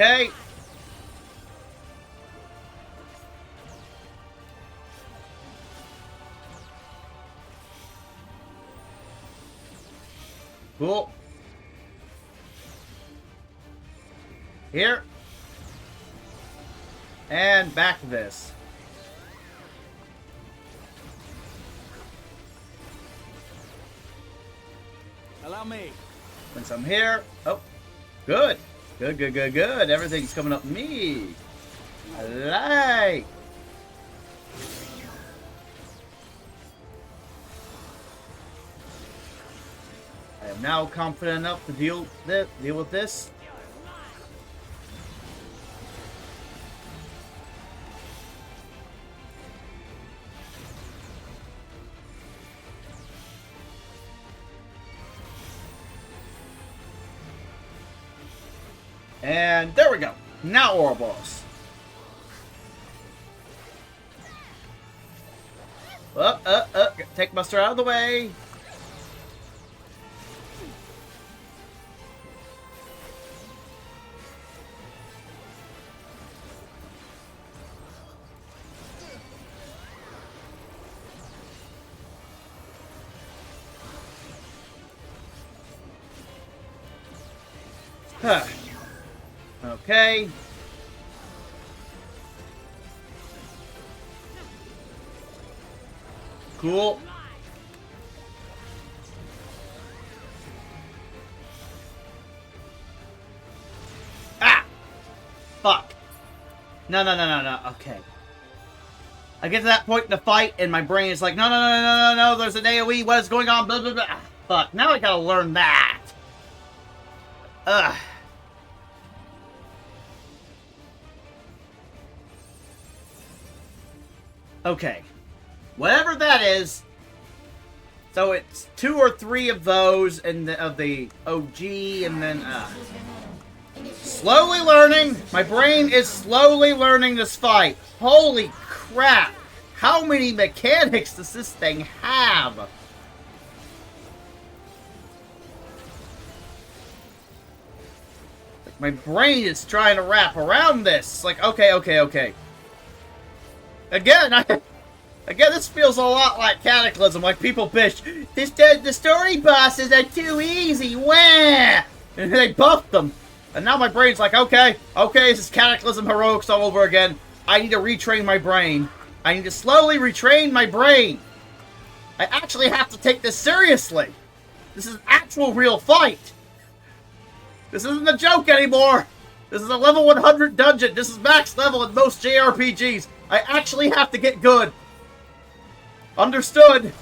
Okay. Cool. Here. And back to this. Allow me. Since I'm here. Oh. Good. Good, good, good, good. Everything's coming up me. I like. I am now confident enough to deal with this. And there we go. Now Ouroboros. Take Buster out of the way. Huh. Okay. Cool. Ah! Fuck. No. Okay. I get to that point in the fight, and my brain is like, no, there's an AoE, what is going on, blah, blah, blah. Ah, fuck, now I gotta learn that. Ugh. Okay. Whatever that is. So it's 2 or 3 of those and of the OG, and then slowly learning. My brain is slowly learning this fight. Holy crap. How many mechanics does this thing have? My brain is trying to wrap around this. It's like, okay. Again, this feels a lot like Cataclysm. Like, people bitch, the story bosses are too easy. Wah! And they buffed them. And now my brain's like, okay, this is Cataclysm Heroics all over again. I need to retrain my brain. I need to slowly retrain my brain. I actually have to take this seriously. This is an actual real fight. This isn't a joke anymore. This is a level 100 dungeon. This is max level in most JRPGs. I actually have to get good. Understood.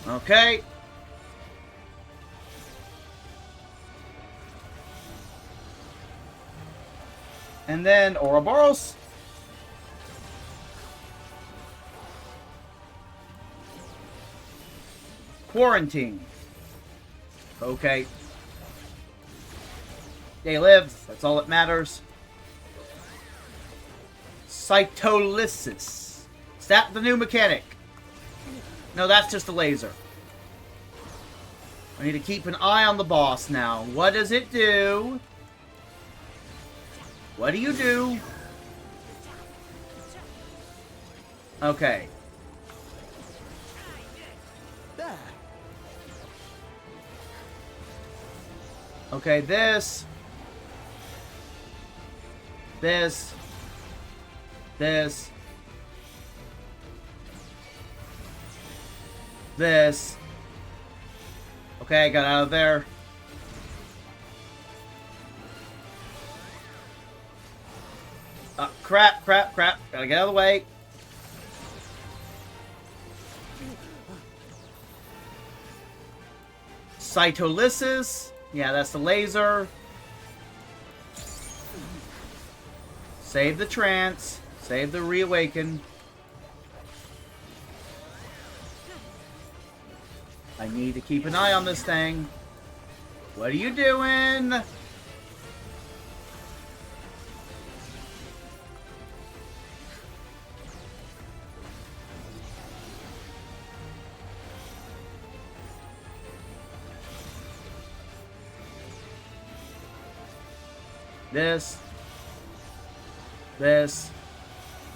Okay. And then Ouroboros. Quarantine. Okay. They live. That's all that matters. Cytolysis. Is that the new mechanic? No, that's just a laser. I need to keep an eye on the boss now. What does it do? What do you do? Okay. Okay, this. This. Okay, I got out of there. Crap. Gotta get out of the way. Cytolysis. Yeah, that's the laser. Save the trance. Save the reawaken. I need to keep an eye on this thing. What are you doing? This. This.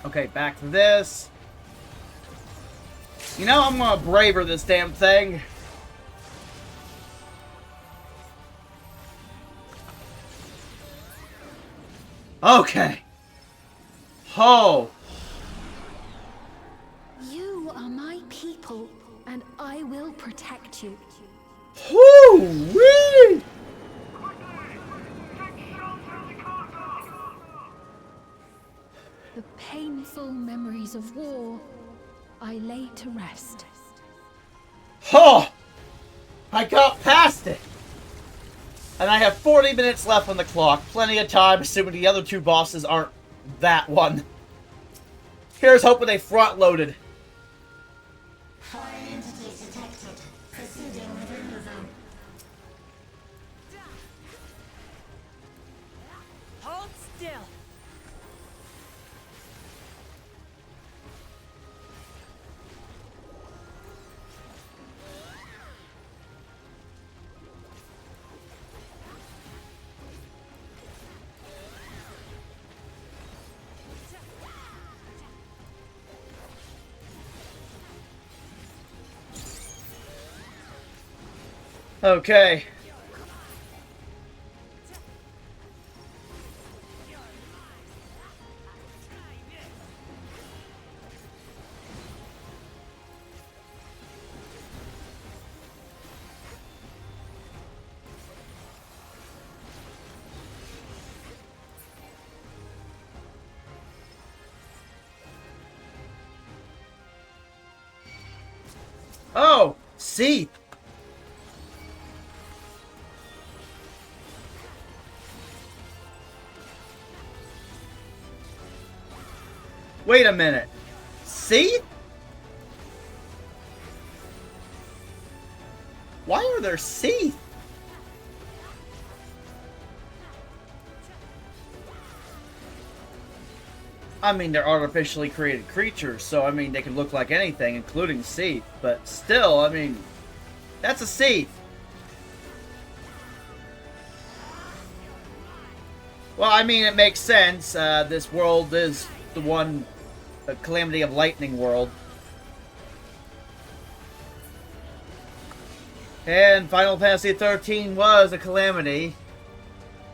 Okay, back to this. You know, I'm gonna braver this damn thing. Okay. Oh. You are my people, and I will protect you. Whoo-wee! The painful memories of war, I lay to rest. Oh! I got past it! And I have 40 minutes left on the clock. Plenty of time, assuming the other two bosses aren't that one. Here's hoping they front-loaded. Foreign entities detected. Proceeding with removal. Hold still. Okay. Oh, see. Wait a minute. See? Why are there Seath? I mean, they're artificially created creatures, so I mean, they can look like anything, including Seath. But still, I mean, that's a Seath. Well, I mean, it makes sense. This world is the one, the Calamity of Lightning world. And Final Fantasy XIII was a calamity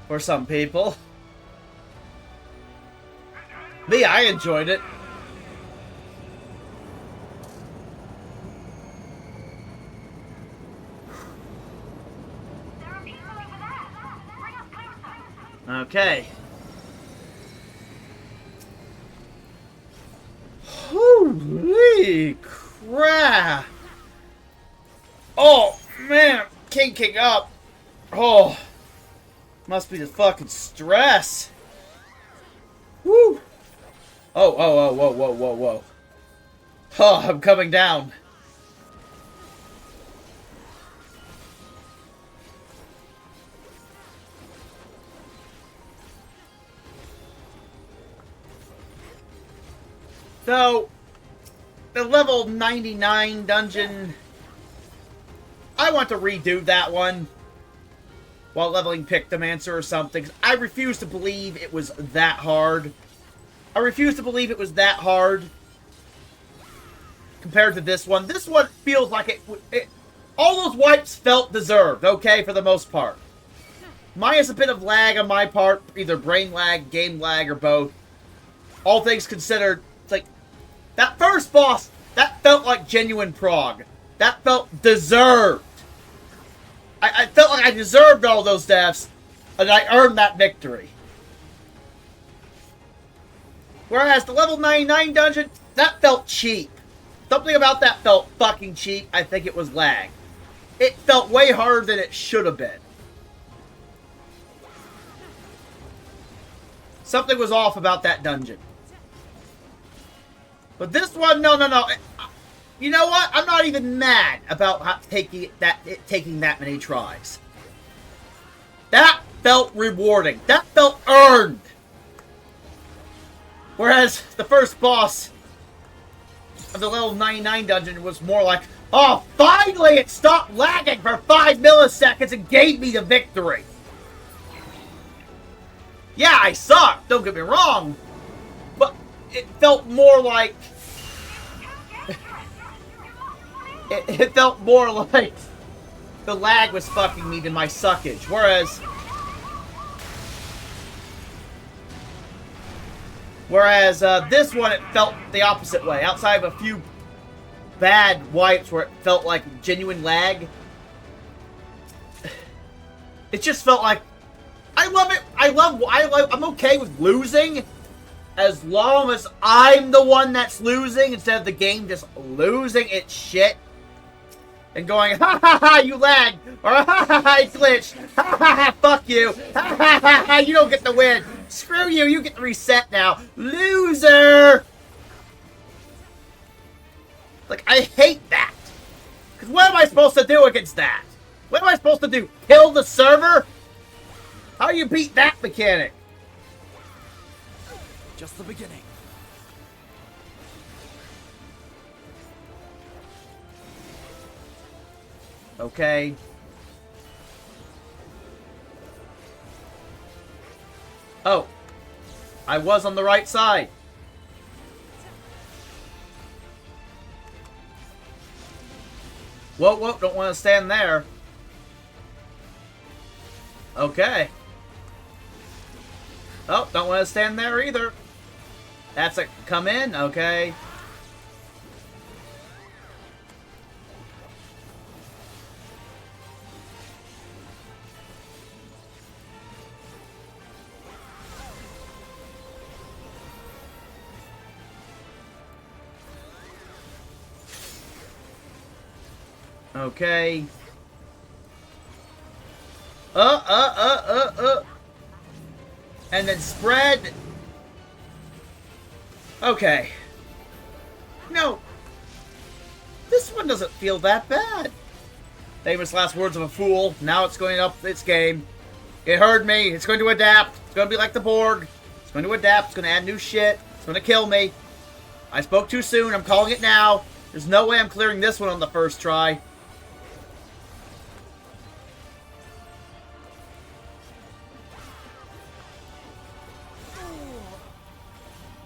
for some people. Me, I enjoyed it. Okay. Holy crap! Oh man, kinking up. Oh, must be the fucking stress. Woo! Oh, whoa. Oh, I'm coming down. So, the level 99 dungeon, I want to redo that one while leveling Pictomancer or something. I refuse to believe it was that hard. I refuse to believe it was that hard compared to this one. This one feels like it all those wipes felt deserved, okay, for the most part. Minus a bit of lag on my part, either brain lag, game lag, or both. All things considered, it's like, that first boss, that felt like genuine prog. That felt deserved. I felt like I deserved all those deaths, and I earned that victory. Whereas the level 99 dungeon, that felt cheap. Something about that felt fucking cheap. I think it was lag. It felt way harder than it should have been. Something was off about that dungeon. But this one, no. You know what? I'm not even mad about taking that many tries. That felt rewarding. That felt earned. Whereas the first boss of the level 99 dungeon was more like, oh, finally it stopped lagging for 5 milliseconds and gave me the victory. Yeah, I sucked, don't get me wrong. But it felt more like... It felt more like the lag was fucking me than my suckage. Whereas this one, it felt the opposite way. Outside of a few bad wipes where it felt like genuine lag, it just felt like, I love it. I'm okay with losing as long as I'm the one that's losing instead of the game just losing its shit and going, ha ha ha, you lagged, or ha ha ha, it glitched, ha ha ha, fuck you, ha ha ha ha, you don't get the win, screw you, you get the reset now, loser! Like, I hate that. Because what am I supposed to do against that? What am I supposed to do? Kill the server? How do you beat that mechanic? Just the beginning. Okay. Oh. I was on the right side. Whoa, don't want to stand there. Okay. Oh, don't want to stand there either. That's a come in, okay. Okay. And then spread. Okay. No. This one doesn't feel that bad. Famous last words of a fool. Now it's going up its game. It heard me. It's going to adapt. It's going to be like the Borg. It's going to adapt. It's going to add new shit. It's going to kill me. I spoke too soon. I'm calling it now. There's no way I'm clearing this one on the first try.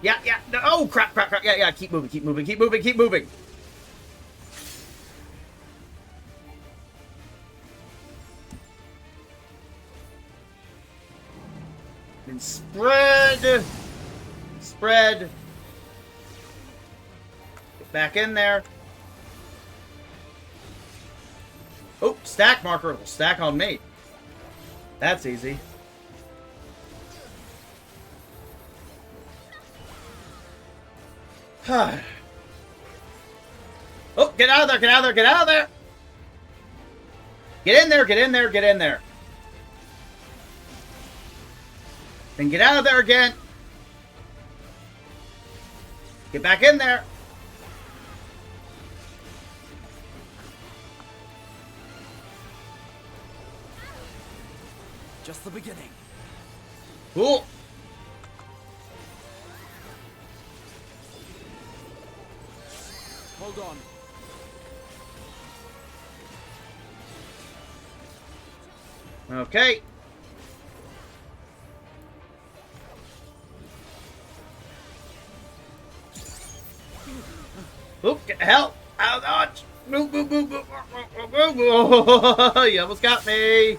Yeah. No, oh, crap. Yeah. Keep moving. And spread. Get back in there. Oh, stack marker will stack on me. That's easy. Oh, get out of there. Get in there. Then get out of there again. Get back in there. Just the beginning. Cool. Hold on. Okay. Oop, get the hell out of dodge. Move. You almost got me.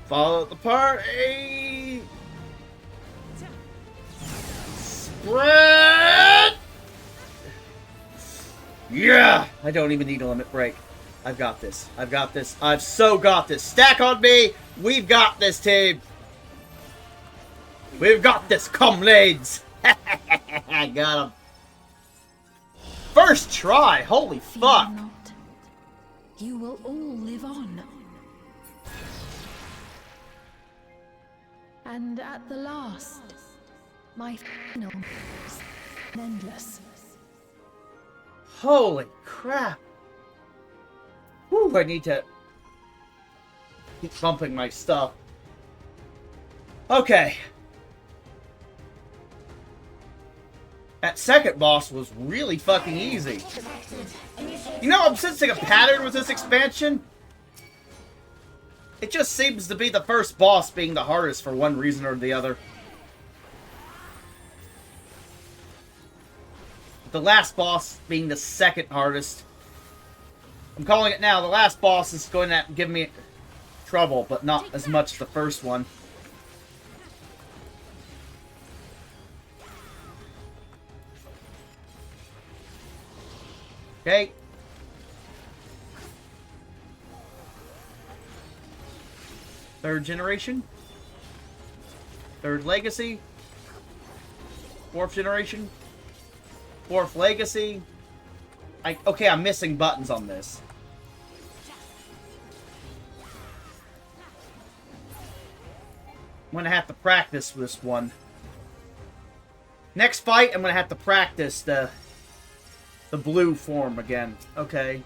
Follow the party. Spread! Yeah! I don't even need a limit break. I've got this. I've so got this. Stack on me! We've got this, team! We've got this, comrades! I got him. First try! Holy fuck! Fear not. You will all live on. And at the last, my final endless. Holy crap. Whew, I need to keep bumping my stuff. Okay. That second boss was really fucking easy. You know, I'm sensing a pattern with this expansion. It just seems to be the first boss being the hardest for one reason or the other. The last boss being the second hardest. I'm calling it now. The last boss is going to give me trouble, but not as much as the first one. Okay. Third generation. Third legacy. Fourth generation. Fourth legacy. Okay, I'm missing buttons on this. I'm gonna have to practice this one. Next fight, I'm gonna have to practice the blue form again. Okay.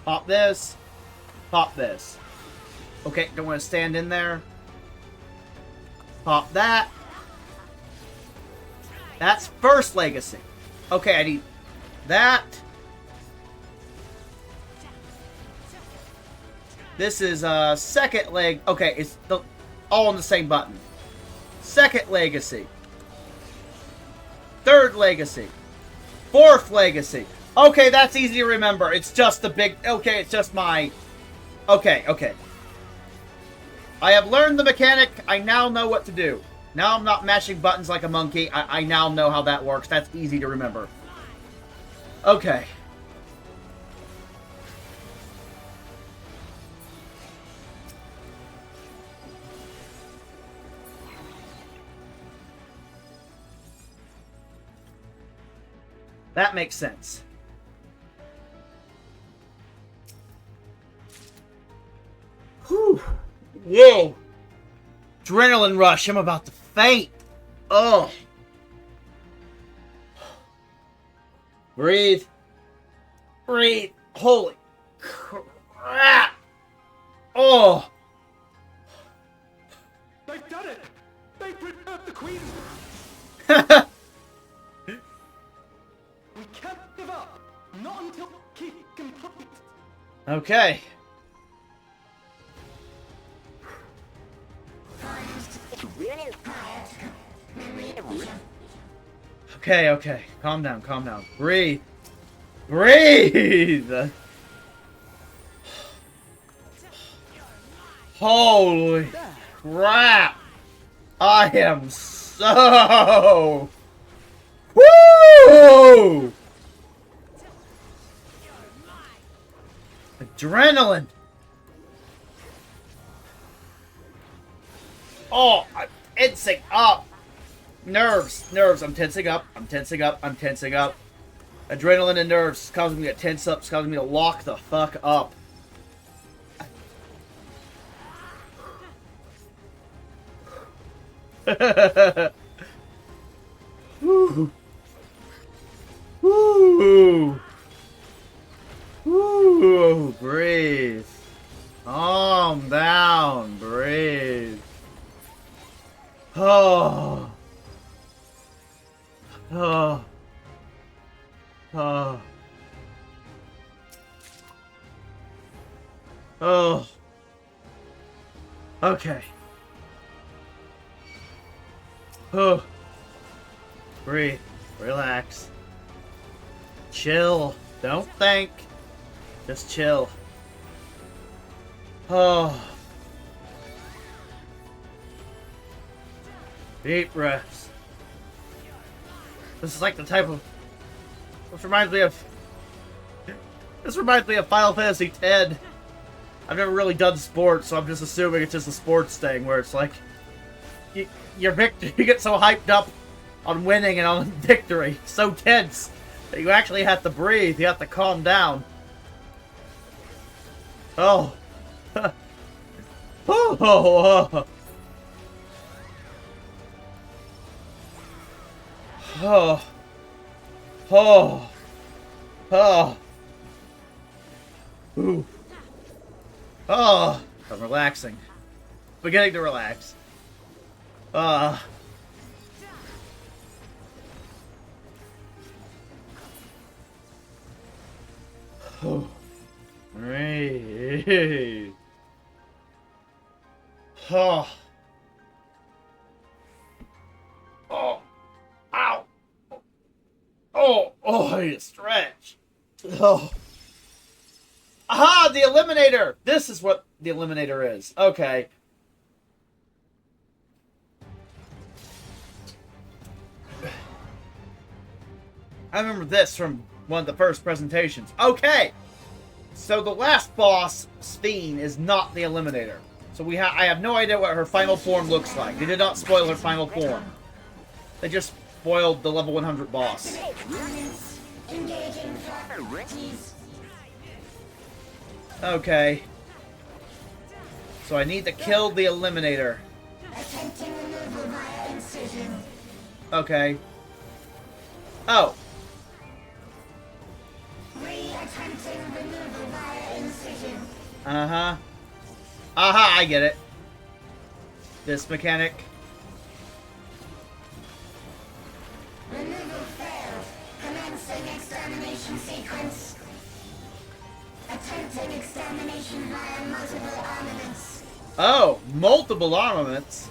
Pop this. Pop this. Okay, don't want to stand in there. Pop that. That's first legacy. Okay, I need that. This is second leg. Okay, it's all on the same button. Second legacy. Third legacy. Fourth legacy. Okay, that's easy to remember. It's just the big... Okay, it's just my... Okay, okay. I have learned the mechanic. I now know what to do. Now I'm not mashing buttons like a monkey. I now know how that works. That's easy to remember. Okay. That makes sense. Whew. Whoa. Adrenaline rush. I'm about to faint. Oh. Breathe. Breathe. Holy crap. Oh. They've done it. They've preserved the Queen. We can't give up. Not until keep complete. Okay. Okay, okay. Calm down, calm down. Breathe. Breathe! Holy crap! I am so... Woo! Adrenaline! Oh, I'm tensing up. Nerves, nerves. I'm tensing up. I'm tensing up. I'm tensing up. Adrenaline and nerves causing me to tense up. It's causing me to lock the fuck up. Woo. Woo. Woo. Breathe. Calm down. Breathe. Oh. Oh. Oh. Oh. Okay. Oh. Breathe. Relax. Chill. Don't think. Just chill. Oh. Deep breaths. This is like the type of... This reminds me of Final Fantasy X. I've never really done sports, so I'm just assuming it's just a sports thing where it's like... You get so hyped up on winning and on victory. So tense that you actually have to breathe. You have to calm down. Oh. Oh. Oh. Oh. Oh. Ooh. Oh. I'm relaxing. Beginning to relax. Ah. Oh. Right. Oh. Oh. Ow. Oh. Oh, I need to stretch. Oh. Aha! The Eliminator! This is what the Eliminator is. Okay. I remember this from one of the first presentations. Okay! So the last boss, Sphene, is not the Eliminator. So I have no idea what her final form looks like. They did not spoil her final form. They just spoiled the level 100 boss. Okay. So I need to kill the Eliminator. Okay. Oh. Uh-huh. Aha, I get it. This mechanic. Removal failed. Commencing extermination sequence. Attempting extermination via multiple armaments. Oh, multiple armaments.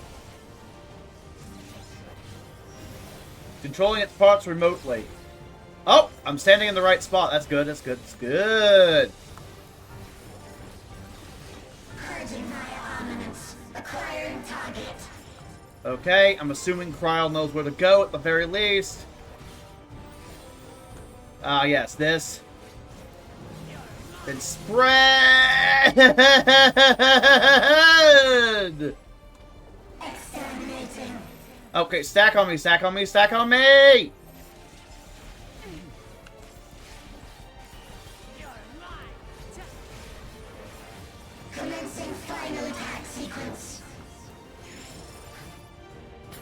Controlling its parts remotely. Oh, I'm standing in the right spot. That's good, that's good, that's good. Purging via armaments. Acquiring target. Okay, I'm assuming Kryl knows where to go at the very least. Ah, yes, this. Then spread! Exterminating. Okay, stack on me, stack on me, stack on me! Commencing final attack sequence.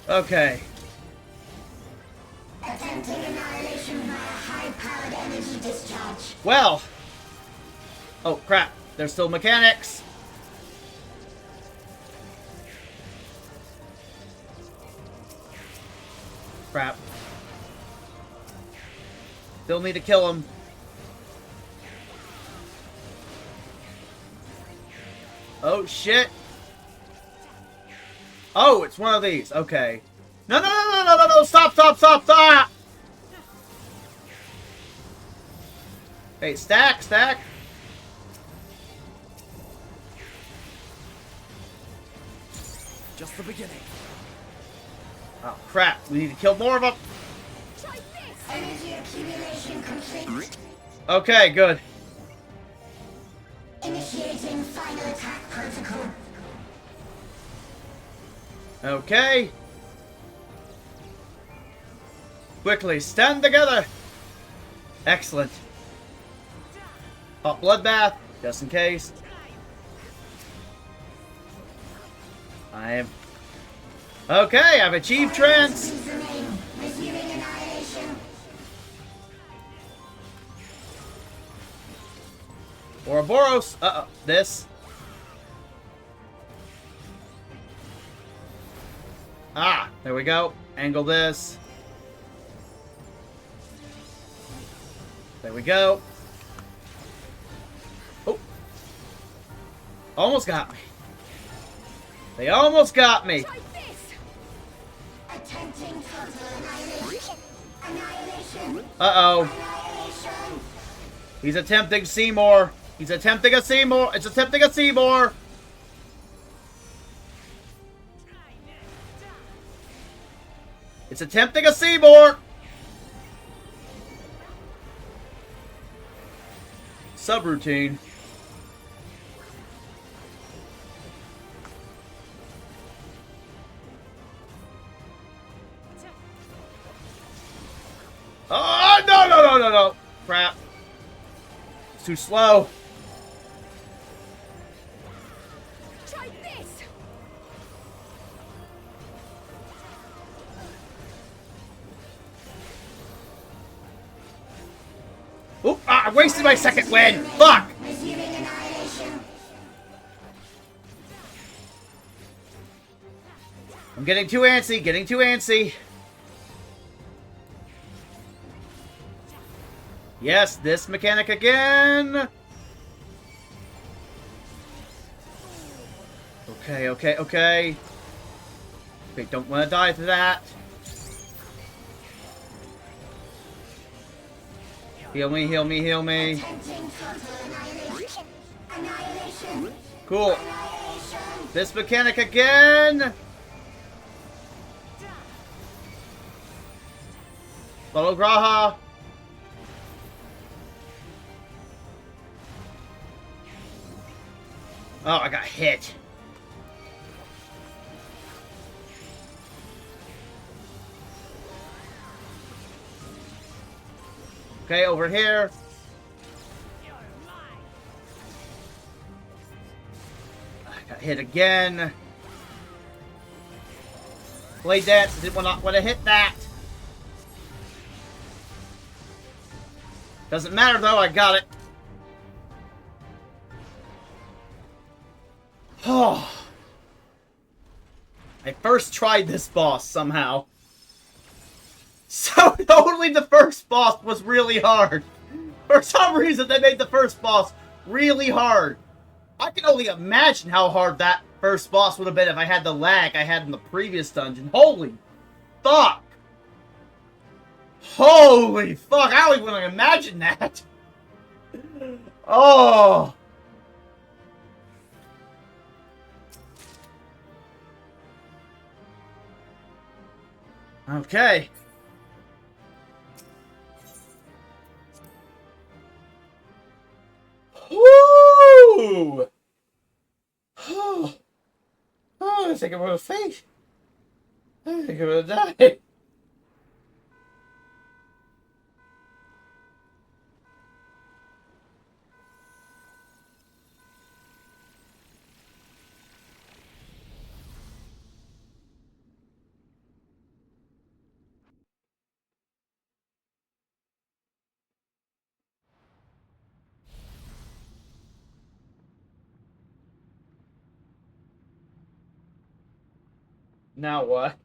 Okay. Attempting annihilation via high-powered energy discharge. Well. Oh, crap. There's still mechanics. Crap. Still need to kill him. Oh, shit. Oh, it's one of these. Okay. No, no, no, no, no, no, no. Stop, stop, stop, stop. Hey, stack, stack. Just the beginning. Oh, crap. We need to kill more of them. Energy accumulation complete. Okay, good. Initiating final attack protocol. Okay. Quickly, stand together. Excellent. Hot bloodbath, just in case. I am... Okay, I've achieved trance. Resuming annihilation. Ouroboros. Uh-oh. This. Ah, there we go. Angle this. There we go. Oh. Almost got me. They almost got me. Attempting total annihilation. Annihilation. Uh-oh. Annihilation. He's attempting Seymour. He's attempting a Seymour. It's attempting a Seymour. It's attempting a Seymour. Subroutine. Oh, no, no, no, no, no. Crap. It's too slow. I wasted my second win! Fuck! I'm getting too antsy, getting too antsy. Yes, this mechanic again! Okay, okay, okay. Okay, don't want to die to that. Heal me, heal me, heal me. Cool. This mechanic again! Follow Graha. Oh, I got hit. Okay, over here. I got hit again. Blade dance. Didn't want to hit that. Doesn't matter though. I got it. Oh. I first tried this boss somehow. So totally the first boss was really hard. For some reason they made the first boss really hard. I can only imagine how hard that first boss would have been if I had the lag I had in the previous dungeon. Holy fuck! Holy fuck! I don't even want to imagine that! Oh! Okay. Woo! Oh, I think I'm gonna faint. I think I'm gonna die. Now what?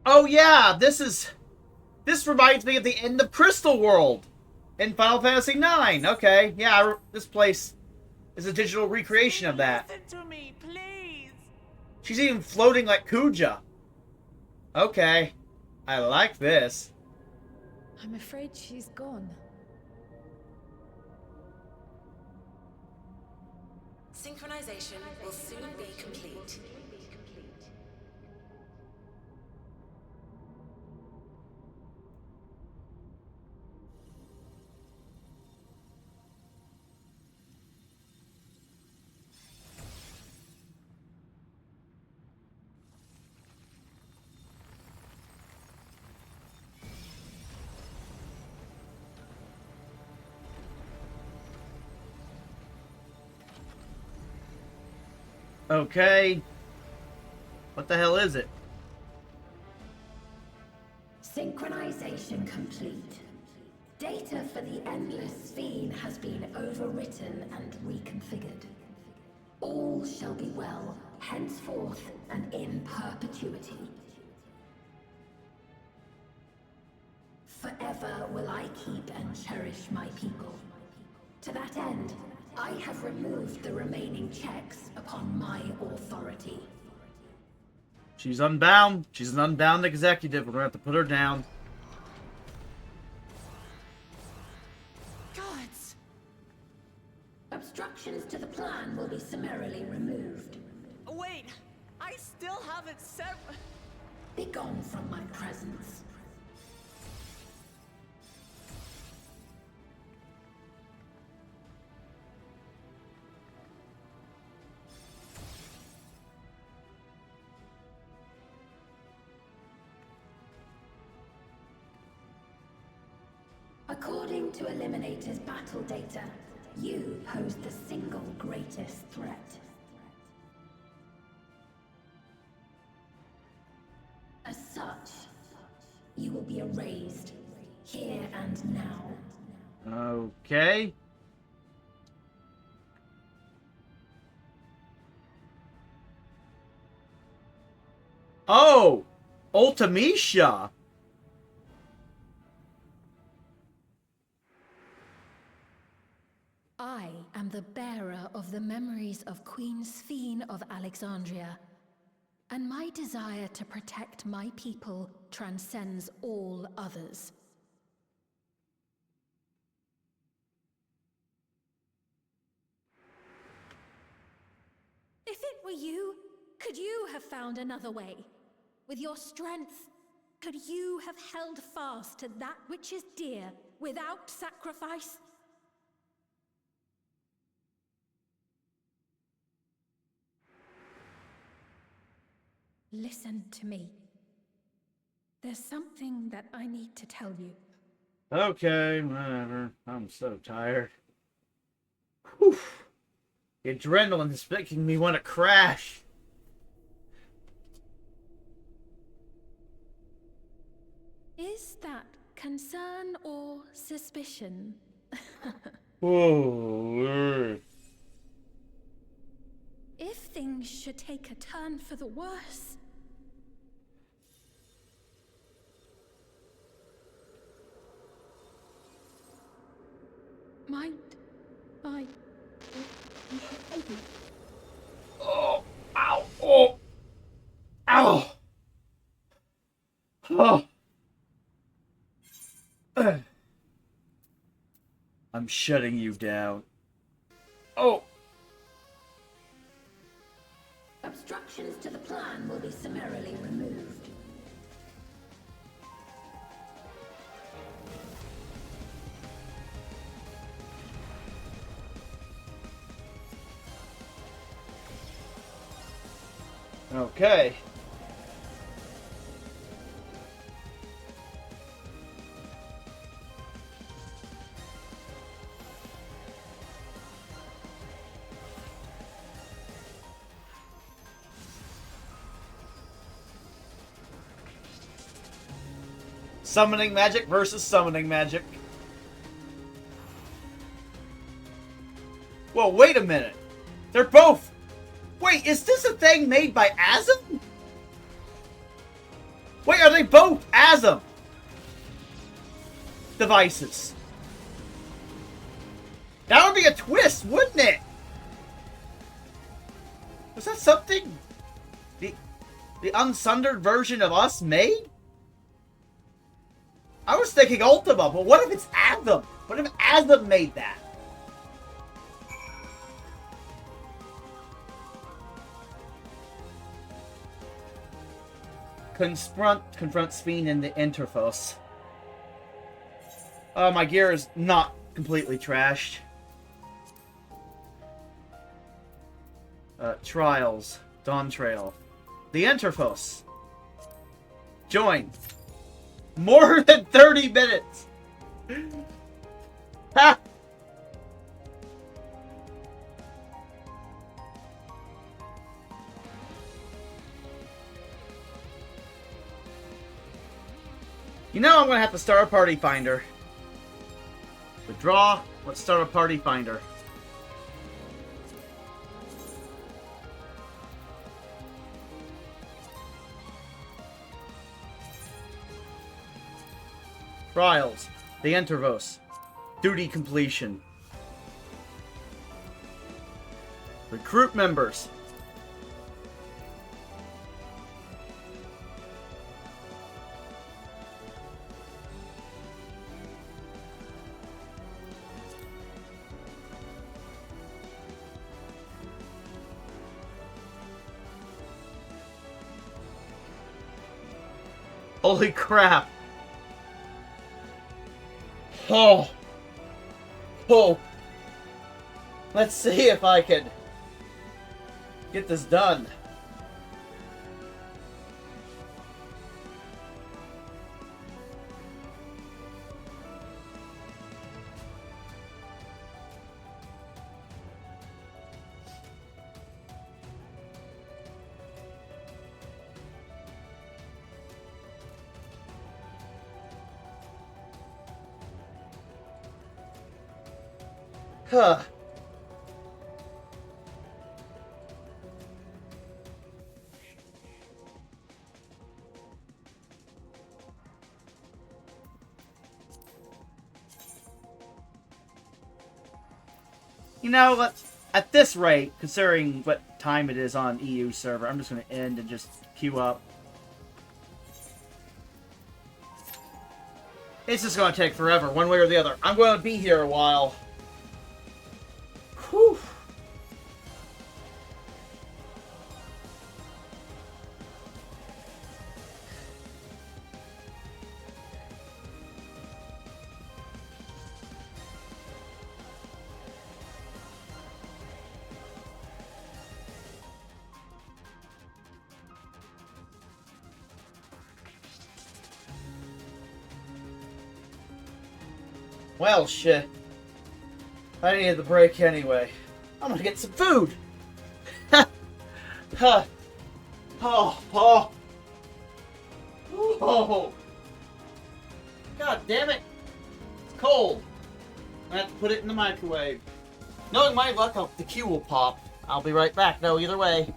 Oh yeah, this reminds me of the end of Crystal World in Final Fantasy IX. Okay, yeah, this place is a digital recreation of that. Listen to me, please. She's even floating like Kuja. Okay, I like this. I'm afraid she's gone. Synchronization will soon be complete. Okay. What the hell is it? Synchronization complete. Data for the Endless Fiend has been overwritten and reconfigured. All shall be well, henceforth and in perpetuity. Forever will I keep and cherish my people. To that end, I have removed the remaining checks upon my authority. She's unbound. She's an unbound executive. We're gonna have to put her down. Gods! Obstructions to the plan will be summarily removed. Wait, I still haven't set. Be gone from my presence. A According to Eliminator's battle data, you pose the single greatest threat. As such, you will be erased, here and now. Okay. Oh! Ultimecia! I am the bearer of the memories of Queen Sphene of Alexandria, and my desire to protect my people transcends all others. If it were you, could you have found another way? With your strength, could you have held fast to that which is dear without sacrifice? Listen to me. There's something that I need to tell you. Okay, whatever. I'm so tired. Whew. The adrenaline is making me want to crash. Is that concern or suspicion? Whoa. If things should take a turn for the worse... Might I... Oh, ow, oh, ow. Oh. I'm shutting you down. Oh. Obstructions to the plan will be summarily removed. Okay. Summoning magic versus summoning magic. Whoa, wait a minute. They're both... Wait, is this a thing made by Asm? Wait, are they both Asm devices? That would be a twist, wouldn't it? Was that something the unsundered version of us made? I was thinking Ultima, but what if it's Asm? What if Asm made that? Confront Sphene in the Interphos. My gear is not completely trashed. Trials. Dawntrail. The Interphos. Join. More than 30 minutes! Ha! You know I'm gonna have to start a party finder. Withdraw. Let's start a party finder. Trials. The Intervos. Duty completion. Recruit members. Holy crap. Oh. Oh. Let's see if I can get this done. Huh. You know what? At this rate, considering what time it is on EU server, I'm just going to end and just queue up. It's just going to take forever, one way or the other. I'm going to be here a while. Whew. Well, shit. I needed the break anyway. I'm gonna get some food! Huh. Oh, oh. Oh. God damn it. It's cold. I have to put it in the microwave. Knowing my luck, the queue will pop. I'll be right back, though, either way.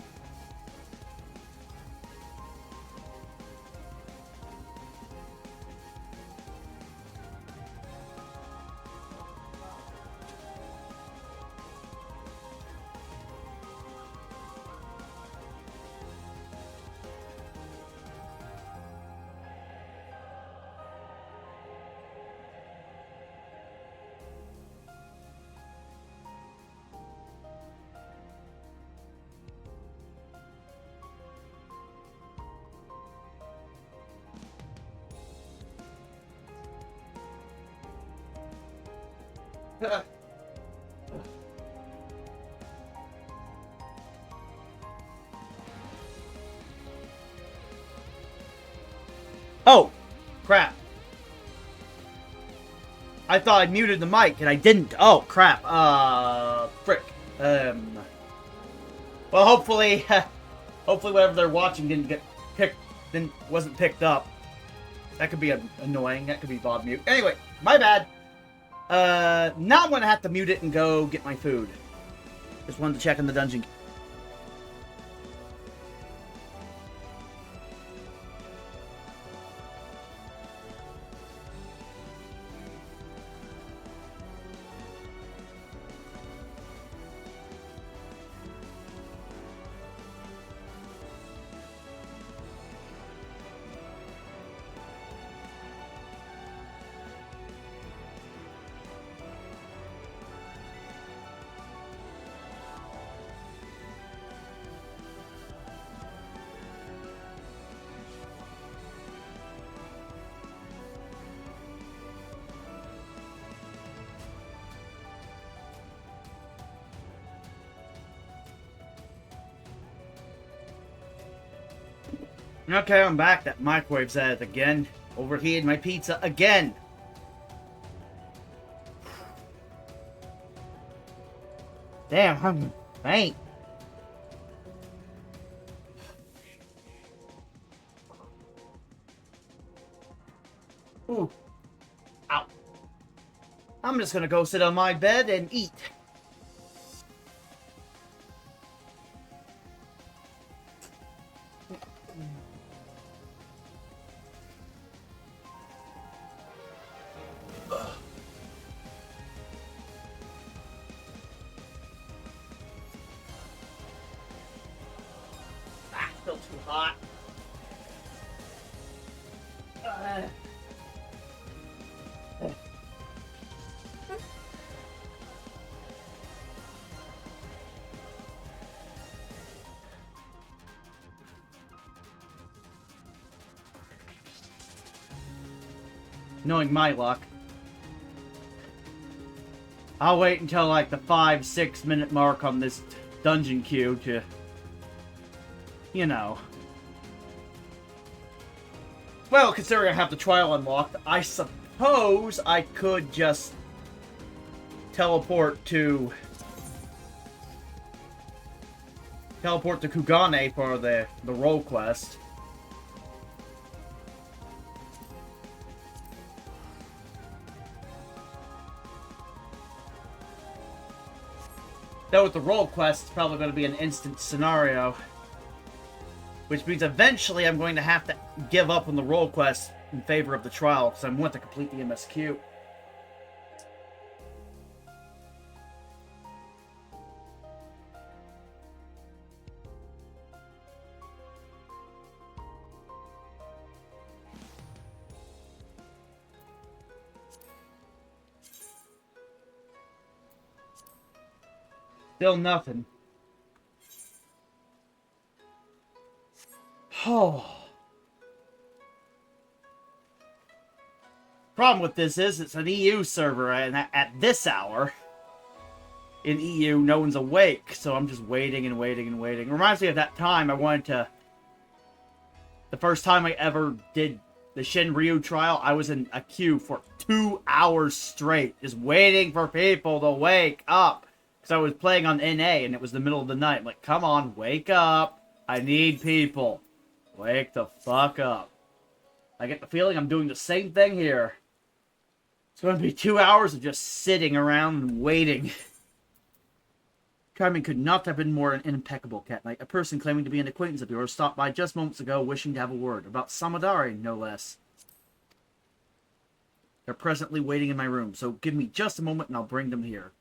Oh, crap. I thought I muted the mic and I didn't. Oh, crap. Frick. Well, hopefully, hopefully whatever they're watching wasn't picked up. That could be annoying. That could be VOD mute. Anyway, my bad. Now I'm gonna have to mute it and go get my food. Just wanted to check in the dungeon. Okay, I'm back. That microwave's at it again. Overheated my pizza again. Damn, I'm faint. Ooh. Ow. I'm just gonna go sit on my bed and eat. Still too hot. Knowing my luck, I'll wait until like the 5-6 minute mark on this dungeon queue to, you know. Well, considering I have the trial unlocked, I suppose I could just teleport to Kugane for the role quest. Though with the role quest, it's probably going to be an instant scenario. Which means eventually I'm going to have to give up on the role quest in favor of the trial, because I want to complete the MSQ. Still nothing. Oh. Problem with this is it's an EU server, and at this hour in EU, no one's awake, so I'm just waiting and waiting and waiting. It reminds me of that time I wanted to... The first time I ever did the Shinryu trial, I was in a queue for 2 hours straight, just waiting for people to wake up. Because I was playing on NA, and it was the middle of the night. I'm like, come on, wake up. I need people. Wake the fuck up. I get the feeling I'm doing the same thing here. It's going to be 2 hours of just sitting around and waiting. Timing could not have been more impeccable, Cat Knight. A person claiming to be an acquaintance of yours stopped by just moments ago wishing to have a word. About Samadari, no less. They're presently waiting in my room, so give me just a moment and I'll bring them here.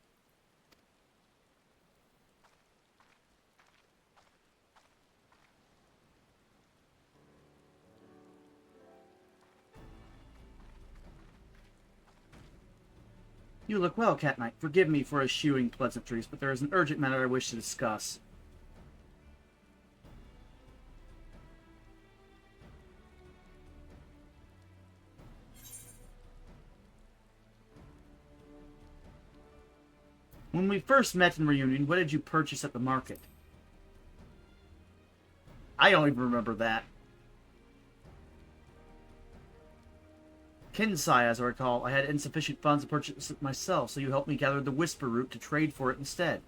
You look well, Cat Knight. Forgive me for eschewing pleasantries, but there is an urgent matter I wish to discuss. When we first met in Reunion, what did you purchase at the market? I don't even remember that. Kinsai, as I recall, I had insufficient funds to purchase it myself, so you helped me gather the Whisper Root to trade for it instead.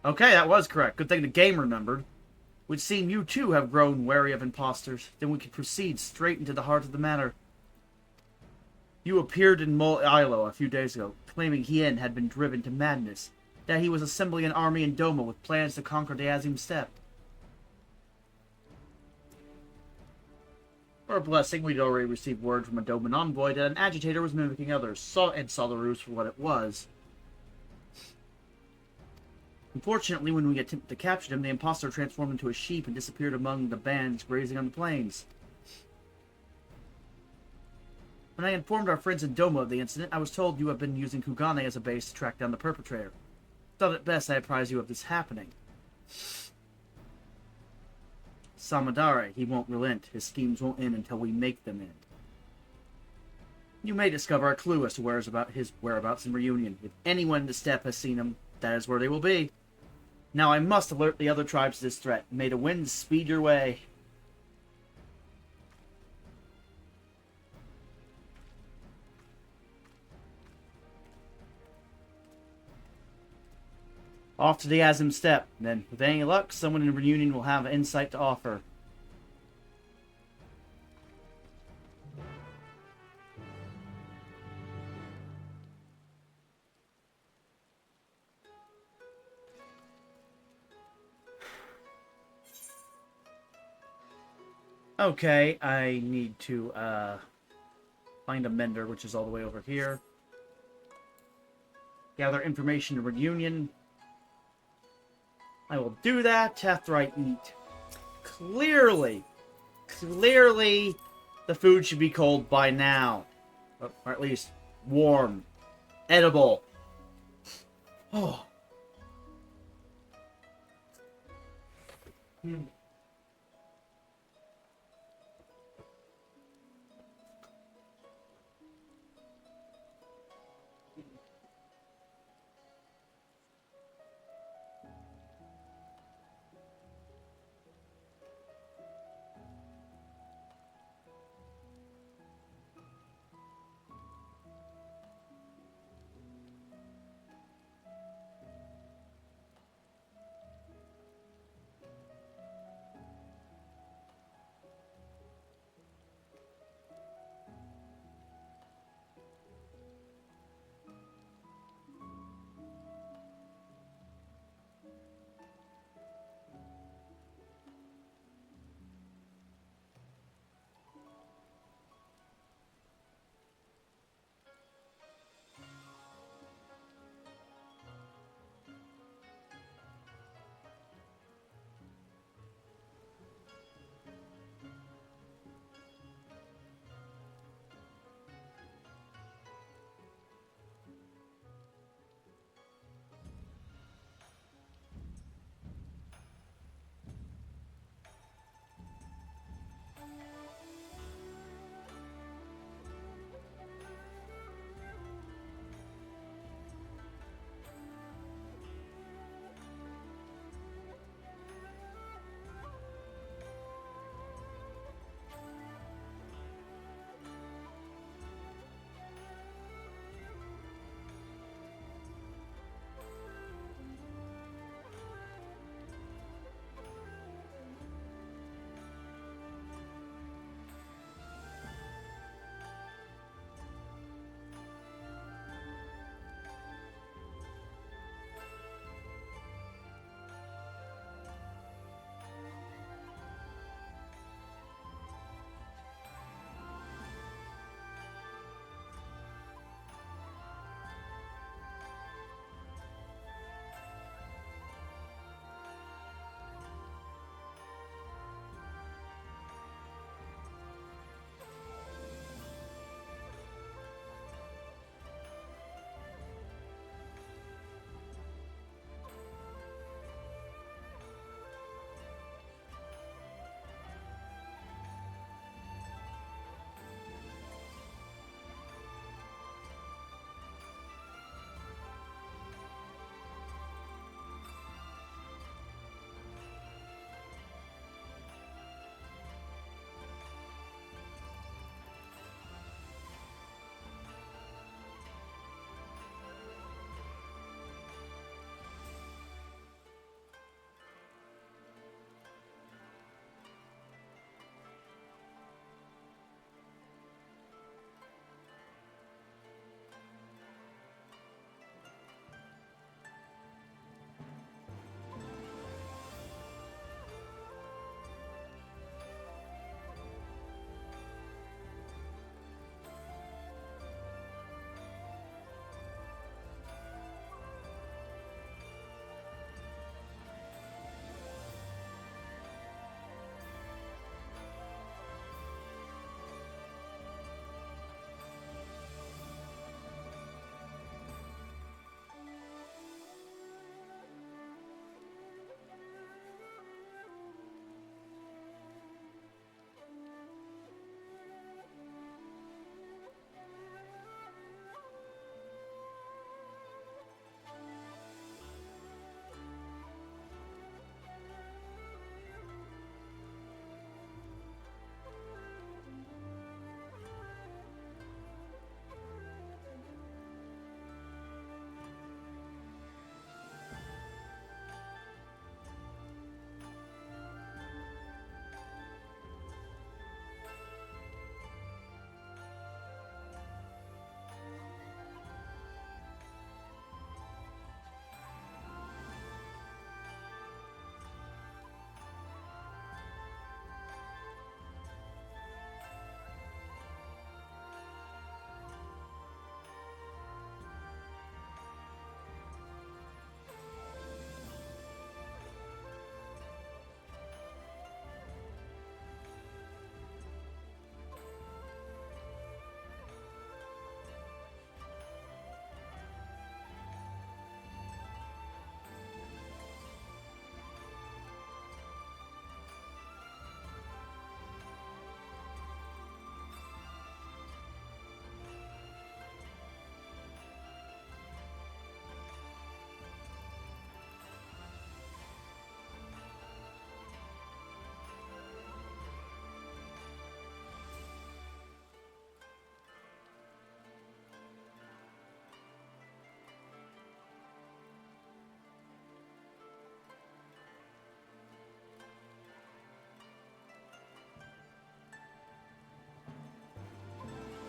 Okay, that was correct. Good thing the game remembered. Would seem you too have grown wary of imposters. Then we could proceed straight into the heart of the matter. You appeared in Mol Ilo a few days ago, claiming Hien had been driven to madness, that he was assembling an army in Doma with plans to conquer the Azim Steppe. For a blessing, we'd already received word from a Doman envoy that an agitator was mimicking others, saw the ruse for what it was. Unfortunately, when we attempted to capture him, the impostor transformed into a sheep and disappeared among the bands grazing on the plains. When I informed our friends in Doma of the incident, I was told you have been using Kugane as a base to track down the perpetrator. Thought it best I apprise you of this happening. Samadare, he won't relent. His schemes won't end until we make them end. You may discover a clue as to his whereabouts in Reunion. If anyone in the steppe has seen him, that is where they will be. Now I must alert the other tribes to this threat. May the winds speed your way. Off to the Azim Steppe. Then, with any luck, someone in Reunion will have insight to offer. Okay, I need to find a mender, which is all the way over here. Gather information to Reunion. I will do that after I eat. Clearly, the food should be cold by now. Or at least warm. Edible. Oh.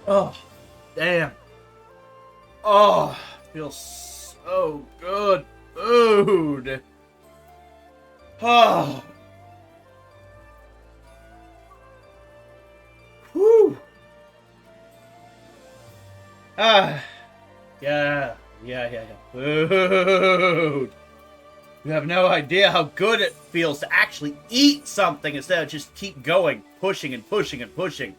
Oh, damn. Oh, feels so good. Food. Oh. Whew. Ah. Yeah. Food. You have no idea how good it feels to actually eat something instead of just keep going, pushing and pushing and pushing.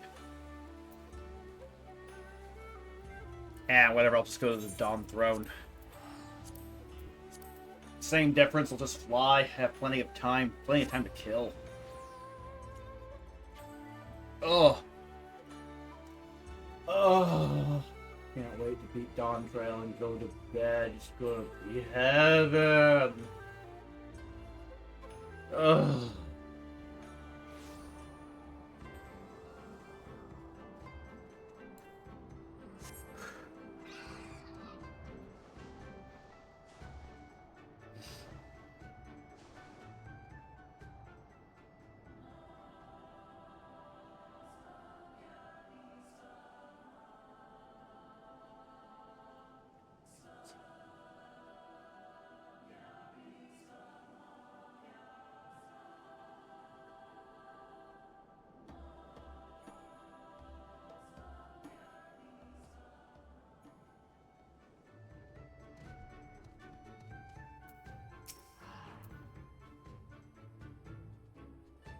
And whatever, I'll just go to the Dawn Throne. Same difference, I'll just fly, have plenty of time to kill. Oh. Oh. Can't wait to beat Dawntrail and go to bed. It's gonna be heaven. Ugh.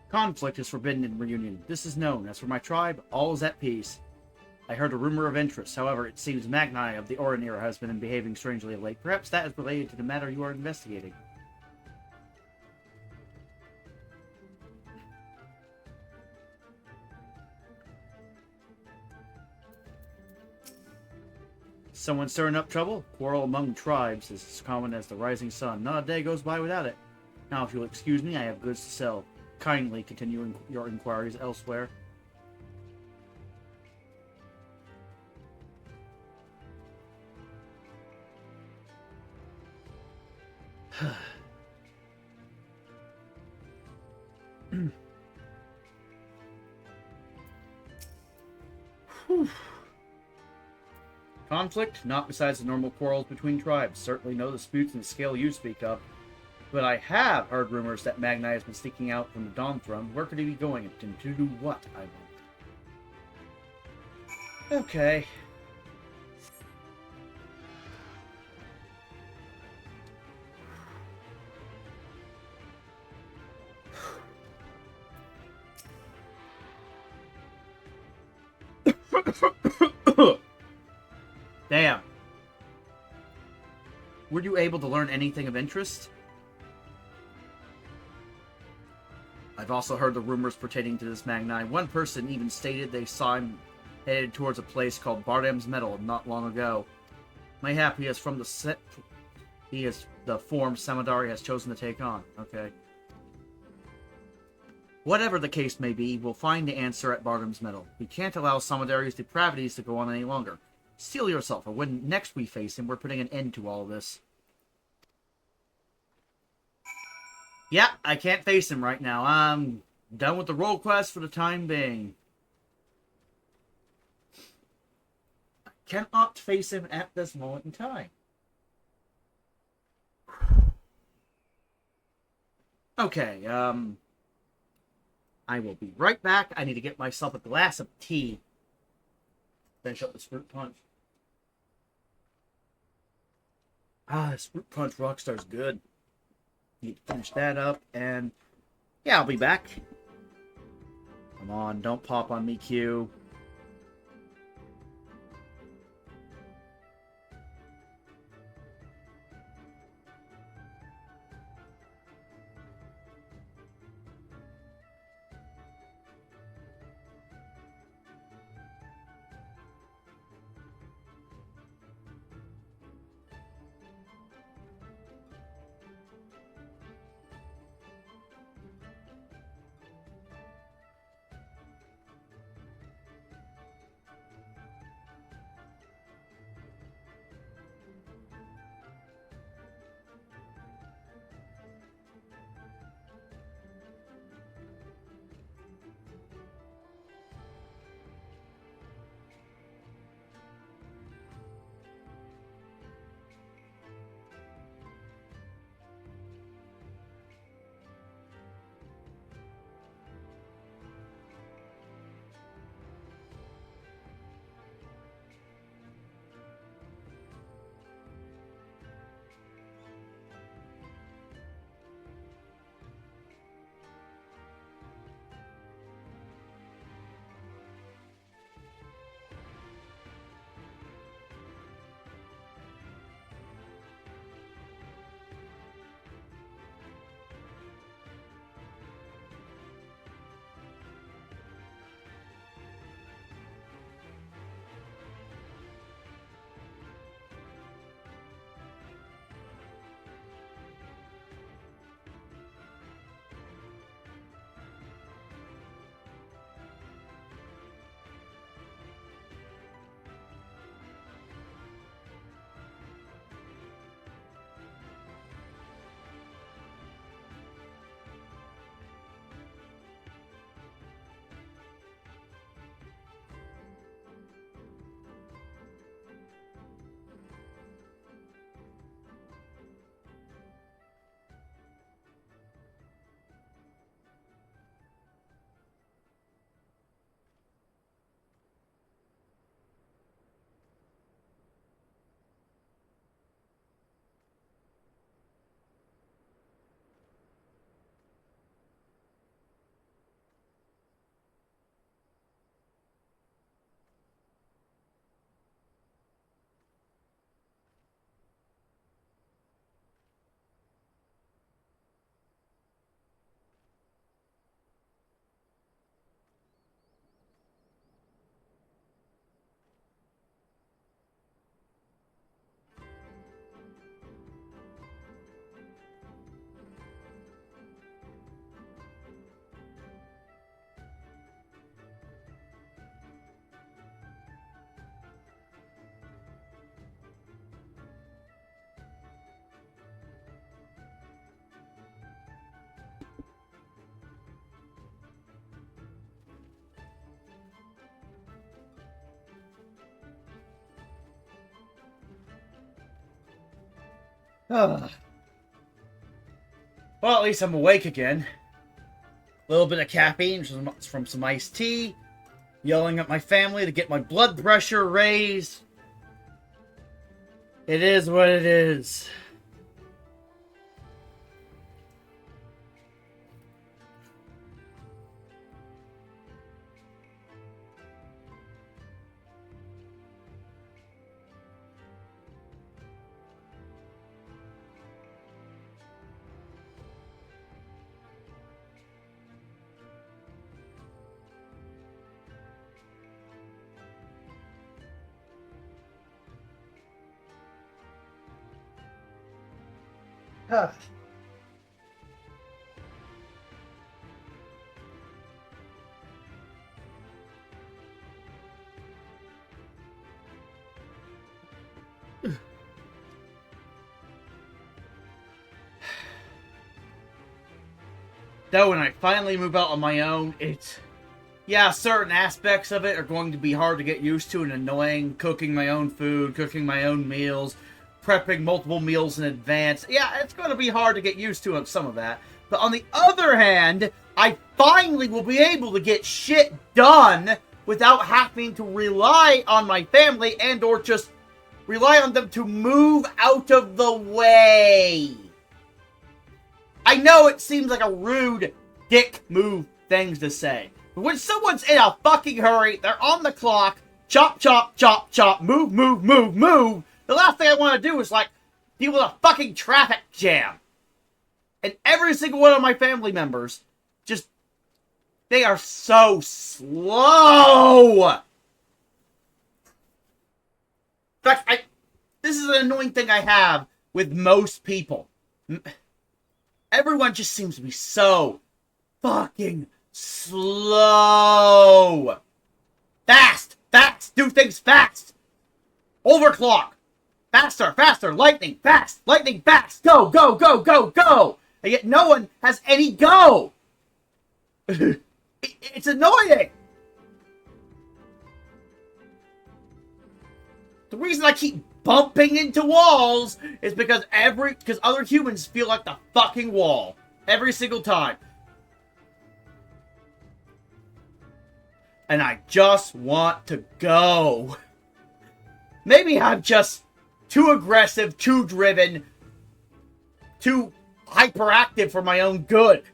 Conflict is forbidden in Reunion. This is known. As for my tribe, all is at peace. I heard a rumor of interest. However, it seems Magni of the Orin has been behaving strangely of late. Perhaps that is related to the matter you are investigating. Someone stirring up trouble? Quarrel among tribes is as common as the rising sun. Not a day goes by without it. Now, if you'll excuse me, I have goods to sell. Kindly continue your inquiries elsewhere. Conflict? Not besides the normal quarrels between tribes. Certainly no disputes in the scale you speak of. But I have heard rumors that Magni has been sneaking out from the Dawn Throne. Where could he be going, and to do what, I wonder? Okay. Damn. Were you able to learn anything of interest? I've also heard the rumors pertaining to this Magni. One person even stated they saw him headed towards a place called Bardam's Metal not long ago. Mayhap he is from the set. He is the form Samadari has chosen to take on. Okay. Whatever the case may be, we'll find the answer at Bardam's Metal. We can't allow Samadari's depravities to go on any longer. Steel yourself, or when next we face him, we're putting an end to all this. Yeah, I can't face him right now. I'm done with the role quest for the time being. I cannot face him at this moment in time. Okay, I will be right back. I need to get myself a glass of tea. Finish up this fruit punch. Ah, this fruit punch Rockstar's good. Need to finish that up, and yeah, I'll be back. Come on, don't pop on me, Q. Well, at least I'm awake again. A little bit of caffeine from some iced tea. Yelling at my family to get my blood pressure raised. It is what it is. Huh. Though when I finally move out on my own, yeah, certain aspects of it are going to be hard to get used to and annoying. Cooking my own food, cooking my own meals, prepping multiple meals in advance. Yeah, it's going to be hard to get used to on some of that. But on the other hand, I finally will be able to get shit done without having to rely on my family and or just rely on them to move out of the way. I know it seems like a rude dick move things to say. But when someone's in a fucking hurry, they're on the clock, chop, chop, chop, chop, move, move, move, move, the last thing I want to do is, like, deal with a fucking traffic jam. And every single one of my family members, just, they are so slow! In fact, this is an annoying thing I have with most people. Everyone just seems to be so fucking slow. Fast! Fast! Do things fast! Overclock! Faster! Faster! Lightning! Fast! Lightning! Fast! Go! Go! Go! Go! Go! And yet no one has any go! It's annoying! The reason I keep bumping into walls is because other humans feel like the fucking wall. Every single time. And I just want to go. Maybe I'm just too aggressive, too driven, too hyperactive for my own good.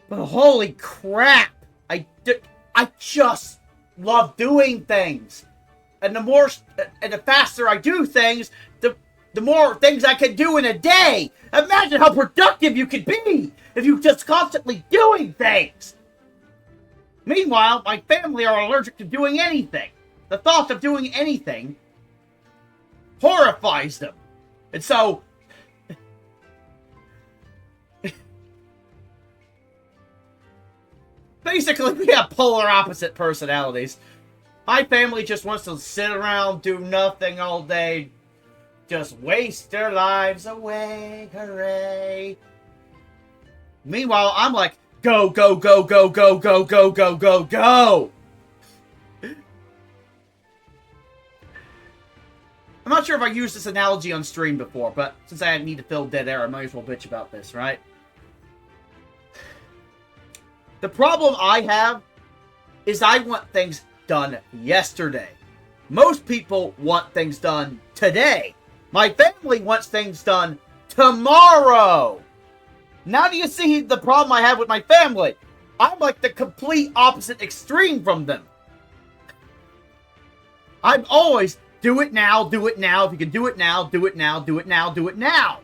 But holy crap! I just love doing things. And the faster I do things, the more things I can do in a day. Imagine how productive you could be if you just constantly doing things. Meanwhile, my family are allergic to doing anything. The thought of doing anything horrifies them. And so, basically, we have polar opposite personalities. My family just wants to sit around, do nothing all day, just waste their lives away, hooray. Meanwhile, I'm like, go, go, go, go, go, go, go, go, go, go. I'm not sure if I used this analogy on stream before, but since I need to fill dead air, I might as well bitch about this, right? The problem I have is I want things done yesterday. Most people want things done today. My family wants things done tomorrow. Now do you see the problem I have with my family? I'm like the complete opposite extreme from them. I'm always, do it now, do it now. If you can do it now, do it now, do it now, do it now.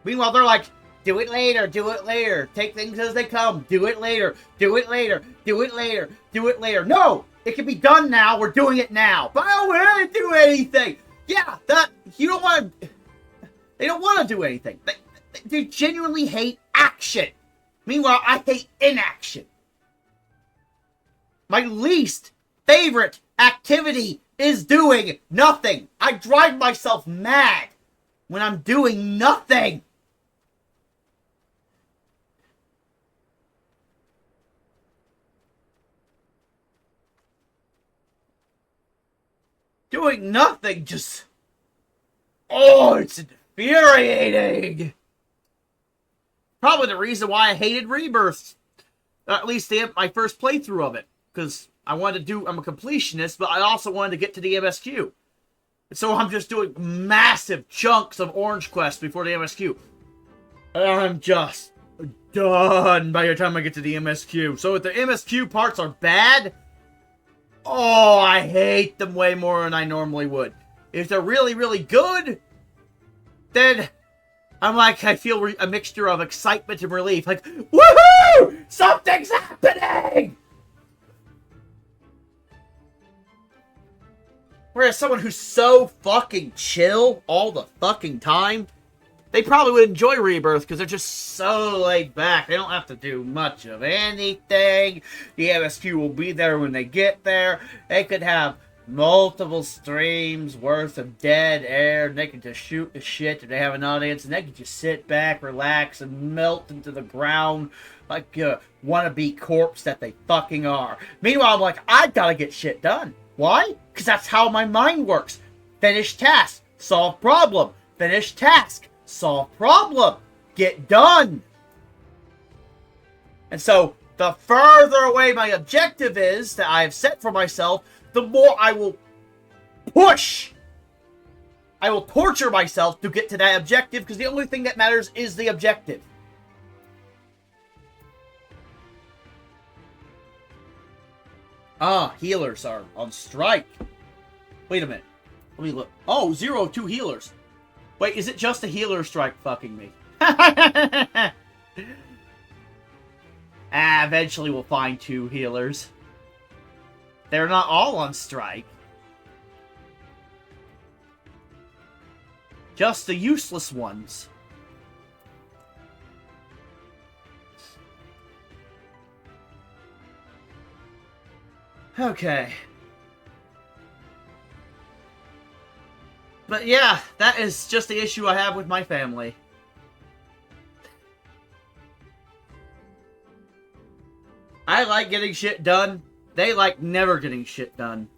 Meanwhile, they're like, do it later, do it later. Take things as they come. Do it later, do it later, do it later, do it later. No! It can be done now. We're doing it now. But I don't want to do anything. Yeah, you don't want to. They don't want to do anything. They genuinely hate action. Meanwhile, I hate inaction. My least favorite activity is doing nothing. I drive myself mad when I'm doing nothing. Doing nothing just Oh, it's infuriating! Probably the reason why I hated Rebirth. At least my first playthrough of it. Because I wanted to do... I'm a completionist, but I also wanted to get to the MSQ. So I'm just doing massive chunks of Orange Quest before the MSQ. And I'm just done by the time I get to the MSQ. So if the MSQ parts are bad... Oh, I hate them way more than I normally would. If they're really, really good, then I'm like, I feel a mixture of excitement and relief. Like, woohoo! Something's happening! Whereas someone who's so fucking chill all the fucking time, they probably would enjoy Rebirth because they're just so laid back. They don't have to do much of anything. The MSQ will be there when they get there. They could have multiple streams worth of dead air, and they can just shoot the shit if they have an audience, and they can just sit back, relax, and melt into the ground like a wannabe corpse that they fucking are. Meanwhile, I'm like, I gotta get shit done. Why? Because that's how my mind works. Finish task, solve problem. Finish task, solve problem. Get done. And so, the further away my objective is that I have set for myself, the more I will push. I will torture myself to get to that objective, because the only thing that matters is the objective. Ah, healers are on strike. Wait a minute. Let me look. Oh, 2 healers. Wait, is it just a healer strike fucking me? Eventually we'll find 2 healers. They're not all on strike. Just the useless ones. Okay. But yeah, that is just the issue I have with my family. I like getting shit done. They like never getting shit done.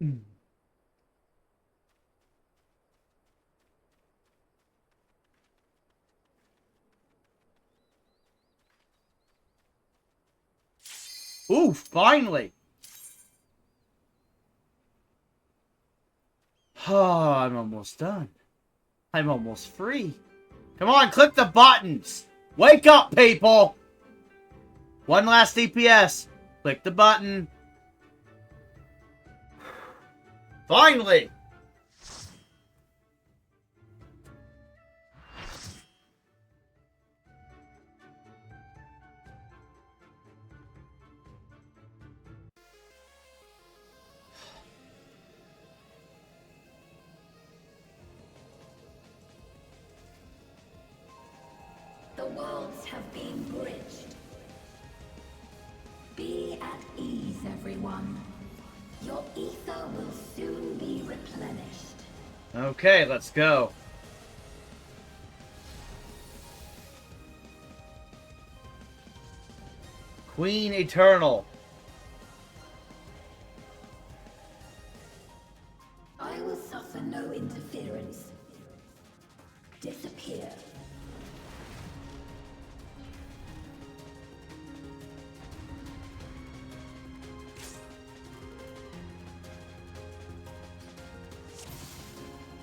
Ooh, finally! Oh, I'm almost done. I'm almost free. Come on, click the buttons! Wake up, people! One last DPS. Click the button. Finally! The worlds have been bridged. Be at ease, everyone. Your ether will soon be replenished. Okay, let's go. Queen Eternal. I will suffer no interference. Disappear.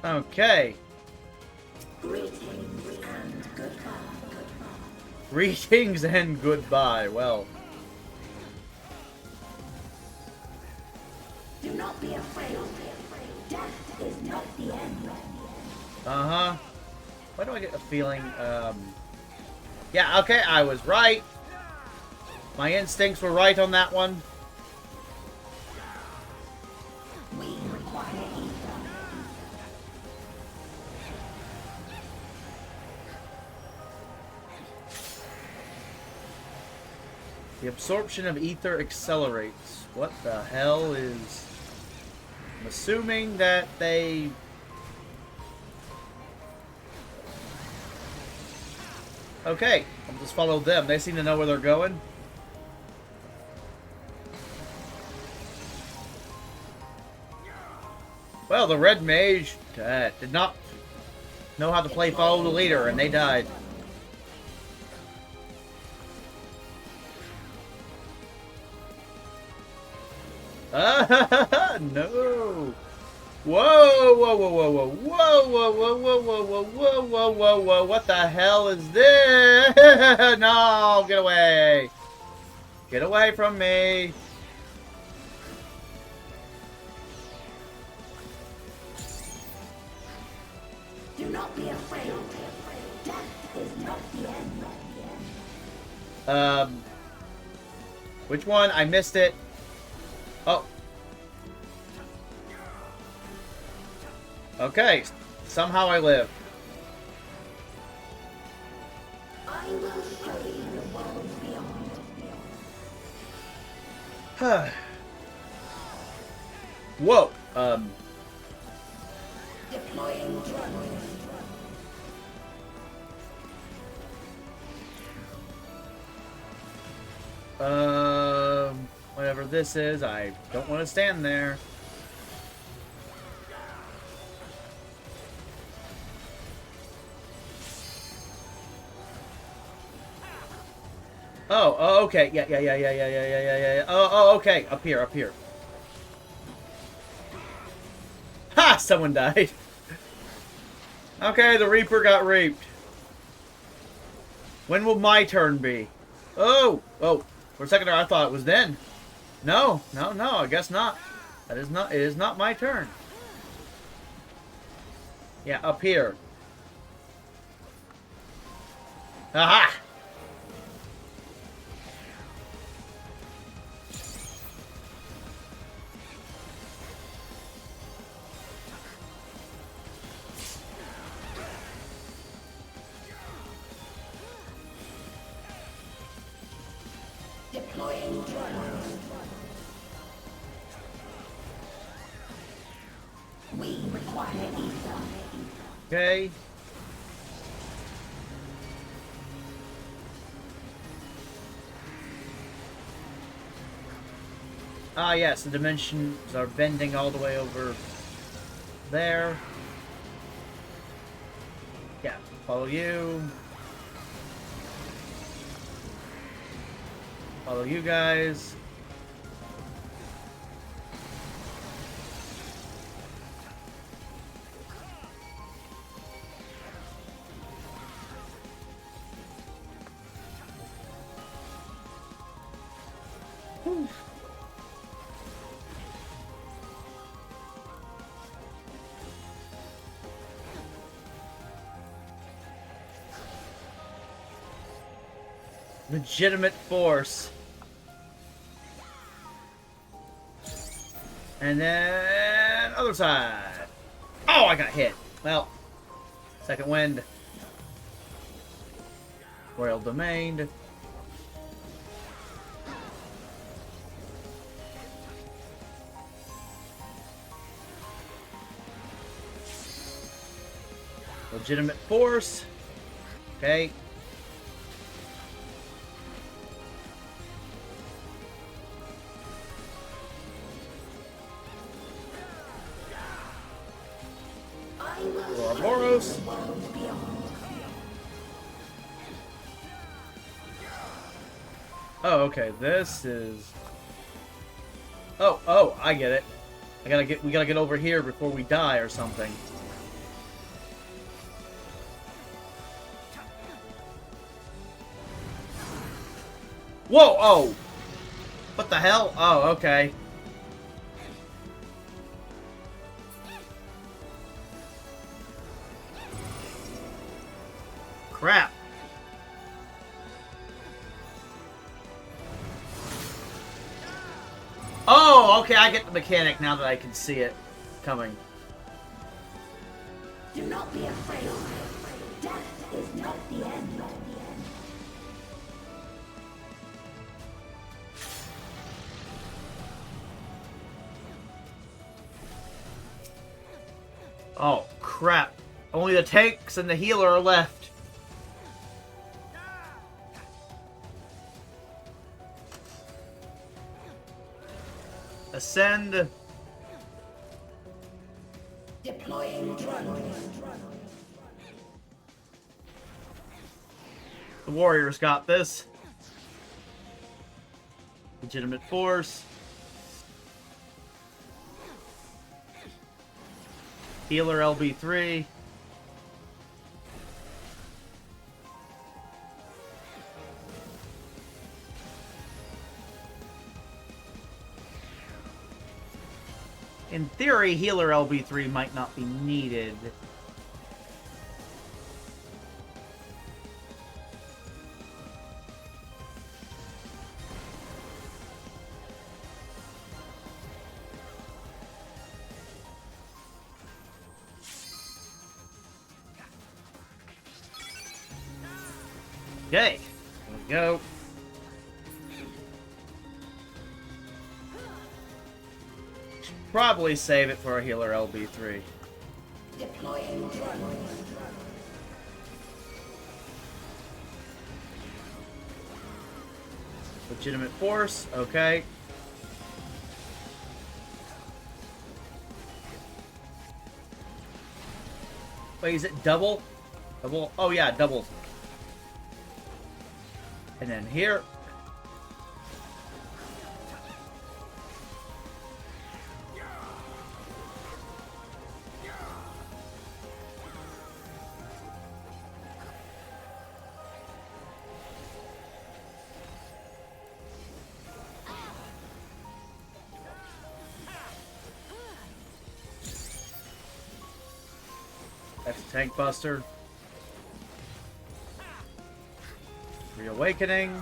Okay. Greetings and goodbye. Greetings and goodbye. Well. Do not be afraid. Death is not the end. Uh-huh. Why do I get a feeling, yeah, okay, I was right. My instincts were right on that one. We require ether. The absorption of ether accelerates. What the hell is... I'm assuming that they... Okay, I'll just follow them. They seem to know where they're going. Well, the red mage did not know how to play follow the leader, and they died. Ah, no! Whoa, whoa, whoa, whoa, whoa, whoa, whoa, whoa, whoa, whoa, whoa, whoa, whoa, whoa, whoa, what the hell is this? No, get away! Get away from me! Do not be afraid. Death is not the end. Which one? I missed it. Oh. Okay. Somehow I live. I will show you the world beyond. Whoa. Deploying drone. Whatever this is, I don't want to stand there. Oh, okay. Yeah. Oh, okay. Up here. Ha! Someone died. Okay, the Reaper got raped. When will my turn be? Oh! For a second there, I thought it was then. No, I guess not. It is not my turn. Yeah, up here. Aha! Deploying drone. We require ether. Okay. Ah, yes, the dimensions are bending all the way over there. Yeah, follow you. Follow you guys. Whew. Legitimate force. And then other side. Oh, I got hit. Well, second wind. Royal Domain. Legitimate force. Okay. Ouroboros. Oh, okay. This is. Oh, I get it. We gotta get over here before we die or something. Whoa! Oh! What the hell? Oh, okay. Crap. Oh, okay, I get the mechanic now that I can see it coming. Do not be afraid. Death is not the end. Oh, crap. Only the tanks and the healer are left. Ascend. Deploying drone. The warriors got this. Legitimate force. Healer LB3. In theory, healer LB3 might not be needed. Okay, here we go. Should probably save it for a healer LB3. Deploying drone. Legitimate force, okay. Wait, is it double? Double? Oh yeah, double. And then here. That's a tank buster. Reawakening.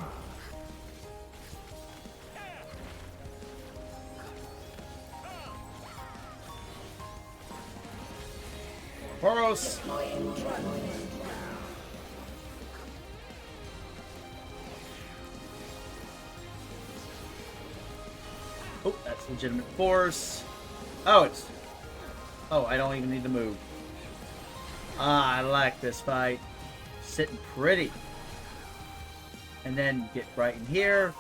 Boros. Oh, that's legitimate force. Oh, it's... Oh, I don't even need to move. Ah, I like this fight. Sitting pretty. And then get right in here.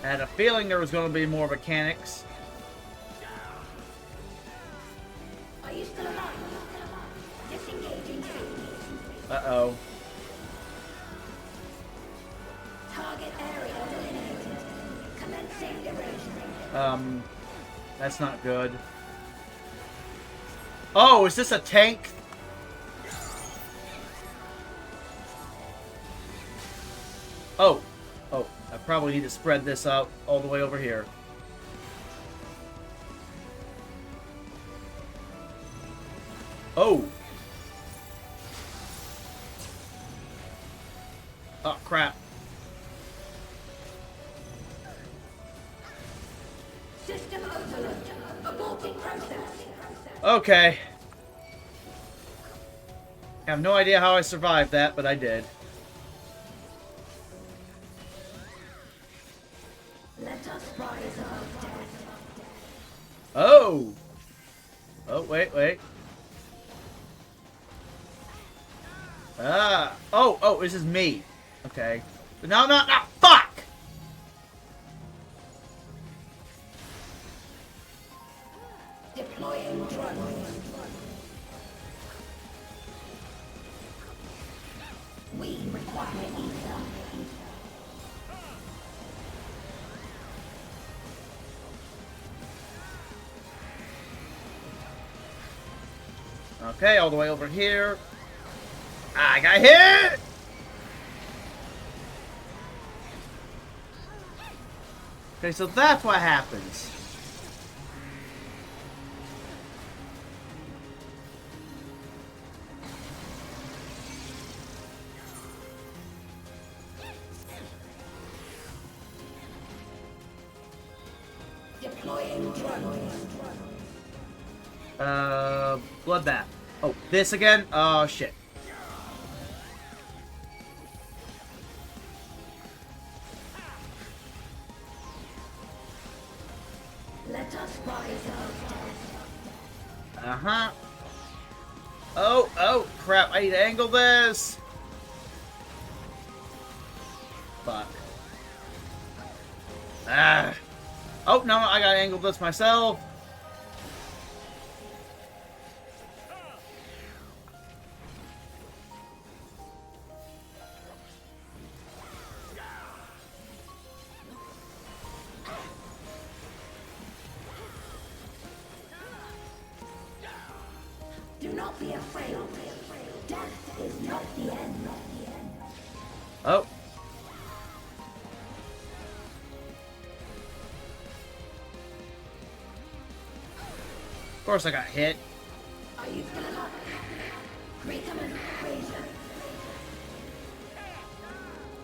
I had a feeling there was going to be more mechanics. Are you still alive? Disengaging scene. Uh-oh. Target area delineated. Commencing erosion. That's not good. Oh, is this a tank? Oh. Oh, I probably need to spread this out all the way over here. Oh. Oh, crap. System overload. Aborting process. Okay. I have no idea how I survived that, but I did. Let us rise above death. Oh! Oh, wait. Ah! Oh, this is me. Okay. No, fuck! Deploying drone. We require ether. Okay, all the way over here. I got hit! Okay, so that's what happens. Deploying drone. Bloodbath. Oh, this again? Oh, shit. Let us rise above death. Uh-huh. Oh, crap. I need to angle this. Fuck. Ah. Oh, no, I gotta angle this myself. Do not be afraid. Death is not the end. Oh. Of course I got hit. Are you still alive? Recommend equation.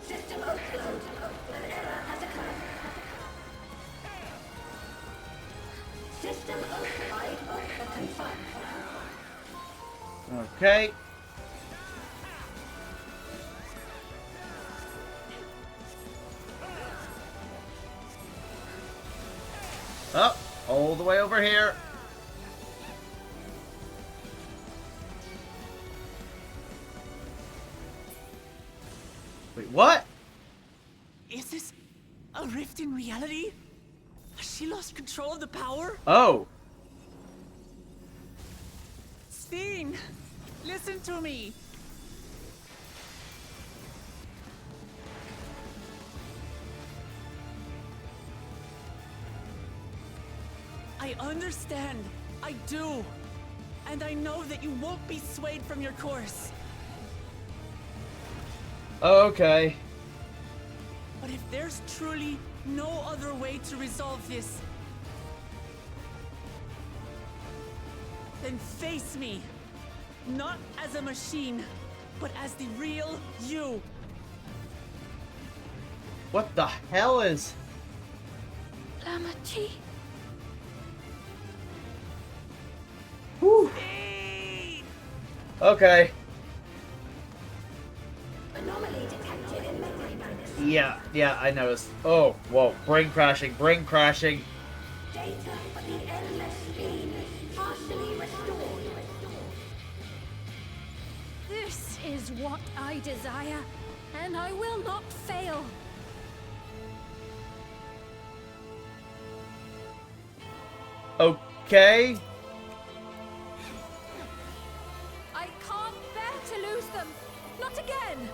System overload. An error has occurred. System override confirmed. Okay. Up, all the way over here. Wait, what? Is this a rift in reality? Has she lost control of the power? Oh. Steen, listen to me. I understand. I do. And I know that you won't be swayed from your course. Okay. But if there's truly no other way to resolve this, then face me. Not as a machine, but as the real you. What the hell is... Lamachi. Whew. Okay. Anomaly detected in memory banks. Yeah, I noticed. Oh, whoa. Brain crashing. Data for the endless speed partially restored. This is what I desire, and I will not fail. Okay. I can't bear to lose them. Not again.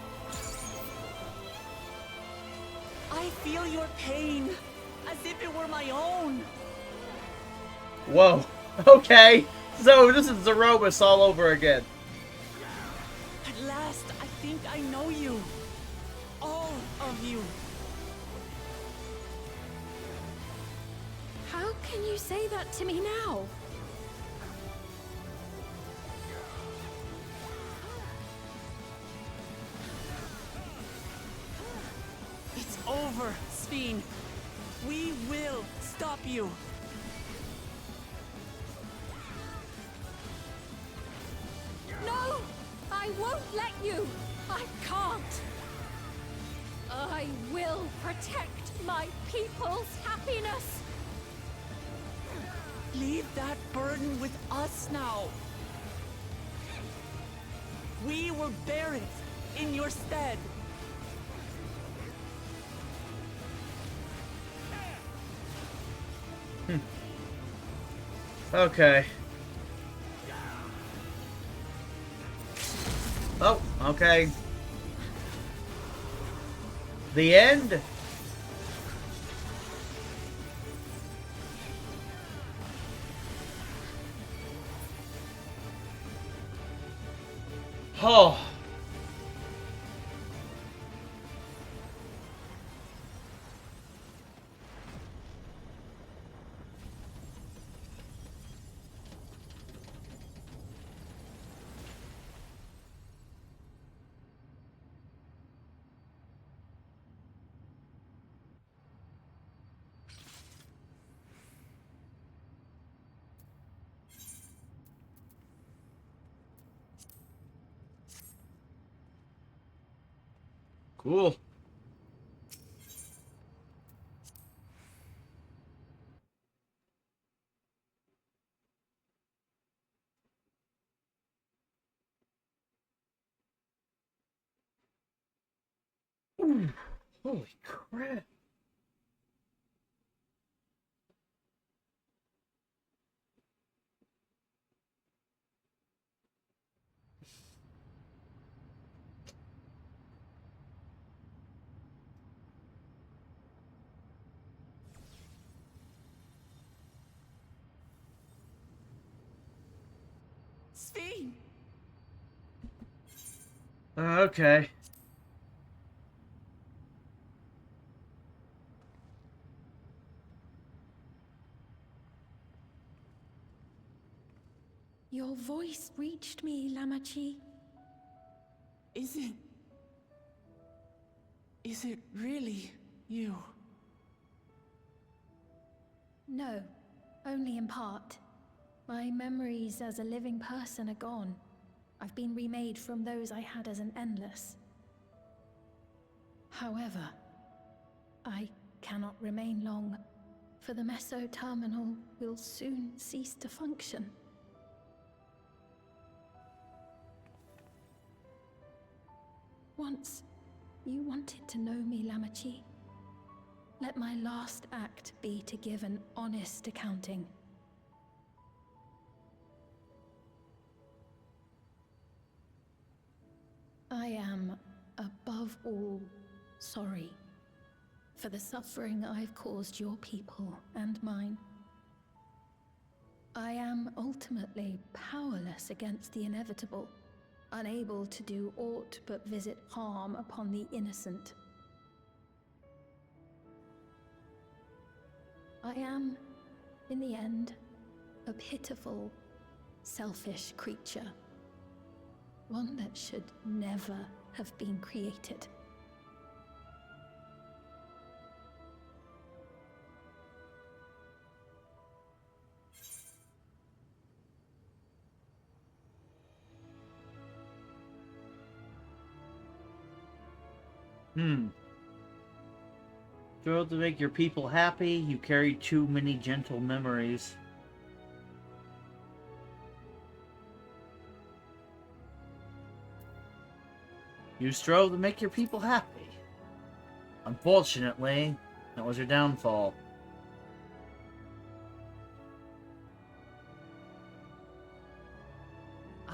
I feel your pain, as if it were my own. Whoa. Okay. So this is Zerobus all over again. At last, I think I know you. All of you. How can you say that to me now? It's over, Sphene. We will stop you. No! I won't let you! I can't! I will protect my people's happiness! Leave that burden with us now. We will bear it in your stead. Okay. Oh, okay. The end? Oh. Cool. Ooh, holy crap. Sphene! Okay. Your voice reached me, Lamachi. Is it really you? No, only in part. My memories as a living person are gone. I've been remade from those I had as an endless. However, I cannot remain long, for the Meso Terminal will soon cease to function. Once, you wanted to know me, Lamachi. Let my last act be to give an honest accounting. I am, above all, sorry for the suffering I've caused your people and mine. I am ultimately powerless against the inevitable, unable to do aught but visit harm upon the innocent. I am, in the end, a pitiful, selfish creature. One that should never have been created. Failed to make your people happy, you carry too many gentle memories. You strove to make your people happy. Unfortunately, that was your downfall.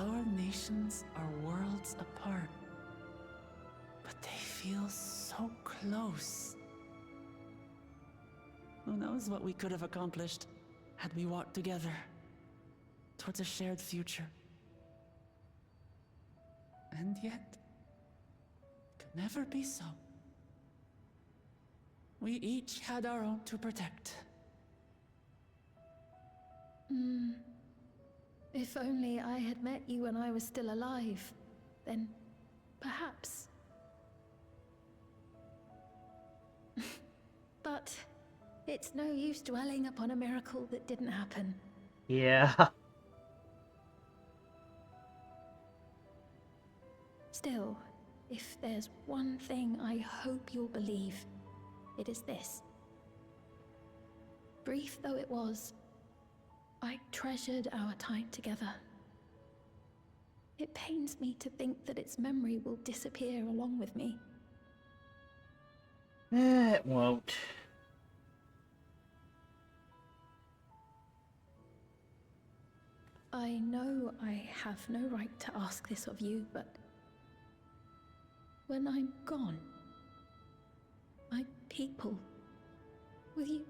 Our nations are worlds apart, but they feel so close. Who knows what we could have accomplished had we walked together towards a shared future. And yet, it could never be so. We each had our own to protect. If only I had met you when I was still alive, then perhaps. But it's no use dwelling upon a miracle that didn't happen. Yeah. Still, if there's one thing I hope you'll believe, it is this. Brief though it was, I treasured our time together. It pains me to think that its memory will disappear along with me. It won't. I know I have no right to ask this of you, but when I'm gone, my people, will you?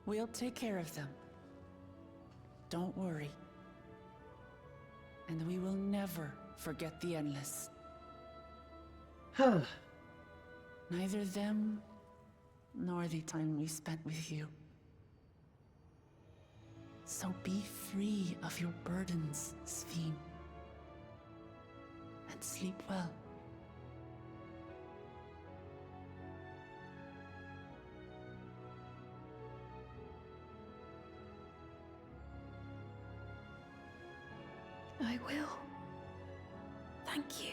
We'll take care of them. Don't worry. And we will never forget the Endless. Neither them, nor the time we spent with you. So be free of your burdens, Sphene. And sleep well. I will. Thank you.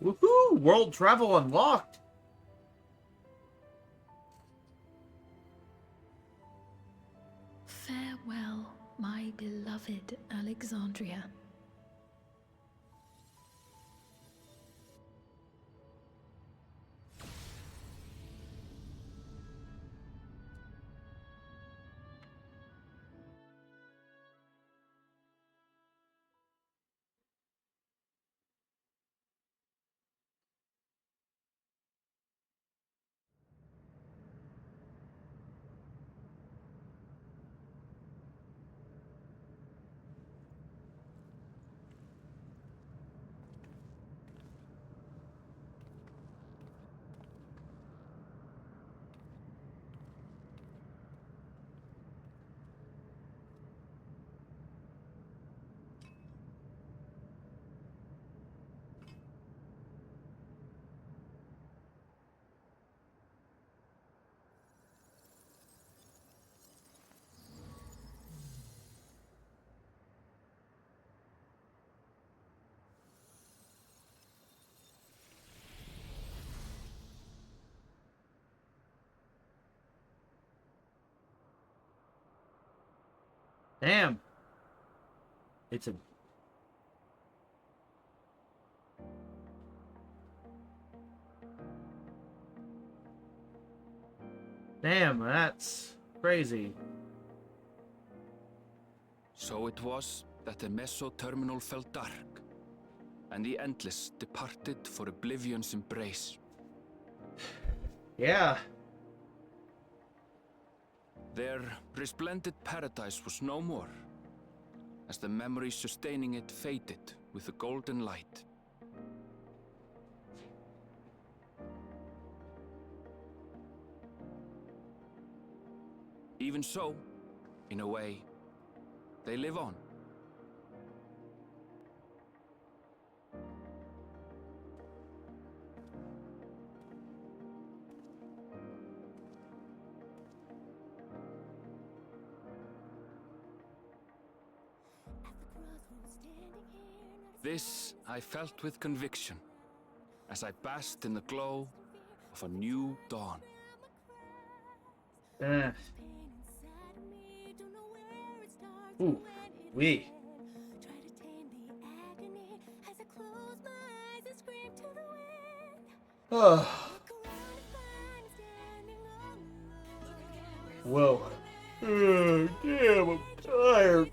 Woohoo! World travel unlocked! Farewell, my beloved Alexandria. Damn. It's a... Damn, that's crazy. So it was that the Meso-terminal fell dark, and the Endless departed for Oblivion's embrace. Yeah. Their resplendent paradise was no more, as the memory sustaining it faded with the golden light. Even so, in a way, they live on. This I felt with conviction, as I basked in the glow of a new dawn. Ooh, wee. Oh. Whoa. Oh, damn, I'm tired.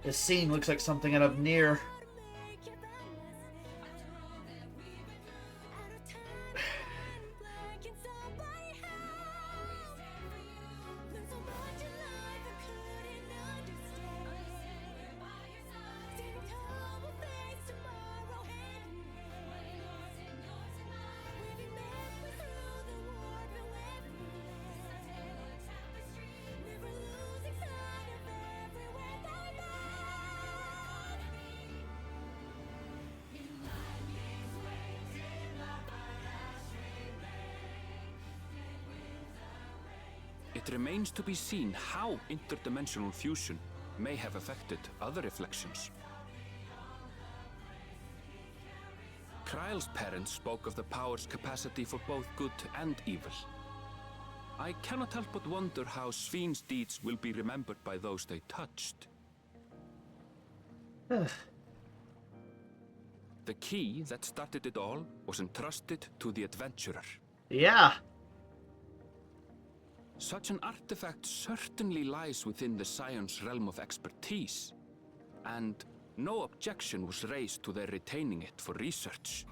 This scene looks like something out of Nier. It remains to be seen how interdimensional fusion may have affected other reflections. Kryle's parents spoke of the power's capacity for both good and evil. I cannot help but wonder how Svin's deeds will be remembered by those they touched. The key that started it all was entrusted to the adventurer. Yeah. Such an artifact certainly lies within the Scion's realm of expertise, and no objection was raised to their retaining it for research.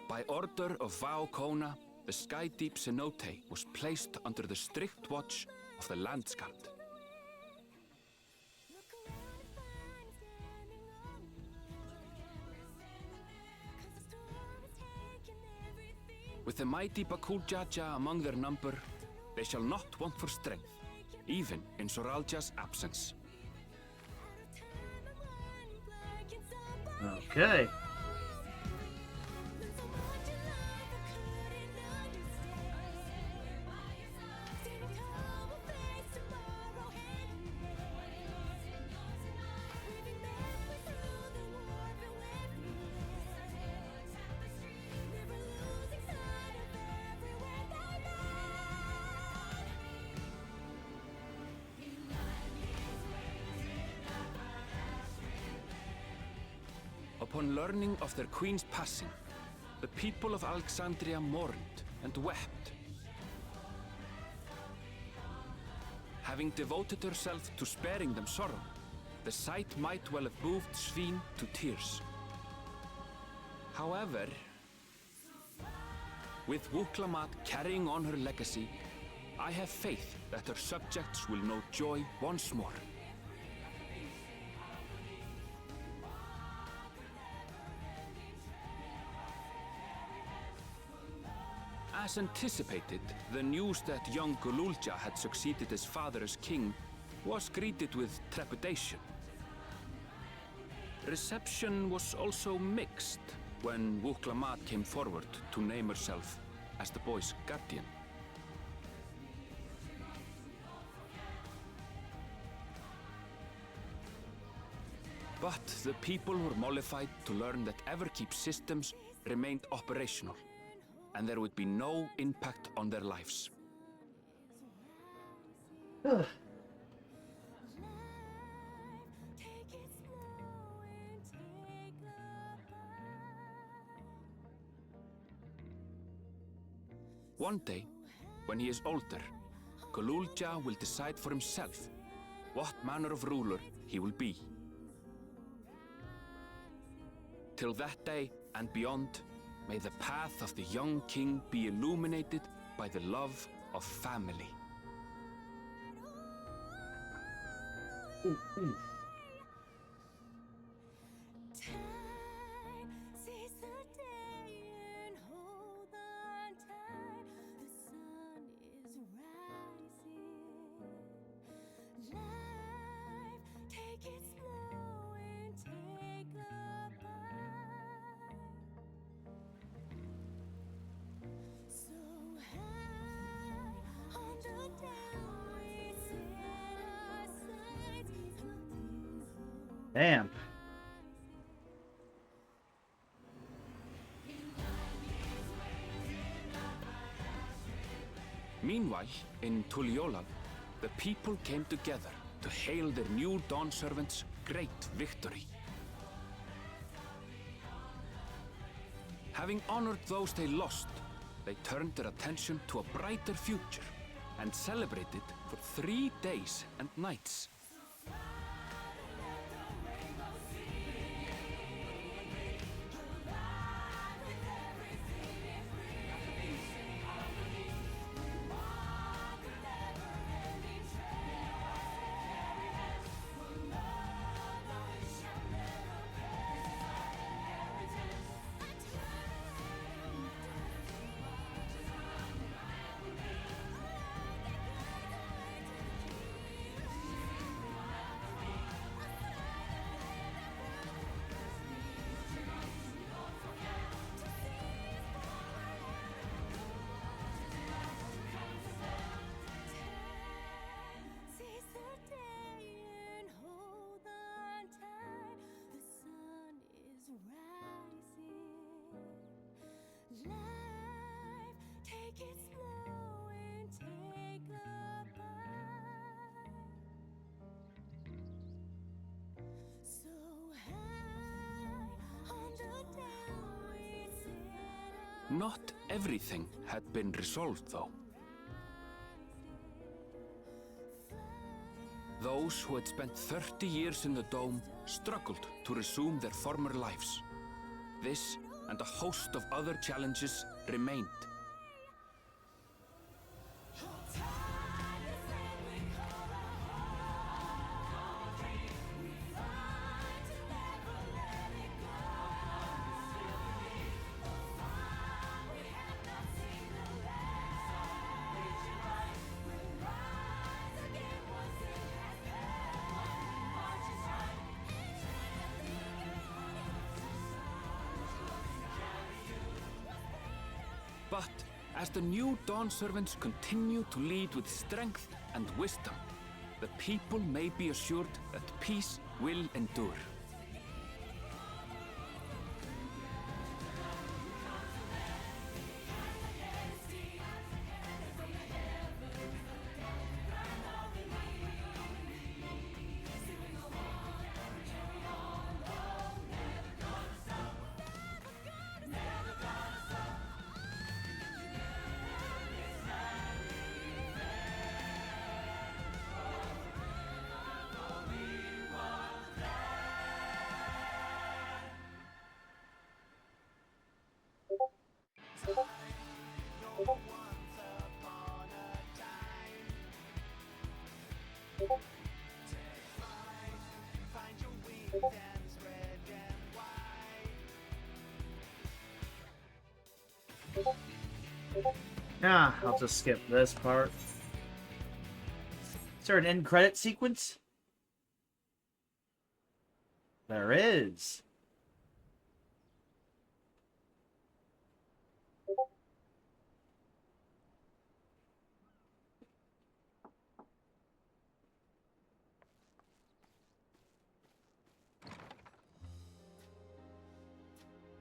By order of Vau Kona, the Skydeep cenote was placed under the strict watch of the Landsguard. With the mighty Bakuljaja among their number, they shall not want for strength, even in Soralja's absence. Okay. Upon learning of their queen's passing, the people of Alexandria mourned and wept. Having devoted herself to sparing them sorrow, the sight might well have moved Svin to tears. However, with Wuklamat carrying on her legacy, I have faith that her subjects will know joy once more. As anticipated, the news that young Gululja had succeeded his father as king was greeted with trepidation. Reception was also mixed when Wuklamat came forward to name herself as the boy's guardian. But the people were mollified to learn that Everkeep's systems remained operational, and there would be no impact on their lives. One day, when he is older, Gululja will decide for himself what manner of ruler he will be. Till that day and beyond, may the path of the young king be illuminated by the love of family. Damn. Meanwhile, in Tuliyolan, the people came together to hail their new Dawn servants' great victory. Having honored those they lost, they turned their attention to a brighter future and celebrated for 3 days and nights. Not everything had been resolved, though. Those who had spent 30 years in the Dome struggled to resume their former lives. This and a host of other challenges remained. But as the new Dawn servants continue to lead with strength and wisdom, the people may be assured that peace will endure. Ah, I'll just skip this part. Is there an end credit sequence? There is.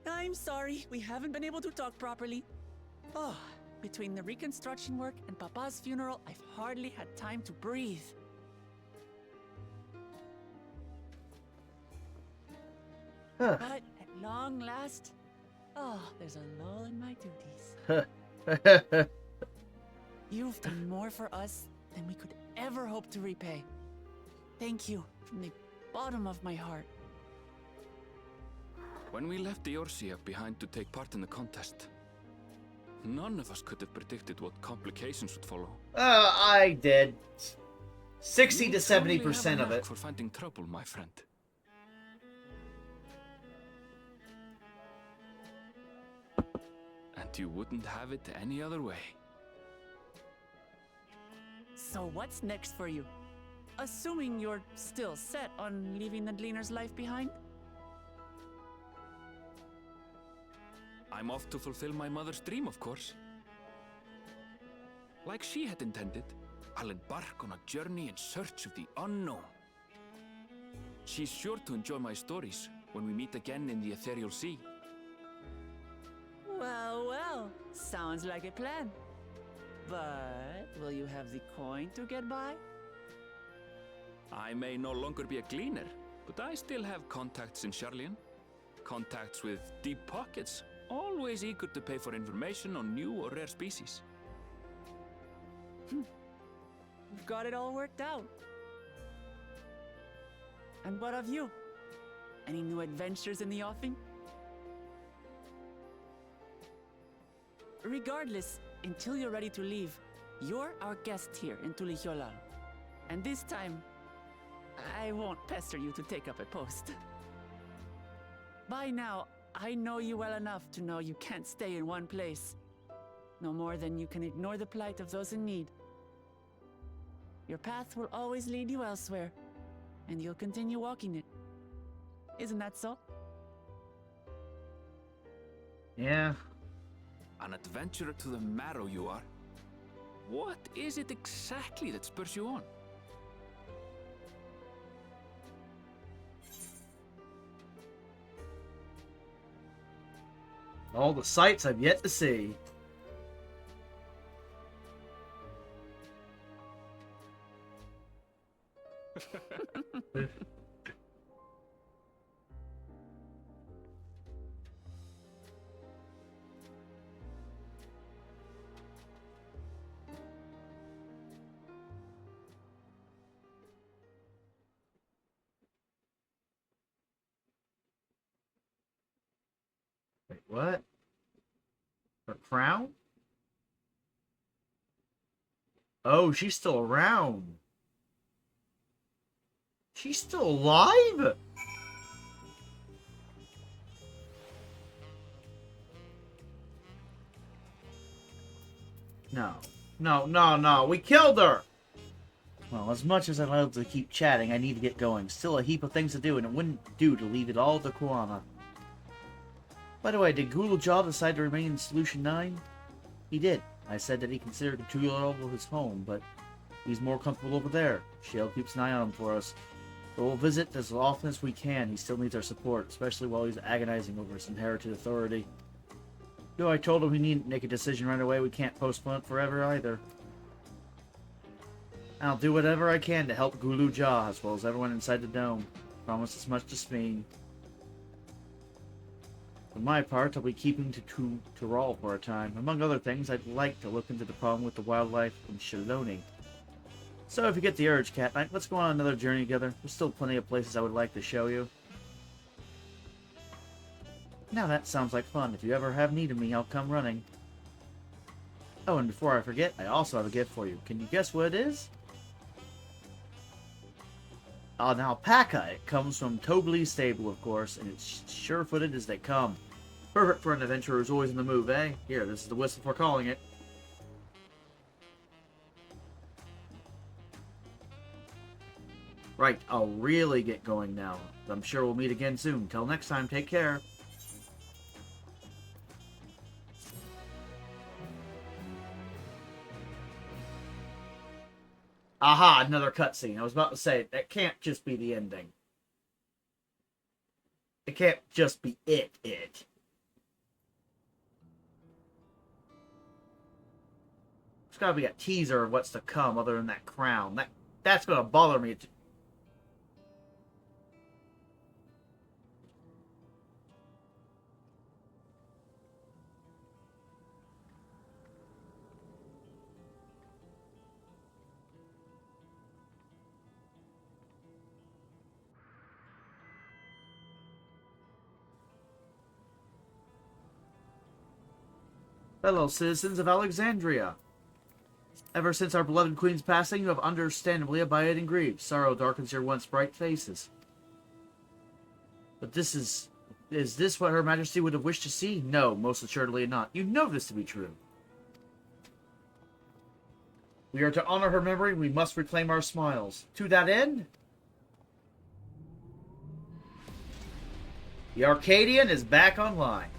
I'm sorry, we haven't been able to talk properly. Oh, between the reconstruction work and Papa's funeral, I've hardly had time to breathe. Huh. But at long last, there's a lull in my duties. You've done more for us than we could ever hope to repay. Thank you from the bottom of my heart. When we left Eorzea behind to take part in the contest, none of us could have predicted what complications would follow. I did. 60 You to truly 70% have a of knack it. for finding trouble, my friend. And you wouldn't have it any other way. So what's next for you? Assuming you're still set on leaving the Gleaner's life behind? I'm off to fulfill my mother's dream, of course. Like she had intended, I'll embark on a journey in search of the unknown. She's sure to enjoy my stories when we meet again in the ethereal sea. Well, well, sounds like a plan. But will you have the coin to get by? I may no longer be a gleaner, but I still have contacts in Charlian. Contacts with deep pockets, always eager to pay for information on new or rare species. You've got it all worked out. And what of you? Any new adventures in the offing? Regardless, until you're ready to leave, you're our guest here in Tulihyolal. And this time, I won't pester you to take up a post. By now, I know you well enough to know you can't stay in one place. No more than you can ignore the plight of those in need. Your path will always lead you elsewhere, and you'll continue walking it. Isn't that so? Yeah. An adventurer to the marrow you are. What is it exactly that spurs you on? All the sights I've yet to see. Wait, what? Her crown? Oh, she's still around. She's still alive? No. No, no, no. We killed her! Well, as much as I'd love to keep chatting, I need to get going. Still a heap of things to do, and it wouldn't do to leave it all to Kuana. By the way, did Gulajal decide to remain in Solution 9? He did. I said that he considered Tulihyolal his home, but he's more comfortable over there. Shale keeps an eye on him for us. But we'll visit as often as we can. He still needs our support, especially while he's agonizing over his inherited authority. Though I told him he needn't make a decision right away, we can't postpone it forever either. I'll do whatever I can to help Gulajal, as well as everyone inside the dome. Promise as much to Speen. For my part, I'll be keeping to Tural for a time. Among other things, I'd like to look into the problem with the wildlife in Shaloni. So if you get the urge, Cat Knight, let's go on another journey together. There's still plenty of places I would like to show you. Now that sounds like fun. If you ever have need of me, I'll come running. Oh, and before I forget, I also have a gift for you. Can you guess what it is? An alpaca. It comes from Tobli's stable, of course, and it's sure-footed as they come. Perfect for an adventurer who's always in the move, eh? Here, this is the whistle for calling it. Right, I'll really get going now. I'm sure we'll meet again soon. Till next time, take care. Aha, another cutscene. I was about to say, that can't just be the ending. It can't just be it. There's gotta be a teaser of what's to come other than that crown. That's gonna bother me. Fellow citizens of Alexandria, Ever since our beloved queen's passing, you have understandably abided in grief. Sorrow darkens your once bright faces. But this is this what Her Majesty would have wished to see? No, most assuredly not. You know this to be true. We are to honor her memory, we must reclaim our smiles. To that end, the Arcadian is back online.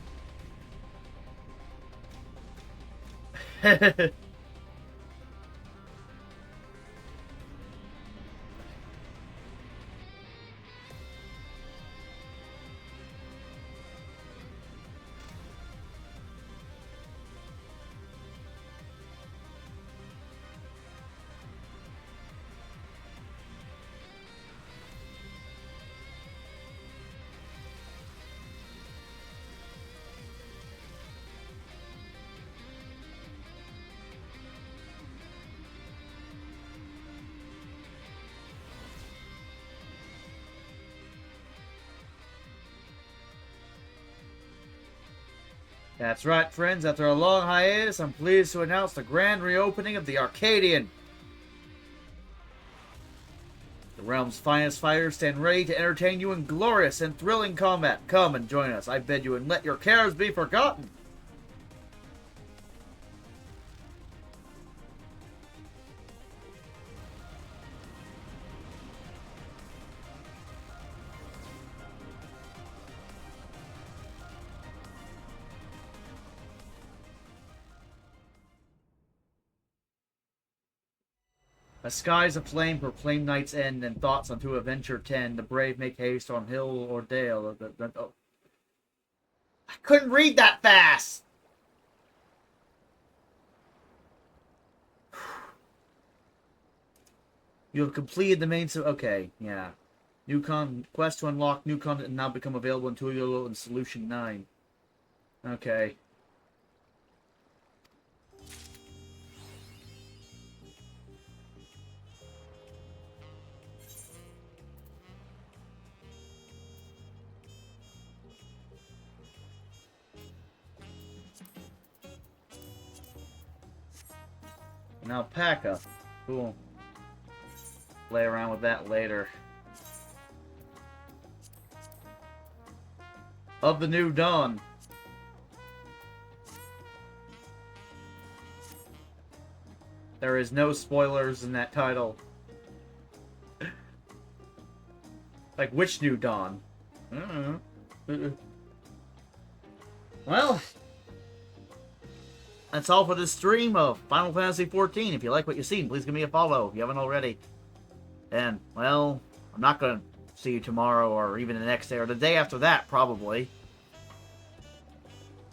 That's right, friends. After a long hiatus, I'm pleased to announce the grand reopening of the Arcadian. The realm's finest fighters stand ready to entertain you in glorious and thrilling combat. Come and join us, I bid you, and let your cares be forgotten. As skies aflame proclaim night's end, and thoughts unto adventure tend, the brave make haste on hill or dale. Oh. I couldn't read that fast! You have completed the main... Okay, yeah. New quest to unlock new content now become available in Tutorial and Solution 9. Okay. An alpaca. Cool. Play around with that later. Of the New Dawn. There is no spoilers in that title. Like, which New Dawn? I don't know. Well, that's all for this stream of Final Fantasy XIV. If you like what you've seen, please give me a follow if you haven't already. And, well, I'm not going to see you tomorrow or even the next day or the day after that, probably.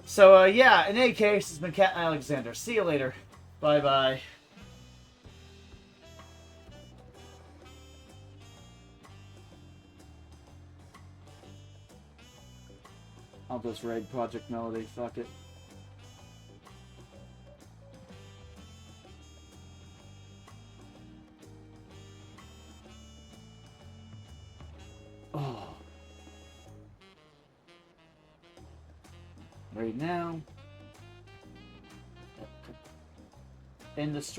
So, yeah, in any case, it's been Cat and Alexander. See you later. Bye-bye. I'll just raid Project Melody. Fuck it. Oh. Right now. In the stream.